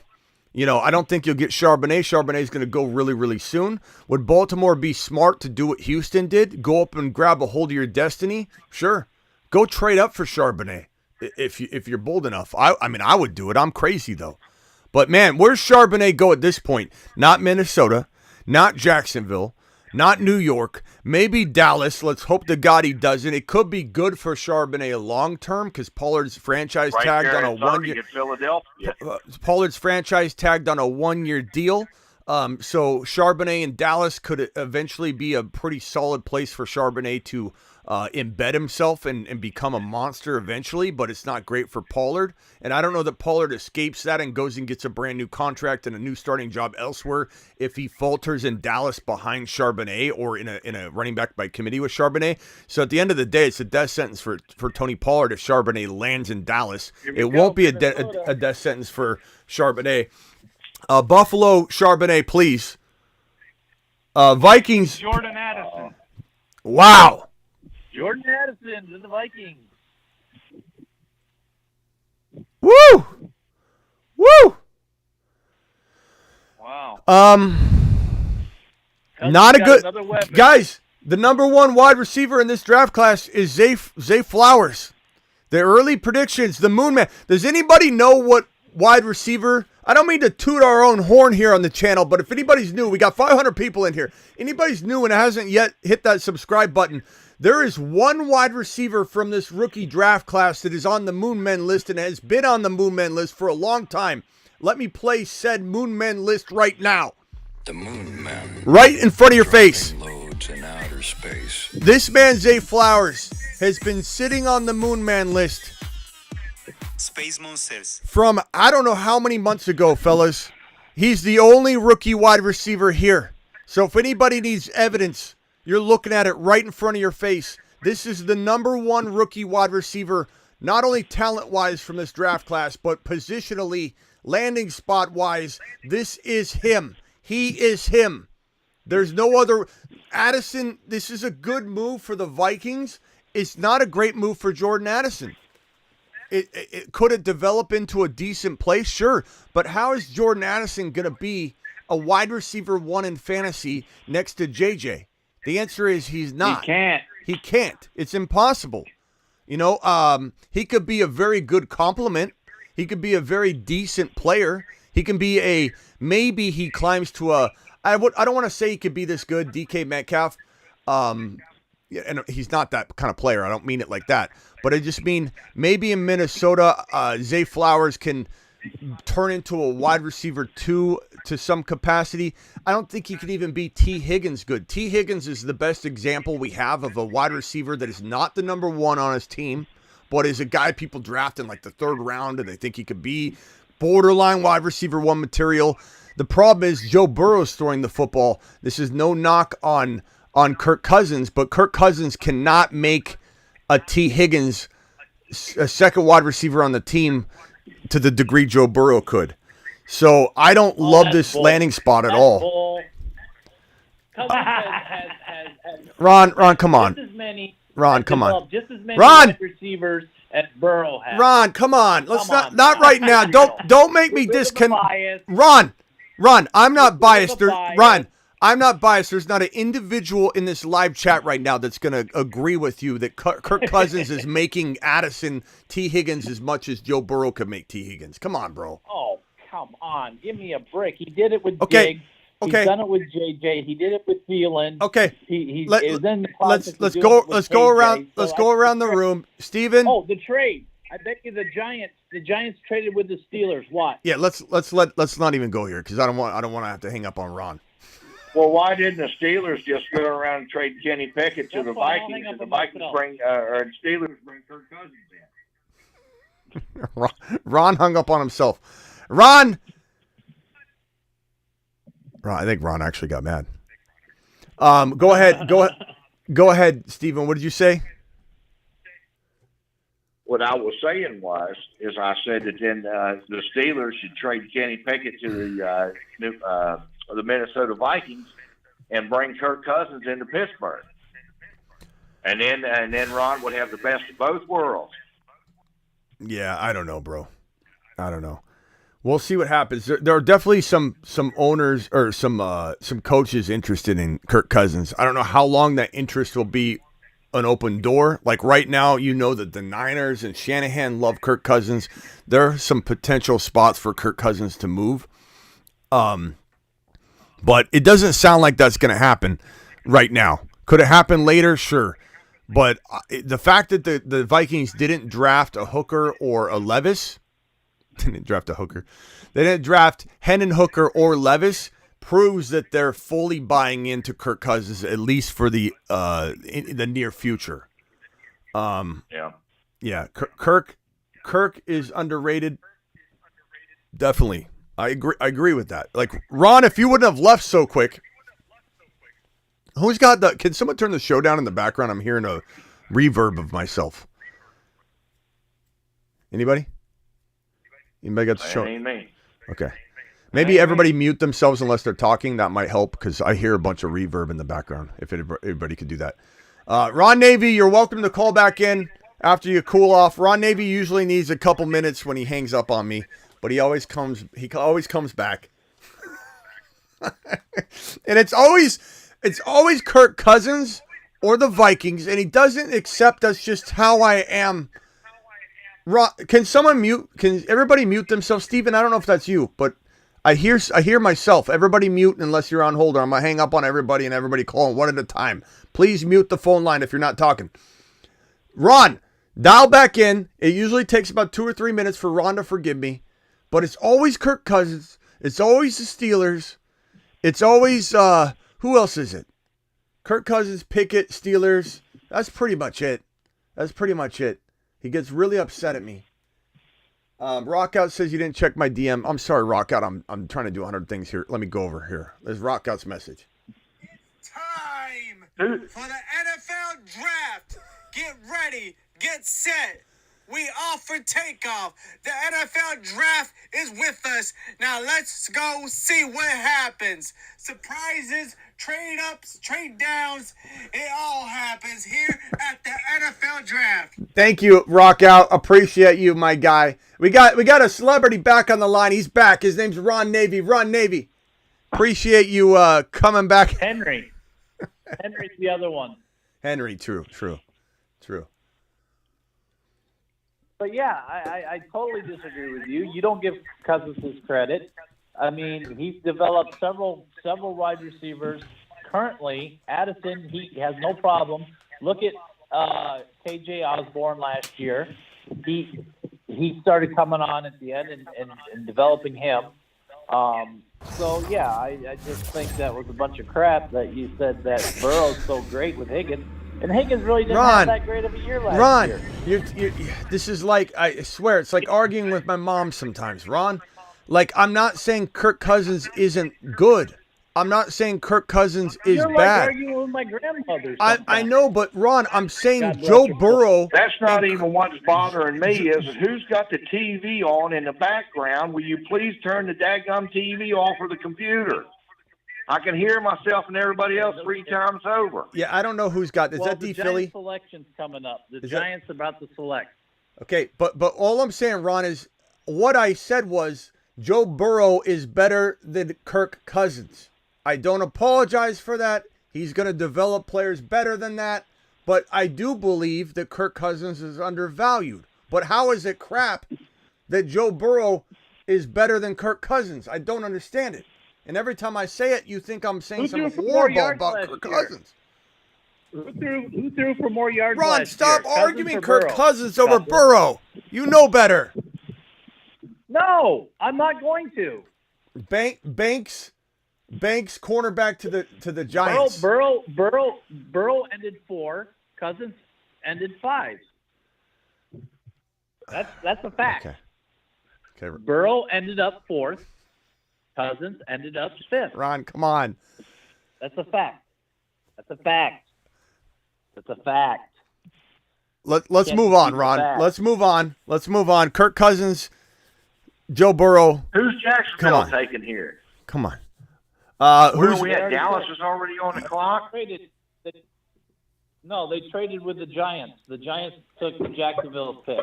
don't think you'll get Charbonnet. Charbonnet's going to go really, really soon. Would Baltimore be smart to do what Houston did? Go up and grab a hold of your destiny? Sure. Go trade up for Charbonnet if you're bold enough. I would do it. I'm crazy, though. But, man, where's Charbonnet go at this point? Not Minnesota, not Jacksonville, not New York, maybe Dallas. Let's hope to God he doesn't. It could be good for Charbonnet long term because Pollard's franchise tagged on a 1 year. Philadelphia. Pollard's franchise tagged on a 1 year deal. So Charbonnet in Dallas could eventually be a pretty solid place for Charbonnet to embed himself and become a monster eventually, but it's not great for Pollard. And I don't know that Pollard escapes that and goes and gets a brand new contract and a new starting job elsewhere if he falters in Dallas behind Charbonnet or in a running back by committee with Charbonnet. So at the end of the day, it's a death sentence for Tony Pollard if Charbonnet lands in Dallas. It won't be a death sentence for Charbonnet. Buffalo, Charbonnet, please. Vikings. Jordan Addison. Wow. Jordan Addison to the Vikings. Woo! Woo! Wow. Not a good guys. The number one wide receiver in this draft class is Zay Flowers. The early predictions, the Moon Man. Does anybody know what wide receiver? I don't mean to toot our own horn here on the channel, but if anybody's new, we got 500 people in here. Anybody's new and hasn't yet hit that subscribe button, there is one wide receiver from this rookie draft class that is on the Moon Men list and has been on the Moon Men list for a long time. Let me play said Moon Men list right now. The Moon Men. Right in front of your face. Loads in outer space. This man, Zay Flowers, has been sitting on the Moon Man list Space Monsters from I don't know how many months ago, fellas. He's the only rookie wide receiver here. So if anybody needs evidence, you're looking at it right in front of your face. This is the number one rookie wide receiver, not only talent-wise from this draft class, but positionally, landing spot-wise. This is him. He is him. There's no other. Addison, this is a good move for the Vikings. It's not a great move for Jordan Addison. Could it develop into a decent place? Sure. But how is Jordan Addison going to be a wide receiver one in fantasy next to JJ? The answer is he's not. He can't. It's impossible. He could be a very good complement. He could be a very decent player. He can be maybe he climbs to I don't want to say he could be this good, DK Metcalf. And he's not that kind of player. I don't mean it like that. But I just mean maybe in Minnesota, Zay Flowers can turn into a wide receiver 2 to some capacity. I don't think he could even be T. Higgins good. T. Higgins is the best example we have of a wide receiver that is not the number one on his team, but is a guy people draft in like the 3rd round and they think he could be borderline wide receiver 1 material. The problem is Joe Burrow's throwing the football. This is no knock on Kirk Cousins, but Kirk Cousins cannot make a T. Higgins a second wide receiver on the team to the degree Joe Burrow could. So I don't love this landing spot at all. Cousins has Ron, come on. Just as many. Ron, come on. Just as many Ron! wide receivers as Burrow has. Ron, come on. Let's not right now. Don't make me disconnect. Ron, I'm not biased. Ron, I'm not biased. There's not an individual in this live chat right now that's going to agree with you that Kirk Cousins is making Addison T. Higgins as much as Joe Burrow could make T. Higgins. Come on, bro. Oh, come on. Give me a break. He did it with Diggs. He's done it with JJ. He did it with Thielen. Okay. Let's go around the room. Steven. Oh, the trade. I bet you the Giants traded with the Steelers. What? Yeah, let's not even go here because I don't want to have to hang up on Ron. Well, why didn't the Steelers just go around and trade Kenny Pickett to the Vikings, and the Vikings or Steelers bring Kirk Cousins in? Ron hung up on himself. Ron, I think Ron actually got mad. Go ahead, Steven. What did you say? What I was saying is I said that then the Steelers should trade Kenny Pickett to the Minnesota Vikings and bring Kirk Cousins into Pittsburgh, and then Ron would have the best of both worlds. Yeah, I don't know, bro. I don't know. We'll see what happens. There are definitely some owners or some coaches interested in Kirk Cousins. I don't know how long that interest will be an open door. Like right now, you know that the Niners and Shanahan love Kirk Cousins. There are some potential spots for Kirk Cousins to move. But it doesn't sound like that's going to happen right now. Could it happen later? Sure. But the fact that the Vikings didn't draft a Hooker or a Levis, they didn't draft Hendon Hooker or Levis, proves that they're fully buying into Kirk Cousins, at least for the in the near future. Yeah. Kirk is underrated. Definitely. I agree with that. Like, Ron, if you wouldn't have left so quick, who's got the... Can someone turn the show down in the background? I'm hearing a reverb of myself. Anybody? Anybody got the show? Ain't me. Okay. Maybe everybody mute themselves unless they're talking. That might help because I hear a bunch of reverb in the background. If everybody could do that. Ron Navy, you're welcome to call back in after you cool off. Ron Navy usually needs a couple minutes when he hangs up on me. But he always comes back. And it's always Kirk Cousins or the Vikings, and he doesn't accept us just how I am. Can someone mute? Can everybody mute themselves? Steven, I don't know if that's you, but I hear myself. Everybody mute unless you're on hold, or I'm going to hang up on everybody and everybody call one at a time. Please mute the phone line if you're not talking. Ron, dial back in. It usually takes about 2 or 3 minutes for Ron to forgive me. But it's always Kirk Cousins. It's always the Steelers. It's always, who else is it? Kirk Cousins, Pickett, Steelers. That's pretty much it. He gets really upset at me. Rockout says you didn't check my DM. I'm sorry, Rockout. I'm trying to do 100 things here. Let me go over here. There's Rockout's message. Time for the NFL draft. Get ready. Get set. We off for takeoff. The NFL draft is with us. Now let's go see what happens. Surprises, trade ups, trade downs. It all happens here at the NFL draft. Thank you, Rockout. Appreciate you, my guy. We got a celebrity back on the line. He's back. His name's Ron Navy. Ron Navy. Appreciate you coming back. Henry's the other one. Henry, true. But yeah, I totally disagree with you. You don't give Cousins his credit. I mean, he's developed several wide receivers. Currently, Addison, he has no problem. Look at KJ Osborne last year. He started coming on at the end and developing him. So yeah, I just think that was a bunch of crap that you said that Burrow's so great with Higgins. And Higgins really didn't have that great of a year last year. This is like, I swear, it's like arguing with my mom sometimes, Ron. Like, I'm not saying Kirk Cousins isn't good. I'm not saying Kirk Cousins is You're bad. Like arguing with my grandmother. I know, but Ron, I'm saying Joe Burrow. That's not even what's bothering me. Is who's got the TV on in the background? Will you please turn the daggum TV off or the computer? I can hear myself and everybody else 3 times over. Yeah, I don't know who's got. Is well, that the D Giants Philly? selection's coming up. The Is Giants about to select. Okay, but all I'm saying, Ron, is what I said was Joe Burrow is better than Kirk Cousins. I don't apologize for that. He's going to develop players better than that. But I do believe that Kirk Cousins is undervalued. But how is it crap that Joe Burrow is better than Kirk Cousins? I don't understand it. And every time I say it, you think I'm saying something horrible about Kirk Cousins. Who threw for more yards Ron, last stop year? arguing Cousins or Kirk Burrow? Cousins over Burrow. You know better. No, I'm not going to. Banks, cornerback to the Giants. Burrow ended 4. Cousins ended 5. That's a fact. Okay. Burrow ended up 4th. Cousins ended up 5th. Ron, come on. That's a fact. That's a fact. Let's move on, Ron. Let's move on. Kirk Cousins, Joe Burrow. Who's Jacksonville taking here? Come on. Where are we at? Dallas is already on the clock? No, they traded with the Giants. The Giants took Jacksonville's pick.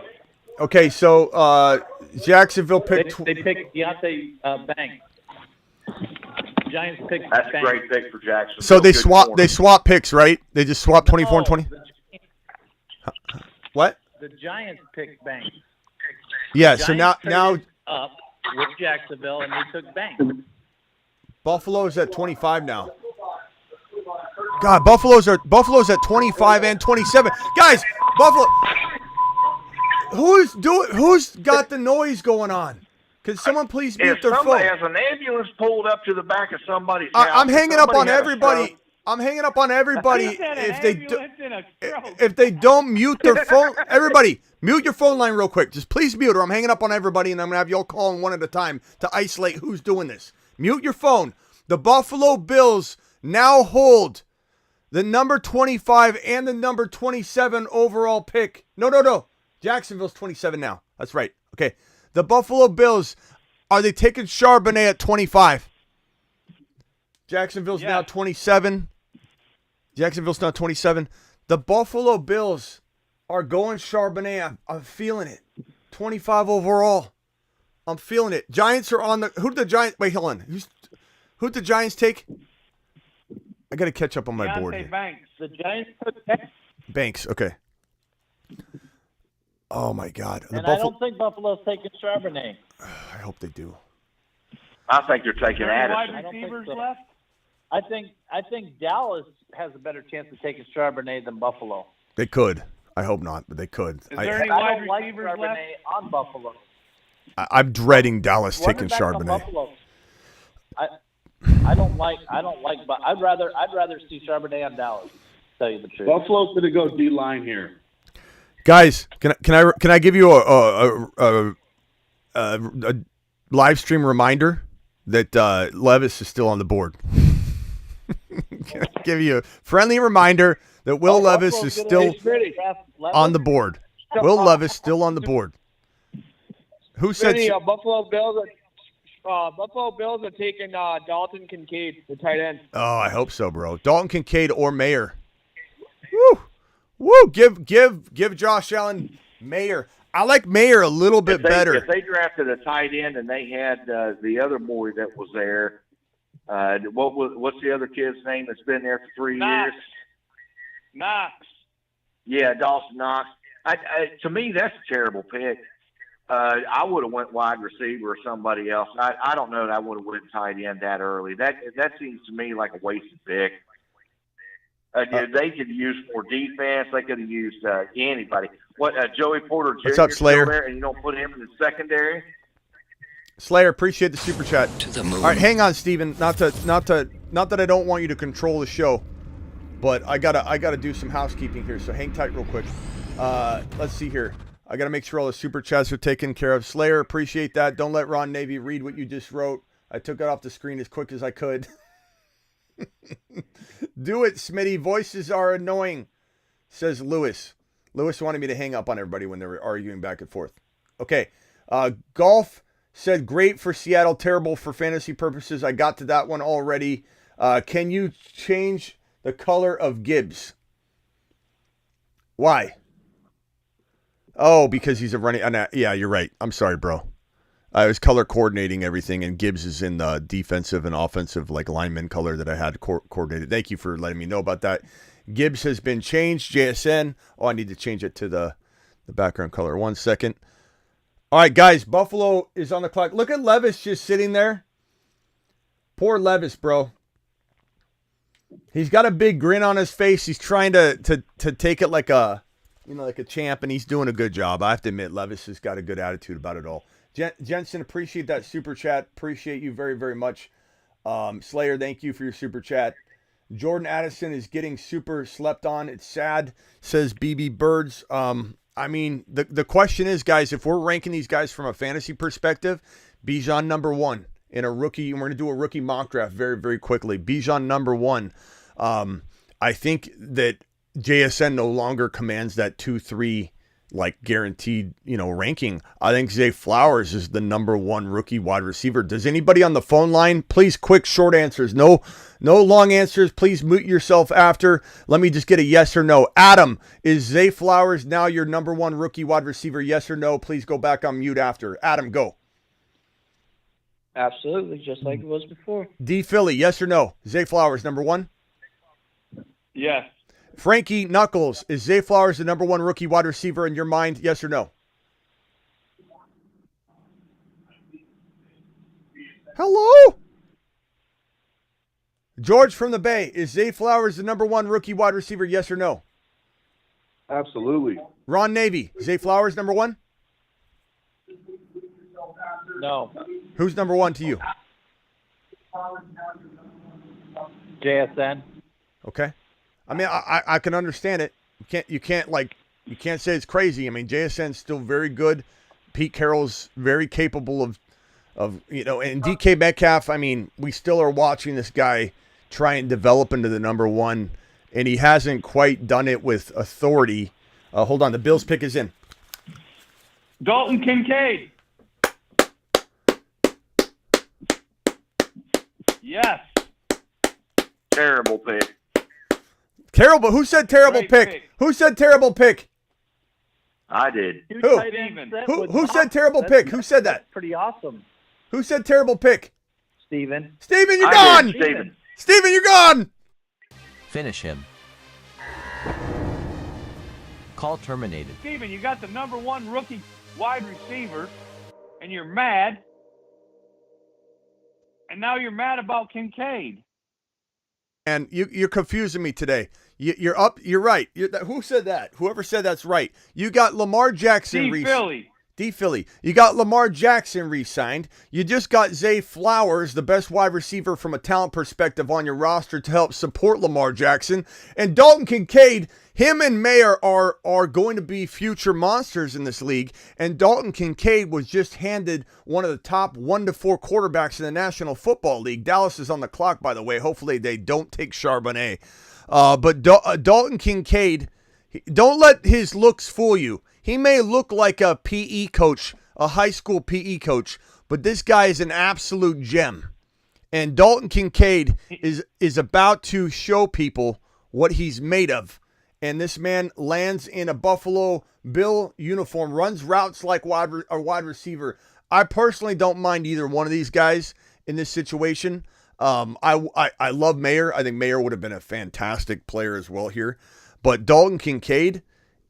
Okay, so Jacksonville picked. They picked Deontay Banks. Giants picked. That's Banks. a great pick for Jacksonville. So they swap picks, right? They just swap 24 and 20. What? The Giants picked Banks. Yeah. The So Giants now traded up with Jacksonville, and they took Banks. Buffalo's at 25 now. God, Buffalo's at 25 and 27. Guys, Buffalo. Who's got the noise going on? Can someone please mute their phone? Somebody has an ambulance pulled up to the back of somebody's house. I'm hanging up on everybody. I'm hanging up on everybody if they don't mute their phone. Everybody, mute your phone line real quick. Just please mute, or I'm hanging up on everybody, and I'm gonna have y'all calling one at a time to isolate who's doing this. Mute your phone. The Buffalo Bills now hold the number 25 and the number 27 overall pick. No. Jacksonville's 27 now. That's right. Okay. The Buffalo Bills, are they taking Charbonnet at 25? Jacksonville's now 27. Jacksonville's now 27. The Buffalo Bills are going Charbonnet. I'm feeling it. 25 overall. I'm feeling it. Giants are on the... Who did the Giants... Wait, hold on. Who did the Giants take? I got to catch up on my board here. Banks. The Giants took Banks, okay. Oh, my God. And I don't think Buffalo's taking Charbonnet. I hope they do. I think they're taking Addison. Wide receivers left? I think Dallas has a better chance of taking Charbonnet than Buffalo. They could. I hope not, but they could. Is there any wide receivers left on Buffalo? I'm dreading Dallas taking Charbonnet. I don't like, but I'd rather see Charbonnet on Dallas. To tell you the truth. Buffalo's going to go D-line here. Guys, can I give you a live stream reminder that Levis is still on the board? Can I give you a friendly reminder that Will Levis is still on the board? Will Levis still on the board? Who said? Buffalo Bills are taking Dalton Kincaid, the tight end. Oh, I hope so, bro. Dalton Kincaid or Mayer. Woo! Give Josh Allen Mayer. I like Mayer a little bit better. If they drafted a tight end and they had the other boy that was there, what's the other kid's name that's been there for 3 years? Knox. Yeah, Dawson Knox. To me, that's a terrible pick. I would have went wide receiver or somebody else. I don't know that I would have went tight end that early. That seems to me like a wasted pick. They could use more defense. They could have used anybody. Joey Porter Jr. What's up, Slayer? Still there, and you don't put him in the secondary? Slayer, appreciate the super chat. To the moon. All right, hang on, Steven. Not that I don't want you to control the show, but I gotta do some housekeeping here. So hang tight real quick. Let's see here. I gotta make sure all the super chats are taken care of. Slayer, appreciate that. Don't let Ron Navy read what you just wrote. I took it off the screen as quick as I could. Do it, Smitty. Voices are annoying, says Lewis. Lewis wanted me to hang up on everybody when they were arguing back and forth. Okay. Golf said great for Seattle, terrible for fantasy purposes. I got to that one already. Can you change the color of Gibbs? Why? Oh, because he's a running. Yeah, you're right. I'm sorry, bro. I was color coordinating everything, and Gibbs is in the defensive and offensive like lineman color that I had coordinated. Thank you for letting me know about that. Gibbs has been changed. JSN. Oh, I need to change it to the background color. 1 second. All right, guys. Buffalo is on the clock. Look at Levis just sitting there. Poor Levis, bro. He's got a big grin on his face. He's trying to take it like a champ, and he's doing a good job. I have to admit, Levis has got a good attitude about it all. Jensen, appreciate that super chat. Appreciate you very, very much. Slayer, thank you for your super chat. Jordan Addison is getting super slept on. It's sad, says BB Birds. I mean, the question is, guys, if we're ranking these guys from a fantasy perspective, Bijan number 1 in a rookie, and we're going to do a rookie mock draft very, very quickly. Bijan number 1. I think that JSN no longer commands that 2-3 like guaranteed, ranking. I think Zay Flowers is the number 1 rookie wide receiver. Does anybody on the phone line, please, quick, short answers. No long answers. Please mute yourself after. Let me just get a yes or no. Adam, is Zay Flowers now your number 1 rookie wide receiver? Yes or no? Please go back on mute after. Adam, go. Absolutely, just like it was before. D. Philly, yes or no? Zay Flowers, number 1? Yes. Frankie Knuckles, is Zay Flowers the number 1 rookie wide receiver in your mind? Yes or no? Hello? George from the Bay, is Zay Flowers the number 1 rookie wide receiver? Yes or no? Absolutely. Ron Navy, Zay Flowers number 1? No. Who's number 1 to you? JSN. Okay. I mean, I can understand it. You can't say it's crazy. I mean, JSN's still very good. Pete Carroll's very capable of and DK Metcalf. I mean, we still are watching this guy try and develop into the number 1, and he hasn't quite done it with authority. Hold on, the Bills pick is in. Dalton Kincaid. Yes. Terrible pick. Terrible. Who said terrible pick? Who said terrible pick? I did. Who said terrible pick? Who said that? Pretty awesome. Who said terrible pick? Steven. Steven, you're gone. Steven, you're gone. Finish him. Call terminated. Steven, you got the number 1 rookie wide receiver, and you're mad. And now you're mad about Kincaid. And you're confusing me today. You're up. You're right. Who said that? Whoever said that's right. You got Lamar Jackson. D. Philly. You got Lamar Jackson re-signed. You just got Zay Flowers, the best wide receiver from a talent perspective on your roster to help support Lamar Jackson. And Dalton Kincaid, him and Mayer are going to be future monsters in this league. And Dalton Kincaid was just handed one of the top 1 to 4 quarterbacks in the National Football League. Dallas is on the clock, by the way. Hopefully they don't take Charbonnet. But Dalton Kincaid, don't let his looks fool you. He may look like a PE coach, a high school PE coach, but this guy is an absolute gem. And Dalton Kincaid is about to show people what he's made of. And this man lands in a Buffalo Bill uniform, runs routes like a wide receiver. I personally don't mind either one of these guys in this situation. I love Mayer. I think Mayer would have been a fantastic player as well here. But Dalton Kincaid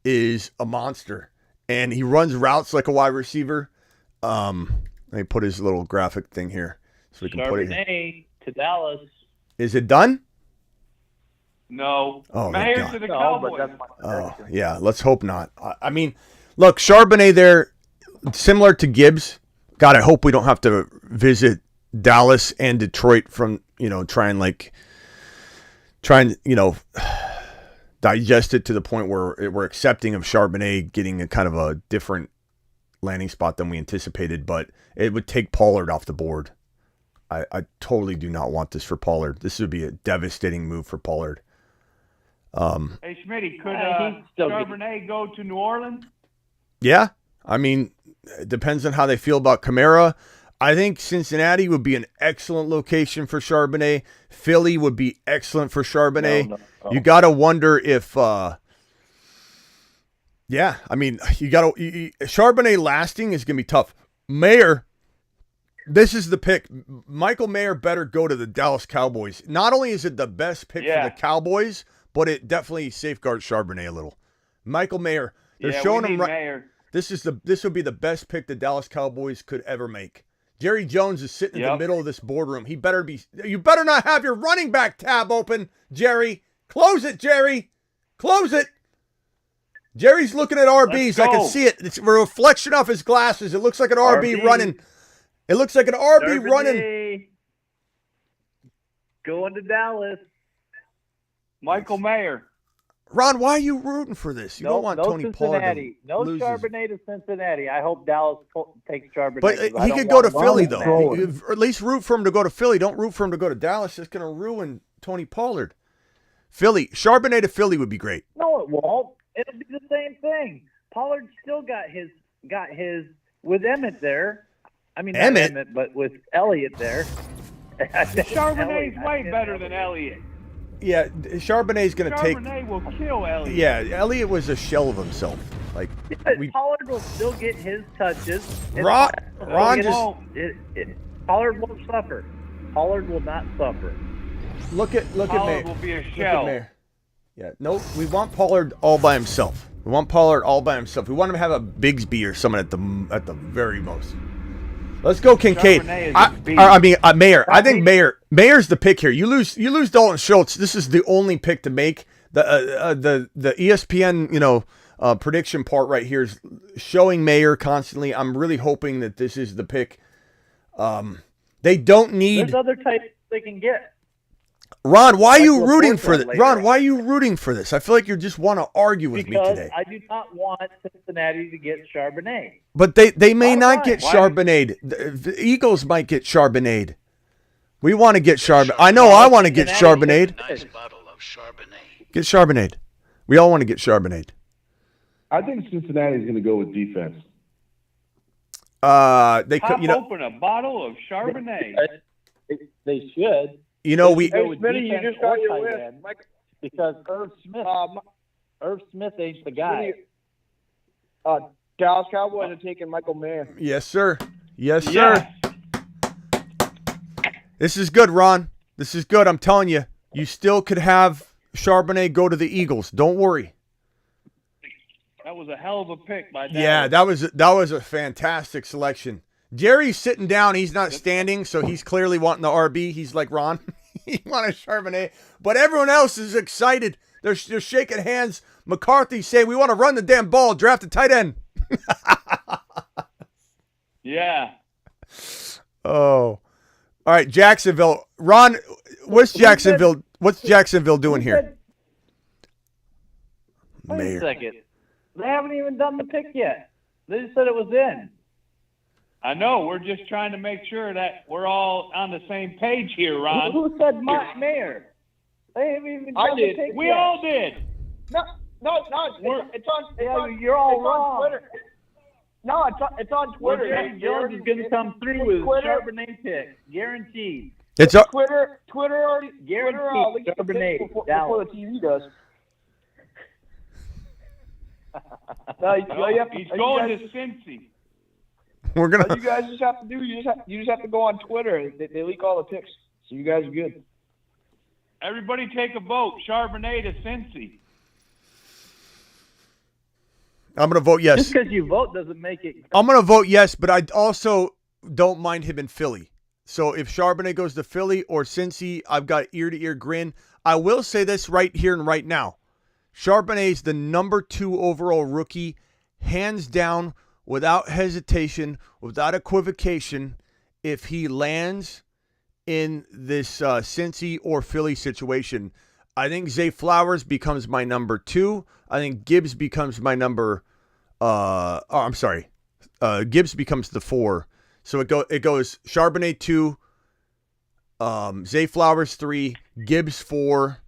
is a monster, and he runs routes like a wide receiver. Let me put his little graphic thing here so we can put it here. To Dallas. Is it done? No. Oh, Mayor to the Cowboys. Oh, yeah. Let's hope not. I mean, look, Charbonnet there, similar to Gibbs. God, I hope we don't have to visit Dallas and Detroit from, try and digest it to the point where we're accepting of Charbonnet getting a kind of a different landing spot than we anticipated, but it would take Pollard off the board. I totally do not want this for Pollard. This would be a devastating move for Pollard. Hey, Schmitty, could Charbonnet go to New Orleans? Yeah. I mean, it depends on how they feel about Kamara. I think Cincinnati would be an excellent location for Charbonnet. Philly would be excellent for Charbonnet. No. You got to wonder if, Charbonnet lasting is going to be tough. Mayer, this is the pick. Michael Mayer better go to the Dallas Cowboys. Not only is it the best pick for the Cowboys, but it definitely safeguards Charbonnet a little. Michael Mayer, they're showing him right. Mayer. This would be the best pick the Dallas Cowboys could ever make. Jerry Jones is sitting in the middle of this boardroom. You better not have your running back tab open, Jerry. Close it, Jerry. Close it. Jerry's looking at RBs. I can see it. It's a reflection off his glasses. It looks like an RB running. It looks like an RB running. Going to Dallas. Michael Mayer. Ron, why are you rooting for this? You don't want Tony Pollard to No lose Charbonnet to Cincinnati. I hope Dallas takes Charbonnet. But he could go to Philly, though. Or at least root for him to go to Philly. Don't root for him to go to Dallas. It's going to ruin Tony Pollard. Philly. Charbonnet to Philly would be great. No, it won't. It'll be the same thing. Pollard still got his with Emmett there. I mean, not Emmett, but with Elliott there. Charbonnet's way better than Elliott. Yeah, Charbonnet's going to take. Charbonnet will kill Elliott. Yeah, Elliott was a shell of himself. Like Pollard will still get his touches. Ron Pollard won't suffer. Pollard will not suffer. Look at Mayer. Pollard will be a shell. Yeah, no, we want Pollard all by himself. We want Pollard all by himself. We want him to have a Bigsby or someone at the very most. Let's go, Kincaid. Mayer. I think Mayer's the pick here. You lose Dalton Schultz. This is the only pick to make. The ESPN prediction part right here is showing Mayer constantly. I'm really hoping that this is the pick. They don't need. There's other types they can get. Ron, why are you rooting for this? Ron, why are you rooting for this? I feel like you just want to argue with me today. I do not want Cincinnati to get Charbonnet. But they may not get Charbonnet. The Eagles might get Charbonnet. We want to get Charbonnet. I know I want to get Charbonnet. Nice bottle of Charbonnet. Get Charbonnet. We all want to get Charbonnet. I think Cincinnati's going to go with defense. They Pop could, open a bottle of Charbonnet. They should. You know, we. Hey, Smitty, you just got your list. Because Irv Smith ain't the guy. Dallas Cowboys are taking Michael Mayer. Yes, sir. Yes, sir. This is good, Ron. This is good. I'm telling you. You still could have Charbonnet go to the Eagles. Don't worry. That was a hell of a pick by Dallas. Yeah, that was a fantastic selection. Jerry's sitting down. He's not standing, so he's clearly wanting the RB. He's like, Ron, he wanted Charbonnet. But everyone else is excited. They're shaking hands. McCarthy's saying, we want to run the damn ball. Draft a tight end. Yeah. Oh. All right, Jacksonville. Ron, what's Jacksonville doing here? Wait a second. They haven't even done the pick yet. They just said it was in. I know. We're just trying to make sure that we're all on the same page here, Ron. Who said Mayer? They haven't even done the pick We yet. all did. No. It's on. You're all it's wrong. On Twitter. No, it's on Twitter. Jerry Jones is going to come through with Charbonnet pick, guaranteed. It's Twitter already guaranteed Charbonnet before the TV does. He's going to Cincy. We're gonna. All you guys just have to do. You just have to go on Twitter. They leak all the picks, so you guys are good. Everybody take a vote. Charbonnet to Cincy. I'm going to vote yes. Just because you vote doesn't make it. I'm going to vote yes, but I also don't mind him in Philly. So if Charbonnet goes to Philly or Cincy, I've got ear-to-ear grin. I will say this right here and right now. Charbonnet is the number 2 overall rookie, hands down, without hesitation, without equivocation, if he lands in this Cincy or Philly situation. I think Zay Flowers becomes my number 2. I think Gibbs becomes my number. Gibbs becomes the 4. So it goes Charbonnet 2, Zay Flowers 3, Gibbs 4,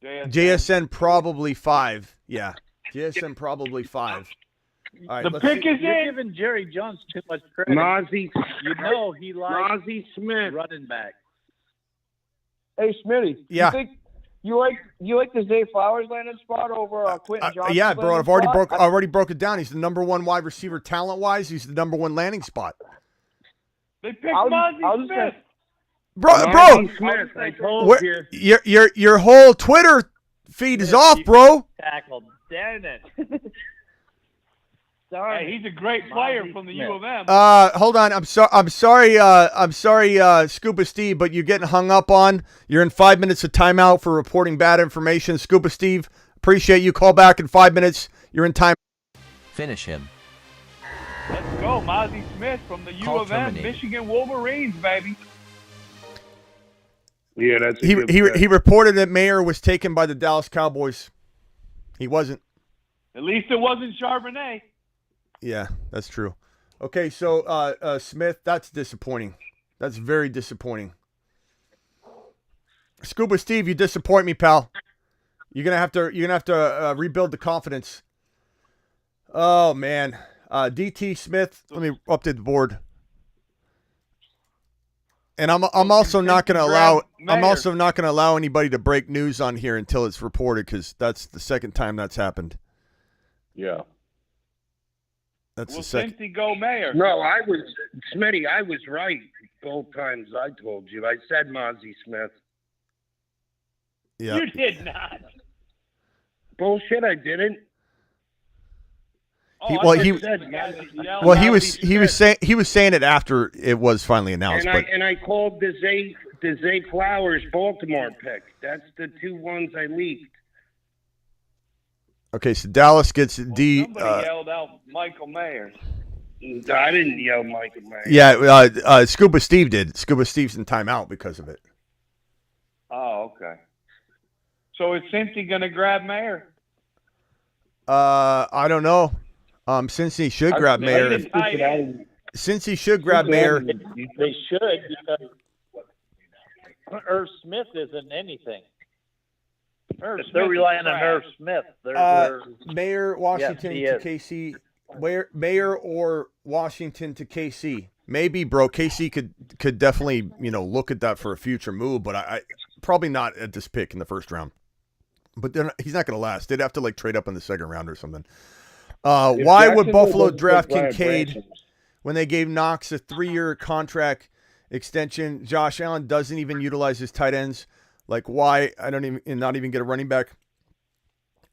JSN probably 5. Yeah, JSN probably 5. All right, The let's pick see. is You're in. giving Jerry Jones too much credit. Nazi, You know he likes Nazi Smith. running back. Hey, Smitty. Yeah. You think you like the Zay Flowers landing spot over Quentin Johnson? Yeah, bro. I've already broke it down. He's the number one wide receiver talent wise. He's the number one landing spot. They picked Mozzie Smith. Bro, Smith, I told where, you. your whole Twitter feed is off, bro. Tackled. Darn it. Hey, he's a great player from the U of M. Hold on. I'm sorry, Scuba Steve, but you're getting hung up on. You're in 5 minutes of timeout for reporting bad information. Scuba Steve, appreciate you. Call back in 5 minutes. You're in time. Finish him. Let's go, Mozzie Smith from the U of M, Michigan Wolverines, baby. Yeah, that's He reported that Mayer was taken by the Dallas Cowboys. He wasn't. At least it wasn't Charbonnet. Yeah, that's true. Okay, so Smith, that's disappointing. That's very disappointing. Scuba Steve, you disappoint me, pal. You're gonna have to rebuild the confidence. Oh man, DT Smith. Let me update the board. And I'm also not going to allow anybody to break news on here until it's reported, because that's the second time that's happened. Yeah. Will Cincy go Mayor? No, Smitty, I was right both times I told you. I said Mozzie Smith. Yeah. You did not. Bullshit, I didn't. He was saying it after it was finally announced. And I called the Zay Flowers Baltimore pick. That's the two ones I leaked. Okay, so Dallas gets D. Somebody yelled out Michael Mayer. I didn't yell Michael Mayer. Yeah, Scuba Steve did. Scuba Steve's in timeout because of it. Oh, okay. So is Cincy going to grab Mayer? I don't know. Since he should grab Mayer. Since he should grab Mayer. They should, because Irv Smith isn't anything. They're relying on Irv Smith. Mayer, Washington to KC. Mayer or Washington to KC. Maybe, bro. KC could definitely, look at that for a future move, but I probably not at this pick in the first round. But he's not going to last. They'd have to trade up in the second round or something. Why would Buffalo draft Kincaid when they gave Knox a 3-year contract extension? Josh Allen doesn't even utilize his tight ends. Why? Not even get a running back.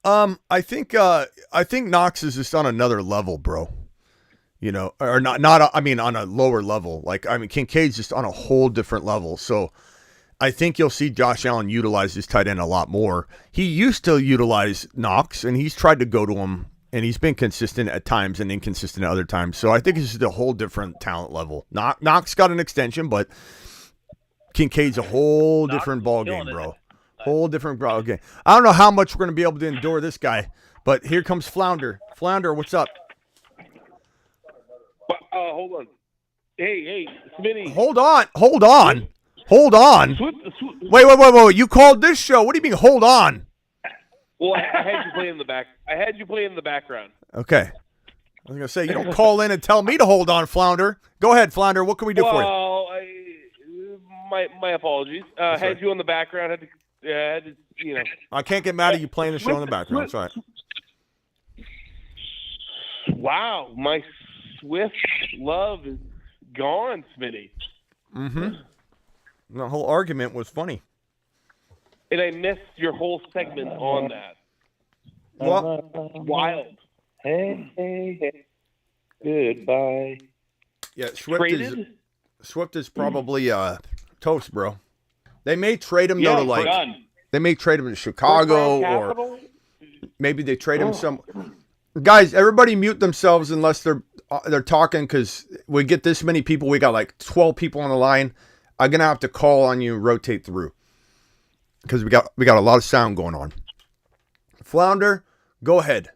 I think Knox is just on another level, bro. Or not. I mean, on a lower level. Kincaid's just on a whole different level. So I think you'll see Josh Allen utilize his tight end a lot more. He used to utilize Knox, and he's tried to go to him, and he's been consistent at times and inconsistent at other times. So I think it's just a whole different talent level. Knox got an extension, but Kincaid's a whole different ball game, bro. Whole different ball game. I don't know how much we're going to be able to endure this guy, but here comes Flounder. Flounder, what's up? Hold on. Hey, Smitty. Hold on. Wait. You called this show. What do you mean, hold on? Well, I had you play in the back. I had you play in the background. Okay. I was going to say, you don't call in and tell me to hold on, Flounder. Go ahead, Flounder. What can we do for you? My apologies. Had you on the background. Had to, I can't get mad at you playing the show in the background. It's all right. Wow, my Swift love is gone, Smitty. Mm-hmm. The whole argument was funny. And I missed your whole segment on that. What? Wild. Hey. Goodbye. Yeah, Swift is probably toast, bro. They may trade him they may trade him to Chicago, or maybe they trade him some. Guys, everybody mute themselves unless they're talking, because we get this many people. We got 12 people on the line. I'm gonna have to call on you, rotate through, because we got a lot of sound going on. Flounder, go ahead.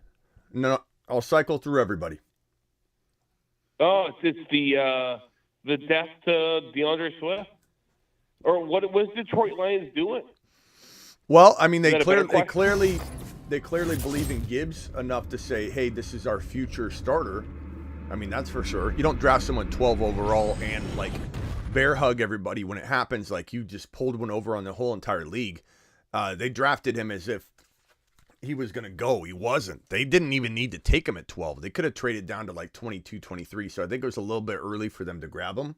No, I'll cycle through everybody. Oh, it's the death to DeAndre Swift, or what was Detroit Lions doing? Well, I mean, they they clearly believe in Gibbs enough to say, hey, this is our future starter. I mean, that's for sure. You don't draft someone 12 overall and like bear hug everybody when it happens. Like you just pulled one over on the whole entire league. They drafted him as if he was going to go. He wasn't. They didn't even need to take him at 12. They could have traded down to like 22, 23. So I think it was a little bit early for them to grab him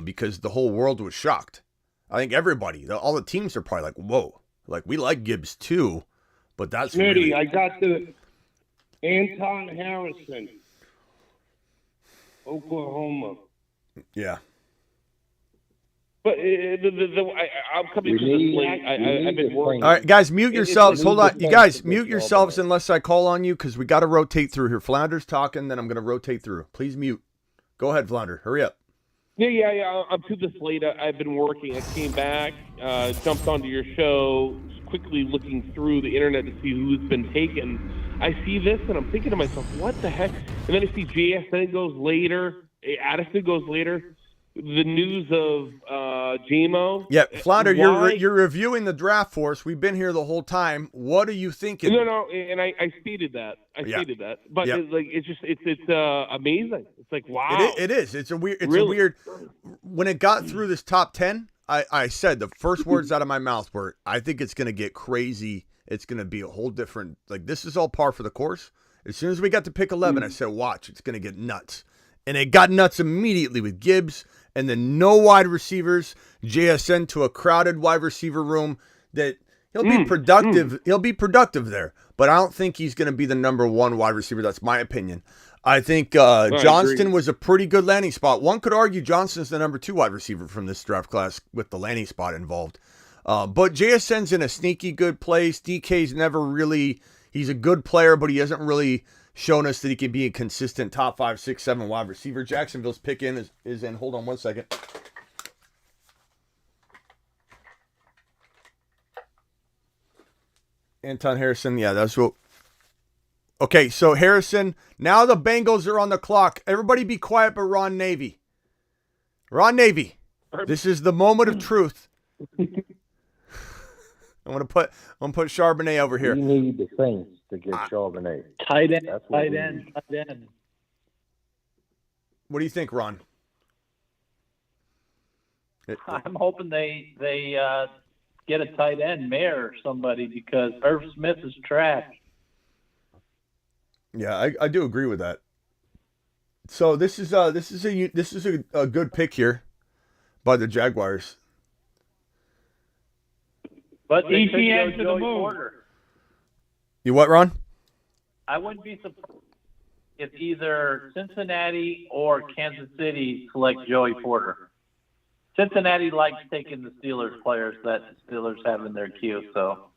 because the whole world was shocked. I think everybody, all the teams are probably like, whoa, like we like Gibbs too, but that's Smitty, really... I got the Anton Harrison, Oklahoma. Yeah. But I'm coming to this late. I've been working. All right, guys, mute yourselves. Hold on. You guys, mute yourselves unless I call on you because we got to rotate through here. Flounder's talking, then I'm going to rotate through. Please mute. Go ahead, Flounder. Hurry up. Yeah. I'm to this late. I've been working. I came back, jumped onto your show, quickly looking through the internet to see who's been taken. I see this, and I'm thinking to myself, what the heck? And then I see JSN goes later, Addison goes later. The news of Gmo. Yeah, Flounder, you're reviewing the draft for us. We've been here the whole time. What are you thinking? No, and I stated that. Stated that. But it's amazing. It's like, wow. It is. It's a weird. When it got through this top 10, I said the first words out of my mouth were, I think it's going to get crazy. It's going to be a whole different, like this is all par for the course. As soon as we got to pick 11, I said, watch, it's going to get nuts. And it got nuts immediately with Gibbs and then no wide receivers, JSN to a crowded wide receiver room that he'll be productive. He'll be productive there, but I don't think he's going to be the number one wide receiver. That's my opinion. I think Johnston was a pretty good landing spot. One could argue Johnston's the number 2 wide receiver from this draft class with the landing spot involved. But JSN's in a sneaky good place. DK's never really, he's a good player, but he hasn't really shown us that he can be a consistent top 5, 6, 7 wide receiver. Jacksonville's pick in is in. Hold on one second. Anton Harrison. Yeah, that's what. Okay, so Harrison. Now the Bengals are on the clock. Everybody be quiet but Ron Navy. Ron Navy. This is the moment of truth. I'm gonna put Charbonnet over here. We need the Saints to get Charbonnet. Tight end. What do you think, Ron? I'm hoping they get a tight end, Mayer or somebody, because Irv Smith is trash. Yeah, I do agree with that. So this is a good pick here by the Jaguars. But ETN to the moon. Porter. You what, Ron? I wouldn't be surprised if either Cincinnati or Kansas City select Joey Porter. Cincinnati likes taking the Steelers players that the Steelers have in their queue, so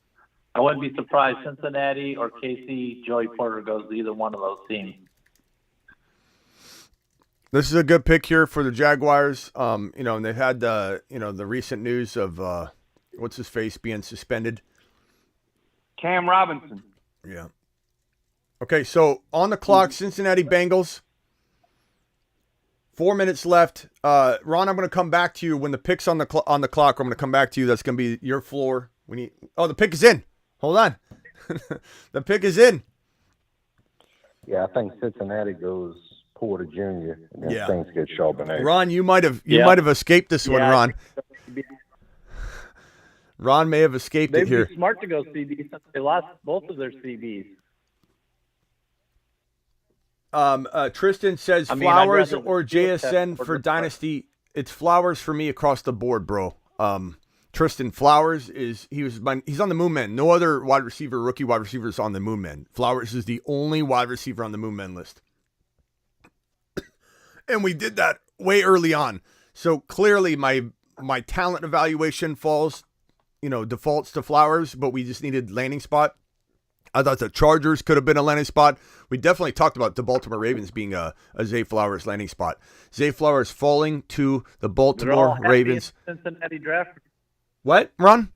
I wouldn't be surprised Cincinnati or KC, Joey Porter goes to either one of those teams. This is a good pick here for the Jaguars. And they've had the recent news of what's his face being suspended. Cam Robinson. Yeah. Okay, so on the clock, Cincinnati Bengals. 4 minutes left. Ron, I'm going to come back to you when the pick's on the clock. I'm going to come back to you. That's going to be your floor. The pick is in. Hold on. The pick is in. Yeah, I think Cincinnati goes Porter Jr. and then Saints get Charbonnet. Ron, you might have escaped this one, Ron. Ron may have escaped it here. They'd be smart to go CB since they lost both of their CBs. Tristan says Flowers or JSN for Dynasty. It's Flowers for me across the board, bro. Tristan Flowers he's on the moon men. No other rookie wide receiver is on the moon men. Flowers is the only wide receiver on the moon men list. And we did that way early on. So clearly my talent evaluation defaults to Flowers, but we just needed landing spot. I thought the Chargers could have been a landing spot. We definitely talked about the Baltimore Ravens being a Zay Flowers landing spot. Zay Flowers falling to the Baltimore Ravens. Cincinnati draft. What, Ron?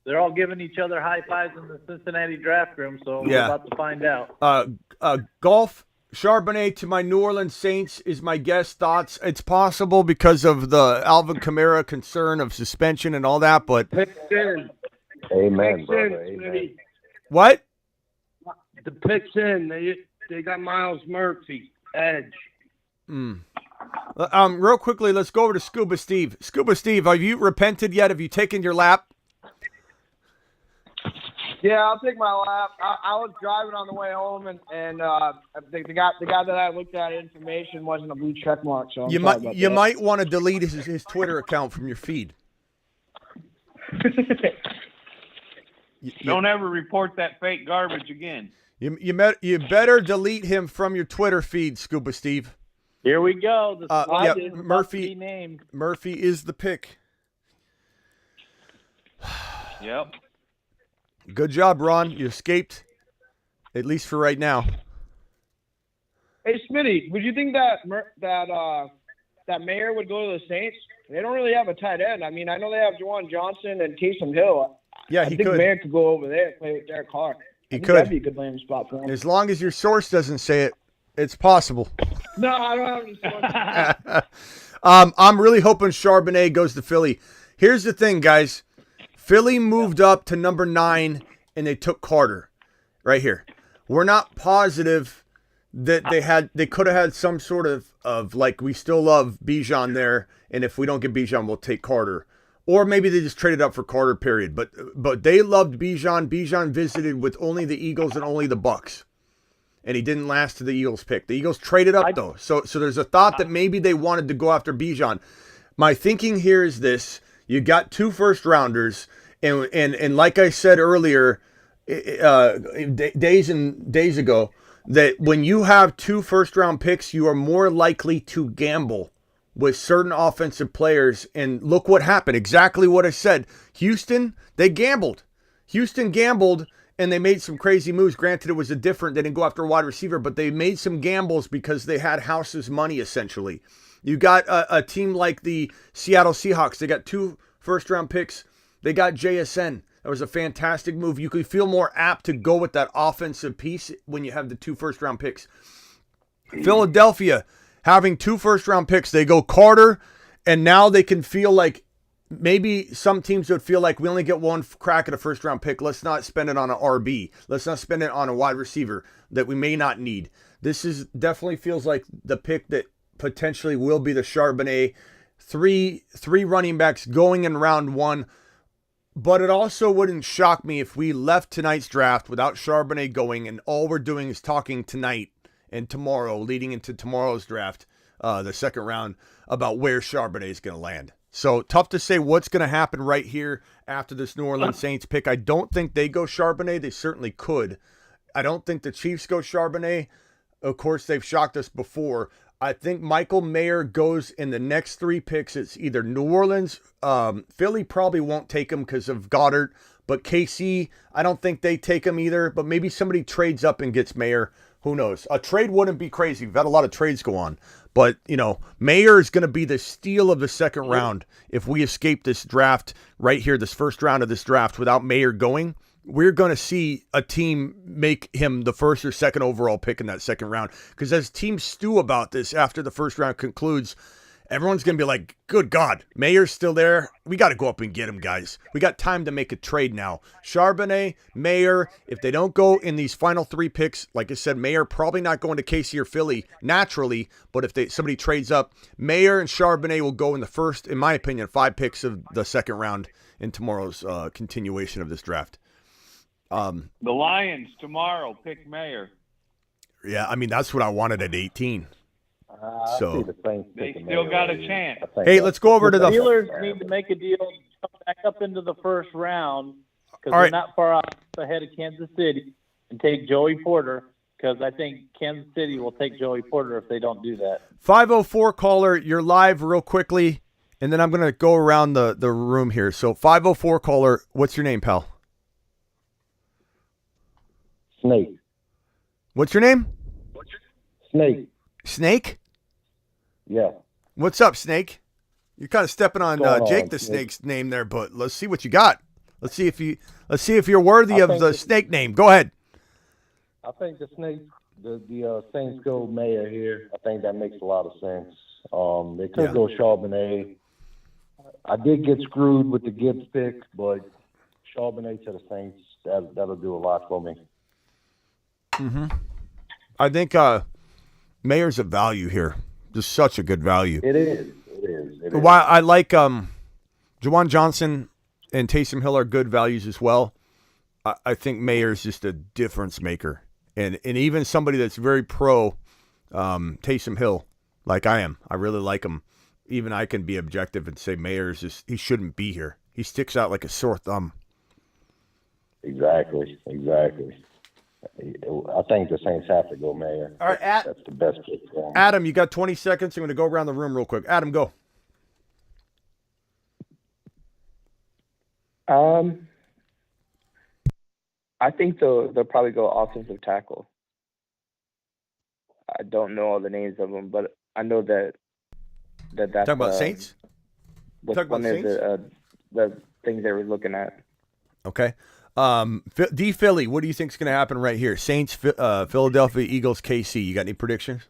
They're all giving each other high fives in the Cincinnati draft room, so we're about to find out. Golf Charbonnet to my New Orleans Saints is my guess. Thoughts? It's possible because of the Alvin Kamara concern of suspension and all that, but Amen, Picks brother. in, Amen. Smitty. What? The picks in. They got Miles Murphy, edge. Real quickly, let's go over to Scuba Steve. Scuba Steve, have you repented yet? Have you taken your lap? Yeah, I'll take my lap. I was driving on the way home, and the guy that I looked at information wasn't a blue check mark. So You might want to delete his Twitter account from your feed. Don't ever report that fake garbage again. You better delete him from your Twitter feed, Scuba Steve. Here we go. The squad is about to be Murphy. named. Murphy is the pick. Yep. Good job, Ron. You escaped, at least for right now. Hey, Smitty, would you think that Mayer would go to the Saints? They don't really have a tight end. I mean, I know they have Juwan Johnson and Taysom Hill. Yeah, I think Mayer could go over there and play with Derek Carr. He could. That'd be a good landing spot for him. As long as your source doesn't say it, it's possible. No, I don't have any source. I'm really hoping Charbonnet goes to Philly. Here's the thing, guys. Philly moved up to number 9, and they took Carter right here. We're not positive that they could have had some sort of like, we still love Bijan there, and if we don't get Bijan, we'll take Carter. Or maybe they just traded up for Carter, period. But they loved Bijan. Bijan visited with only the Eagles and only the Bucks. And he didn't last to the Eagles pick. The Eagles traded up, though. So there's a thought that maybe they wanted to go after Bijan. My thinking here is this. You got 2 first-rounders. And like I said earlier, days ago, that when you have 2 first-round picks, you are more likely to gamble with certain offensive players. And look what happened. Exactly what I said. Houston, they gambled. Houston gambled, and they made some crazy moves. Granted, it was they didn't go after a wide receiver, but they made some gambles because they had House's money, essentially. You got a team like the Seattle Seahawks. They got 2 first-round picks. They got JSN. That was a fantastic move. You could feel more apt to go with that offensive piece when you have the 2 first-round picks. Philadelphia, having 2 first-round picks, they go Carter, and now they can feel like maybe some teams would feel like we only get 1 crack at a first-round pick. Let's not spend it on an RB. Let's not spend it on a wide receiver that we may not need. This is definitely feels like the pick that potentially will be the Charbonnet. Three running backs going in round 1. But it also wouldn't shock me if we left tonight's draft without Charbonnet going, and all we're doing is talking tonight and tomorrow, leading into tomorrow's draft, the second round, about where Charbonnet is going to land. So tough to say what's going to happen right here after this New Orleans Saints pick. I don't think they go Charbonnet. They certainly could. I don't think the Chiefs go Charbonnet. Of course, they've shocked us before. I think Michael Mayer goes in the next 3 picks. It's either New Orleans, Philly probably won't take him because of Goddard, but KC, I don't think they take him either, but maybe somebody trades up and gets Mayer. Who knows? A trade wouldn't be crazy. We've had a lot of trades go on, but Mayer is going to be the steal of the second round. If we escape this draft right here, this first round of this draft without Mayer going, we're going to see a team make him the first or second overall pick in that second round. Because as teams stew about this after the first round concludes, everyone's going to be like, good God, Mayer's still there. We got to go up and get him, guys. We got time to make a trade now. Charbonnet, Mayer, if they don't go in these final 3 picks, like I said, Mayer probably not going to KC or Philly naturally, but if somebody trades up, Mayer and Charbonnet will go in the first, in my opinion, 5 picks of the second round in tomorrow's continuation of this draft. The Lions tomorrow pick Mayer. Yeah, I mean, that's what I wanted at 18. So they still got a chance. Hey, let's go over to the Steelers need to make a deal and come back up into the first round because they're not far off ahead of Kansas City, and take Joey Porter, because I think Kansas City will take Joey Porter if they don't do that. 504 caller, you're live real quickly, and then I'm going to go around the room here. So 504 caller, what's your name, pal? Snake. What's your name? Snake. Snake? Yeah. What's up, Snake? You're kind of stepping on Jake the Snake's name there, but let's see what you got. Let's see if you're worthy of the Snake name. Go ahead. I think the Saints go Mayer here. I think that makes a lot of sense. They could go Charbonnet. I did get screwed with the Gibbs pick, but Charbonnet to the Saints. That'll do a lot for me. Mm-hmm. I think Mayer's a value here. Just such a good value. It is. Why I like Juwan Johnson and Taysom Hill are good values as well. I think Mayer's just a difference maker. And even somebody that's very pro Taysom Hill, like I am. I really like him. Even I can be objective and say Mayer's he shouldn't be here. He sticks out like a sore thumb. Exactly. I think the Saints have to go Mayer. All right, that's the best pick for them. Adam, you got 20 seconds. I'm going to go around the room real quick. Adam, go. I think they'll probably go offensive tackle. I don't know all the names of them, but I know that's Talking about Saints? What's one of the things they were looking at. Okay. D. Philly, what do you think is going to happen right here? Saints, Philadelphia Eagles, KC. You got any predictions?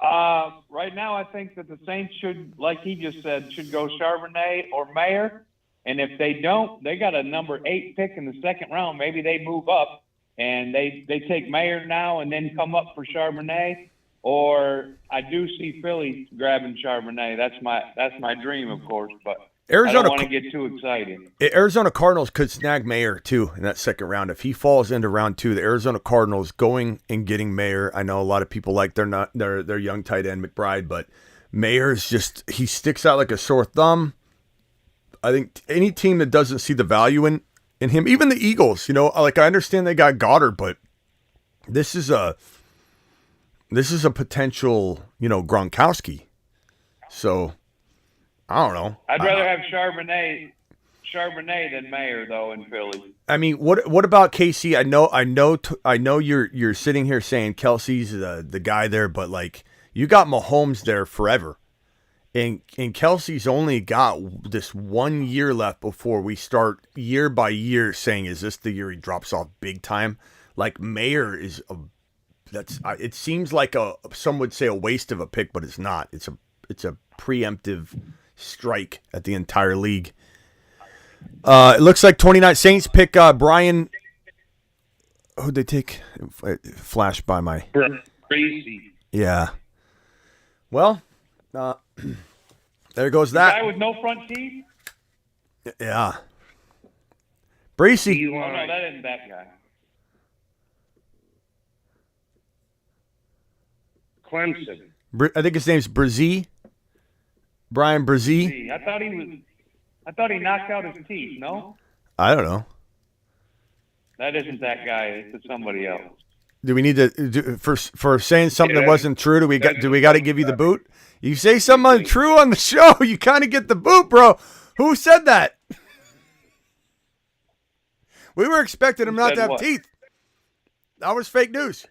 Right now, I think that the Saints should, like he just said, should go Charbonnet or Mayer. And if they don't, they got a number 8 pick in the second round. Maybe they move up and they take Mayer now and then come up for Charbonnet. Or I do see Philly grabbing Charbonnet. That's my dream, of course, but Arizona, I don't want to get too excited. Arizona Cardinals could snag Mayer too in that second round. If he falls into round 2, the Arizona Cardinals going and getting Mayer. I know a lot of people like their young tight end McBride, but Mayer's just, he sticks out like a sore thumb. I think any team that doesn't see the value in him, even the Eagles, like I understand they got Goddard, but this is a potential, Gronkowski. So I don't know. I'd rather have Charbonnet than Mayer though in Philly. I mean, what about KC? I know you're sitting here saying Kelsey's the guy there, but like you got Mahomes there forever. And Kelsey's only got this 1 year left before we start year by year saying, is this the year he drops off big time? Like Mayer is it seems like some would say a waste of a pick, but it's not. It's a preemptive strike at the entire league. It looks like 29 Saints pick Brian. Who'd they take? It flashed by my. Crazy. Yeah. Well, there goes that. The guy with no front teeth? Yeah. Bracey. Oh, no, that isn't that guy. Clemson. I think his name's Brzee. Brian Brzee. I thought he knocked out his teeth, no? I don't know. That isn't that guy. It's somebody else. Do we need to for saying something that wasn't true? Do we got to give you the boot? You say something untrue on the show, you kind of get the boot, bro. Who said that? We were expecting him not to have teeth. That was fake news.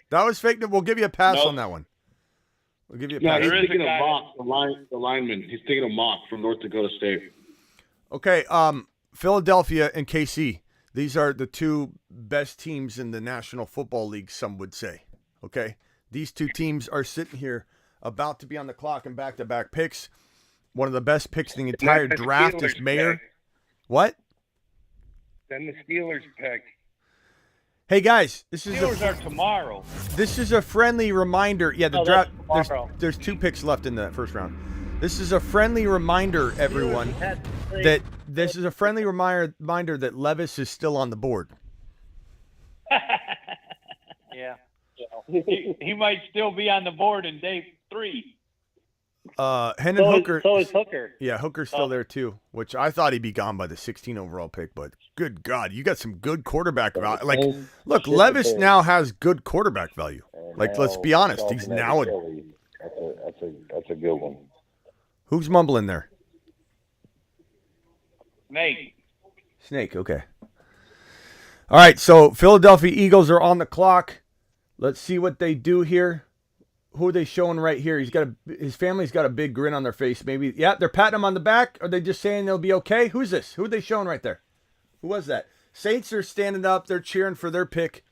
That was fake news. We'll give you a pass on that one. We'll give you a pass. No, he's taking a mock, the lineman. He's taking a mock from North Dakota State. Okay, Philadelphia and KC. These are the two best teams in the National Football League, some would say. Okay? These two teams are sitting here about to be on the clock in back-to-back picks. One of the best picks in the entire draft is Mayer. Pick. What? Then the Steelers pick. Hey guys, Steelers are tomorrow. This is a friendly reminder. Yeah, the draft. There's 2 picks left in the first round. This is a friendly reminder, everyone, that Levis is still on the board. Yeah. He might still be on the board in day 3. Hendon Hooker. So is Hooker. Yeah, Hooker's still there too, which I thought he'd be gone by the 16 overall pick, but good God, you got some good quarterback value. Like, look, Levis now has good quarterback value. Like, let's be honest, he's now that's a good one. Who's mumbling there? Snake, okay. All right, so Philadelphia Eagles are on the clock. Let's see what they do here. Who are they showing right here? His family's got a big grin on their face. Maybe, yeah, they're patting him on the back. Are they just saying they'll be okay? Who's this? Who are they showing right there? Who was that? Saints are standing up. They're cheering for their pick.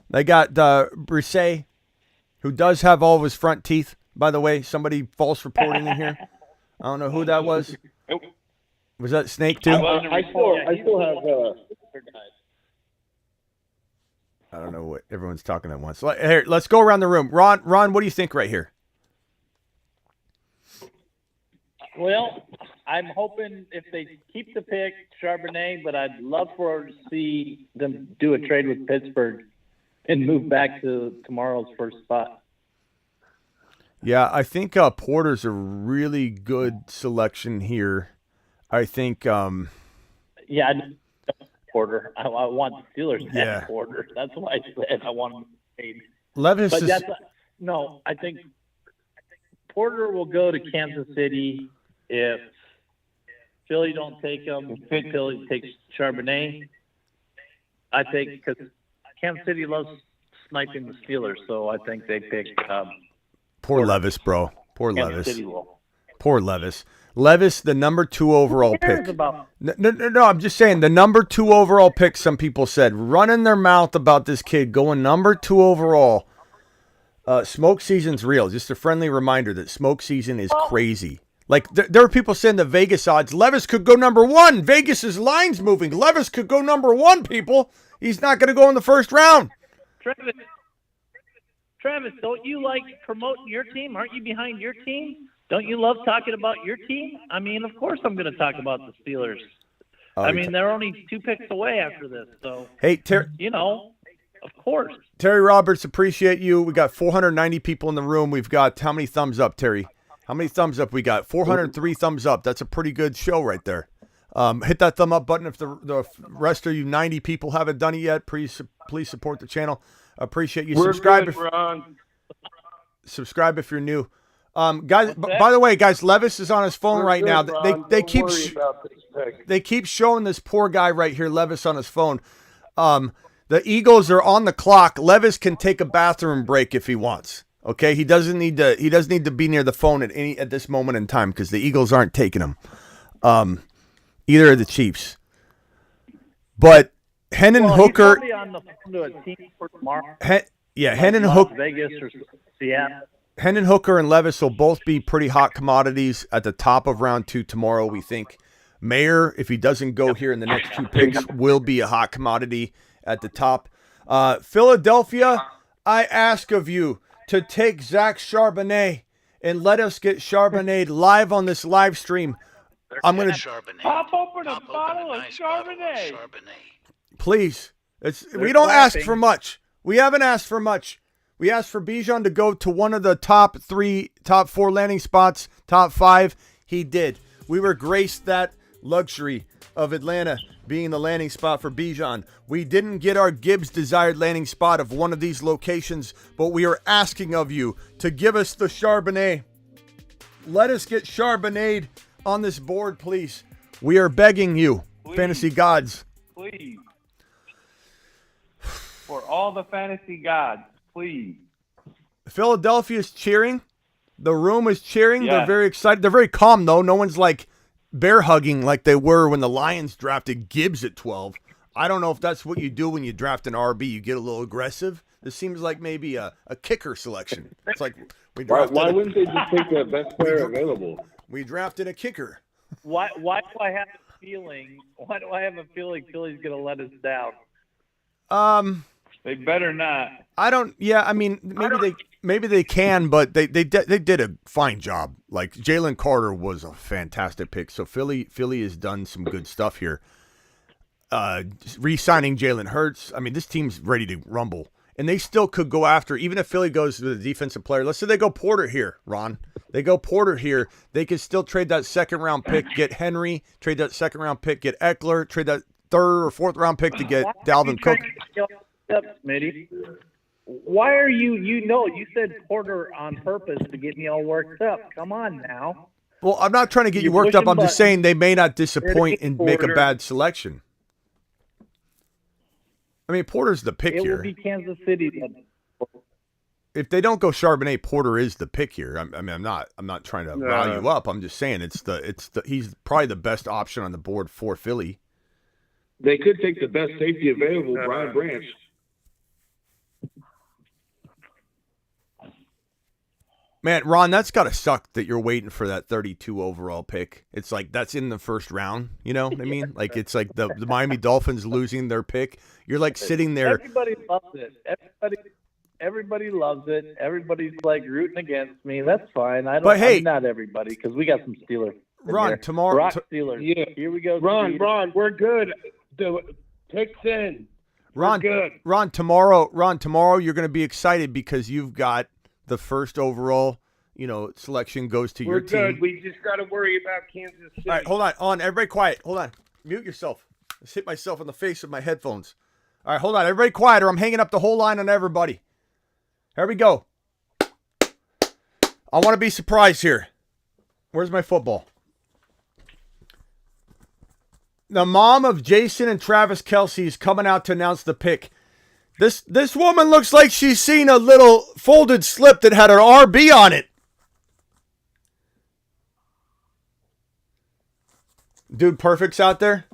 They got Brisset, who does have all of his front teeth, by the way. Somebody false reporting in here. I don't know who that was. Was that Snake too? I still have. I don't know what everyone's talking at once. Here, let's go around the room. Ron, what do you think right here? Well, I'm hoping if they keep the pick, Charbonnet, but I'd love to see them do a trade with Pittsburgh and move back to tomorrow's first spot. Yeah, I think Porter's a really good selection here. I think. Yeah, Porter. I want the Steelers to have Porter. That's why I said I want him to trade. Levis but is. No, I think Porter will go to Kansas City if Philly don't take him. If Philly takes Charbonnet, I think because Kansas City loves sniping the Steelers, so I think they pick. Poor Levis, bro. Poor Kansas Levis. City will. Poor Levis. Levis, the number 2 overall pick. No, I'm just saying the number 2 overall pick. Some people said running their mouth about this kid going number 2 overall. Smoke season's real. Just a friendly reminder that smoke season is crazy. Like there are people saying the Vegas odds. Levis could go number 1. Vegas's line's moving. Levis could go number 1. People, he's not going to go in the first round. Travis, don't you like promoting your team? Aren't you behind your team? Don't you love talking about your team? I mean, of course I'm going to talk about the Steelers. I mean, they're only 2 picks away after this. So, hey, of course. Terry Roberts, appreciate you. We got 490 people in the room. We've got how many thumbs up, Terry? How many thumbs up we got? 403 thumbs up. That's a pretty good show right there. Hit that thumb up button if the rest of you 90 people haven't done it yet. Please support the channel. Appreciate you. Subscribe if you're new. Guys, by the way, guys, Levis is on his phone right now. They keep showing this poor guy right here, Levis, on his phone. The Eagles are on the clock. Levis can take a bathroom break if he wants. Okay, he doesn't need to be near the phone at this moment in time because the Eagles aren't taking him. Either of the Chiefs. But Hendon Hooker. He's probably on the phone to a team for tomorrow. Hendon Hooker, Vegas or Seattle. Hendon Hooker and Levis will both be pretty hot commodities at the top of round 2 tomorrow, we think. Mayer, if he doesn't go here in the next 2 picks, will be a hot commodity at the top. Philadelphia, I ask of you to take Zach Charbonnet and let us get Charbonnet live on this live stream. I'm going to pop open a bottle of Charbonnet. Please. We don't ask for much. We haven't asked for much. We asked for Bijan to go to one of the top 4 landing spots, top 5. He did. We were graced that luxury of Atlanta being the landing spot for Bijan. We didn't get our Gibbs desired landing spot of one of these locations, but we are asking of you to give us the Charbonnet. Let us get Charbonnet on this board, please. We are begging you, fantasy gods. Please. For all the fantasy gods, please. Philadelphia's cheering. The room is cheering. Yeah. They're very excited. They're very calm, though. No one's like bear hugging like they were when the Lions drafted Gibbs at 12. I don't know if that's what you do when you draft an RB. You get a little aggressive. This seems like maybe a kicker selection. It's like we drafted. Why wouldn't they just take the best player available? We drafted a kicker. Why do I have a feeling? Why do I have a feeling Philly's going to let us down? They better not. I don't. Yeah, I mean, maybe they can, but they did a fine job. Like Jalen Carter was a fantastic pick. So Philly has done some good stuff here. Re-signing Jalen Hurts. I mean, this team's ready to rumble, and they still could go after. Even if Philly goes to the defensive player, let's say they go Porter here, Ron. They go Porter here. They could still trade that 2nd round pick, get Henry. Trade that 2nd round pick, get Eckler. Trade that 3rd or 4th round pick to get Dalvin Cook. Up, Smitty. Why are you said Porter on purpose to get me all worked up. Come on now. Well, I'm not trying to get you worked up. I'm just saying they may not disappoint and make a bad selection. I mean, Porter's the pick here. It will be Kansas City then. If they don't go Charbonnet, Porter is the pick here. I mean, I'm not trying to rile you up. I'm just saying he's probably the best option on the board for Philly. They could take the best safety available, Brian Branch. Man, Ron, that's got to suck that you're waiting for that 32 overall pick. It's like that's in the first round. You know what I mean? Like it's like the Miami Dolphins losing their pick. You're like sitting there. Everybody loves it. Everybody loves it. Everybody's like rooting against me. That's fine. But hey, I'm not everybody because we got some Steelers. Ron, tomorrow. Rock Steelers. Yeah. Here we go. Ron, we're good. The picks in. Ron, we're good. Ron, tomorrow you're going to be excited because you've got the first overall, selection goes to your team. We're good. We just got to worry about Kansas City. All right, hold on. Everybody quiet. Hold on. Mute yourself. I just hit myself in the face with my headphones. All right, hold on. Everybody quiet or I'm hanging up the whole line on everybody. Here we go. I want to be surprised here. Where's my football? The mom of Jason and Travis Kelce is coming out to announce the pick. This woman looks like she's seen a little folded slip that had an RB on it. Dude Perfect's out there.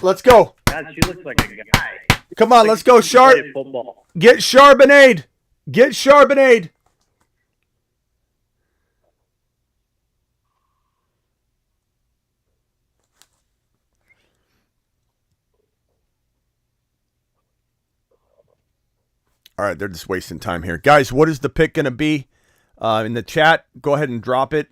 Let's go. God, she looks like a guy. Come on, let's go, Sharp. Get Charbonnet. Get Charbonnet. All right, they're just wasting time here. Guys, what is the pick going to be? In the chat, go ahead and drop it.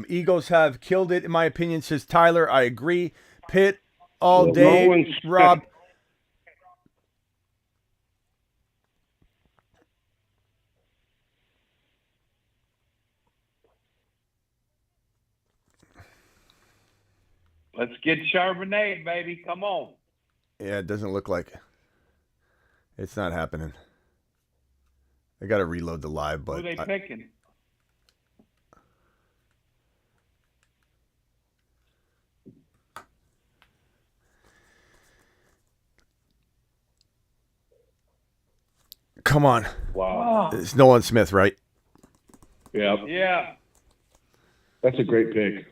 Eagles have killed it, in my opinion, says Tyler. I agree. Pitt all day. Rob. Let's get Charbonnet, baby. Come on. Yeah, it doesn't look like it's not happening. I got to reload the live, but who are they picking? Come on. Wow. It's Nolan Smith, right? Yeah. Yeah. That's a great pick.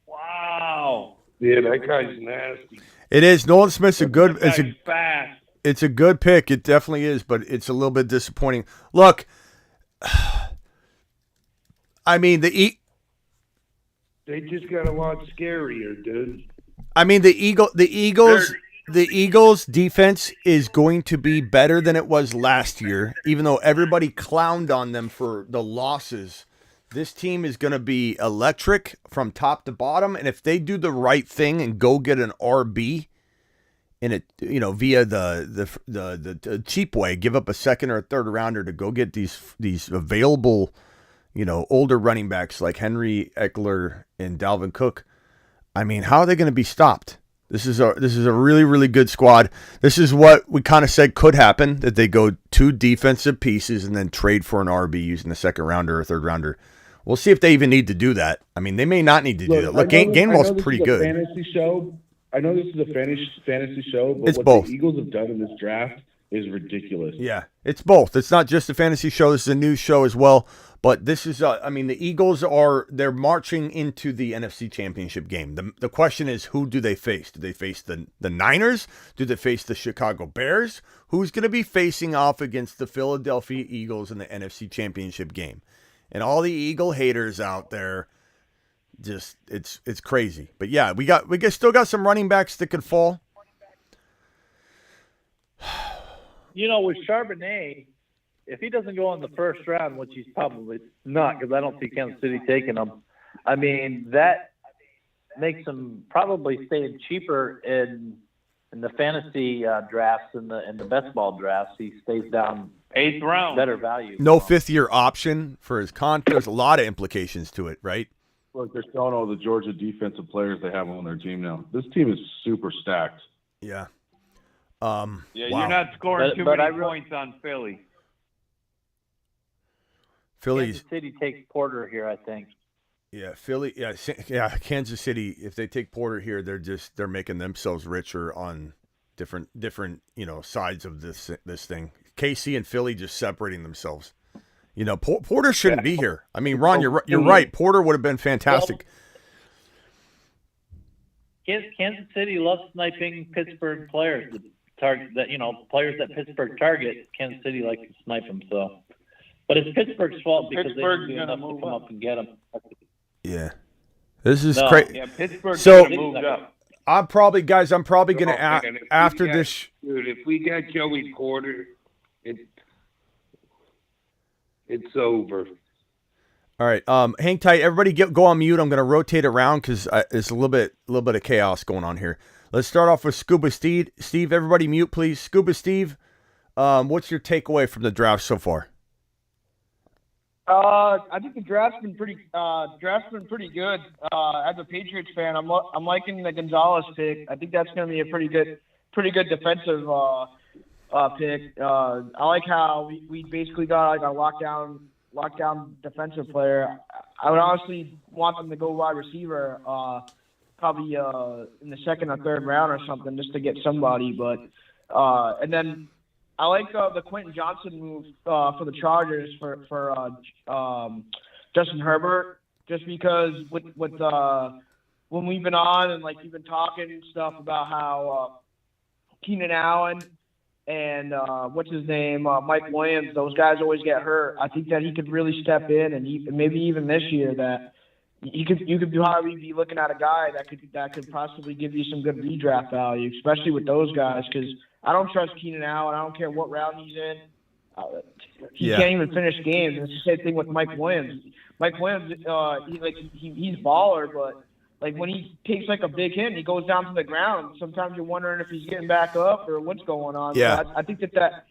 Wow. Yeah, that guy's nasty. It is. Nolan Smith's a good. Fast. It's a good pick. It definitely is, but it's a little bit disappointing. Look, I mean They just got a lot scarier, dude. I mean the Eagles defense is going to be better than it was last year, even though everybody clowned on them for the losses. This team is going to be electric from top to bottom, and if they do the right thing and go get an RB in it, via the cheap way, give up a second or a third rounder to go get these available, older running backs like Henry Eckler and Dalvin Cook. I mean, how are they going to be stopped? This is a really, really good squad. This is what we kind of said could happen, that they go two defensive pieces and then trade for an RB using the second rounder or third rounder. We'll see if they even need to do that. I mean, they may not need to do that. Look, Gainwell's pretty good. Fantasy show. I know this is a fantasy show, but it's what both. The Eagles have done in this draft is ridiculous. Yeah, it's both. It's not just a fantasy show. This is a news show as well. But this is, the Eagles they're marching into the NFC Championship game. The question is, who do they face? Do they face the Niners? Do they face the Chicago Bears? Who's going to be facing off against the Philadelphia Eagles in the NFC Championship game? And all the Eagle haters out there, just it's crazy. But yeah, we still got some running backs that could fall. With Charbonnet, if he doesn't go in the first round, which he's probably not, because I don't see Kansas City taking him, I mean, that makes him probably staying cheaper in the fantasy drafts and the best ball drafts. He stays down 8th round, better value. No 5th-year option for his contract. There's a lot of implications to it, right? Look, they're showing all the Georgia defensive players they have on their team now. This team is super stacked. Yeah. Wow. You're not scoring too many points on Philly. Philly's Kansas City takes Porter here, I think. Yeah, Philly. Yeah. Kansas City. If they take Porter here, they're making themselves richer on different sides of this thing. KC and Philly just separating themselves. Porter shouldn't be here. I mean, Ron, you're right. Porter would have been fantastic. Kansas City loves sniping Pittsburgh players. target that players that Pittsburgh target, Kansas City like to snipe them. So, but it's Pittsburgh's fault because Pittsburgh's they didn't do enough to come up and get them. Yeah, this is crazy. Yeah, Pittsburgh So moved up. I'm probably gonna after this. Dude, if we got Joey Porter, it's over. All right, hang tight. Everybody, go on mute. I'm gonna rotate around because it's a little bit of chaos going on here. Let's start off with Scuba Steve. Steve, everybody mute, please. Scuba Steve, what's your takeaway from the draft so far? I think the draft's been pretty good. As a Patriots fan, I'm liking the Gonzalez pick. I think that's going to be a pretty good defensive pick. I like how we basically got like a lockdown defensive player. I would honestly want them to go wide receiver, probably in the second or third round or something, just to get somebody. But and then I like the Quentin Johnson move for the Chargers for Justin Herbert, just because with when we've been on and like you've been talking and stuff about how Keenan Allen and what's his name, Mike Williams, those guys always get hurt. I think that he could really step in, and maybe even this year that you could probably be looking at a guy that could possibly give you some good redraft value, especially with those guys, because I don't trust Keenan Allen. I don't care what round he's in. He can't even finish games. And it's the same thing with Mike Williams. Mike Williams, he's baller, but like when he takes like a big hit, he goes down to the ground. Sometimes you're wondering if he's getting back up or what's going on. Yeah. So I think that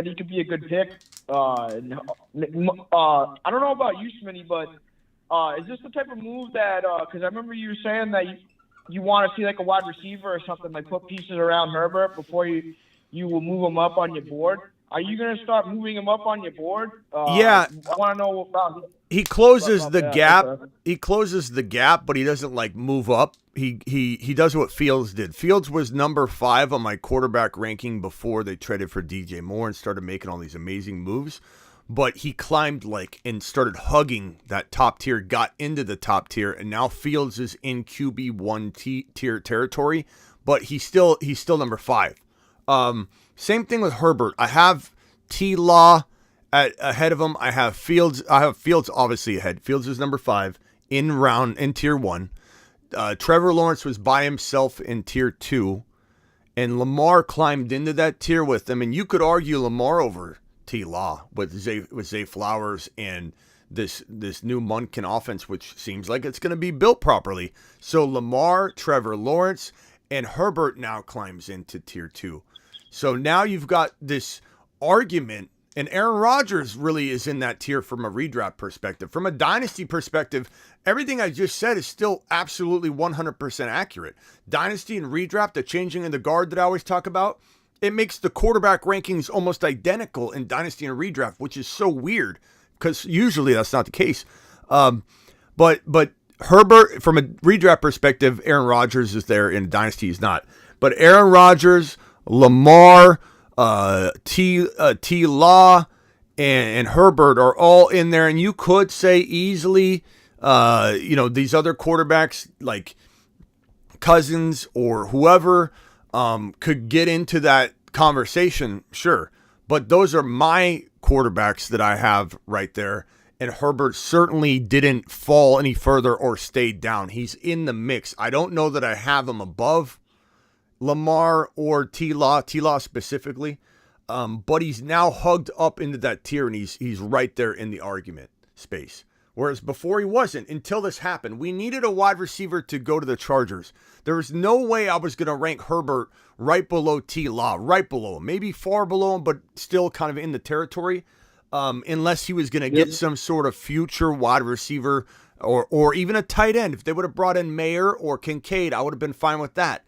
he could be a good pick. I don't know about you, Smitty, but is this the type of move that? Because I remember you saying that you want to see like a wide receiver or something, like put pieces around Herbert before you will move him up on your board. Are you going to start moving him up on your board? Yeah. I want to know about. He closes the gap. Okay. He closes the gap, but he doesn't like move up. He does what Fields did. Fields was number 5 on my quarterback ranking before they traded for DJ Moore and started making all these amazing moves. But he climbed and started hugging that top tier, got into the top tier, and now Fields is in QB1 tier territory, but he's still number 5. Same thing with Herbert. I have T-Law ahead of him. I have Fields obviously ahead. Fields is number 5 in tier 1. Trevor Lawrence was by himself in tier 2, and Lamar climbed into that tier with him. And you could argue Lamar over T-Law with Zay Flowers and this new Munkin offense, which seems like it's going to be built properly. So Lamar, Trevor Lawrence, and Herbert now climbs into tier 2. So now you've got this argument, and Aaron Rodgers really is in that tier from a redraft perspective. From a dynasty perspective, everything I just said is still absolutely 100% accurate. Dynasty and redraft, the changing of the guard that I always talk about, it makes the quarterback rankings almost identical in dynasty and redraft, which is so weird because usually that's not the case. But Herbert, from a redraft perspective, Aaron Rodgers is there. In dynasty, he's not. But Aaron Rodgers, Lamar, T-Law, and Herbert are all in there. And you could say easily, these other quarterbacks like Cousins or whoever could get into that conversation, sure. But those are my quarterbacks that I have right there. And Herbert certainly didn't fall any further or stay down. He's in the mix. I don't know that I have him above Lamar or T-Law specifically. But he's now hugged up into that tier, and he's right there in the argument space. Whereas before he wasn't until this happened. We needed a wide receiver to go to the Chargers. There was no way I was going to rank Herbert right below T-Law, right below him. Maybe far below him, but still kind of in the territory. Unless he was going to get some sort of future wide receiver or even a tight end. If they would have brought in Mayer or Kincaid, I would have been fine with that.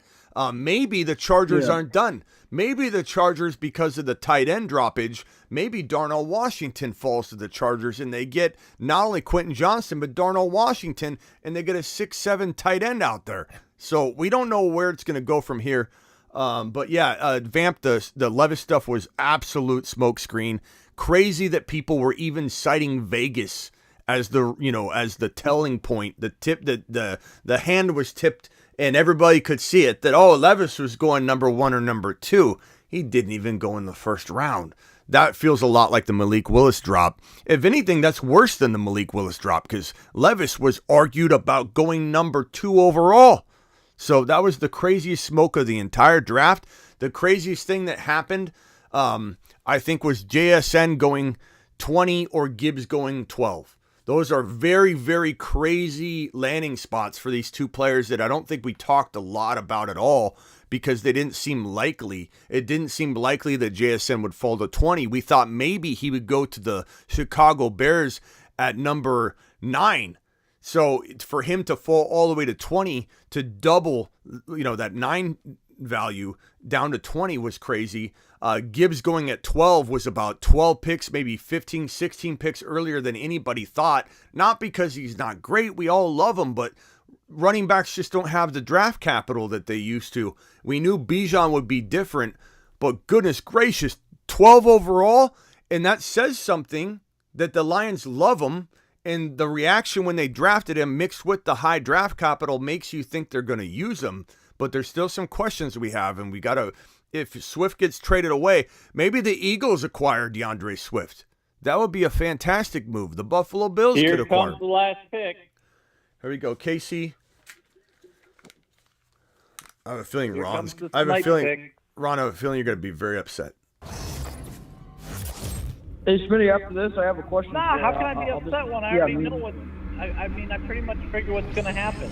Maybe the Chargers aren't done. Maybe the Chargers, because of the tight end droppage, maybe Darnell Washington falls to the Chargers and they get not only Quentin Johnson, but Darnell Washington, and they get a 6'7" tight end out there. So we don't know where it's going to go from here. But yeah, Vamp, the Levis stuff was absolute smokescreen. Crazy that people were even citing Vegas as the telling point. The hand was tipped and everybody could see it that, Levis was going number 1 or number 2. He didn't even go in the first round. That feels a lot like the Malik Willis drop. If anything, that's worse than the Malik Willis drop because Levis was argued about going number 2 overall. So that was the craziest smoke of the entire draft. The craziest thing that happened, I think, was JSN going 20 or Gibbs going 12. Those are very, very crazy landing spots for these two players that I don't think we talked a lot about at all because they didn't seem likely. It didn't seem likely that JSN would fall to 20. We thought maybe he would go to the Chicago Bears at number 9. So for him to fall all the way to 20 to double, that 9 value down to 20 was crazy. Gibbs going at 12 was about 12 picks, maybe 15, 16 picks earlier than anybody thought. Not because he's not great. We all love him, but running backs just don't have the draft capital that they used to. We knew Bijan would be different, but goodness gracious, 12 overall. And that says something that the Lions love him. And the reaction when they drafted him mixed with the high draft capital makes you think they're going to use him. But there's still some questions we have, and we got to, if Swift gets traded away, maybe the Eagles acquire DeAndre Swift. That would be a fantastic move. The Buffalo Bills could acquire. Here comes the last pick. Here we go, Casey. I have a feeling Ron, I have a feeling you're going to be very upset. Hey, Smitty, after this, I have a question. Nah, how can I be upset when I already know what? I pretty much figure what's going to happen.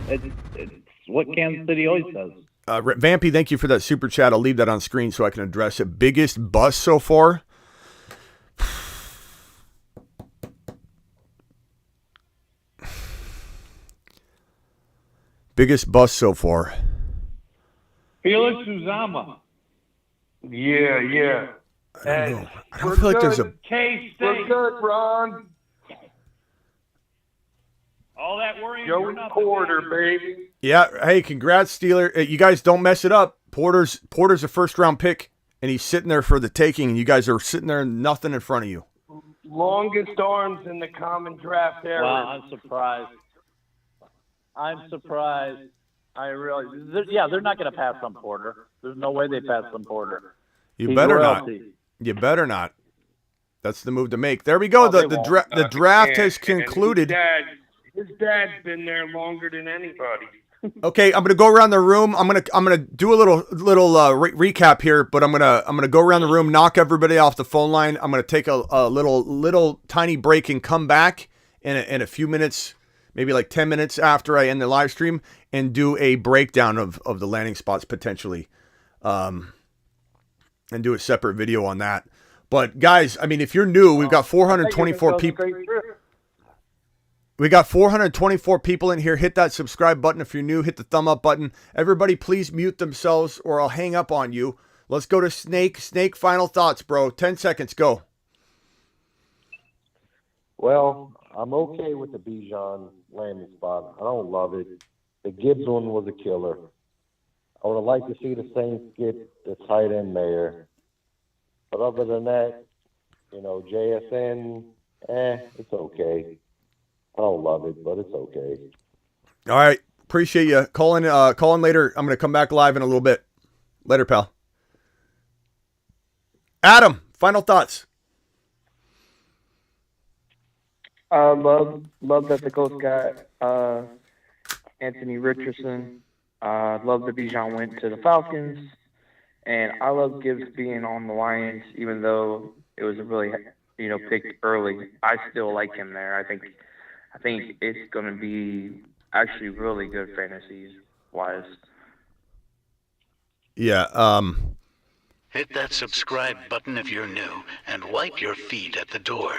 It's what Kansas City always does. Vampy, thank you for that super chat. I'll leave that on screen so I can address it. Biggest bust so far? Biggest bust so far? Felix Uzama. Yeah. I don't know. I don't feel like there's a... K-State. We're good, Ron. All that worrying Joey for nothing. Porter, baby. Yeah, hey, congrats, Steeler. You guys don't mess it up. Porter's a first-round pick, and he's sitting there for the taking, and you guys are sitting there nothing in front of you. Longest arms in the common draft era. Wow, I'm surprised. I realize, they're not going to pass on Porter. There's no way they pass on Porter. You better not. You better not. That's the move to make. There we go. The draft has concluded. His dad's been there longer than anybody. Okay, I'm gonna go around the room. I'm gonna do a little recap here, but I'm gonna go around the room, knock everybody off the phone line. I'm gonna take a little tiny break and come back in a few minutes, maybe like 10 minutes after I end the live stream, and do a breakdown of the landing spots potentially, and do a separate video on that. But guys, I mean, if you're new, we've got 424 people. We got 424 people in here. Hit that subscribe button if you're new. Hit the thumb up button. Everybody, please mute themselves or I'll hang up on you. Let's go to Snake. Snake, final thoughts, bro. 10 seconds. Go. Well, I'm okay with the Bijan landing spot. I don't love it. The Gibbs one was a killer. I would have liked to see the Saints get the tight end Mayer. But other than that, JSN, it's okay. I don't love it, but it's okay. All right. Appreciate you. Call in later. I'm going to come back live in a little bit. Later, pal. Adam, final thoughts. Love that the Colts got Anthony Richardson. Love that Bijan went to the Falcons. And I love Gibbs being on the Lions, even though it was really, picked early. I still like him there. I think it's going to be actually really good fantasy-wise. Yeah. Hit that subscribe button if you're new, and wipe your feet at the door.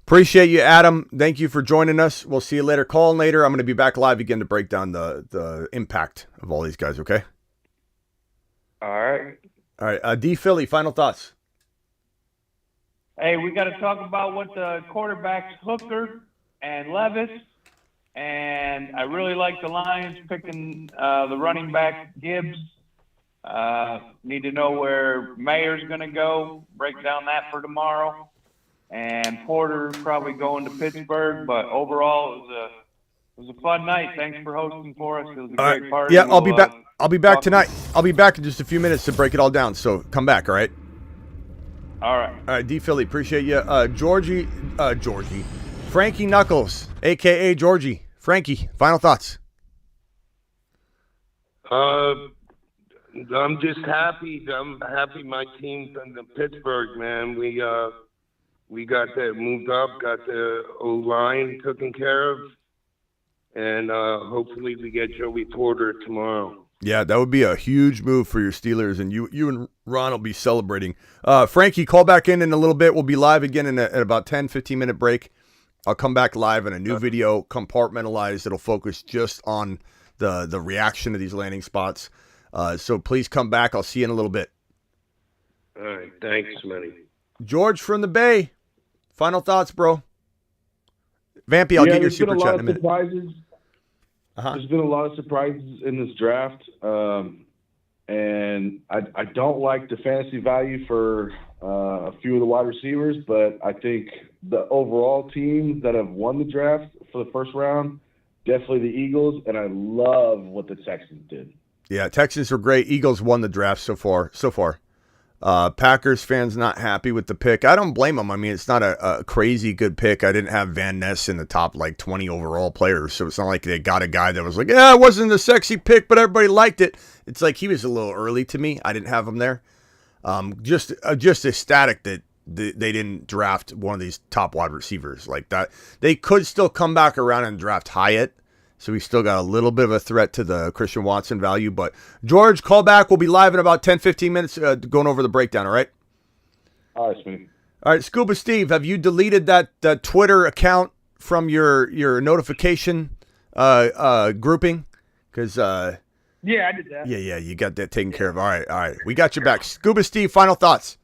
Appreciate you, Adam. Thank you for joining us. We'll see you later. Call in later. I'm going to be back live again to break down the impact of all these guys, okay? All right. D. Philly, final thoughts. Hey, we got to talk about what the quarterbacks Hooker and Levis, and I really like the Lions picking the running back Gibbs. Need to know where Mayer's going to go. Break down that for tomorrow. And Porter probably going to Pittsburgh, but overall it It was a fun night. Thanks for hosting for us. It was a All great right. party. Yeah, I'll be back. I'll be back talk- tonight. I'll be back in just a few minutes to break it all down. So come back, all right? All right. All right, D. Philly, appreciate you. Georgie. Frankie Knuckles, a.k.a. Georgie. Frankie, final thoughts. I'm just happy. I'm happy my team's in Pittsburgh, man. We got that moved up, got the O-line taken care of, and hopefully we get Joey Porter tomorrow. Yeah, that would be a huge move for your Steelers, and you and Ron will be celebrating. Frankie, call back in a little bit. We'll be live again in about 10, 15-minute break. I'll come back live in a new video, compartmentalized. It'll focus just on the reaction to these landing spots. So please come back. I'll see you in a little bit. All right, thanks, Manny. George from the Bay, final thoughts, bro. Vampy, I'll get your super chat in a minute. There's been a lot of surprises in this draft, and I don't like the fantasy value for a few of the wide receivers, but I think the overall team that have won the draft for the first round, definitely the Eagles, and I love what the Texans did. Yeah, Texans were great. Eagles won the draft so far. Packers fans not happy with the pick. I don't blame them. I mean, it's not a crazy good pick. I didn't have Van Ness in the top 20 overall players, so it's not like they got a guy that was like, yeah, it wasn't a sexy pick, but everybody liked it. It's like he was a little early to me. I didn't have him there. Just ecstatic that they didn't draft one of these top wide receivers like that. They could still come back around and draft Hyatt. So we still got a little bit of a threat to the Christian Watson value. But, George, call back. We'll be live in about 10, 15 minutes going over the breakdown, all right? All right, Smitty. All right, Scuba Steve, have you deleted that Twitter account from your notification grouping? Because yeah, I did that. Yeah, you got that taken care of. All right. We got your back. Scuba Steve, final thoughts.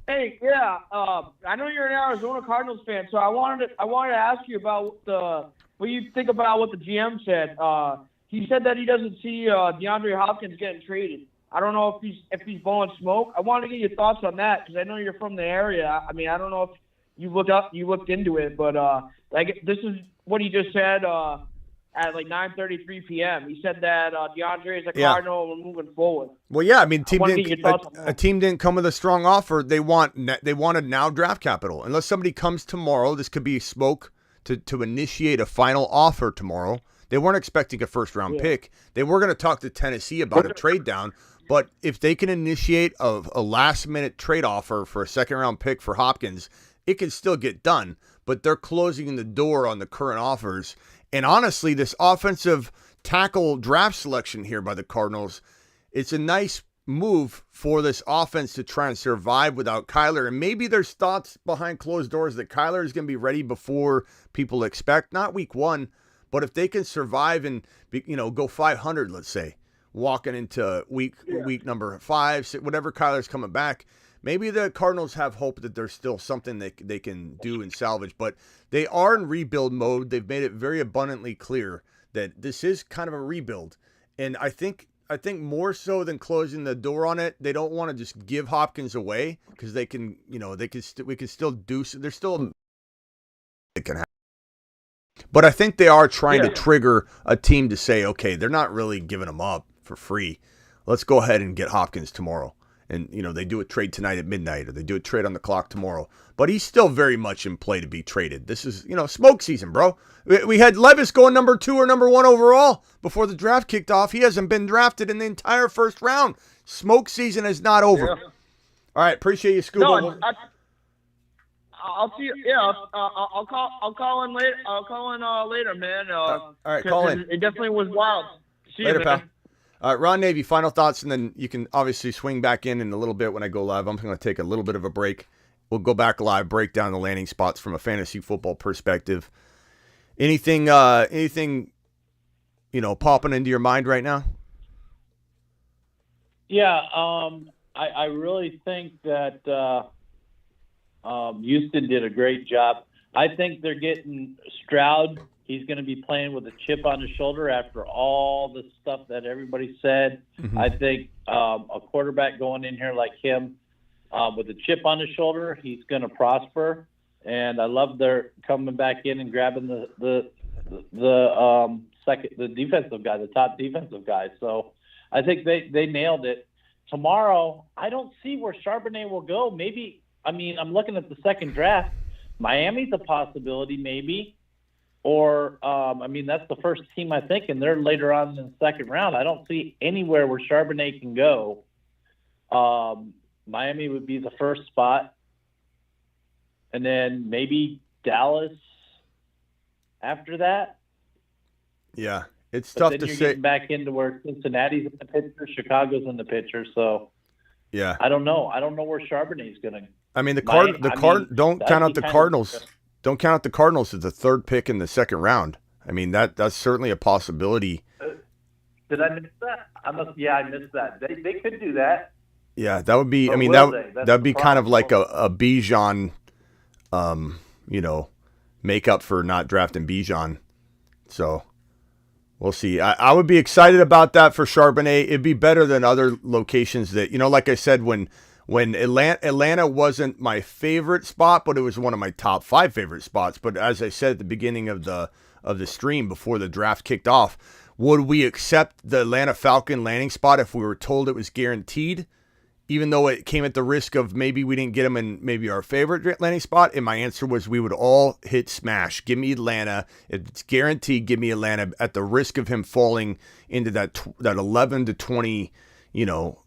Hey, yeah, I know you're an Arizona Cardinals fan, so I wanted to ask you about what you think about what the GM said. He said that he doesn't see DeAndre Hopkins getting traded. I don't know if he's blowing smoke. I wanted to get your thoughts on that because I know you're from the area. I mean, I don't know if you looked into it, but this is what he just said at 9:33 p.m. He said that DeAndre is a Cardinal and moving forward. Well, yeah, I mean, a team didn't come with a strong offer. They wanted now draft capital. Unless somebody comes tomorrow, this could be smoke to initiate a final offer tomorrow. They weren't expecting a first-round pick. They were going to talk to Tennessee about a trade down. But if they can initiate a last-minute trade offer for a second-round pick for Hopkins, it can still get done. But they're closing the door on the current offers. And honestly, this offensive tackle draft selection here by the Cardinals, it's a nice move for this offense to try and survive without Kyler. And maybe there's thoughts behind closed doors that Kyler is going to be ready before people expect. Not week one, but if they can survive and go 500, let's say, walking into week number 5, 6, whatever Kyler's coming back, maybe the Cardinals have hope that there's still something they can do and salvage. But they are in rebuild mode. They've made it very abundantly clear that this is kind of a rebuild. And I think more so than closing the door on it, they don't want to just give Hopkins away because we can still do. There's still it can happen. But I think they are trying to trigger a team to say, okay, they're not really giving him up for free. Let's go ahead and get Hopkins tomorrow. And, they do a trade tonight at midnight, or they do a trade on the clock tomorrow. But he's still very much in play to be traded. This is, smoke season, bro. We had Levis going number 2 or number 1 overall before the draft kicked off. He hasn't been drafted in the entire first round. Smoke season is not over. Yeah. All right, appreciate you, Scuba. No, I'll see you. Yeah, I'll call in later. I'll call in later, man. All right, call in. It definitely was wild. See later, you, man. pal. All right, Ron Navy, final thoughts, and then you can obviously swing back in a little bit when I go live. I'm going to take a little bit of a break. We'll go back live, break down the landing spots from a fantasy football perspective. Anything popping into your mind right now? Yeah, I really think that Houston did a great job. I think they're getting Stroud. He's going to be playing with a chip on his shoulder after all the stuff that everybody said. Mm-hmm. I think a quarterback going in here like him with a chip on his shoulder, he's going to prosper. And I love their coming back in and grabbing the the defensive guy, the top defensive guy. So I think they nailed it. Tomorrow, I don't see where Charbonnet will go. Maybe, I mean, I'm looking at the second draft. Miami's a possibility, maybe. Or, I mean, that's the first team I think, and they're later on in the second round. I don't see anywhere where Charbonnet can go. Miami would be the first spot. And then maybe Dallas after that. Yeah, it's But tough then to you're say. getting back into where Cincinnati's in the picture, Chicago's in the picture. So Yeah, I don't know. I don't know where Charbonnet's going to. I mean, don't that'd count out be the kind of- Cardinals. Don't count out the Cardinals as the third pick in the second round. I mean, that's certainly a possibility. Did I miss that? I missed that. They could do that. Yeah, that would be. But I mean, will they? That's that'd the be kind of problem. like a Bijan, make up for not drafting Bijan. So we'll see. I would be excited about that for Charbonnet. It'd be better than other locations that, like I said, when Atlanta wasn't my favorite spot, but it was one of my top 5 favorite spots. But as I said at the beginning of the stream before the draft kicked off, would we accept the Atlanta Falcon landing spot if we were told it was guaranteed, even though it came at the risk of maybe we didn't get him in maybe our favorite landing spot? And my answer was we would all hit smash. Give me Atlanta. If it's guaranteed, give me Atlanta at the risk of him falling into that 11 to 20,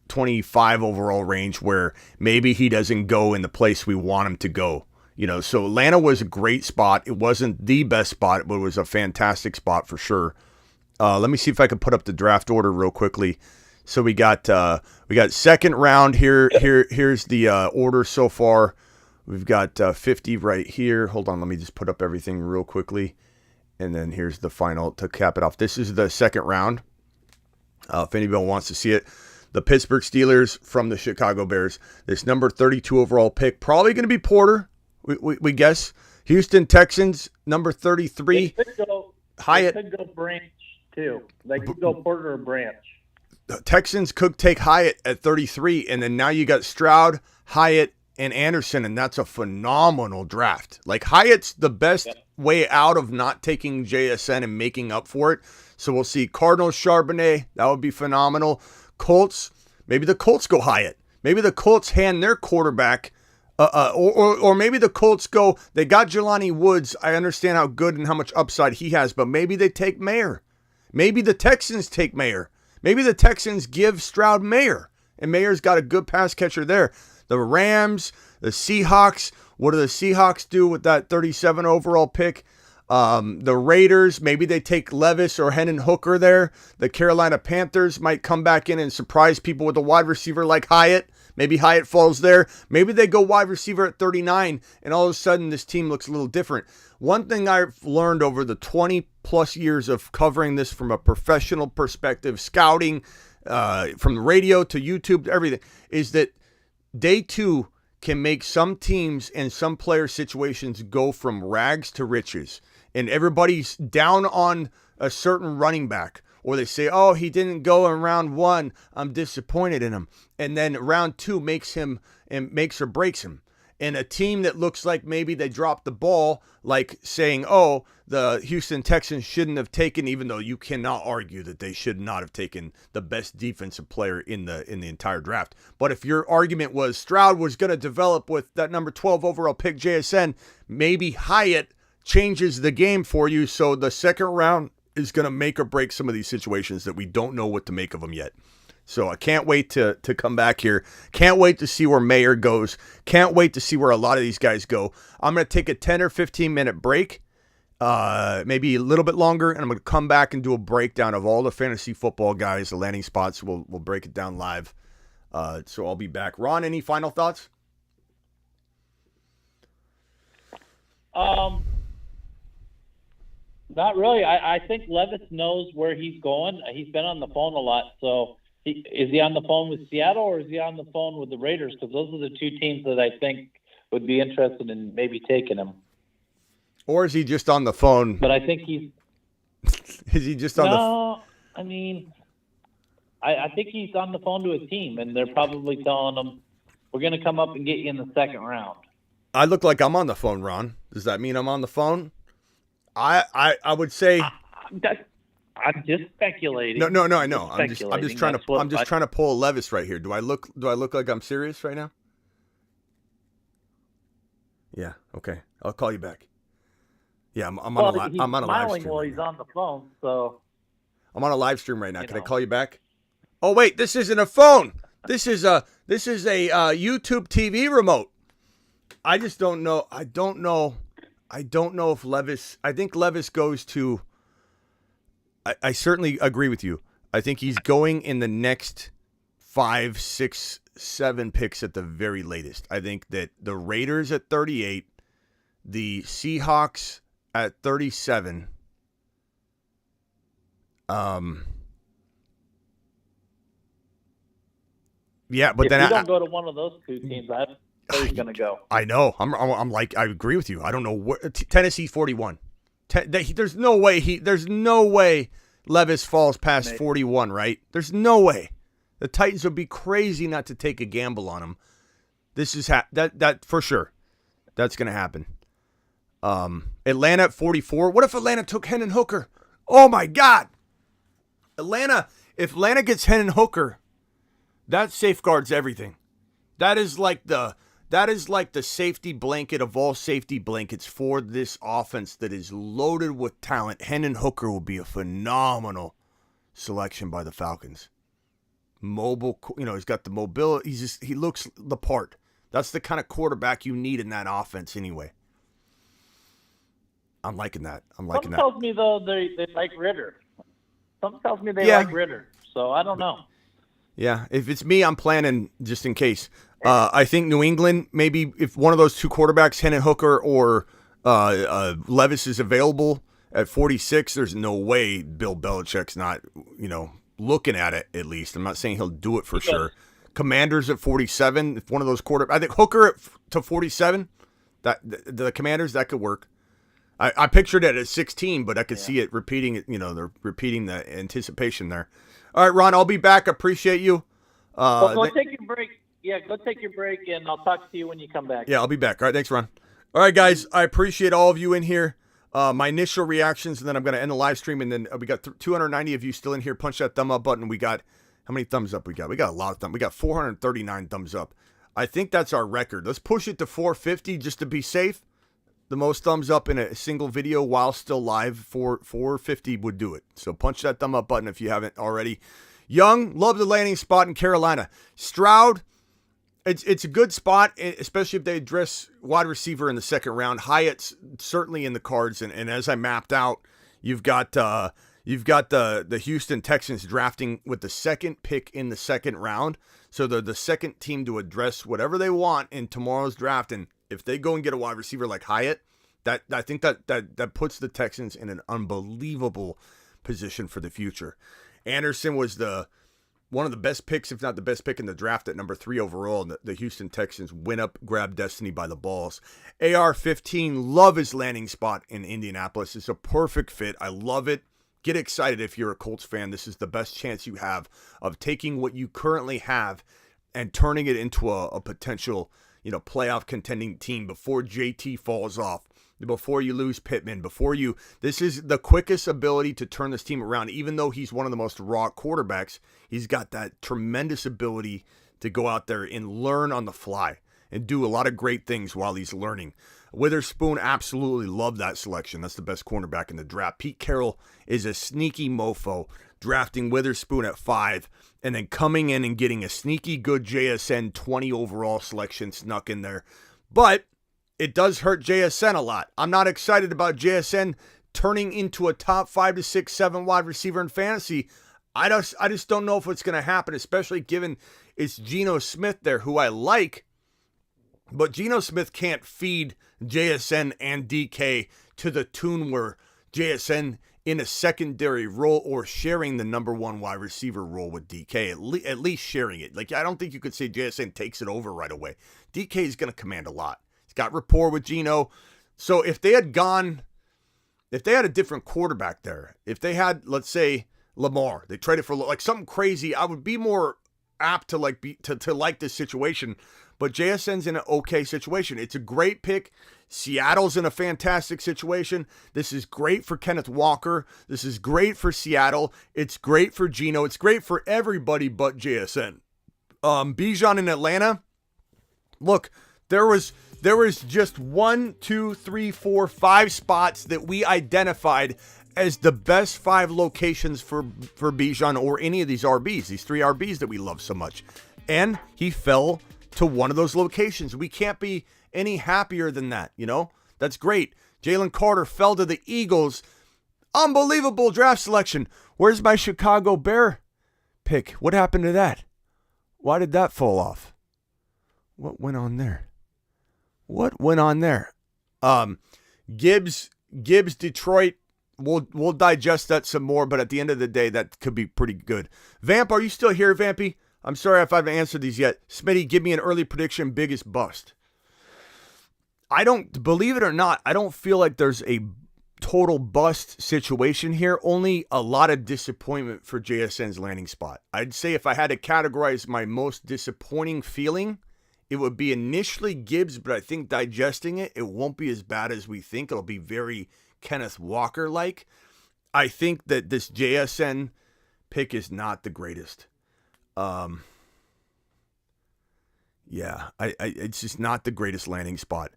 25 overall range where maybe he doesn't go in the place we want him to go. So Atlanta was a great spot. It wasn't the best spot, but it was a fantastic spot for sure. Let me see if I can put up the draft order real quickly. So we got second round here. Here's the order so far. We've got 50 right here. Hold on, let me just put up everything real quickly, and then here's the final to cap it off. This is the second round. If anybody wants to see it, the Pittsburgh Steelers from the Chicago Bears. This number 32 overall pick, probably going to be Porter. We guess. Houston Texans number 33. Hyatt. They could go Branch too. They could go Porter or Branch. Texans could take Hyatt at 33, and then now you got Stroud, Hyatt, and Anderson, and that's a phenomenal draft. Like, Hyatt's the best way out of not taking JSN and making up for it. So we'll see Cardinals, Charbonnet. That would be phenomenal. Colts, maybe the Colts go Hyatt. Maybe the Colts hand their quarterback, or maybe the Colts go, they got Jelani Woods. I understand how good and how much upside he has, but maybe they take Mayer. Maybe the Texans take Mayer. Maybe the Texans give Stroud Mayer, and Mayer's got a good pass catcher there. The Rams, the Seahawks, what do the Seahawks do with that 37 overall pick? The Raiders, maybe they take Levis or Hendon Hooker there. The Carolina Panthers might come back in and surprise people with a wide receiver like Hyatt. Maybe Hyatt falls there. Maybe they go wide receiver at 39, and all of a sudden this team looks a little different. One thing I've learned over the 20-plus years of covering this from a professional perspective, scouting, from the radio to YouTube to everything, is that day 2 can make some teams and some player situations go from rags to riches. And everybody's down on a certain running back. Or they say, oh, he didn't go in round 1. I'm disappointed in him. And then round 2 makes or breaks him. And a team that looks like maybe they dropped the ball, like saying, oh, the Houston Texans shouldn't have taken, even though you cannot argue that they should not have taken the best defensive player in the entire draft. But if your argument was Stroud was going to develop with that number 12 overall pick JSN, maybe Hyatt changes the game for you. So the second round is going to make or break some of these situations that we don't know what to make of them yet. So I can't wait to come back here. Can't wait to see where Mayer goes. Can't wait to see where a lot of these guys go. I'm going to take a 10 or 15-minute break, maybe a little bit longer, and I'm going to come back and do a breakdown of all the fantasy football guys, the landing spots. We'll break it down live. So I'll be back. Ron, any final thoughts? Not really. I think Levis knows where he's going. He's been on the phone a lot. So is he on the phone with Seattle or is he on the phone with the Raiders? Because those are the two teams that I think would be interested in maybe taking him. Or is he just on the phone? But I think he's... Is he just on No, I mean, I think he's on the phone to his team, and they're probably telling him, we're going to come up and get you in the second round. I look like I'm on the phone, Ron. Does that mean I'm on the phone? I would say. I'm just speculating. No, I know. I'm just trying to pull a Levis right here. Do I look like I'm serious right now? Yeah. Okay. I'll call you back. Yeah, I'm on a live stream. While he's on the phone, so I'm on a live stream right now. Can I call you back? Oh wait, this isn't a phone. This is a YouTube TV remote. I just don't know. I don't know if Levis. I think Levis goes to. I certainly agree with you. I think he's going in the next 5, 6, 7 picks at the very latest. I think that the Raiders at 38, the Seahawks at 37. Yeah, but if then you don't go to one of those two teams, I know he's going to go. I know. I'm like, I agree with you. I don't know where Tennessee 41. There's no way Levis falls past 41, right? There's no way. The Titans would be crazy not to take a gamble on him. This is that for sure. That's going to happen. Atlanta at 44. What if Atlanta took Hendon Hooker? Oh my God. If Atlanta gets Hendon Hooker, that safeguards everything. That is like the safety blanket of all safety blankets for this offense that is loaded with talent. Hendon Hooker will be a phenomenal selection by the Falcons. Mobile, he's got the mobility. He looks the part. That's the kind of quarterback you need in that offense anyway. I'm liking that. Something tells me, though, they like Ritter. Something tells me they like Ritter. So I don't know. Yeah, if it's me, I'm planning just in case. I think New England, maybe if one of those two quarterbacks, Hendon Hooker or Levis is available at 46, there's no way Bill Belichick's not, looking at it at least. I'm not saying he'll do it for sure. Commanders at 47, if one of those I think Hooker to 47, the Commanders, that could work. I pictured it at 16, but I could see it repeating it. They're repeating the anticipation there. All right, Ron, I'll be back. Appreciate you. Go take your break. Yeah, go take your break, and I'll talk to you when you come back. Yeah, I'll be back. All right, thanks, Ron. All right, guys, I appreciate all of you in here. My initial reactions, and then I'm going to end the live stream, and then we got 290 of you still in here. Punch that thumb up button. We got, how many thumbs up we got? We got a lot of thumbs. We got 439 thumbs up. I think that's our record. Let's push it to 450 just to be safe. The most thumbs up in a single video while still live, 450 would do it. So punch that thumb up button if you haven't already. Young, love the landing spot in Carolina. Stroud, it's a good spot, especially if they address wide receiver in the second round. Hyatt's certainly in the cards, and as I mapped out, you've got the Houston Texans drafting with the second pick in the second round. So they're the second team to address whatever they want in tomorrow's draft. And if they go and get a wide receiver like Hyatt, I think that puts the Texans in an unbelievable position for the future. Anderson was one of the best picks, if not the best pick in the draft at number 3 overall. And the Houston Texans win up, grab destiny by the balls. AR-15, love his landing spot in Indianapolis. It's a perfect fit. I love it. Get excited if you're a Colts fan. This is the best chance you have of taking what you currently have and turning it into a potential, playoff contending team before JT falls off, before you lose Pittman, this is the quickest ability to turn this team around. Even though he's one of the most raw quarterbacks, he's got that tremendous ability to go out there and learn on the fly and do a lot of great things while he's learning. Witherspoon, absolutely love that selection. That's the best cornerback in the draft. Pete Carroll is a sneaky mofo, drafting Witherspoon at 5 and then coming in and getting a sneaky good JSN 20 overall selection snuck in there. But it does hurt JSN a lot. I'm not excited about JSN turning into a top 5 to 6, 7 wide receiver in fantasy. I just don't know if it's going to happen, especially given it's Geno Smith there, who I like. But Geno Smith can't feed JSN and DK to the tune where JSN in a secondary role or sharing the number 1 wide receiver role with DK, at least sharing it. Like, I don't think you could say JSN takes it over right away. DK is going to command a lot. He's got rapport with Geno. So if they had a different quarterback there, if they had, let's say, Lamar, they traded for like something crazy, I would be more apt to like like this situation, but JSN's in an okay situation. It's a great pick. Seattle's in a fantastic situation. This is great for Kenneth Walker. This is great for Seattle. It's great for Geno. It's great for everybody but JSN. Bijan in Atlanta. Look, there was just 1, 2, 3, 4, 5 spots that we identified as the best 5 locations for Bijan or any of these RBs, these 3 RBs that we love so much. And he fell to one of those locations. We can't be any happier than that, you know? That's great. Jalen Carter fell to the Eagles. Unbelievable draft selection. Where's my Chicago Bear pick? What happened to that? Why did that fall off? What went on there? Gibbs, Detroit. We'll digest that some more, but at the end of the day, that could be pretty good. Vamp, are you still here, Vampy? I'm sorry if I haven't answered these yet. Smitty, give me an early prediction, biggest bust. Believe it or not, I don't feel like there's a total bust situation here. Only a lot of disappointment for JSN's landing spot. I'd say if I had to categorize my most disappointing feeling, it would be initially Gibbs, but I think digesting it won't be as bad as we think. It'll be very Kenneth Walker-like. I think that this JSN pick is not the greatest. It's just not the greatest landing spot.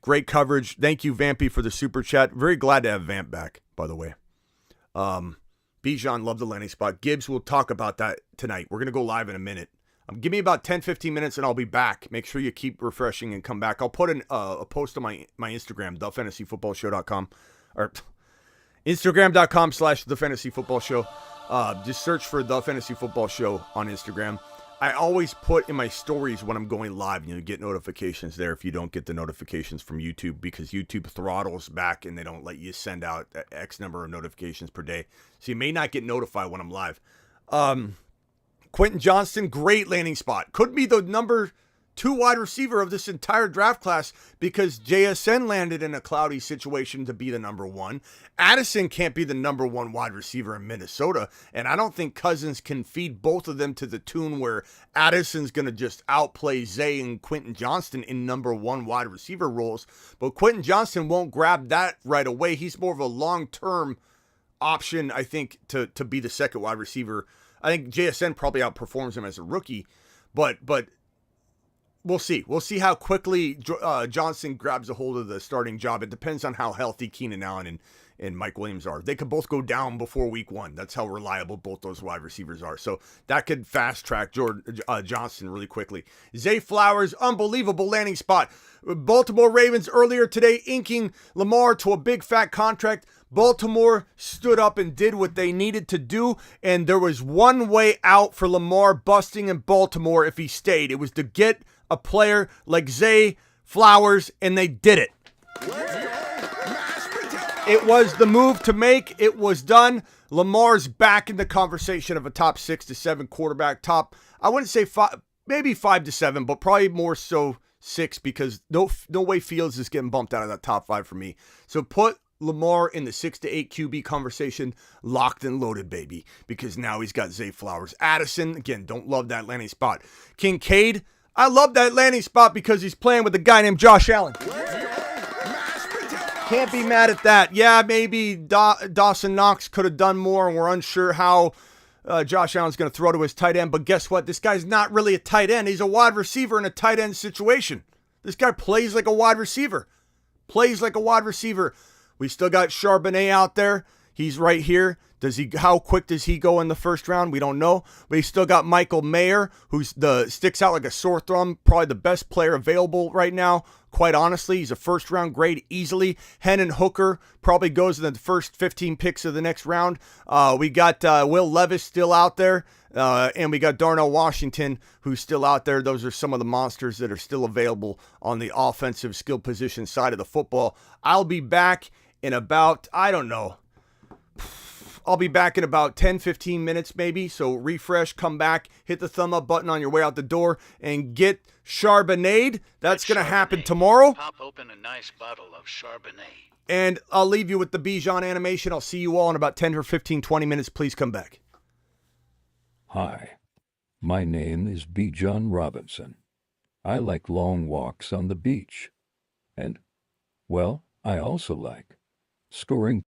Great coverage. Thank you, Vampy, for the super chat. Very glad to have Vamp back, by the way. Bijan, love the landing spot. Gibbs, we'll talk about that tonight. We're going to go live in a minute. Give me about 10, 15 minutes and I'll be back. Make sure you keep refreshing and come back. I'll put a post on my Instagram, thefantasyfootballshow.com or Instagram.com/thefantasyfootballshow. Just search for The Fantasy Football Show on Instagram. I always put in my stories when I'm going live, get notifications there if you don't get the notifications from YouTube, because YouTube throttles back and they don't let you send out X number of notifications per day. So you may not get notified when I'm live. Quentin Johnston, great landing spot. Could be the number 2 wide receiver of this entire draft class because JSN landed in a cloudy situation to be the number 1. Addison can't be the number 1 wide receiver in Minnesota, and I don't think Cousins can feed both of them to the tune where Addison's going to just outplay Zay and Quentin Johnston in number 1 wide receiver roles. But Quentin Johnston won't grab that right away. He's more of a long-term option, I think, to be the second wide receiver. I think JSN probably outperforms him as a rookie, but we'll see. We'll see how quickly Johnson grabs a hold of the starting job. It depends on how healthy Keenan Allen and Mike Williams are. They could both go down before week 1. That's how reliable both those wide receivers are. So that could fast track Johnson really quickly. Zay Flowers, unbelievable landing spot. Baltimore Ravens earlier today inking Lamar to a big fat contract. Baltimore stood up and did what they needed to do, and there was one way out for Lamar busting in Baltimore if he stayed. It was to get a player like Zay Flowers, and they did it. It was the move to make. It was done. Lamar's back in the conversation of a top 6 to 7 quarterback. Top, I wouldn't say 5, maybe 5 to 7, but probably more so 6, because no way Fields is getting bumped out of that top 5 for me. So put Lamar in the 6 to 8 QB conversation, locked and loaded, baby, because now he's got Zay Flowers. Addison, again, don't love that landing spot. Kincaid, I love that landing spot because he's playing with a guy named Josh Allen. Can't be mad at that. Yeah, maybe Dawson Knox could have done more, and we're unsure how Josh Allen's going to throw to his tight end, but guess what? This guy's not really a tight end. He's a wide receiver in a tight end situation. This guy plays like a wide receiver. We still got Charbonnet out there. He's right here. How quick does he go in the first round? We don't know. But he's still got Michael Mayer, who sticks out like a sore thumb. Probably the best player available right now. Quite honestly, he's a first-round grade easily. Hendon Hooker probably goes in the first 15 picks of the next round. We got Will Levis still out there. And we got Darnell Washington, who's still out there. Those are some of the monsters that are still available on the offensive skill position side of the football. I'll be back in about, I'll be back in about 10, 15 minutes maybe. So refresh, come back, hit the thumb up button on your way out the door, and get Charbonnet. That's going to happen tomorrow. Pop open a nice bottle of Charbonnet. And I'll leave you with the Bijan animation. I'll see you all in about 10 or 15, 20 minutes. Please come back. Hi, My name is Bijan Robinson. I like long walks on the beach. And, well, I also like scoring.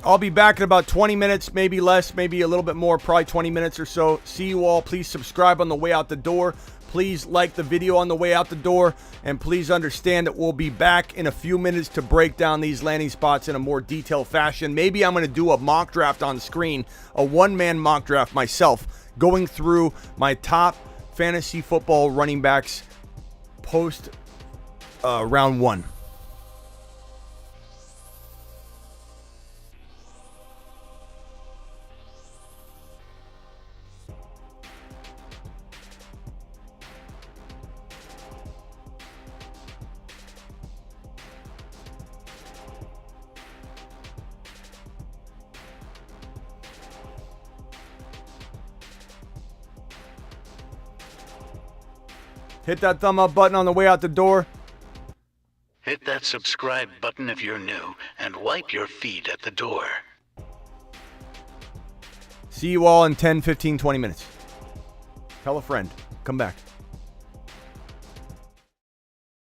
I'll be back in about 20 minutes, maybe less, maybe a little bit more, probably 20 minutes or so. See you all. Please subscribe on the way out the door. Please like the video on the way out the door. And please understand that we'll be back in a few minutes to break down these landing spots in a more detailed fashion. Maybe I'm going to do a mock draft on screen, a one-man mock draft myself, going through my top fantasy football running backs post round 1. Hit that thumb up button on the way out the door. Hit that subscribe button if you're new, and wipe your feet at the door. See you all in 10, 15, 20 minutes. Tell a friend. Come back.